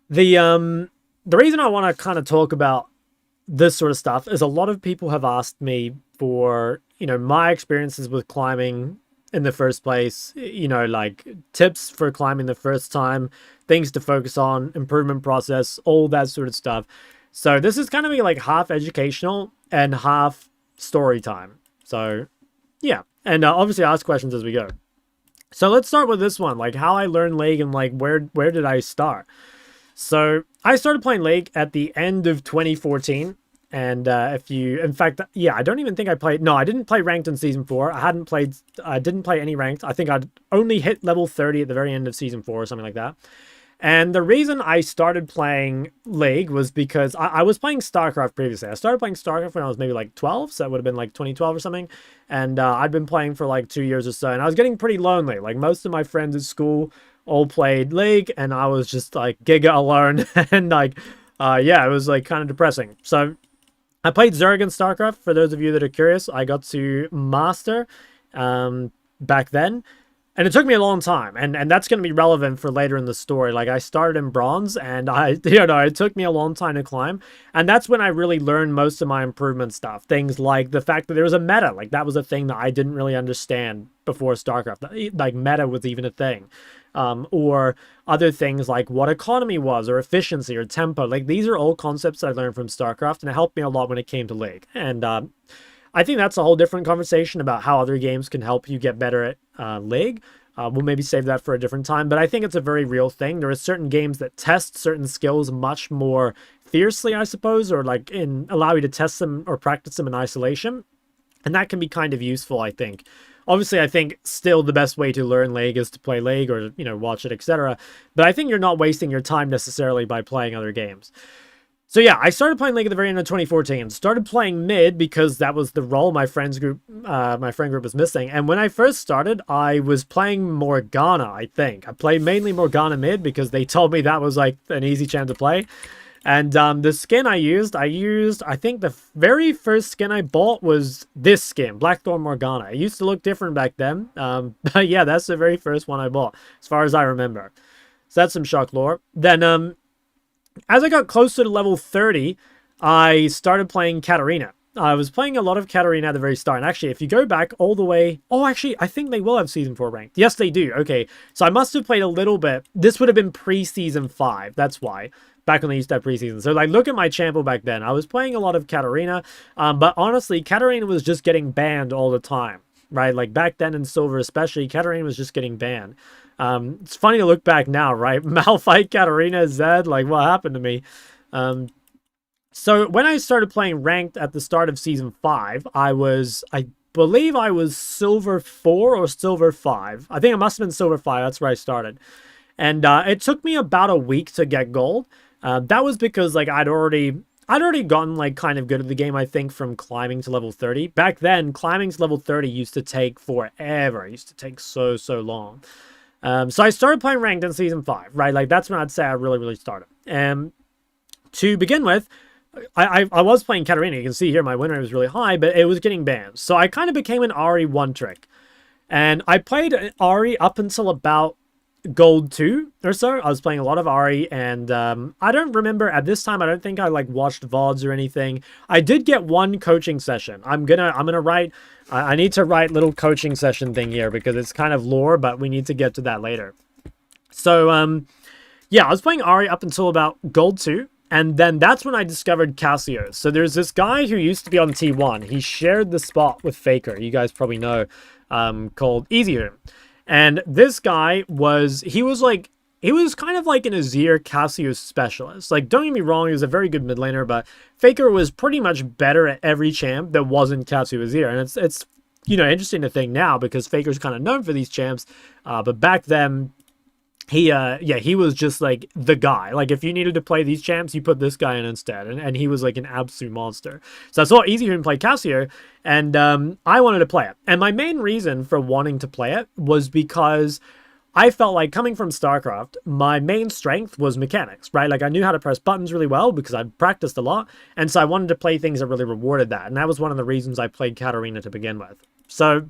the reason I want to kind of talk about this sort of stuff is a lot of people have asked me for, my experiences with climbing in the first place, like tips for climbing the first time, things to focus on, improvement process, all that sort of stuff. So this is kind of like half educational and half story time. So yeah, and obviously ask questions as we go. So let's start with this one, like how I learned League and like where did I start? So I started playing League at the end of 2014. And in fact, yeah, I don't even think I played. No, I didn't play ranked in season 4. I didn't play any ranked. I think I'd only hit level 30 at the very end of season 4 or something like that. And the reason I started playing League was because I was playing StarCraft previously. I started playing StarCraft when I was maybe like 12, so that would have been like 2012 or something. And I'd been playing for like 2 years or so, and I was getting pretty lonely. Like most of my friends at school all played League, and I was just like giga alone. And like, yeah, it was like kind of depressing. So I played Zerg in StarCraft. For those of you that are curious, I got to Master back then. And it took me a long time, and that's going to be relevant for later in the story. Like, I started in Bronze, and it took me a long time to climb. And that's when I really learned most of my improvement stuff. Things like the fact that there was a meta. Like, that was a thing that I didn't really understand before StarCraft. Like, meta was even a thing. Or other things like what economy was, or efficiency, or tempo. Like, these are all concepts I learned from StarCraft, and it helped me a lot when it came to League. And I think that's a whole different conversation about how other games can help you get better at League. We'll maybe save that for a different time, but I think it's a very real thing. There are certain games that test certain skills much more fiercely, I suppose, or like allow you to test them or practice them in isolation. And that can be kind of useful, I think. Obviously, I think still the best way to learn League is to play League or, watch it, etc. But I think you're not wasting your time necessarily by playing other games. So yeah, I started playing League at the very end of 2014. Started playing mid because that was the role my friend group was missing. And when I first started, I was playing Morgana, I think. I played mainly Morgana mid because they told me that was like an easy champ to play. And the skin I used, I think the very first skin I bought was this skin, Blackthorn Morgana. It used to look different back then. But yeah, that's the very first one I bought, as far as I remember. So that's some shock lore. Then, as I got closer to level 30, I started playing Katarina. I was playing a lot of Katarina at the very start. And actually, if you go back all the way... Oh, actually, I think they will have Season 4 ranked. Yes, they do. Okay, so I must have played a little bit. This would have been pre-Season 5. That's why. Back when they used to have pre-season. So, like, look at my champo back then. I was playing a lot of Katarina. But honestly, Katarina was just getting banned all the time. Right? Like, back then in Silver especially, Katarina was just getting banned. It's funny to look back now, right? Malphite, Katarina, Zed, like what happened to me? So when I started playing ranked at the start of season 5, I believe I was silver 4 or silver 5. I think it must have been silver 5. That's where I started. And it took me about a week to get gold. That was because like I'd already gotten like kind of good at the game, I think, from climbing to level 30. Back then, climbing to level 30 used to take forever. It used to take so long. So I started playing ranked in season 5, right? Like that's when I'd say I really started. To begin with, I was playing Katarina. You can see here my win rate was really high, but it was getting banned. So I kind of became an Ahri one trick. And I played Ahri up until about gold 2 or so. I was playing a lot of Ahri, and I don't remember at this time. I don't think I like watched VODs or anything. I did get one coaching session. I'm gonna write. I need to write little coaching session thing here because it's kind of lore, but we need to get to that later. So yeah, I was playing Ahri up until about gold 2. And then that's when I discovered Cassio. So there's this guy who used to be on T1. He shared the spot with Faker. You guys probably know, called Easier. And this guy was kind of like an Azir Cassio specialist. Like, don't get me wrong, he was a very good mid laner, but Faker was pretty much better at every champ that wasn't Cassio Azir. And it's interesting to think now because Faker's kind of known for these champs. But back then, he was just like the guy. Like if you needed to play these champs, you put this guy in instead, and he was like an absolute monster. So it's a lot easier to play Cassio, and I wanted to play it. And my main reason for wanting to play it was because I felt like coming from StarCraft, my main strength was mechanics, right? Like I knew how to press buttons really well because I'd practiced a lot, and so I wanted to play things that really rewarded that, and that was one of the reasons I played Katarina to begin with. So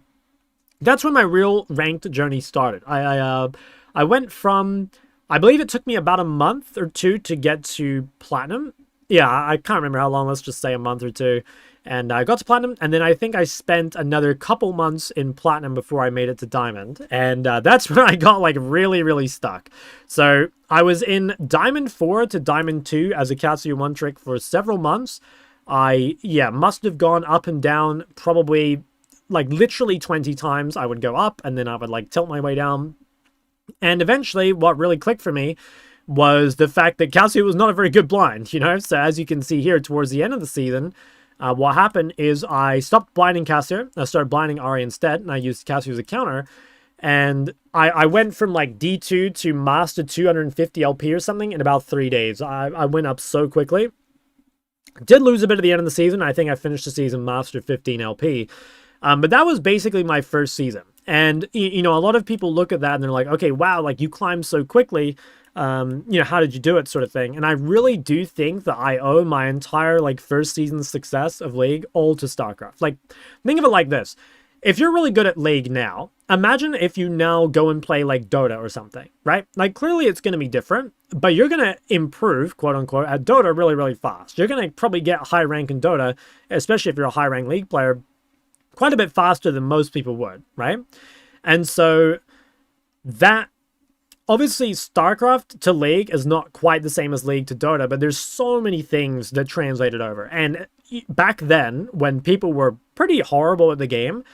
that's when my real ranked journey started. I went from, I believe it took me about a month or two to get to platinum. Yeah, I can't remember how long. Let's just say a month or two. And I got to platinum, and then I think I spent another couple months in platinum before I made it to diamond. And that's when I got like really, really stuck. So I was in diamond 4 to diamond 2 as a Cassio one trick for several months. Yeah, must have gone up and down probably like literally 20 times. I would go up and then I would like tilt my way down. And eventually what really clicked for me was the fact that Cassio was not a very good blind, you know? So as you can see here towards the end of the season, what happened is I stopped blinding Cassio. I started blinding Ari instead, and I used Cassio as a counter. And I went from like D2 to Master 250 LP or something in about 3 days. I went up so quickly. Did lose a bit at the end of the season. I think I finished the season Master 15 LP. But that was basically my first season. And, you know, a lot of people look at that and they're like, okay, wow, like you climbed so quickly. You know, how did you do it sort of thing? And I really do think that I owe my entire like first season success of League all to StarCraft. Like, think of it like this. If you're really good at League now, imagine if you now go and play like Dota or something, right? Like clearly it's going to be different, but you're going to improve, quote unquote, at Dota really, really fast. You're going to probably get high rank in Dota, especially if you're a high rank League player, quite a bit faster than most people would, right? And so that, obviously StarCraft to League is not quite the same as League to Dota, but there's so many things that translated over. And back then, when people were pretty horrible at the game,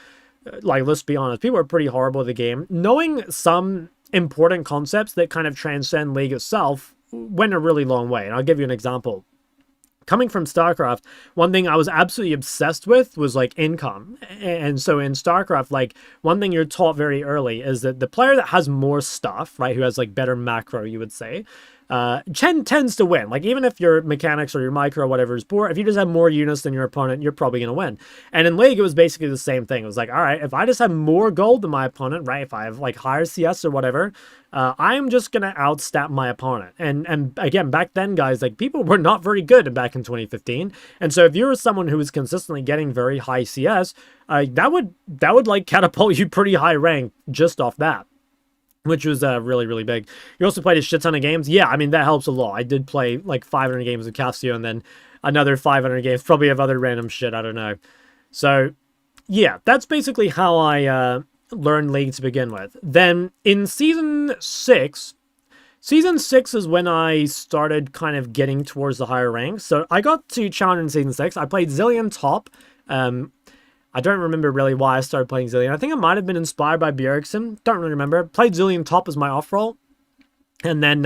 like let's be honest, people were pretty horrible at the game, knowing some important concepts that kind of transcend League itself went a really long way. And I'll give you an example. Coming from StarCraft, one thing I was absolutely obsessed with was like income. And so in StarCraft, like one thing you're taught very early is that the player that has more stuff, right, who has like better macro, you would say, tends to win. Like even if your mechanics or your micro or whatever is poor, if you just have more units than your opponent, you're probably going to win. And in League, it was basically the same thing. It was like, all right, if I just have more gold than my opponent, right, if I have like higher CS or whatever, I'm just going to outstat my opponent. And again, back then, guys, like people were not very good back in 2015. And so if you were someone who was consistently getting very high CS, that would like catapult you pretty high rank just off that, which was really, really big. You also played a shit ton of games. Yeah, I mean, that helps a lot. I did play like 500 games of Cassio and then another 500 games, probably of other random shit, I don't know. So, yeah, that's basically how I learned League to begin with. Then in Season 6 is when I started kind of getting towards the higher ranks. So I got to Challenger in Season 6. I played Zillion top. I don't remember really why I started playing Zillion. I think it might have been inspired by Bjergsen. Don't really remember. Played Zillion top as my off-roll. And then,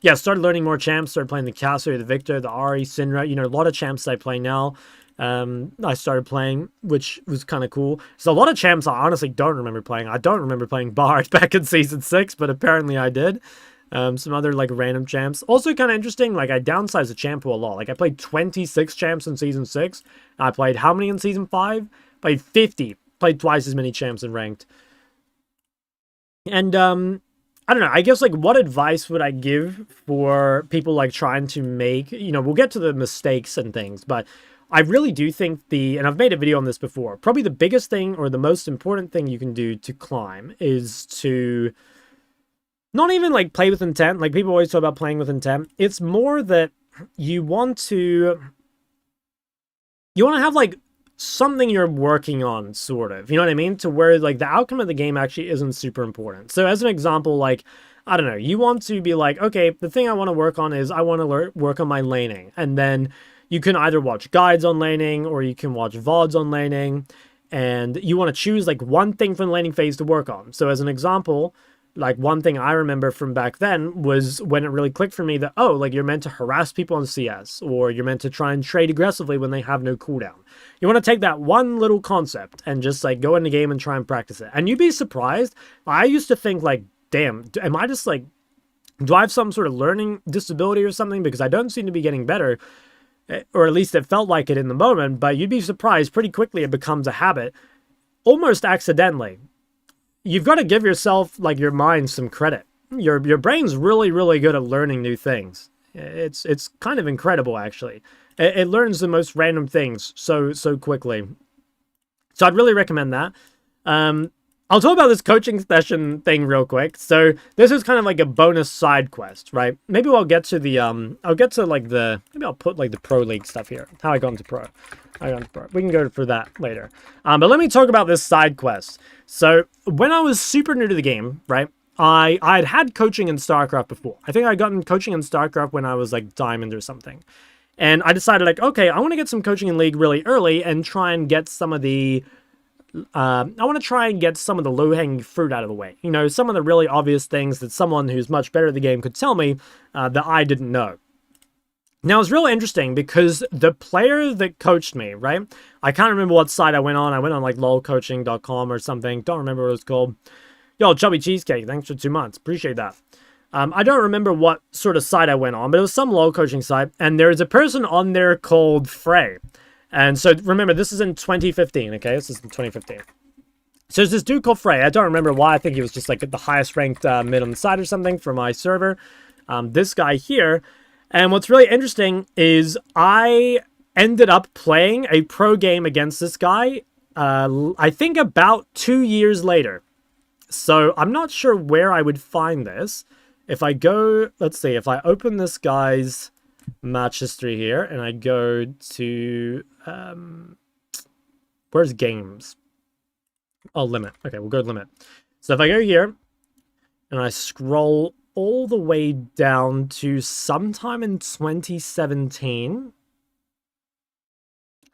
yeah, started learning more champs. Started playing the Cassio, the Victor, the Ari, Syndra. You know, a lot of champs that I play now. I started playing, which was kind of cool. So a lot of champs I honestly don't remember playing. I don't remember playing Bard back in Season 6, but apparently I did. Some other, like, random champs. Also kind of interesting, like, I downsized the champ pool a lot. Like, I played 26 champs in Season 6. I played how many in Season 5? Played 50. Played twice as many champs in ranked. And, I don't know, I guess, like, what advice would I give for people, like, trying to make, you know, we'll get to the mistakes and things, but I really do think and I've made a video on this before, probably the biggest thing or the most important thing you can do to climb is to not even, like, play with intent. Like, people always talk about playing with intent. It's more that you want to have, like, something you're working on, sort of, you know what I mean, to where like the outcome of the game actually isn't super important. So as an example, like, I don't know, you want to be like, okay, the thing I want to work on is I want to work on my laning, and then you can either watch guides on laning or you can watch VODs on laning, and you want to choose like one thing from the laning phase to work on. So as an example, like one thing I remember from back then was when it really clicked for me that, oh, like you're meant to harass people on CS, or you're meant to try and trade aggressively when they have no cooldown. You want to take that one little concept and just like go in the game and try and practice it. And you'd be surprised. I used to think like, damn, am I just like Do I have some sort of learning disability or something? Because I don't seem to be getting better, or at least it felt like it in the moment, but you'd be surprised pretty quickly it becomes a habit, almost accidentally. You've got to give yourself, like, your mind some credit. Your brain's really, really good at learning new things. It's kind of incredible, actually. It learns the most random things so quickly. So I'd really recommend that. I'll talk about this coaching session thing real quick. So this is kind of like a bonus side quest, right? Maybe I'll get to the maybe I'll put like the pro league stuff here. How I got into pro. We can go for that later. But let me talk about this side quest. So when I was super new to the game, right? I'd had coaching in StarCraft before. I think I got in coaching in StarCraft when I was like Diamond or something. And I decided, like, okay, I want to get some coaching in League really early and try and get some of the low-hanging fruit out of the way. You know, some of the really obvious things that someone who's much better at the game could tell me that I didn't know. Now, it's really interesting because the player that coached me, right? I can't remember what site I went on. I went on, like, lolcoaching.com or something. Don't remember what it was called. Yo, Chubby Cheesecake, thanks for 2 months. Appreciate that. I don't remember what sort of site I went on, but it was some LOL coaching site, and there's a person on there called Frey. And so, remember, this is in 2015, okay? This is in 2015. So there's this dude called Frey. I don't remember why. I think he was just, like, the highest ranked mid on the side or something for my server. This guy here. And what's really interesting is I ended up playing a pro game against this guy, I think about 2 years later. So I'm not sure where I would find this. If I go, let's see, if I open this guy's match history here and I go to, where's games? Oh, limit. Okay, we'll go to limit. So if I go here and I scroll all the way down to sometime in 2017,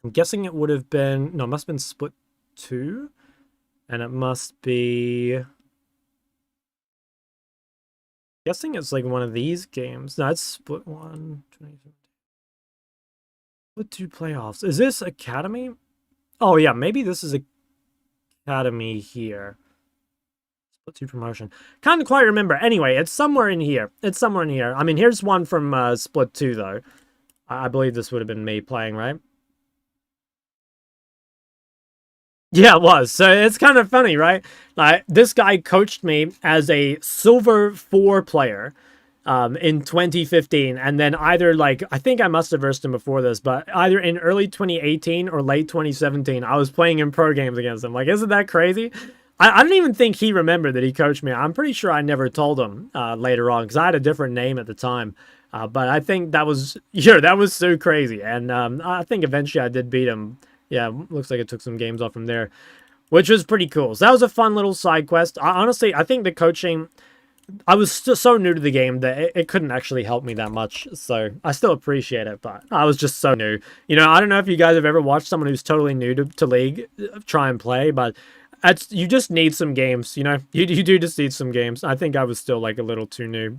I'm guessing it would have been, no, it must have been Split 2. And it must be, guessing it's like one of these games. No, it's Split 1, 2017. Split 2 playoffs. Is this Academy? Oh, yeah, maybe this is Academy here. Split 2 promotion. Can't quite remember. Anyway, it's somewhere in here. It's somewhere in here. I mean, here's one from Split 2, though. I believe this would have been me playing, right? Yeah, it was. So it's kind of funny, right? Like, this guy coached me as a Silver 4 player in 2015. And then either, like, I think I must have versed him before this, but either in early 2018 or late 2017, I was playing in pro games against him. Like, isn't that crazy? I don't even think he remembered that he coached me. I'm pretty sure I never told him later on because I had a different name at the time. But I think that was, yeah, that was so crazy. And I think eventually I did beat him. Yeah, looks like it took some games off from there, which was pretty cool. So that was a fun little side quest. Honestly, I think the coaching, I was still so new to the game that it couldn't actually help me that much. So I still appreciate it, but I was just so new. You know, I don't know if you guys have ever watched someone who's totally new to League try and play, but you just need some games, you know? You do just need some games. I think I was still, like, a little too new.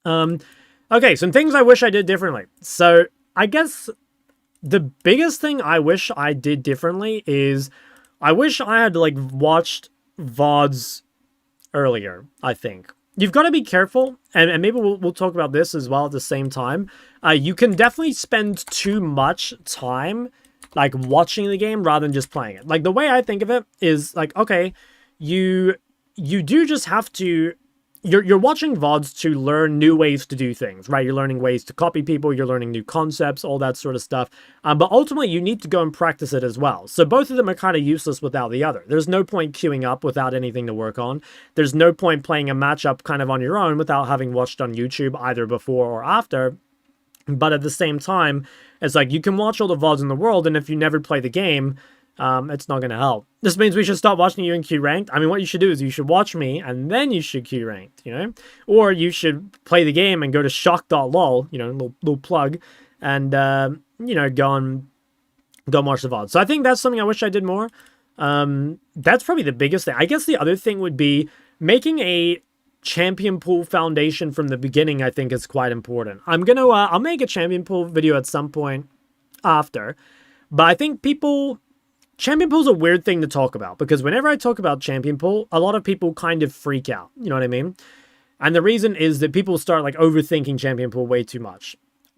Okay, some things I wish I did differently. So I guess the biggest thing I wish I did differently is I wish I had, like, watched VODs earlier, I think. You've got to be careful, and maybe we'll talk about this as well at the same time. You can definitely spend too much time, like, watching the game rather than just playing it. Like, the way I think of it is, like, okay, you do just have to, you're watching VODs to learn new ways to do things, right? You're learning ways to copy people, you're learning new concepts, all that sort of stuff. But ultimately, you need to go and practice it as well. So both of them are kind of useless without the other. There's no point queuing up without anything to work on. There's no point playing a matchup kind of on your own without having watched on YouTube either before or after. But at the same time, it's like you can watch all the VODs in the world, and if you never play the game, it's not going to help. This means we should stop watching you in Q ranked. I mean, what you should do is you should watch me, and then you should Q ranked, you know? Or you should play the game and go to shock.lol, you know, little plug, and, you know, go and watch the VOD. So I think that's something I wish I did more. That's probably the biggest thing. I guess the other thing would be making a champion pool foundation from the beginning. I think is quite important. I'll make a champion pool video at some point after, but I think champion pool is a weird thing to talk about because whenever I talk about champion pool, a lot of people kind of freak out. You know what I mean? And the reason is that people start like overthinking champion pool way too much.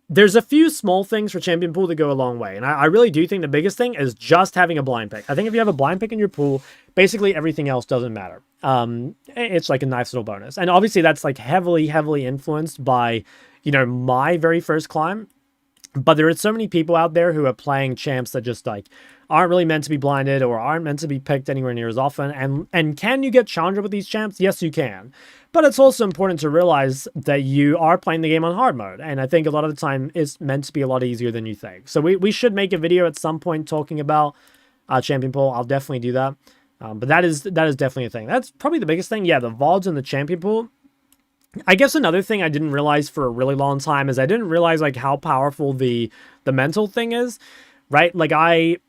There's a few small things for champion pool that go a long way. And I really do think the biggest thing is just having a blind pick. I think if you have a blind pick in your pool, basically everything else doesn't matter. It's like a nice little bonus. And obviously that's like heavily influenced by, you know, my very first climb. But there are so many people out there who are playing champs that just like aren't really meant to be blinded or aren't meant to be picked anywhere near as often. And can you get challenger with these champs? Yes, you can. But it's also important to realize that you are playing the game on hard mode. And I think a lot of the time it's meant to be a lot easier than you think. So we should make a video at some point talking about champion pool. I'll definitely do that. But that is definitely a thing. That's probably the biggest thing. Yeah, the VODs and the champion pool. I guess another thing I didn't realize for a really long time is I didn't realize like how powerful the mental thing is, right? Like I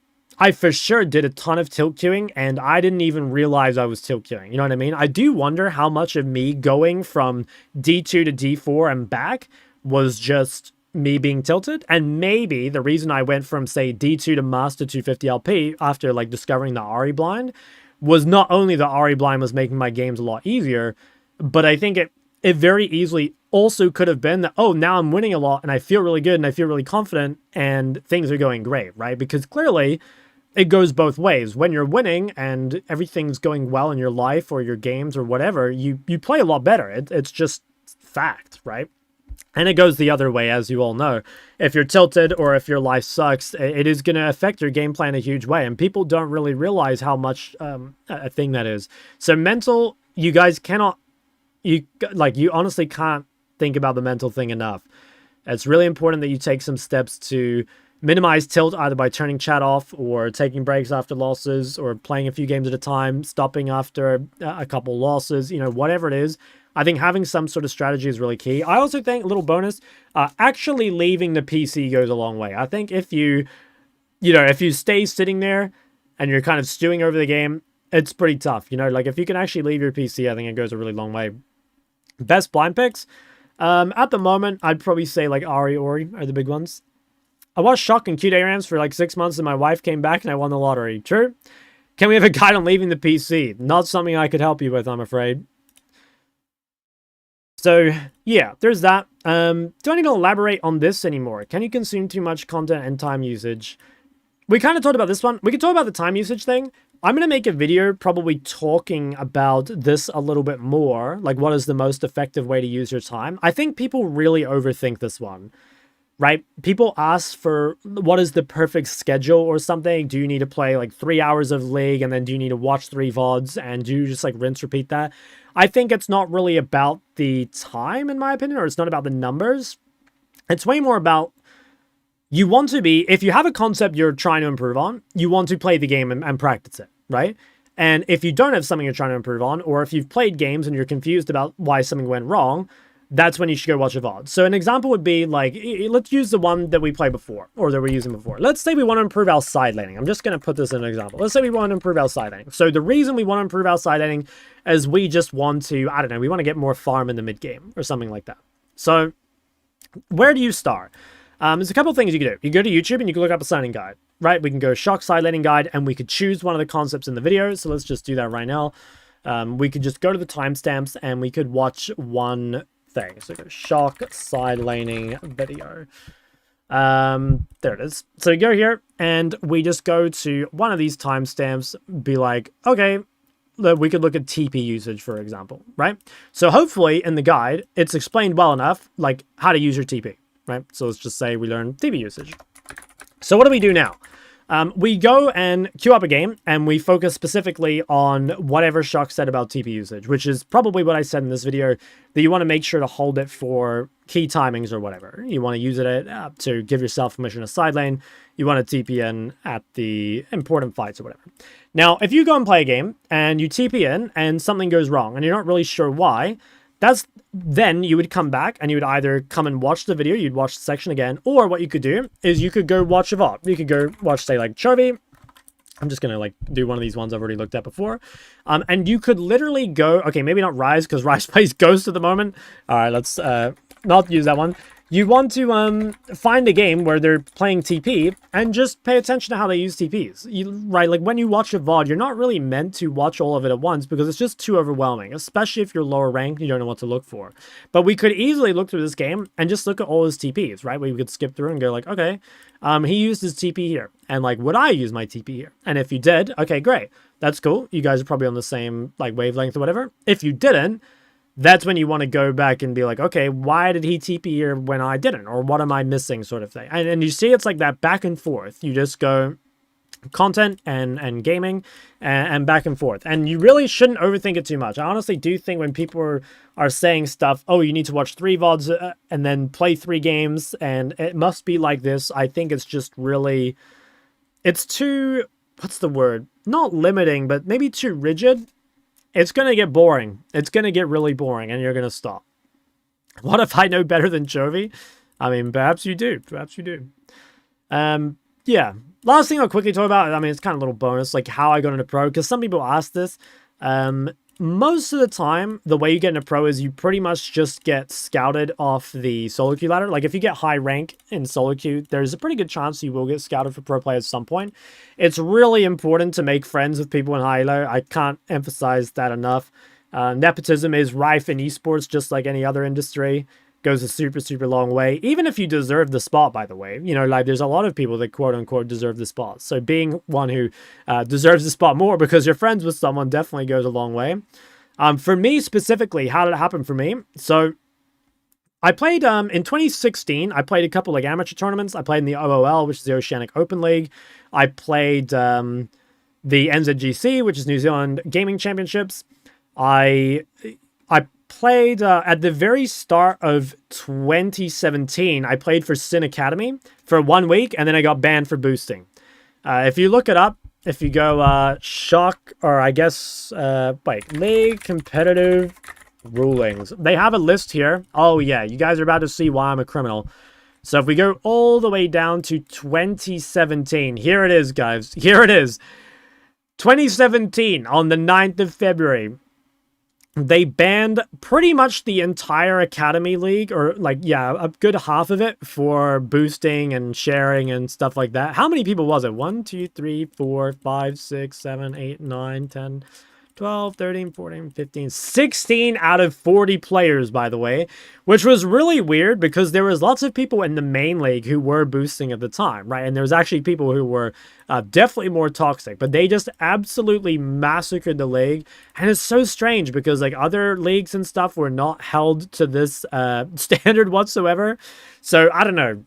for sure did a ton of tilt queuing and I didn't even realize I was tilt queuing. You know what I mean? I do wonder how much of me going from D2 to D4 and back was just me being tilted. And maybe the reason I went from say D2 to Master 250 LP after like discovering the Ari blind was not only the Ari blind was making my games a lot easier, but I think it very easily also could have been that, oh, now I'm winning a lot and I feel really good and I feel really confident and things are going great, right? Because clearly it goes both ways. When you're winning and everything's going well in your life or your games or whatever, you play a lot better. It's just fact, right? And it goes the other way, as you all know. If you're tilted or if your life sucks, it is going to affect your gameplay in a huge way. And people don't really realize how much a thing that is. So mental, you guys cannot... You honestly can't think about the mental thing enough. It's really important that you take some steps to minimize tilt, either by turning chat off or taking breaks after losses or playing a few games at a time, stopping after a couple losses, you know, whatever it is. I think having some sort of strategy is really key. I also think, a little bonus, actually leaving the PC goes a long way. I think if you stay sitting there and you're kind of stewing over the game, it's pretty tough. You know, like if you can actually leave your PC, I think it goes a really long way. Best blind picks? At the moment, I'd probably say like Ori are the big ones. I watched Shock and Cute ARAMs for like 6 months and my wife came back and I won the lottery. True? Can we have a guide on leaving the PC? Not something I could help you with, I'm afraid. So, yeah, there's that. Do I need to elaborate on this anymore? Can you consume too much content and time usage? We kind of talked about this one. We could talk about the time usage thing. I'm going to make a video probably talking about this a little bit more. Like, what is the most effective way to use your time? I think people really overthink this one, right? People ask for what is the perfect schedule or something. Do you need to play like 3 hours of League and then do you need to watch 3 VODs and do you just like rinse repeat that? I think it's not really about the time, in my opinion, or it's not about the numbers. It's way more about you want to be, if you have a concept you're trying to improve on, you want to play the game and practice it, right? And if you don't have something you're trying to improve on, or if you've played games and you're confused about why something went wrong, that's when you should go watch a VOD. So an example would be like, let's use the one that we played before, or that we're using before. Let's say we want to improve our side laning. I'm just going to put this in an example. Let's say we want to improve our side laning. So the reason we want to improve our side laning is we just want to, I don't know, we want to get more farm in the mid game or something like that. So where do you start? There's a couple of things you can do. You go to YouTube and you can look up a signing guide, right? We can go Shock side laning guide and we could choose one of the concepts in the video. So let's just do that right now. We could just go to the timestamps and we could watch one thing. So go Shock side laning video. There it is. So you go here and we just go to one of these timestamps, be like, okay, we could look at TP usage, for example, right? So hopefully in the guide, it's explained well enough, like how to use your TP. Right, so let's just say we learn TP usage. So what do we do now? We go and queue up a game, and we focus specifically on whatever Shock said about TP usage, which is probably what I said in this video, that you want to make sure to hold it for key timings or whatever. You want to use it to give yourself permission to side lane. You want to TP in at the important fights or whatever. Now, if you go and play a game, and you TP in, and something goes wrong, and you're not really sure why, then you would come back and you would either come and watch the video, you'd watch the section again, or what you could do is you could go watch a VOD. You could go watch, say, like Chovy. I'm just going to like do one of these ones I've already looked at before. And you could literally go, okay, maybe not Rise because Rise plays Ghost at the moment. All right, let's not use that one. You want to find a game where they're playing TP and just pay attention to how they use TPs. Right, like when you watch a VOD, you're not really meant to watch all of it at once because it's just too overwhelming, especially if you're lower ranked and you don't know what to look for. But we could easily look through this game and just look at all his TPs, right? We could skip through and go like, okay, he used his TP here. And like, would I use my TP here? And if you did, okay, great. That's cool. You guys are probably on the same like wavelength or whatever. If you didn't, that's when you want to go back and be like, okay, why did he TP here when I didn't? Or what am I missing sort of thing? And you see it's like that back and forth. You just go content and gaming and back and forth. And you really shouldn't overthink it too much. I honestly do think when people are saying stuff, oh, you need to watch 3 VODs and then play 3 games and it must be like this. I think it's just really, it's too, what's the word? Not limiting, but maybe too rigid. It's going to get boring. It's going to get really boring and you're going to stop. What if I know better than Chovy? I mean, perhaps you do. Perhaps you do. Yeah. Last thing I'll quickly talk about, I mean, it's kind of a little bonus, like how I got into pro, because some people ask this. Most of the time, the way you get into pro is you pretty much just get scouted off the solo queue ladder. Like if you get high rank in solo queue, there's a pretty good chance you will get scouted for pro play at some point. It's really important to make friends with people in high elo. I can't emphasize that enough. Nepotism is rife in esports, just like any other industry. Goes a super, super long way. Even if you deserve the spot, by the way. You know, like there's a lot of people that quote unquote deserve the spot. So being one who deserves the spot more because you're friends with someone definitely goes a long way. For me specifically, how did it happen for me? So I played in 2016, I played a couple like amateur tournaments. I played in the OOL, which is the Oceanic Open League. I played the NZGC, which is New Zealand Gaming Championships. I played at the very start of 2017. I played for Sin Academy for 1 week, and then I got banned for boosting. If you look it up, if you go shock, or I guess, league competitive rulings. They have a list here. Oh yeah, you guys are about to see why I'm a criminal. So if we go all the way down to 2017, here it is, guys. Here it is. 2017, on the 9th of February. They banned pretty much the entire Academy League, or like, yeah, a good half of it for boosting and sharing and stuff like that. How many people was it? 1, 2, 3, 4, 5, 6, 7, 8, 9, 10, 12, 13, 14, 15, 16 out of 40 players, by the way, which was really weird because there was lots of people in the main league who were boosting at the time, right? And there was actually people who were definitely more toxic, but they just absolutely massacred the league. And it's so strange because like other leagues and stuff were not held to this standard whatsoever. So I don't know.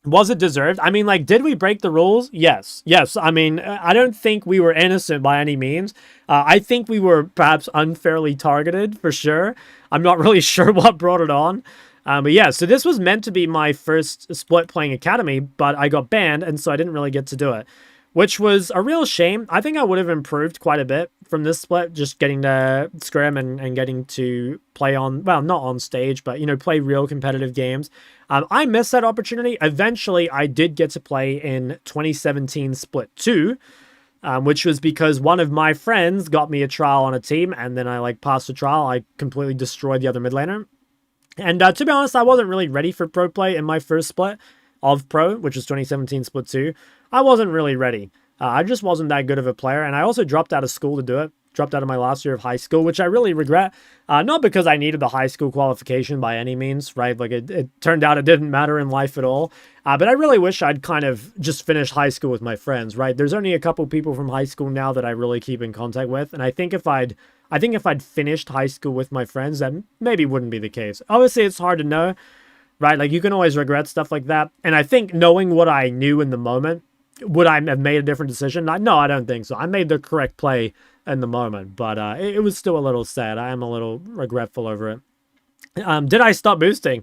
Was it deserved? I mean, like, did we break the rules? Yes. Yes. I mean, I don't think we were innocent by any means. I think we were perhaps unfairly targeted, for sure. I'm not really sure what brought it on. But yeah, so this was meant to be my first split playing Academy, but I got banned, and so I didn't really get to do it, which was a real shame. I think I would have improved quite a bit from this split, just getting to scrim and getting to play on, well, not on stage, but, you know, play real competitive games. I missed that opportunity. Eventually, I did get to play in 2017 Split 2, which was because one of my friends got me a trial on a team, and then I, like, passed the trial. I completely destroyed the other mid laner. And to be honest, I wasn't really ready for pro play in my first split of pro, which was 2017 Split 2. I wasn't really ready. I just wasn't that good of a player, and I also dropped out of school to do it. Dropped out of my last year of high school, which I really regret. Not because I needed the high school qualification by any means, right? Like, it turned out it didn't matter in life at all. But I really wish I'd kind of just finished high school with my friends, right? There's only a couple people from high school now that I really keep in contact with, and I think if I'd finished high school with my friends, that maybe wouldn't be the case. Obviously, it's hard to know, right? Like, you can always regret stuff like that. And I think knowing what I knew in the moment, would I have made a different decision? No, I don't think so. I made the correct play in the moment, but it was still a little sad. I am a little regretful over it. Did I stop boosting?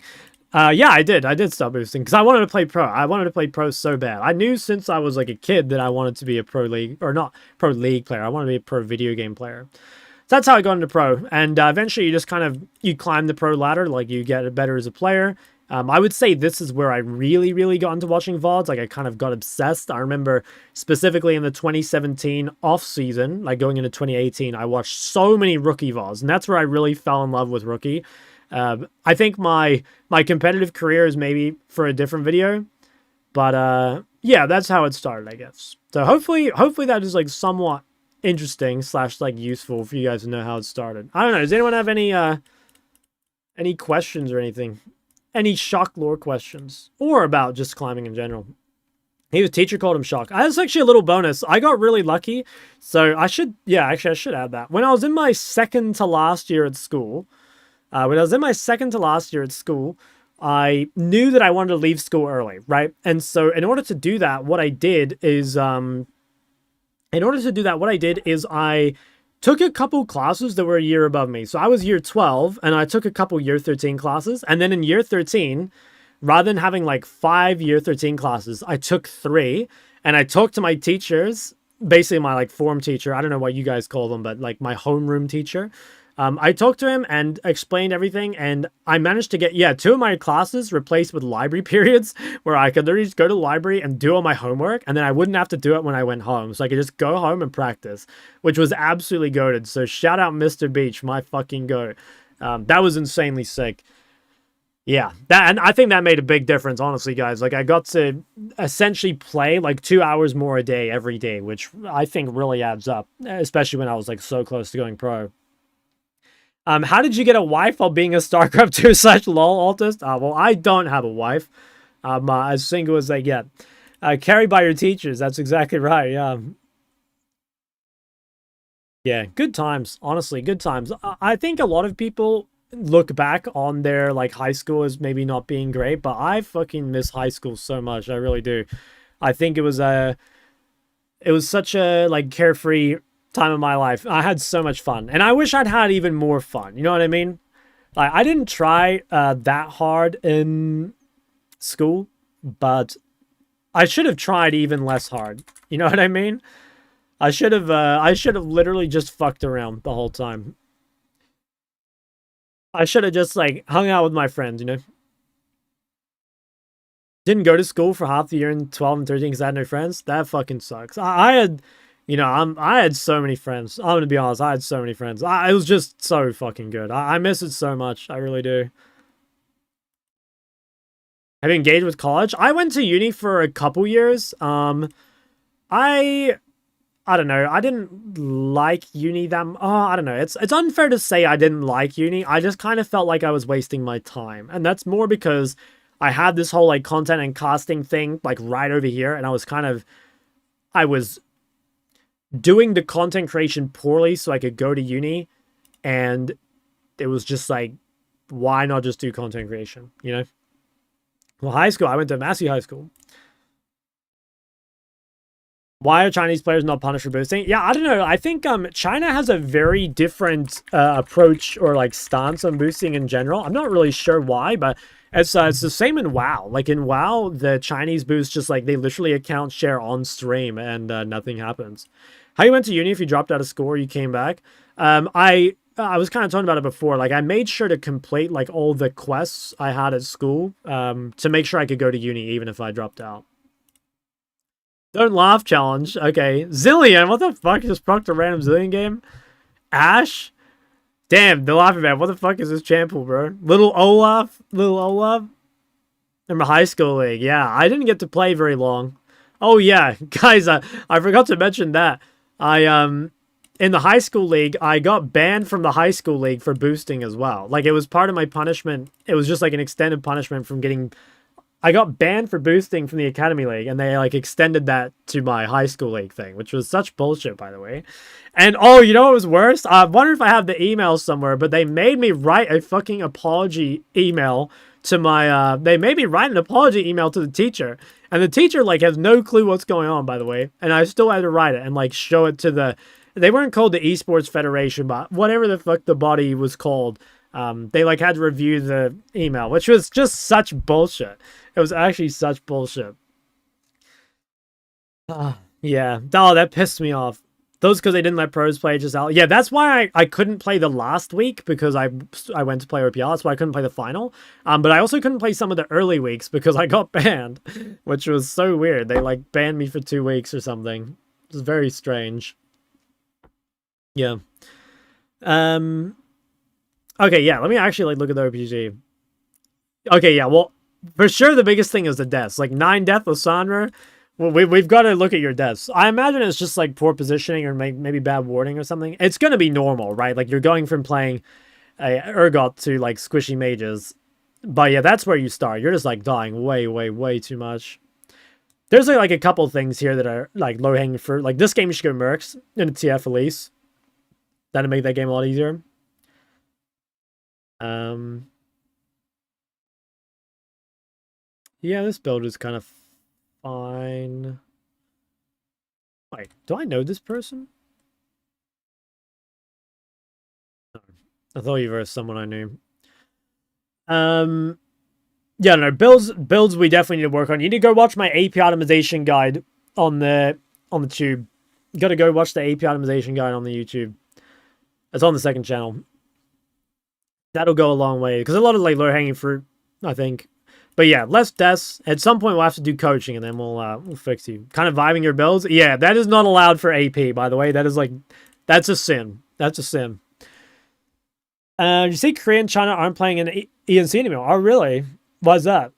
Yeah, I did. I did stop boosting because I wanted to play pro. I wanted to play pro so bad. I knew since I was like a kid that I wanted to be a pro league, or not pro league player. I wanted to be a pro video game player. So that's how I got into pro. And eventually you just kind of, you climb the pro ladder, like you get better as a player. I would say this is where I really, really got into watching VODs. Like, I kind of got obsessed. I remember specifically in the 2017 off season, like going into 2018, I watched so many Rookie VODs, and that's where I really fell in love with Rookie. I think my competitive career is maybe for a different video, but yeah, that's how it started, I guess. So hopefully that is like somewhat interesting / like useful for you guys to know how it started. I don't know. Does anyone have any questions or anything? Any Shock lore questions? Or about just climbing in general? His teacher called him Shock. That's actually a little bonus. I got really lucky. So I should add that. When I was in my second to last year at school, I knew that I wanted to leave school early, right? And so in order to do that, what I did is I took a couple classes that were a year above me. So I was year 12, and I took a couple year 13 classes. And then in year 13, rather than having like 5 year 13 classes, I took 3. And I talked to my teachers, basically my like form teacher. I don't know what you guys call them, but like my homeroom teacher. I talked to him and explained everything, and I managed to get, 2 of my classes replaced with library periods where I could literally just go to the library and do all my homework, and then I wouldn't have to do it when I went home. So I could just go home and practice, which was absolutely goated. So shout out Mr. Beach, my fucking goat. That was insanely sick. Yeah, and I think that made a big difference, honestly, guys. Like, I got to essentially play like 2 hours more a day every day, which I think really adds up, especially when I was like so close to going pro. How did you get a wife while being a StarCraft 2 / LOL altist? Well, I don't have a wife. As single as they get. Carried by your teachers. That's exactly right. Yeah. Yeah, good times. Honestly, good times. I think a lot of people look back on their like high school as maybe not being great, but I fucking miss high school so much. I really do. I think it was such a like carefree time of my life. I had so much fun, and I wish I'd had even more fun. You know what I mean? Like, I didn't try that hard in school, but I should have tried even less hard. You know what I mean? I should have literally just fucked around the whole time. I should have just like hung out with my friends, you know? Didn't go to school for half the year in 12 and 13 because I had no friends. That fucking sucks. I had, I had so many friends. I'm gonna be honest, I had so many friends. It was just so fucking good. I miss it so much. I really do. Have you engaged with college? I went to uni for a couple years. I don't know. I didn't like uni that I don't know. It's unfair to say I didn't like uni. I just kind of felt like I was wasting my time. And that's more because I had this whole like content and casting thing like right over here, and I was doing the content creation poorly so I could go to uni, and it was just like, why not just do content creation, you know? Well, high school, I went to Massey High School. Why are Chinese players not punished for boosting? Yeah, I don't know. I think China has a very different approach or like stance on boosting in general. I'm not really sure why, but it's the same in WoW. Like in WoW, the Chinese boost just like they literally account share on stream and nothing happens. How you went to uni if you dropped out of school or you came back? I was kind of talking about it before. Like, I made sure to complete like all the quests I had at school to make sure I could go to uni even if I dropped out. Don't laugh challenge. Okay. Zillion. What the fuck? Just procced a random Zillion game? Ash? Damn, the laughing man. What the fuck is this champ pool, bro? Little Olaf? Remember high school league. Yeah, I didn't get to play very long. Oh, yeah. Guys, I forgot to mention that. In the high school league, I got banned from the high school league for boosting as well. Like, it was part of my punishment. It was just like an extended punishment from getting... I got banned for boosting from the Academy League, and they, like, extended that to my high school league thing, which was such bullshit, by the way. And, oh, you know what was worse? I wonder if I have the email somewhere, but they made me write a fucking apology email to my, they made me write an apology email to the teacher. And the teacher, like, has no clue what's going on, by the way. And I still had to write it and, like, show it to the... They weren't called the Esports Federation, but whatever the fuck the body was called. They, like, had to review the email, which was just such bullshit. It was actually such bullshit. Yeah. Oh, that pissed me off. Those because they didn't let pros play just out. Yeah, that's why I couldn't play the last week because I went to play OPL. That's why I couldn't play the final. But I also couldn't play some of the early weeks because I got banned, which was so weird. They, like, banned me for 2 weeks or something. It was very strange. Yeah. Okay, yeah, let me actually like look at the RPG. Okay, yeah, well, for sure the biggest thing is the deaths. Like 9 death Lysandra. Well, we've got to look at your deaths. I imagine it's just like poor positioning or maybe bad warding or something. It's gonna be normal, right? Like you're going from playing a Urgot to like squishy mages. But yeah, that's where you start. You're just like dying way, way, way too much. There's like a couple things here that are like low hanging fruit. Like this game, you should go Mercs in a TF release. That'll make that game a lot easier. Yeah, this build is kind of fine. Wait, do I know this person? I thought you were someone I knew. Yeah, no, builds we definitely need to work on. You need to go watch my AP optimization guide on the tube. You gotta go watch the AP optimization guide on the YouTube. It's on the second channel. That'll go a long way. Because a lot of like low hanging fruit, I think. But yeah, less deaths. At some point we'll have to do coaching and then we'll fix you. Kind of vibing your builds. Yeah, that is not allowed for AP, by the way. That is like that's a sin. That's a sin. You see Korea and China aren't playing in ENC anymore. Oh, really? Why's that?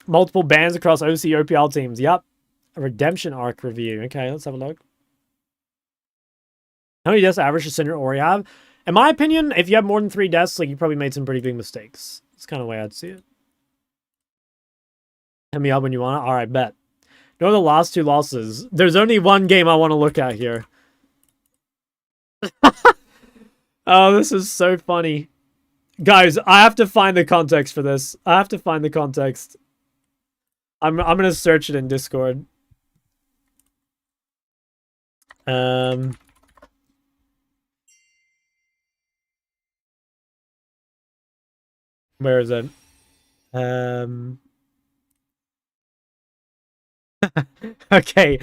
Multiple bans across OC OPL teams. Yep. A redemption arc review. Okay, let's have a look. How many deaths average does Cinder Ori have? In my opinion, if you have more than 3 deaths, like you probably made some pretty big mistakes. That's kind of the way I'd see it. Hit me up when you want it. All right, bet. No, the last 2 losses. There's only one game I want to look at here. Oh, this is so funny. Guys, I have to find the context for this. I have to find the context. I'm gonna search it in Discord. Where is it? Okay.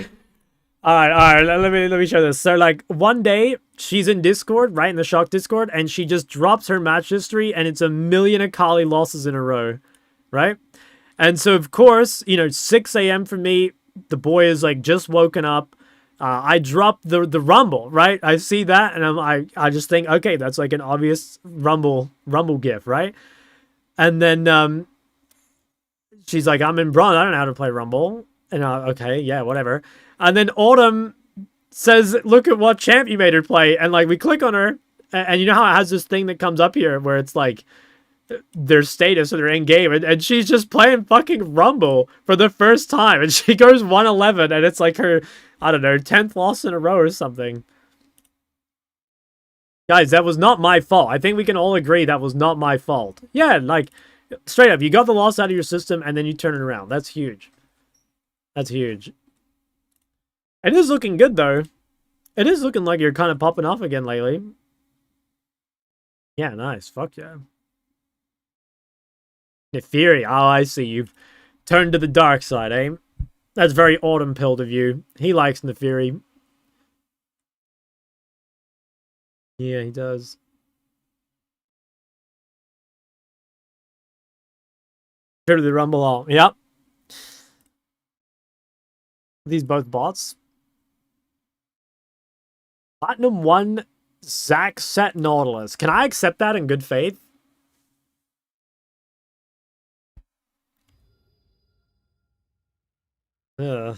All right. Let me show this. So like one day she's in Discord, right in the Shock Discord, and she just drops her match history, and it's 1,000,000 Akali losses in a row, right? And so of course, you know, 6 a.m. for me, the boy is like just woken up. I drop the Rumble, right? I see that, and I just think, okay, that's like an obvious Rumble gif, right? And then she's like, I'm in bronze. I don't know how to play Rumble. And okay, yeah, whatever. And then Autumn says, look at what champ you made her play. And like we click on her, and you know how it has this thing that comes up here where it's like their status or their in game, and she's just playing fucking Rumble for the first time, and she goes 1-11, and it's like her, I don't know, 10th loss in a row or something. Guys, that was not my fault. I think we can all agree that was not my fault. Yeah, like straight up, you got the loss out of your system and then you turn it around. That's huge. That's huge. It is looking good though. It is looking like you're kind of popping off again lately. Yeah, nice. Fuck yeah. Neferi. Oh, I see. You've turned to the dark side, eh? That's very autumn-pilled of you. He likes Neferi. Yeah, he does. Turn to the Rumble all. Yep. Are these both bots? Platinum 1 Zac Set Nautilus. Can I accept that in good faith? I'm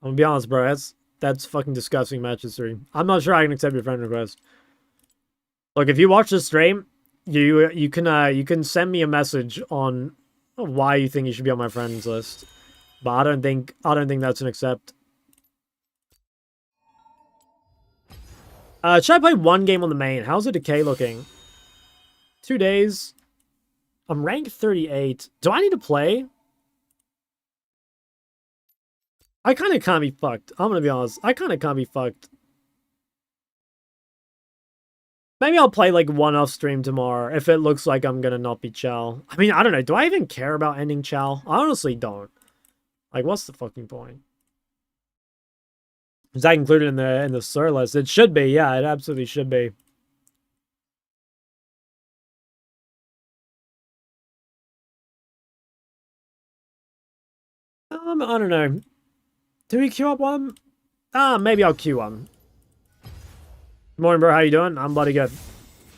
gonna be honest, bro. That's fucking disgusting match history. I'm not sure I can accept your friend request. Look, if you watch the stream, you can send me a message on why you think you should be on my friends list. But I don't think that's an accept. Should I play 1 game on the main? How's the decay looking? 2 days. I'm rank 38. Do I need to play? I kind of can't be fucked. I'm gonna be honest. I kind of can't be fucked. Maybe I'll play like 1 off stream tomorrow if it looks like I'm gonna not be Chow. I mean, I don't know. Do I even care about ending Chow? I honestly don't. Like, what's the fucking point? Is that included in the SIR list? It should be. Yeah, it absolutely should be. I don't know. Do we queue up one? Maybe I'll queue one. Morning, bro. How you doing? I'm bloody good.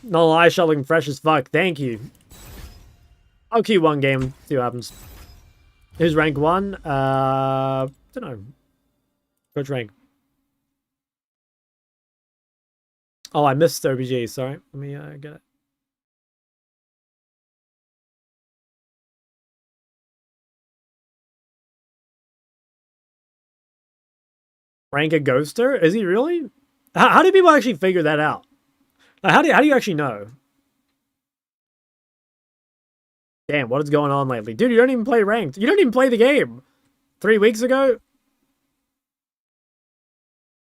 No lie, shot looking fresh as fuck. Thank you. I'll keep one game, see what happens. Who's rank 1? Don't know. Which rank? Oh, I missed OBG, sorry. Let me get it. Rank a ghoster? Is he really? How do people actually figure that out? Like, how do you actually know? Damn, what is going on lately? Dude, you don't even play ranked. You don't even play the game. 3 weeks ago?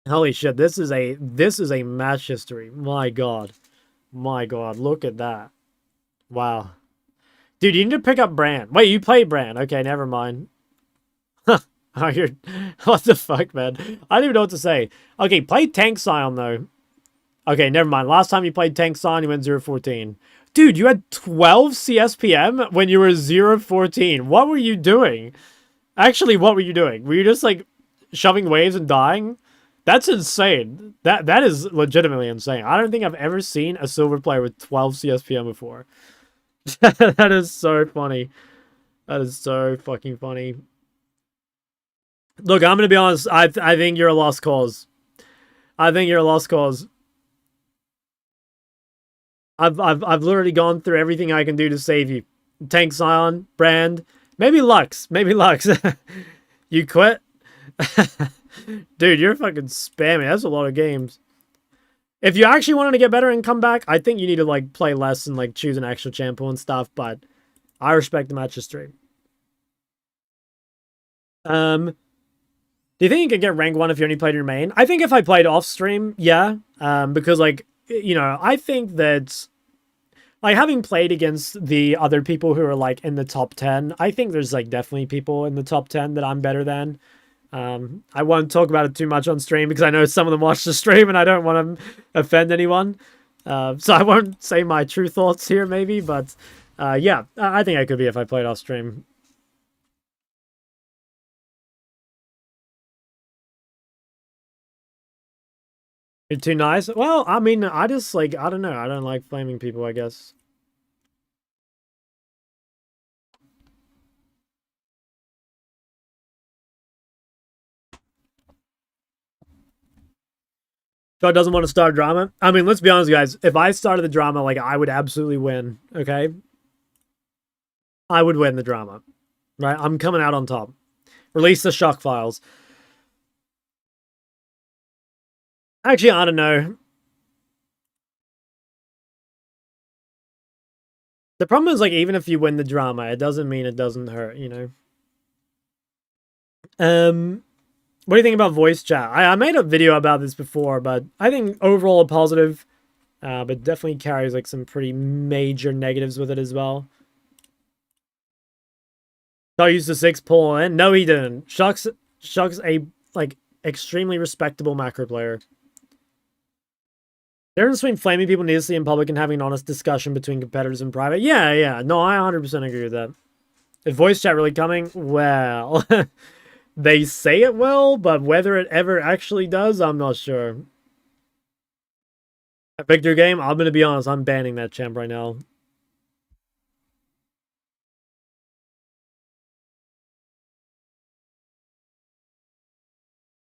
Holy shit, this is a match history. My god. My god, look at that. Wow. Dude, you need to pick up Brand. Wait, you play Brand. Okay, never mind. Oh, you're... What the fuck, man? I don't even know what to say. Okay, play Tank Scion, though. Okay, never mind. Last time you played Tank Scion, you went 0-14. Dude, you had 12 CSPM when you were 0-14. What were you doing? Actually, what were you doing? Were you just, like, shoving waves and dying? That's insane. That is legitimately insane. I don't think I've ever seen a silver player with 12 CSPM before. That is so funny. That is so fucking funny. Look, I'm gonna be honest. I think you're a lost cause. I think you're a lost cause. I've literally gone through everything I can do to save you. Tank Scion, Brand, maybe Lux. Maybe Lux. You quit? Dude, you're fucking spamming. That's a lot of games. If you actually wanted to get better and come back, I think you need to like play less and like choose an extra champion and stuff, but I respect the match history. Do you think you could get rank 1 if you only played your main? I think if I played off stream, yeah. Because like, you know, I think that like having played against the other people who are like in the top 10, I think there's like definitely people in the top 10 that I'm better than. I won't talk about it too much on stream because I know some of them watch the stream and I don't want to offend anyone. So I won't say my true thoughts here maybe, but yeah, I think I could be if I played off stream. You're too nice? Well, I mean, I just like, I don't know. I don't like flaming people, I guess. God doesn't want to start drama. I mean, let's be honest, guys. If I started the drama, like, I would absolutely win, okay? I would win the drama, right? I'm coming out on top. Release the shock files. Actually, I don't know. The problem is, like, even if you win the drama, it doesn't mean it doesn't hurt, you know? What do you think about voice chat? I made a video about this before, but I think overall a positive, but definitely carries, like, some pretty major negatives with it as well. So I used the 6 pull in. No, he didn't. Shuck's a, like, extremely respectable macro player. The difference between flaming people needlessly in public and having an honest discussion between competitors in private. Yeah. No, I 100% agree with that. Is voice chat really coming? Well, they say it will, but whether it ever actually does, I'm not sure. A Victor game, I'm going to be honest, I'm banning that champ right now.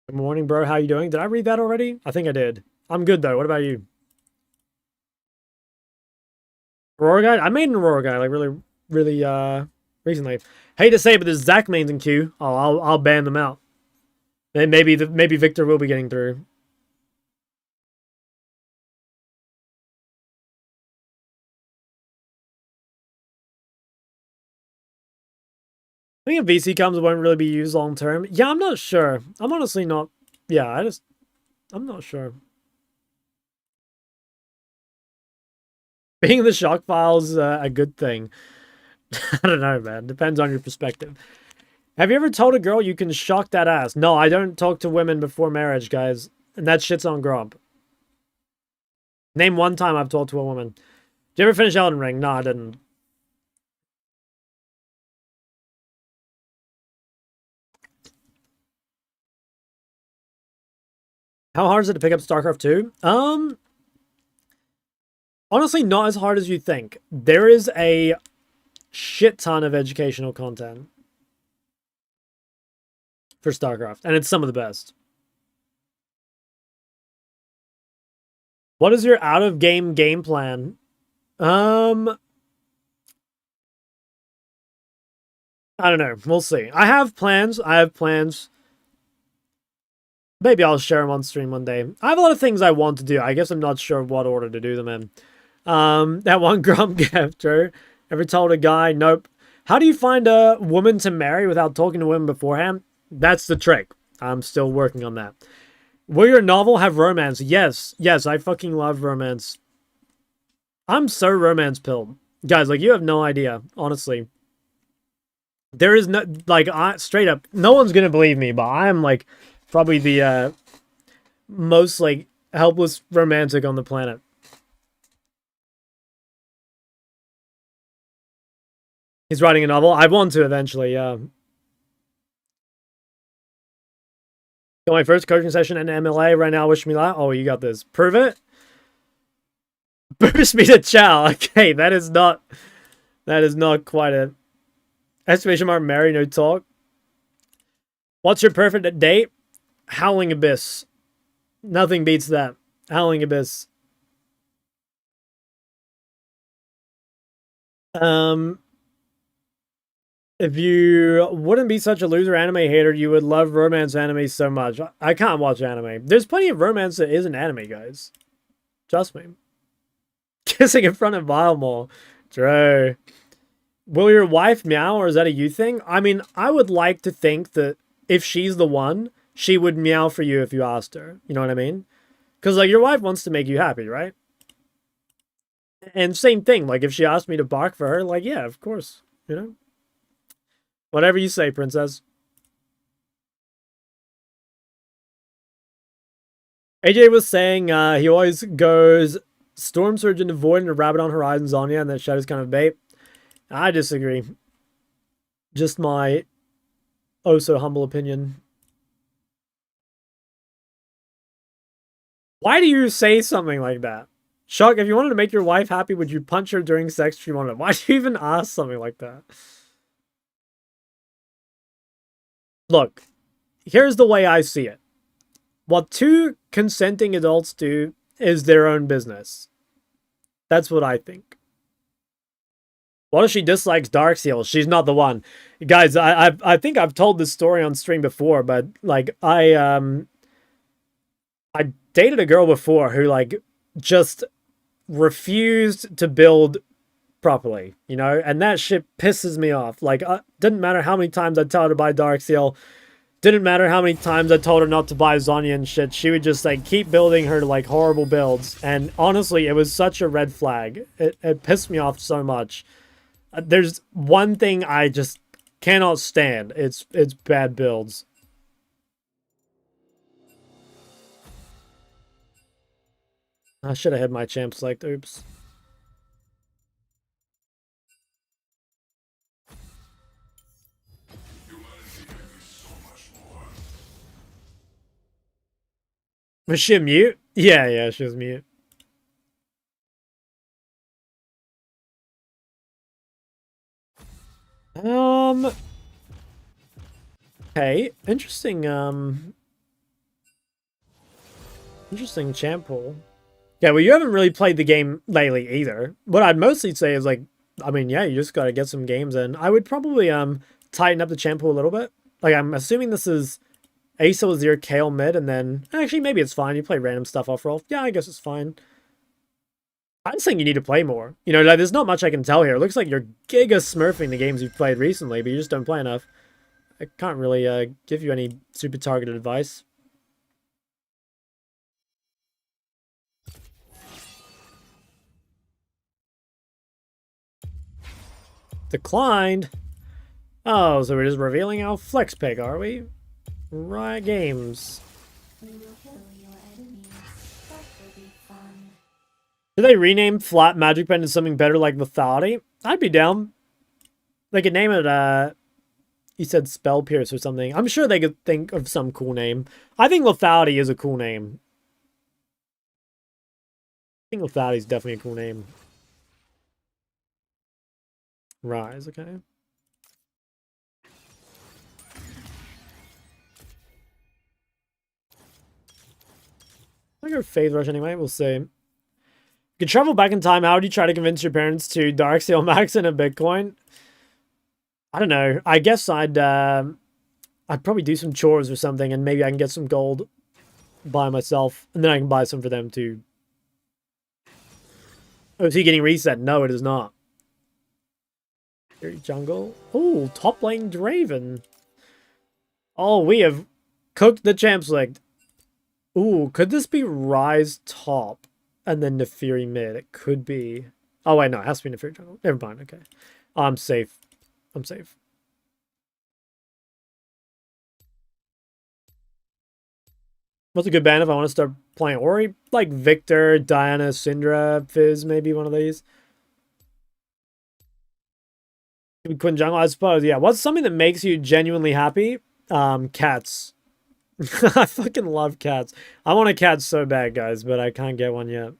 Good morning, bro. How you doing? Did I read that already? I think I did. I'm good, though. What about you? Aurora guy? I made an Aurora guy, like, really, recently. Hate to say it, but there's Zach mains in queue. Oh, I'll ban them out. Then maybe Victor will be getting through. I think if VC comes, it won't really be used long term. Yeah, I'm not sure. I'm honestly not. Yeah, I'm not sure. Being in the shock files a good thing. I don't know, man. Depends on your perspective. Have you ever told a girl you can shock that ass? No, I don't talk to women before marriage, guys. And that shit's on Grump. Name one time I've talked to a woman. Did you ever finish Elden Ring? No, I didn't. How hard is it to pick up StarCraft 2? honestly not as hard as you think. There is a shit ton of educational content for StarCraft, and it's some of the best. What is your out-of-game game plan? I don't know. We'll see. I have plans. Maybe I'll share them on stream one day. I have a lot of things I want to do. I guess I'm not sure what order to do them in. That one Grump after. Ever told a guy, nope. How do you find a woman to marry without talking to women beforehand? That's the trick. I'm still working on that. Will your novel have romance? Yes. Yes, I fucking love romance. I'm so romance pilled. Guys, like, you have no idea, honestly. There is no, like, straight up, no one's gonna believe me, but I am, like, probably the most, like, helpless romantic on the planet. He's writing a novel. I want to eventually, yeah. Got my first coaching session in MLA right now. Wish me luck. Oh, you got this. Prove it. Boost me to chow. Okay, that is not quite a exclamation mark. Mary, no talk. What's your perfect date? Howling Abyss. Nothing beats that. Howling Abyss. If you wouldn't be such a loser anime hater, you would love romance anime so much. I can't watch anime. There's plenty of romance that isn't anime, guys. Trust me. Kissing in front of Vilemore. True. Will your wife meow, or is that a you thing? I mean, I would like to think that if she's the one, she would meow for you if you asked her. You know what I mean? Because, like, your wife wants to make you happy, right? And same thing. Like, if she asked me to bark for her, like, yeah, of course. You know? Whatever you say, princess. AJ was saying he always goes Storm Surge into Void and a Rabbit on Horizon Zonya, and that Shadow's kind of bait. I disagree. Just my oh so humble opinion. Why do you say something like that? Shuck, if you wanted to make your wife happy, would you punch her during sex if you wanted? Why do you even ask something like that? Look, here's the way I see it. What two consenting adults do is their own business. That's what I think. What if she dislikes Darkseal? She's not the one. Guys, I think I've told this story on stream before, but like I dated a girl before who like just refused to build properly, you know, and that shit pisses me off. Like, didn't matter how many times I told her to buy Darkseal, didn't matter how many times I told her not to buy Zonya and shit, she would just like keep building her like horrible builds. And honestly, it was such a red flag. It pissed me off so much. There's one thing I just cannot stand. It's bad builds. I should have had my champ select. Oops. Was she mute? Yeah, she was mute. Okay, interesting, interesting champ pool. Yeah, well, you haven't really played the game lately either. What I'd mostly say is, like, I mean, yeah, you just gotta get some games in. I would probably, tighten up the champ pool a little bit. Like, I'm assuming this is Ace Azir, Kale mid, and then, actually, maybe it's fine. You play random stuff off roll. Yeah, I guess it's fine. I just think you need to play more. You know, like, there's not much I can tell here. It looks like you're giga smurfing the games you've played recently, but you just don't play enough. I can't really give you any super targeted advice. Declined. Oh, so we're just revealing our flex pick, are we? Right games. We will kill your enemies. That will be fun. Should they rename Flat Magic Pen to something better like Lethality? I'd be down. They could name it, you said Spell Pierce or something. I'm sure they could think of some cool name. I think Lethality is a cool name. think Lethality is definitely a cool name. Rise, okay. I'm gonna go Phase Rush anyway, we'll see. You could travel back in time, how would you try to convince your parents to Darksteel Max in a Bitcoin? I don't know. I guess I'd probably do some chores or something, and maybe I can get some gold by myself, and then I can buy some for them too. Oh, is he getting reset? No, it is not. Jungle. Oh, top lane Draven. Oh, we have cooked the champ select. Ooh, could this be Rise top and then Neferi mid? It could be. Oh, wait, no, it has to be Neferi jungle. Never mind, okay. I'm safe. I'm safe. What's a good band if I want to start playing Ori? Like Victor, Diana, Syndra, Fizz, maybe one of these. Quinn Jungle, I suppose. Yeah, what's something that makes you genuinely happy? Cats. I fucking love cats. I want a cat so bad, guys, but I can't get one yet.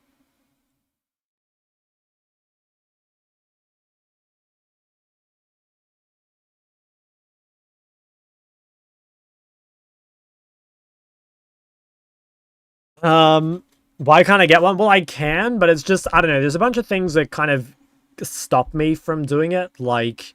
Why can't I get one? Well, I can, but it's just, I don't know. There's a bunch of things that kind of stop me from doing it. Like,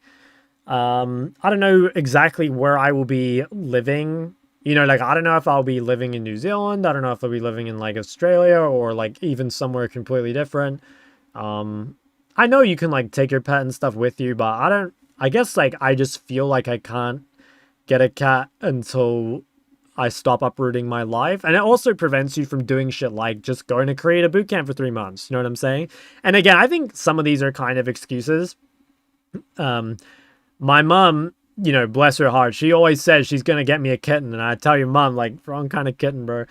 I don't know exactly where I will be living. You know, like, I don't know if I'll be living in New Zealand. I don't know if I'll be living in, like, Australia or, like, even somewhere completely different. I know you can, like, take your pet and stuff with you, but I guess, like, I just feel like I can't get a cat until I stop uprooting my life. And it also prevents you from doing shit like just going to create a boot camp for 3 months. You know what I'm saying? And again, I think some of these are kind of excuses. My mom, you know, bless her heart, she always says she's going to get me a kitten. And I tell you, mom, like, wrong kind of kitten, bro.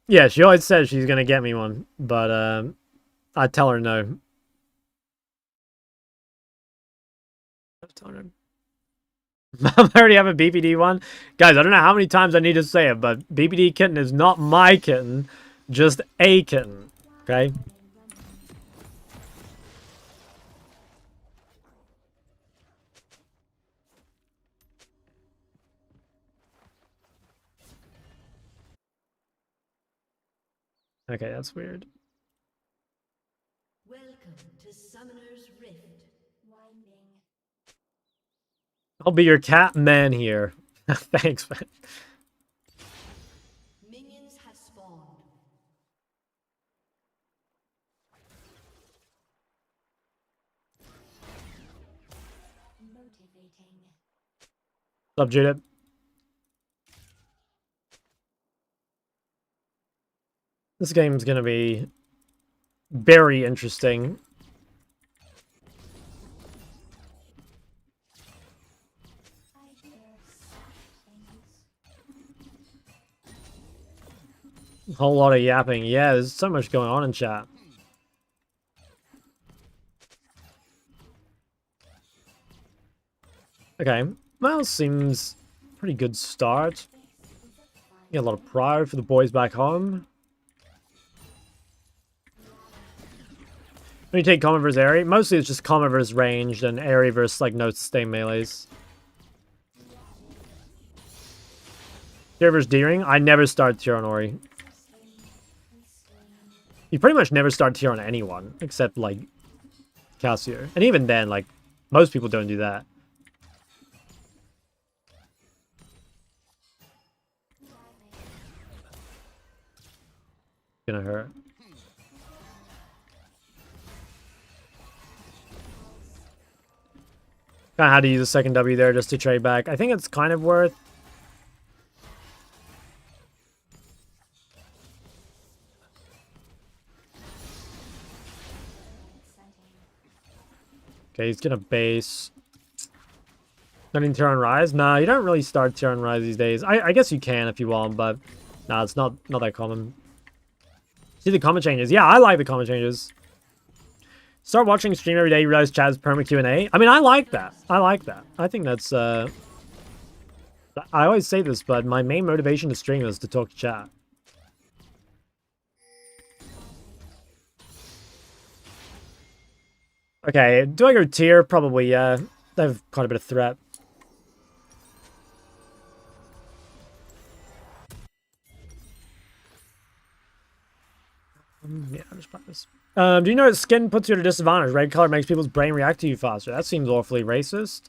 Yeah, she always says she's going to get me one. But I tell her no. I already have a BPD one. Guys, I don't know how many times I need to say it, but BPD kitten is not my kitten, just a kitten. Okay? Okay, that's weird. Welcome to Summoner's Rift. Winding. I'll be your cat man here. Thanks, man. Minions have spawned. Motivating. What's up, Judith? This game's gonna be very interesting. I hear things. Whole lot of yapping. Yeah, there's so much going on in chat. Okay, well, seems pretty good start. Get a lot of pride for the boys back home. When you take common versus airy, mostly it's just common versus ranged and airy versus like no sustain melees. Tier versus D-ring, I never start tier on Ori. You pretty much never start tier on anyone except like Cassio, and even then, like most people don't do that. Gonna hurt. Kind of had to use a second W there just to trade back. I think it's kind of worth. Okay, he's gonna base. Starting tier on Rise? Nah, you don't really start tier on Rise these days. I guess you can if you want, but nah, it's not that common. See the comment changes. Yeah, I like the comment changes. Start watching stream every day, you realize Chad's perma Q&A. I mean, I like that. I like that. I think that's, I always say this, but my main motivation to stream is to talk to chat. Okay, do I go tier? Probably, yeah. They have quite a bit of threat. Yeah, I'll just buy this. Do you know that skin puts you at a disadvantage? Red color makes people's brain react to you faster. That seems awfully racist.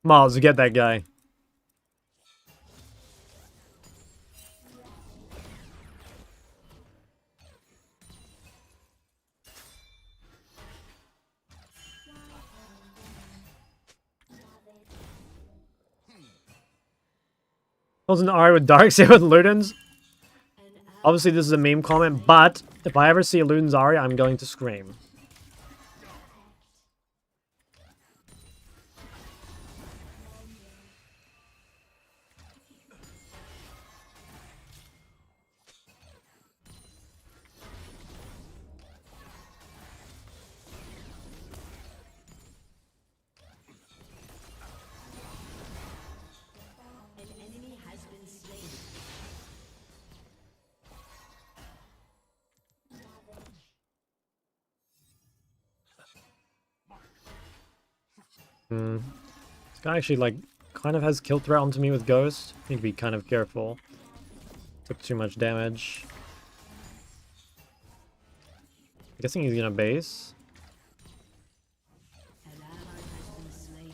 Miles, get that guy. Wasn't Ari with Darkseid with Ludens? Obviously, this is a meme comment, but if I ever see a Ludens Ari, I'm going to scream. An enemy has been slain. This guy actually, like, kind of has kill threat onto me with Ghost. Need to be kind of careful. Took too much damage. I'm guessing he's gonna base. An ally has been slain.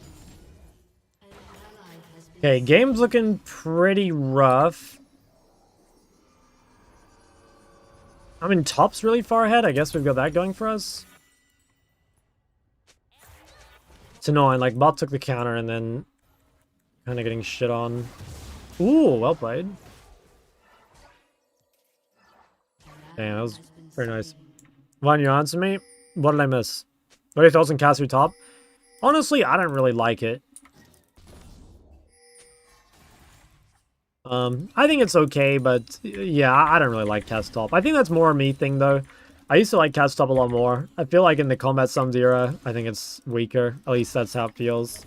An ally has been Okay, game's looking pretty rough. I mean, top's really far ahead. I guess we've got that going for us. It's annoying. Like, bot took the counter and then kind of getting shit on. Ooh, well played. Damn, that was very nice. Vaughn, you answer me? What did I miss? What are your thoughts on Caster top? Honestly, I don't really like it. I think it's okay, but yeah, I don't really like cast top. I think that's more a me thing though. I used to like cast top a lot more. I feel like in the combat sums era, I think it's weaker. At least that's how it feels.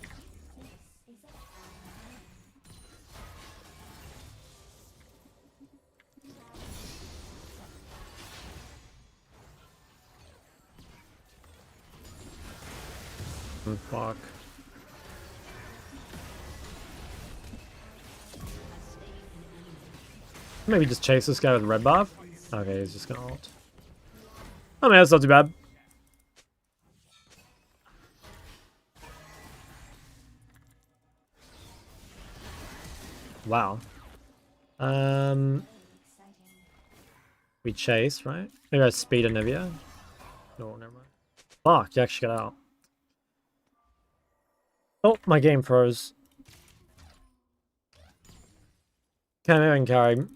Fuck. Maybe just chase this guy with red buff. Okay, he's just gonna ult. I mean, that's not too bad. Wow. We chase, right? Maybe I speed Anivia. No, never mind. Fuck, you actually got out. Oh, my game froze. Can't even carry.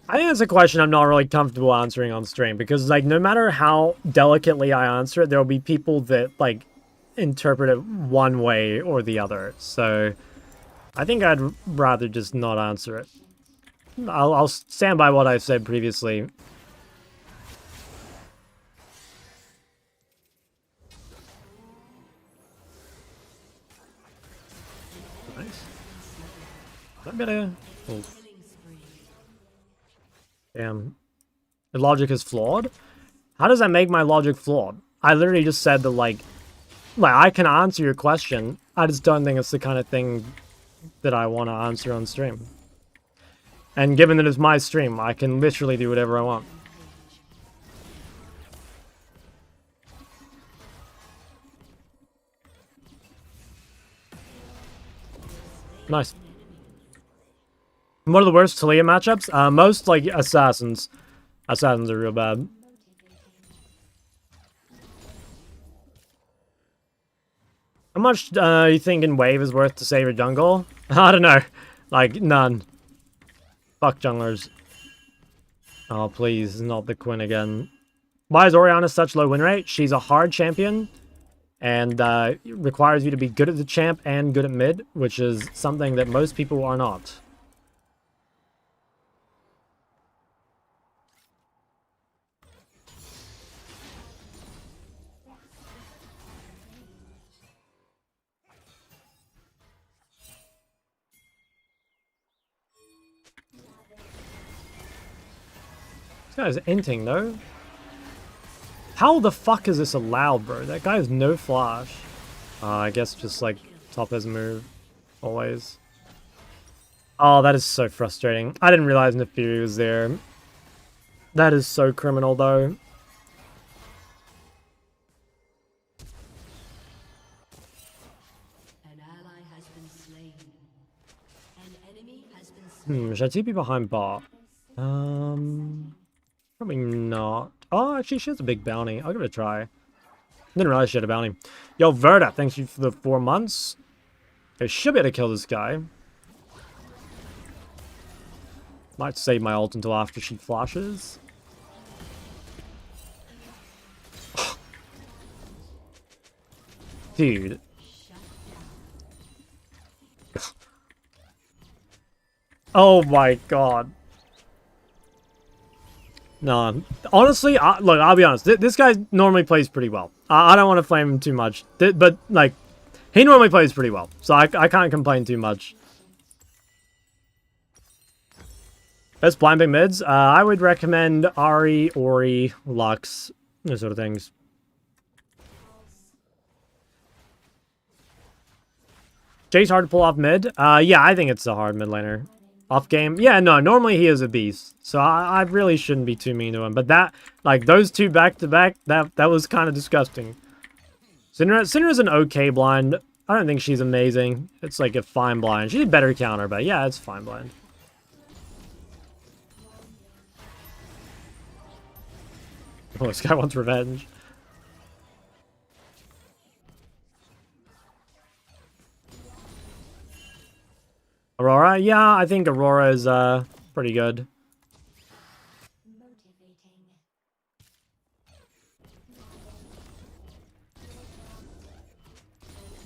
I think it's a question I'm not really comfortable answering on stream because, like, no matter how delicately I answer it, there will be people that, like, interpret it one way or the other. So, I think I'd rather just not answer it. I'll stand by what I've said previously. Nice. I'm gonna... Oh. Damn. The logic is flawed? How does that make my logic flawed? I literally just said that, like, I can answer your question. I just don't think it's the kind of thing that I want to answer on stream. And given that it's my stream, I can literally do whatever I want. Nice. What are the worst Talia matchups? Most, like, Assassins. Assassins are real bad. How much you thinking wave is worth to save a jungle? I don't know. Like, none. Fuck junglers. Oh, please, not the Quinn again. Why is Orianna such low win rate? She's a hard champion. And requires you to be good at the champ and good at mid. Which is something that most people are not. This guy's inting though. How the fuck is this allowed, bro? That guy has no flash. I guess just like top his move. Always. Oh, that is so frustrating. I didn't realize Nefiri was there. That is so criminal though. An ally has been slain. An enemy has been slain. Should I TP behind bot? Probably not. Oh, actually, she has a big bounty. I'll give it a try. Didn't realize she had a bounty. Yo, Verda, thanks you for the 4 months. I should be able to kill this guy. Might save my ult until after she flashes. Dude. Oh my god. No, honestly, look, I'll be honest. This guy normally plays pretty well. I don't want to flame him too much. But, like, he normally plays pretty well. So I can't complain too much. Best blind pick mids? I would recommend Ari, Ori, Lux, those sort of things. Jay's hard to pull off mid. Yeah, I think it's a hard mid laner. Off game. Yeah, no, normally he is a beast. So I really shouldn't be too mean to him. But that, like, those two back-to-back, that was kind of disgusting. Cinder's an okay blind. I don't think she's amazing. It's like a fine blind. She's a better counter, but yeah, it's fine blind. Oh, this guy wants revenge. Aurora? Yeah, I think Aurora is pretty good. Motivating.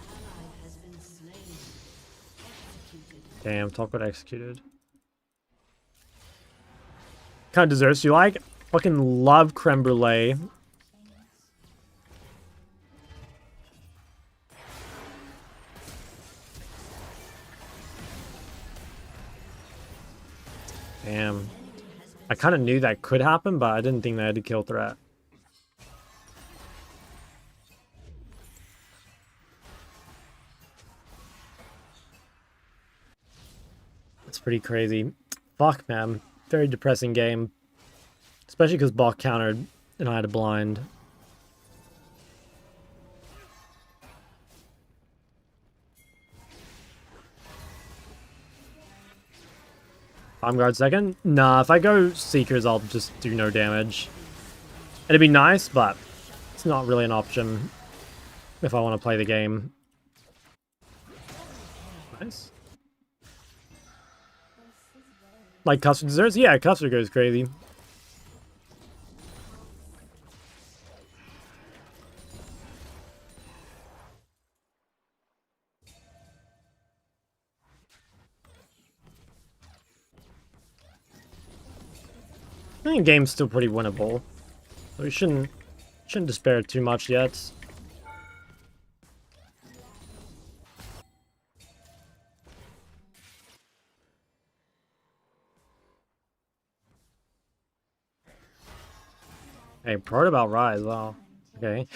Ally has been slain. Executed. Damn, talk about executed. Kind of desserts you like? Fucking love creme brulee. Damn. I kind of knew that could happen, but I didn't think they had a kill threat. That's pretty crazy. Fuck, man. Very depressing game. Especially because bot countered and I had a blind. Palm guard second? Nah, if I go Seekers, I'll just do no damage. It'd be nice, but it's not really an option if I want to play the game. Nice. Like custard desserts? Yeah, custard goes crazy. I think the game's still pretty winnable. So we shouldn't despair too much yet. Hey, part about Rise, wow. Okay.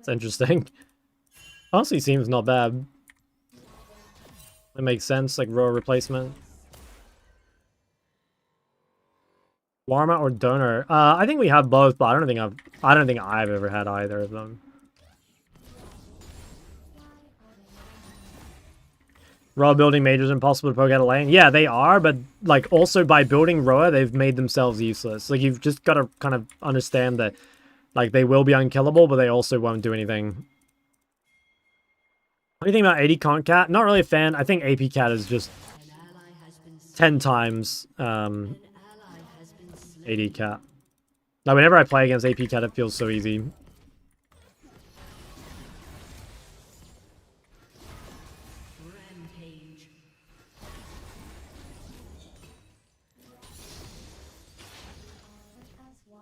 It's interesting. Honestly seems not bad. It makes sense, like row replacement. Warma or Donor? I think we have both, but I don't think I've ever had either of them. Roa building majors impossible to poke out a lane. Yeah, they are, but like also by building Roa, they've made themselves useless. Like you've just got to kind of understand that like they will be unkillable, but they also won't do anything. What do you think about AD Conk Cat? Not really a fan. I think AP Cat is just An ally has been slain. 10 times An ally has been slain. AD Cat. Now, whenever I play against AP Cat, it feels so easy. Rampage. As one.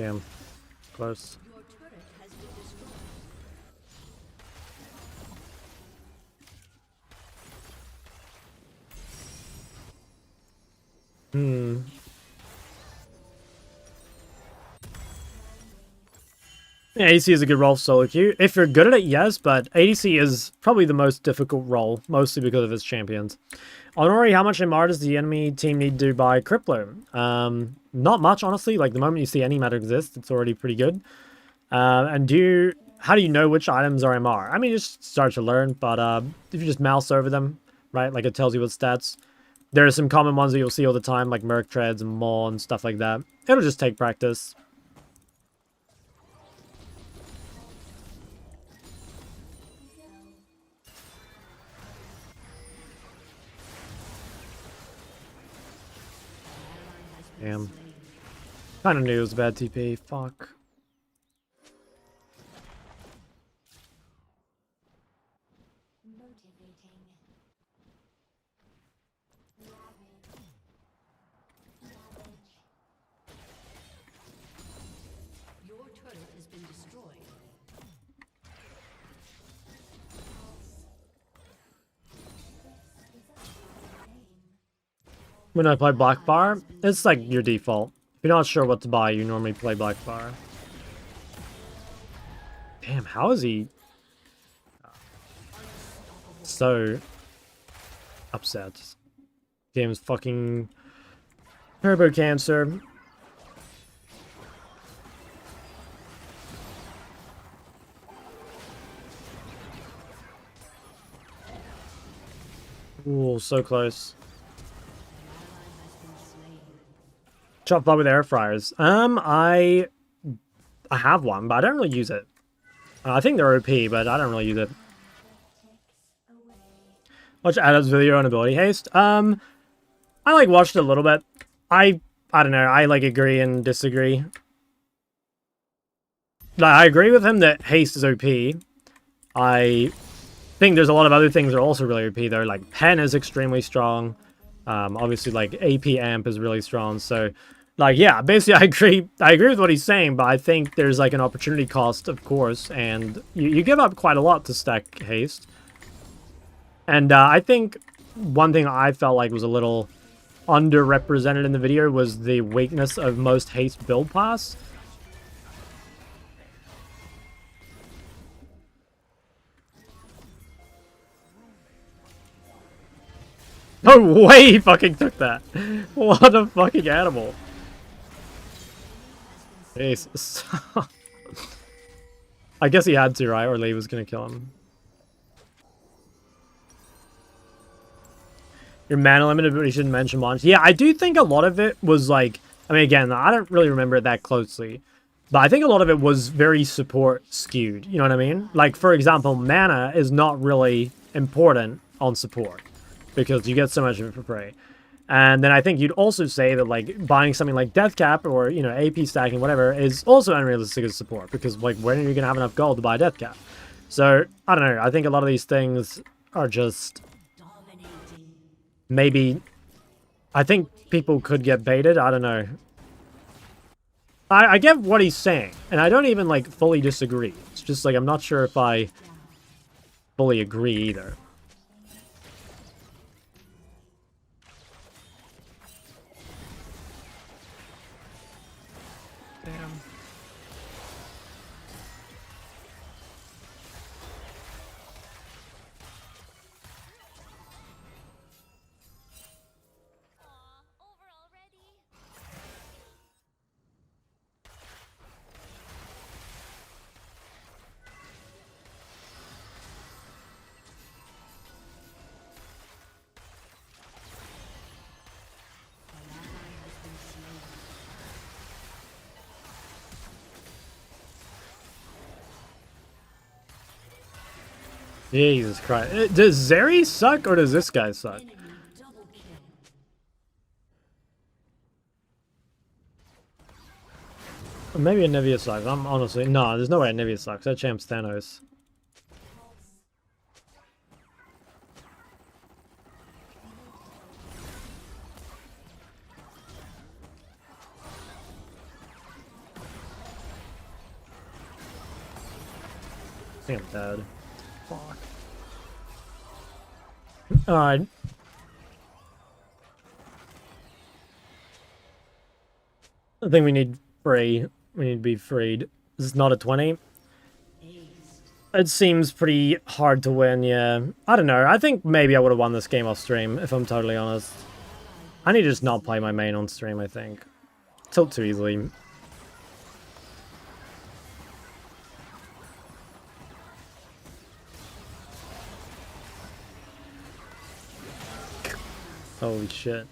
Damn. Close. Your turret has been destroyed. Hmm. Yeah, ADC is a good role for solo queue. If you're good at it, yes, but ADC is probably the most difficult role, mostly because of its champions. Honori, how much MR does the enemy team need to buy Crippler? Not much, honestly. Like, the moment you see any matter exist, it's already pretty good. And how do you know which items are MR? I mean, you just start to learn, but if you just mouse over them, right, like it tells you what stats. There are some common ones that you'll see all the time, like Merc Treads and Maw and stuff like that. It'll just take practice. Damn. Kind of knew it was a bad TP. Fuck. Motivating. Ravage. Ravage. Your turret has been destroyed. When I play Black Bar, it's like your default. If you're not sure what to buy, you normally play Black Bar. Damn, how is he so upset? Game's fucking turbo cancer. Ooh, so close. Chop block with air fryers. I have one, but I don't really use it. I think they're OP, but I don't really use it. Watch Adam's video on ability haste. I like watched it a little bit. I don't know. I like agree and disagree. Like, I agree with him that haste is OP. I think there's a lot of other things that are also really OP though. Like pen is extremely strong. Obviously, like AP amp is really strong. So, like, yeah, basically, I agree. I agree with what he's saying, but I think there's like an opportunity cost, of course, and you give up quite a lot to stack haste. And I think one thing I felt like was a little underrepresented in the video was the weakness of most haste build pass. No way he fucking took that. What a fucking animal. Jesus. I guess he had to, right? Or Lee was gonna kill him. Your mana limited, but you shouldn't mention launch. Yeah, I do think a lot of it was like... I mean, again, I don't really remember it that closely. But I think a lot of it was very support skewed. You know what I mean? Like, for example, mana is not really important on support. Because you get so much of it for free. And then I think you'd also say that, like, buying something like Death Cap or, you know, AP stacking, whatever, is also unrealistic as support. Because, like, when are you going to have enough gold to buy Death Cap? So, I don't know. I think a lot of these things are just... maybe... I think people could get baited. I don't know. I get what he's saying. And I don't even, like, fully disagree. It's just, like, I'm not sure if I fully agree either. Damn. Jesus Christ. Does Zeri suck or does this guy suck? Or maybe Anivia sucks. I'm honestly... No, there's no way Anivia sucks. That champ's Thanos. think I'm dead. Fuck. Alright. I think we need free. We need to be freed. This is not a 20. It seems pretty hard to win, yeah. I don't know. I think maybe I would have won this game off stream, if I'm totally honest. I need to just not play my main on stream, I think. Tilt too easily. Holy shit.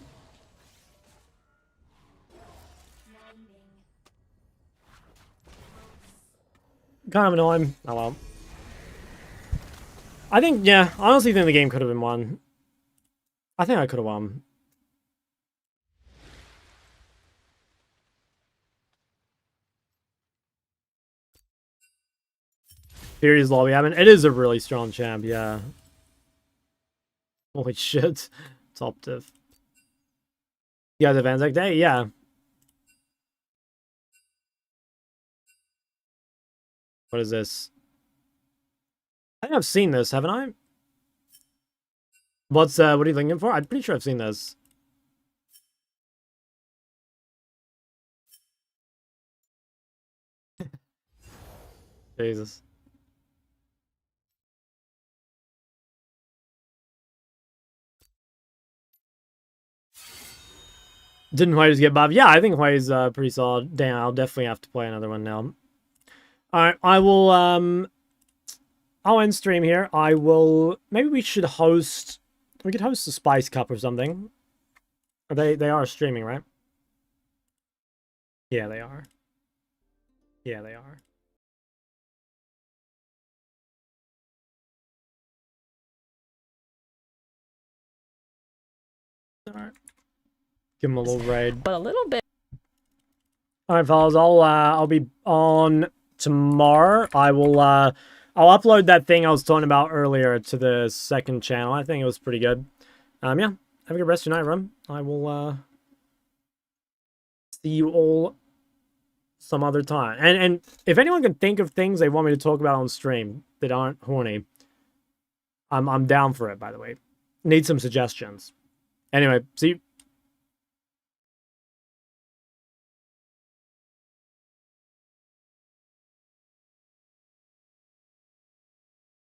Kind of annoying. Oh well. I think, yeah, I honestly think the game could have been won. I think I could have won. Fury's lobby. I mean, it is a really strong champ, yeah. Holy shit. Top diff. You guys have Anzac Day? Yeah. What is this? I think I've seen this, haven't I? What are you looking for? I'm pretty sure I've seen this. Jesus. Didn't Huey just get buffed? Yeah, I think Huey's pretty solid. Damn, I'll definitely have to play another one now. Alright, I will I'll end stream here. I will maybe we should host we could host a Spice Cup or something. They are streaming, right? Yeah, they are. Yeah, they are. Alright. Give him a little raid. But a little bit. Alright, fellas, I'll be on tomorrow. I'll upload that thing I was talking about earlier to the second channel. I think it was pretty good. Yeah. Have a good rest of your night, Rum. I will see you all some other time. And if anyone can think of things they want me to talk about on stream that aren't horny, I'm down for it, by the way. Need some suggestions. Anyway, see you.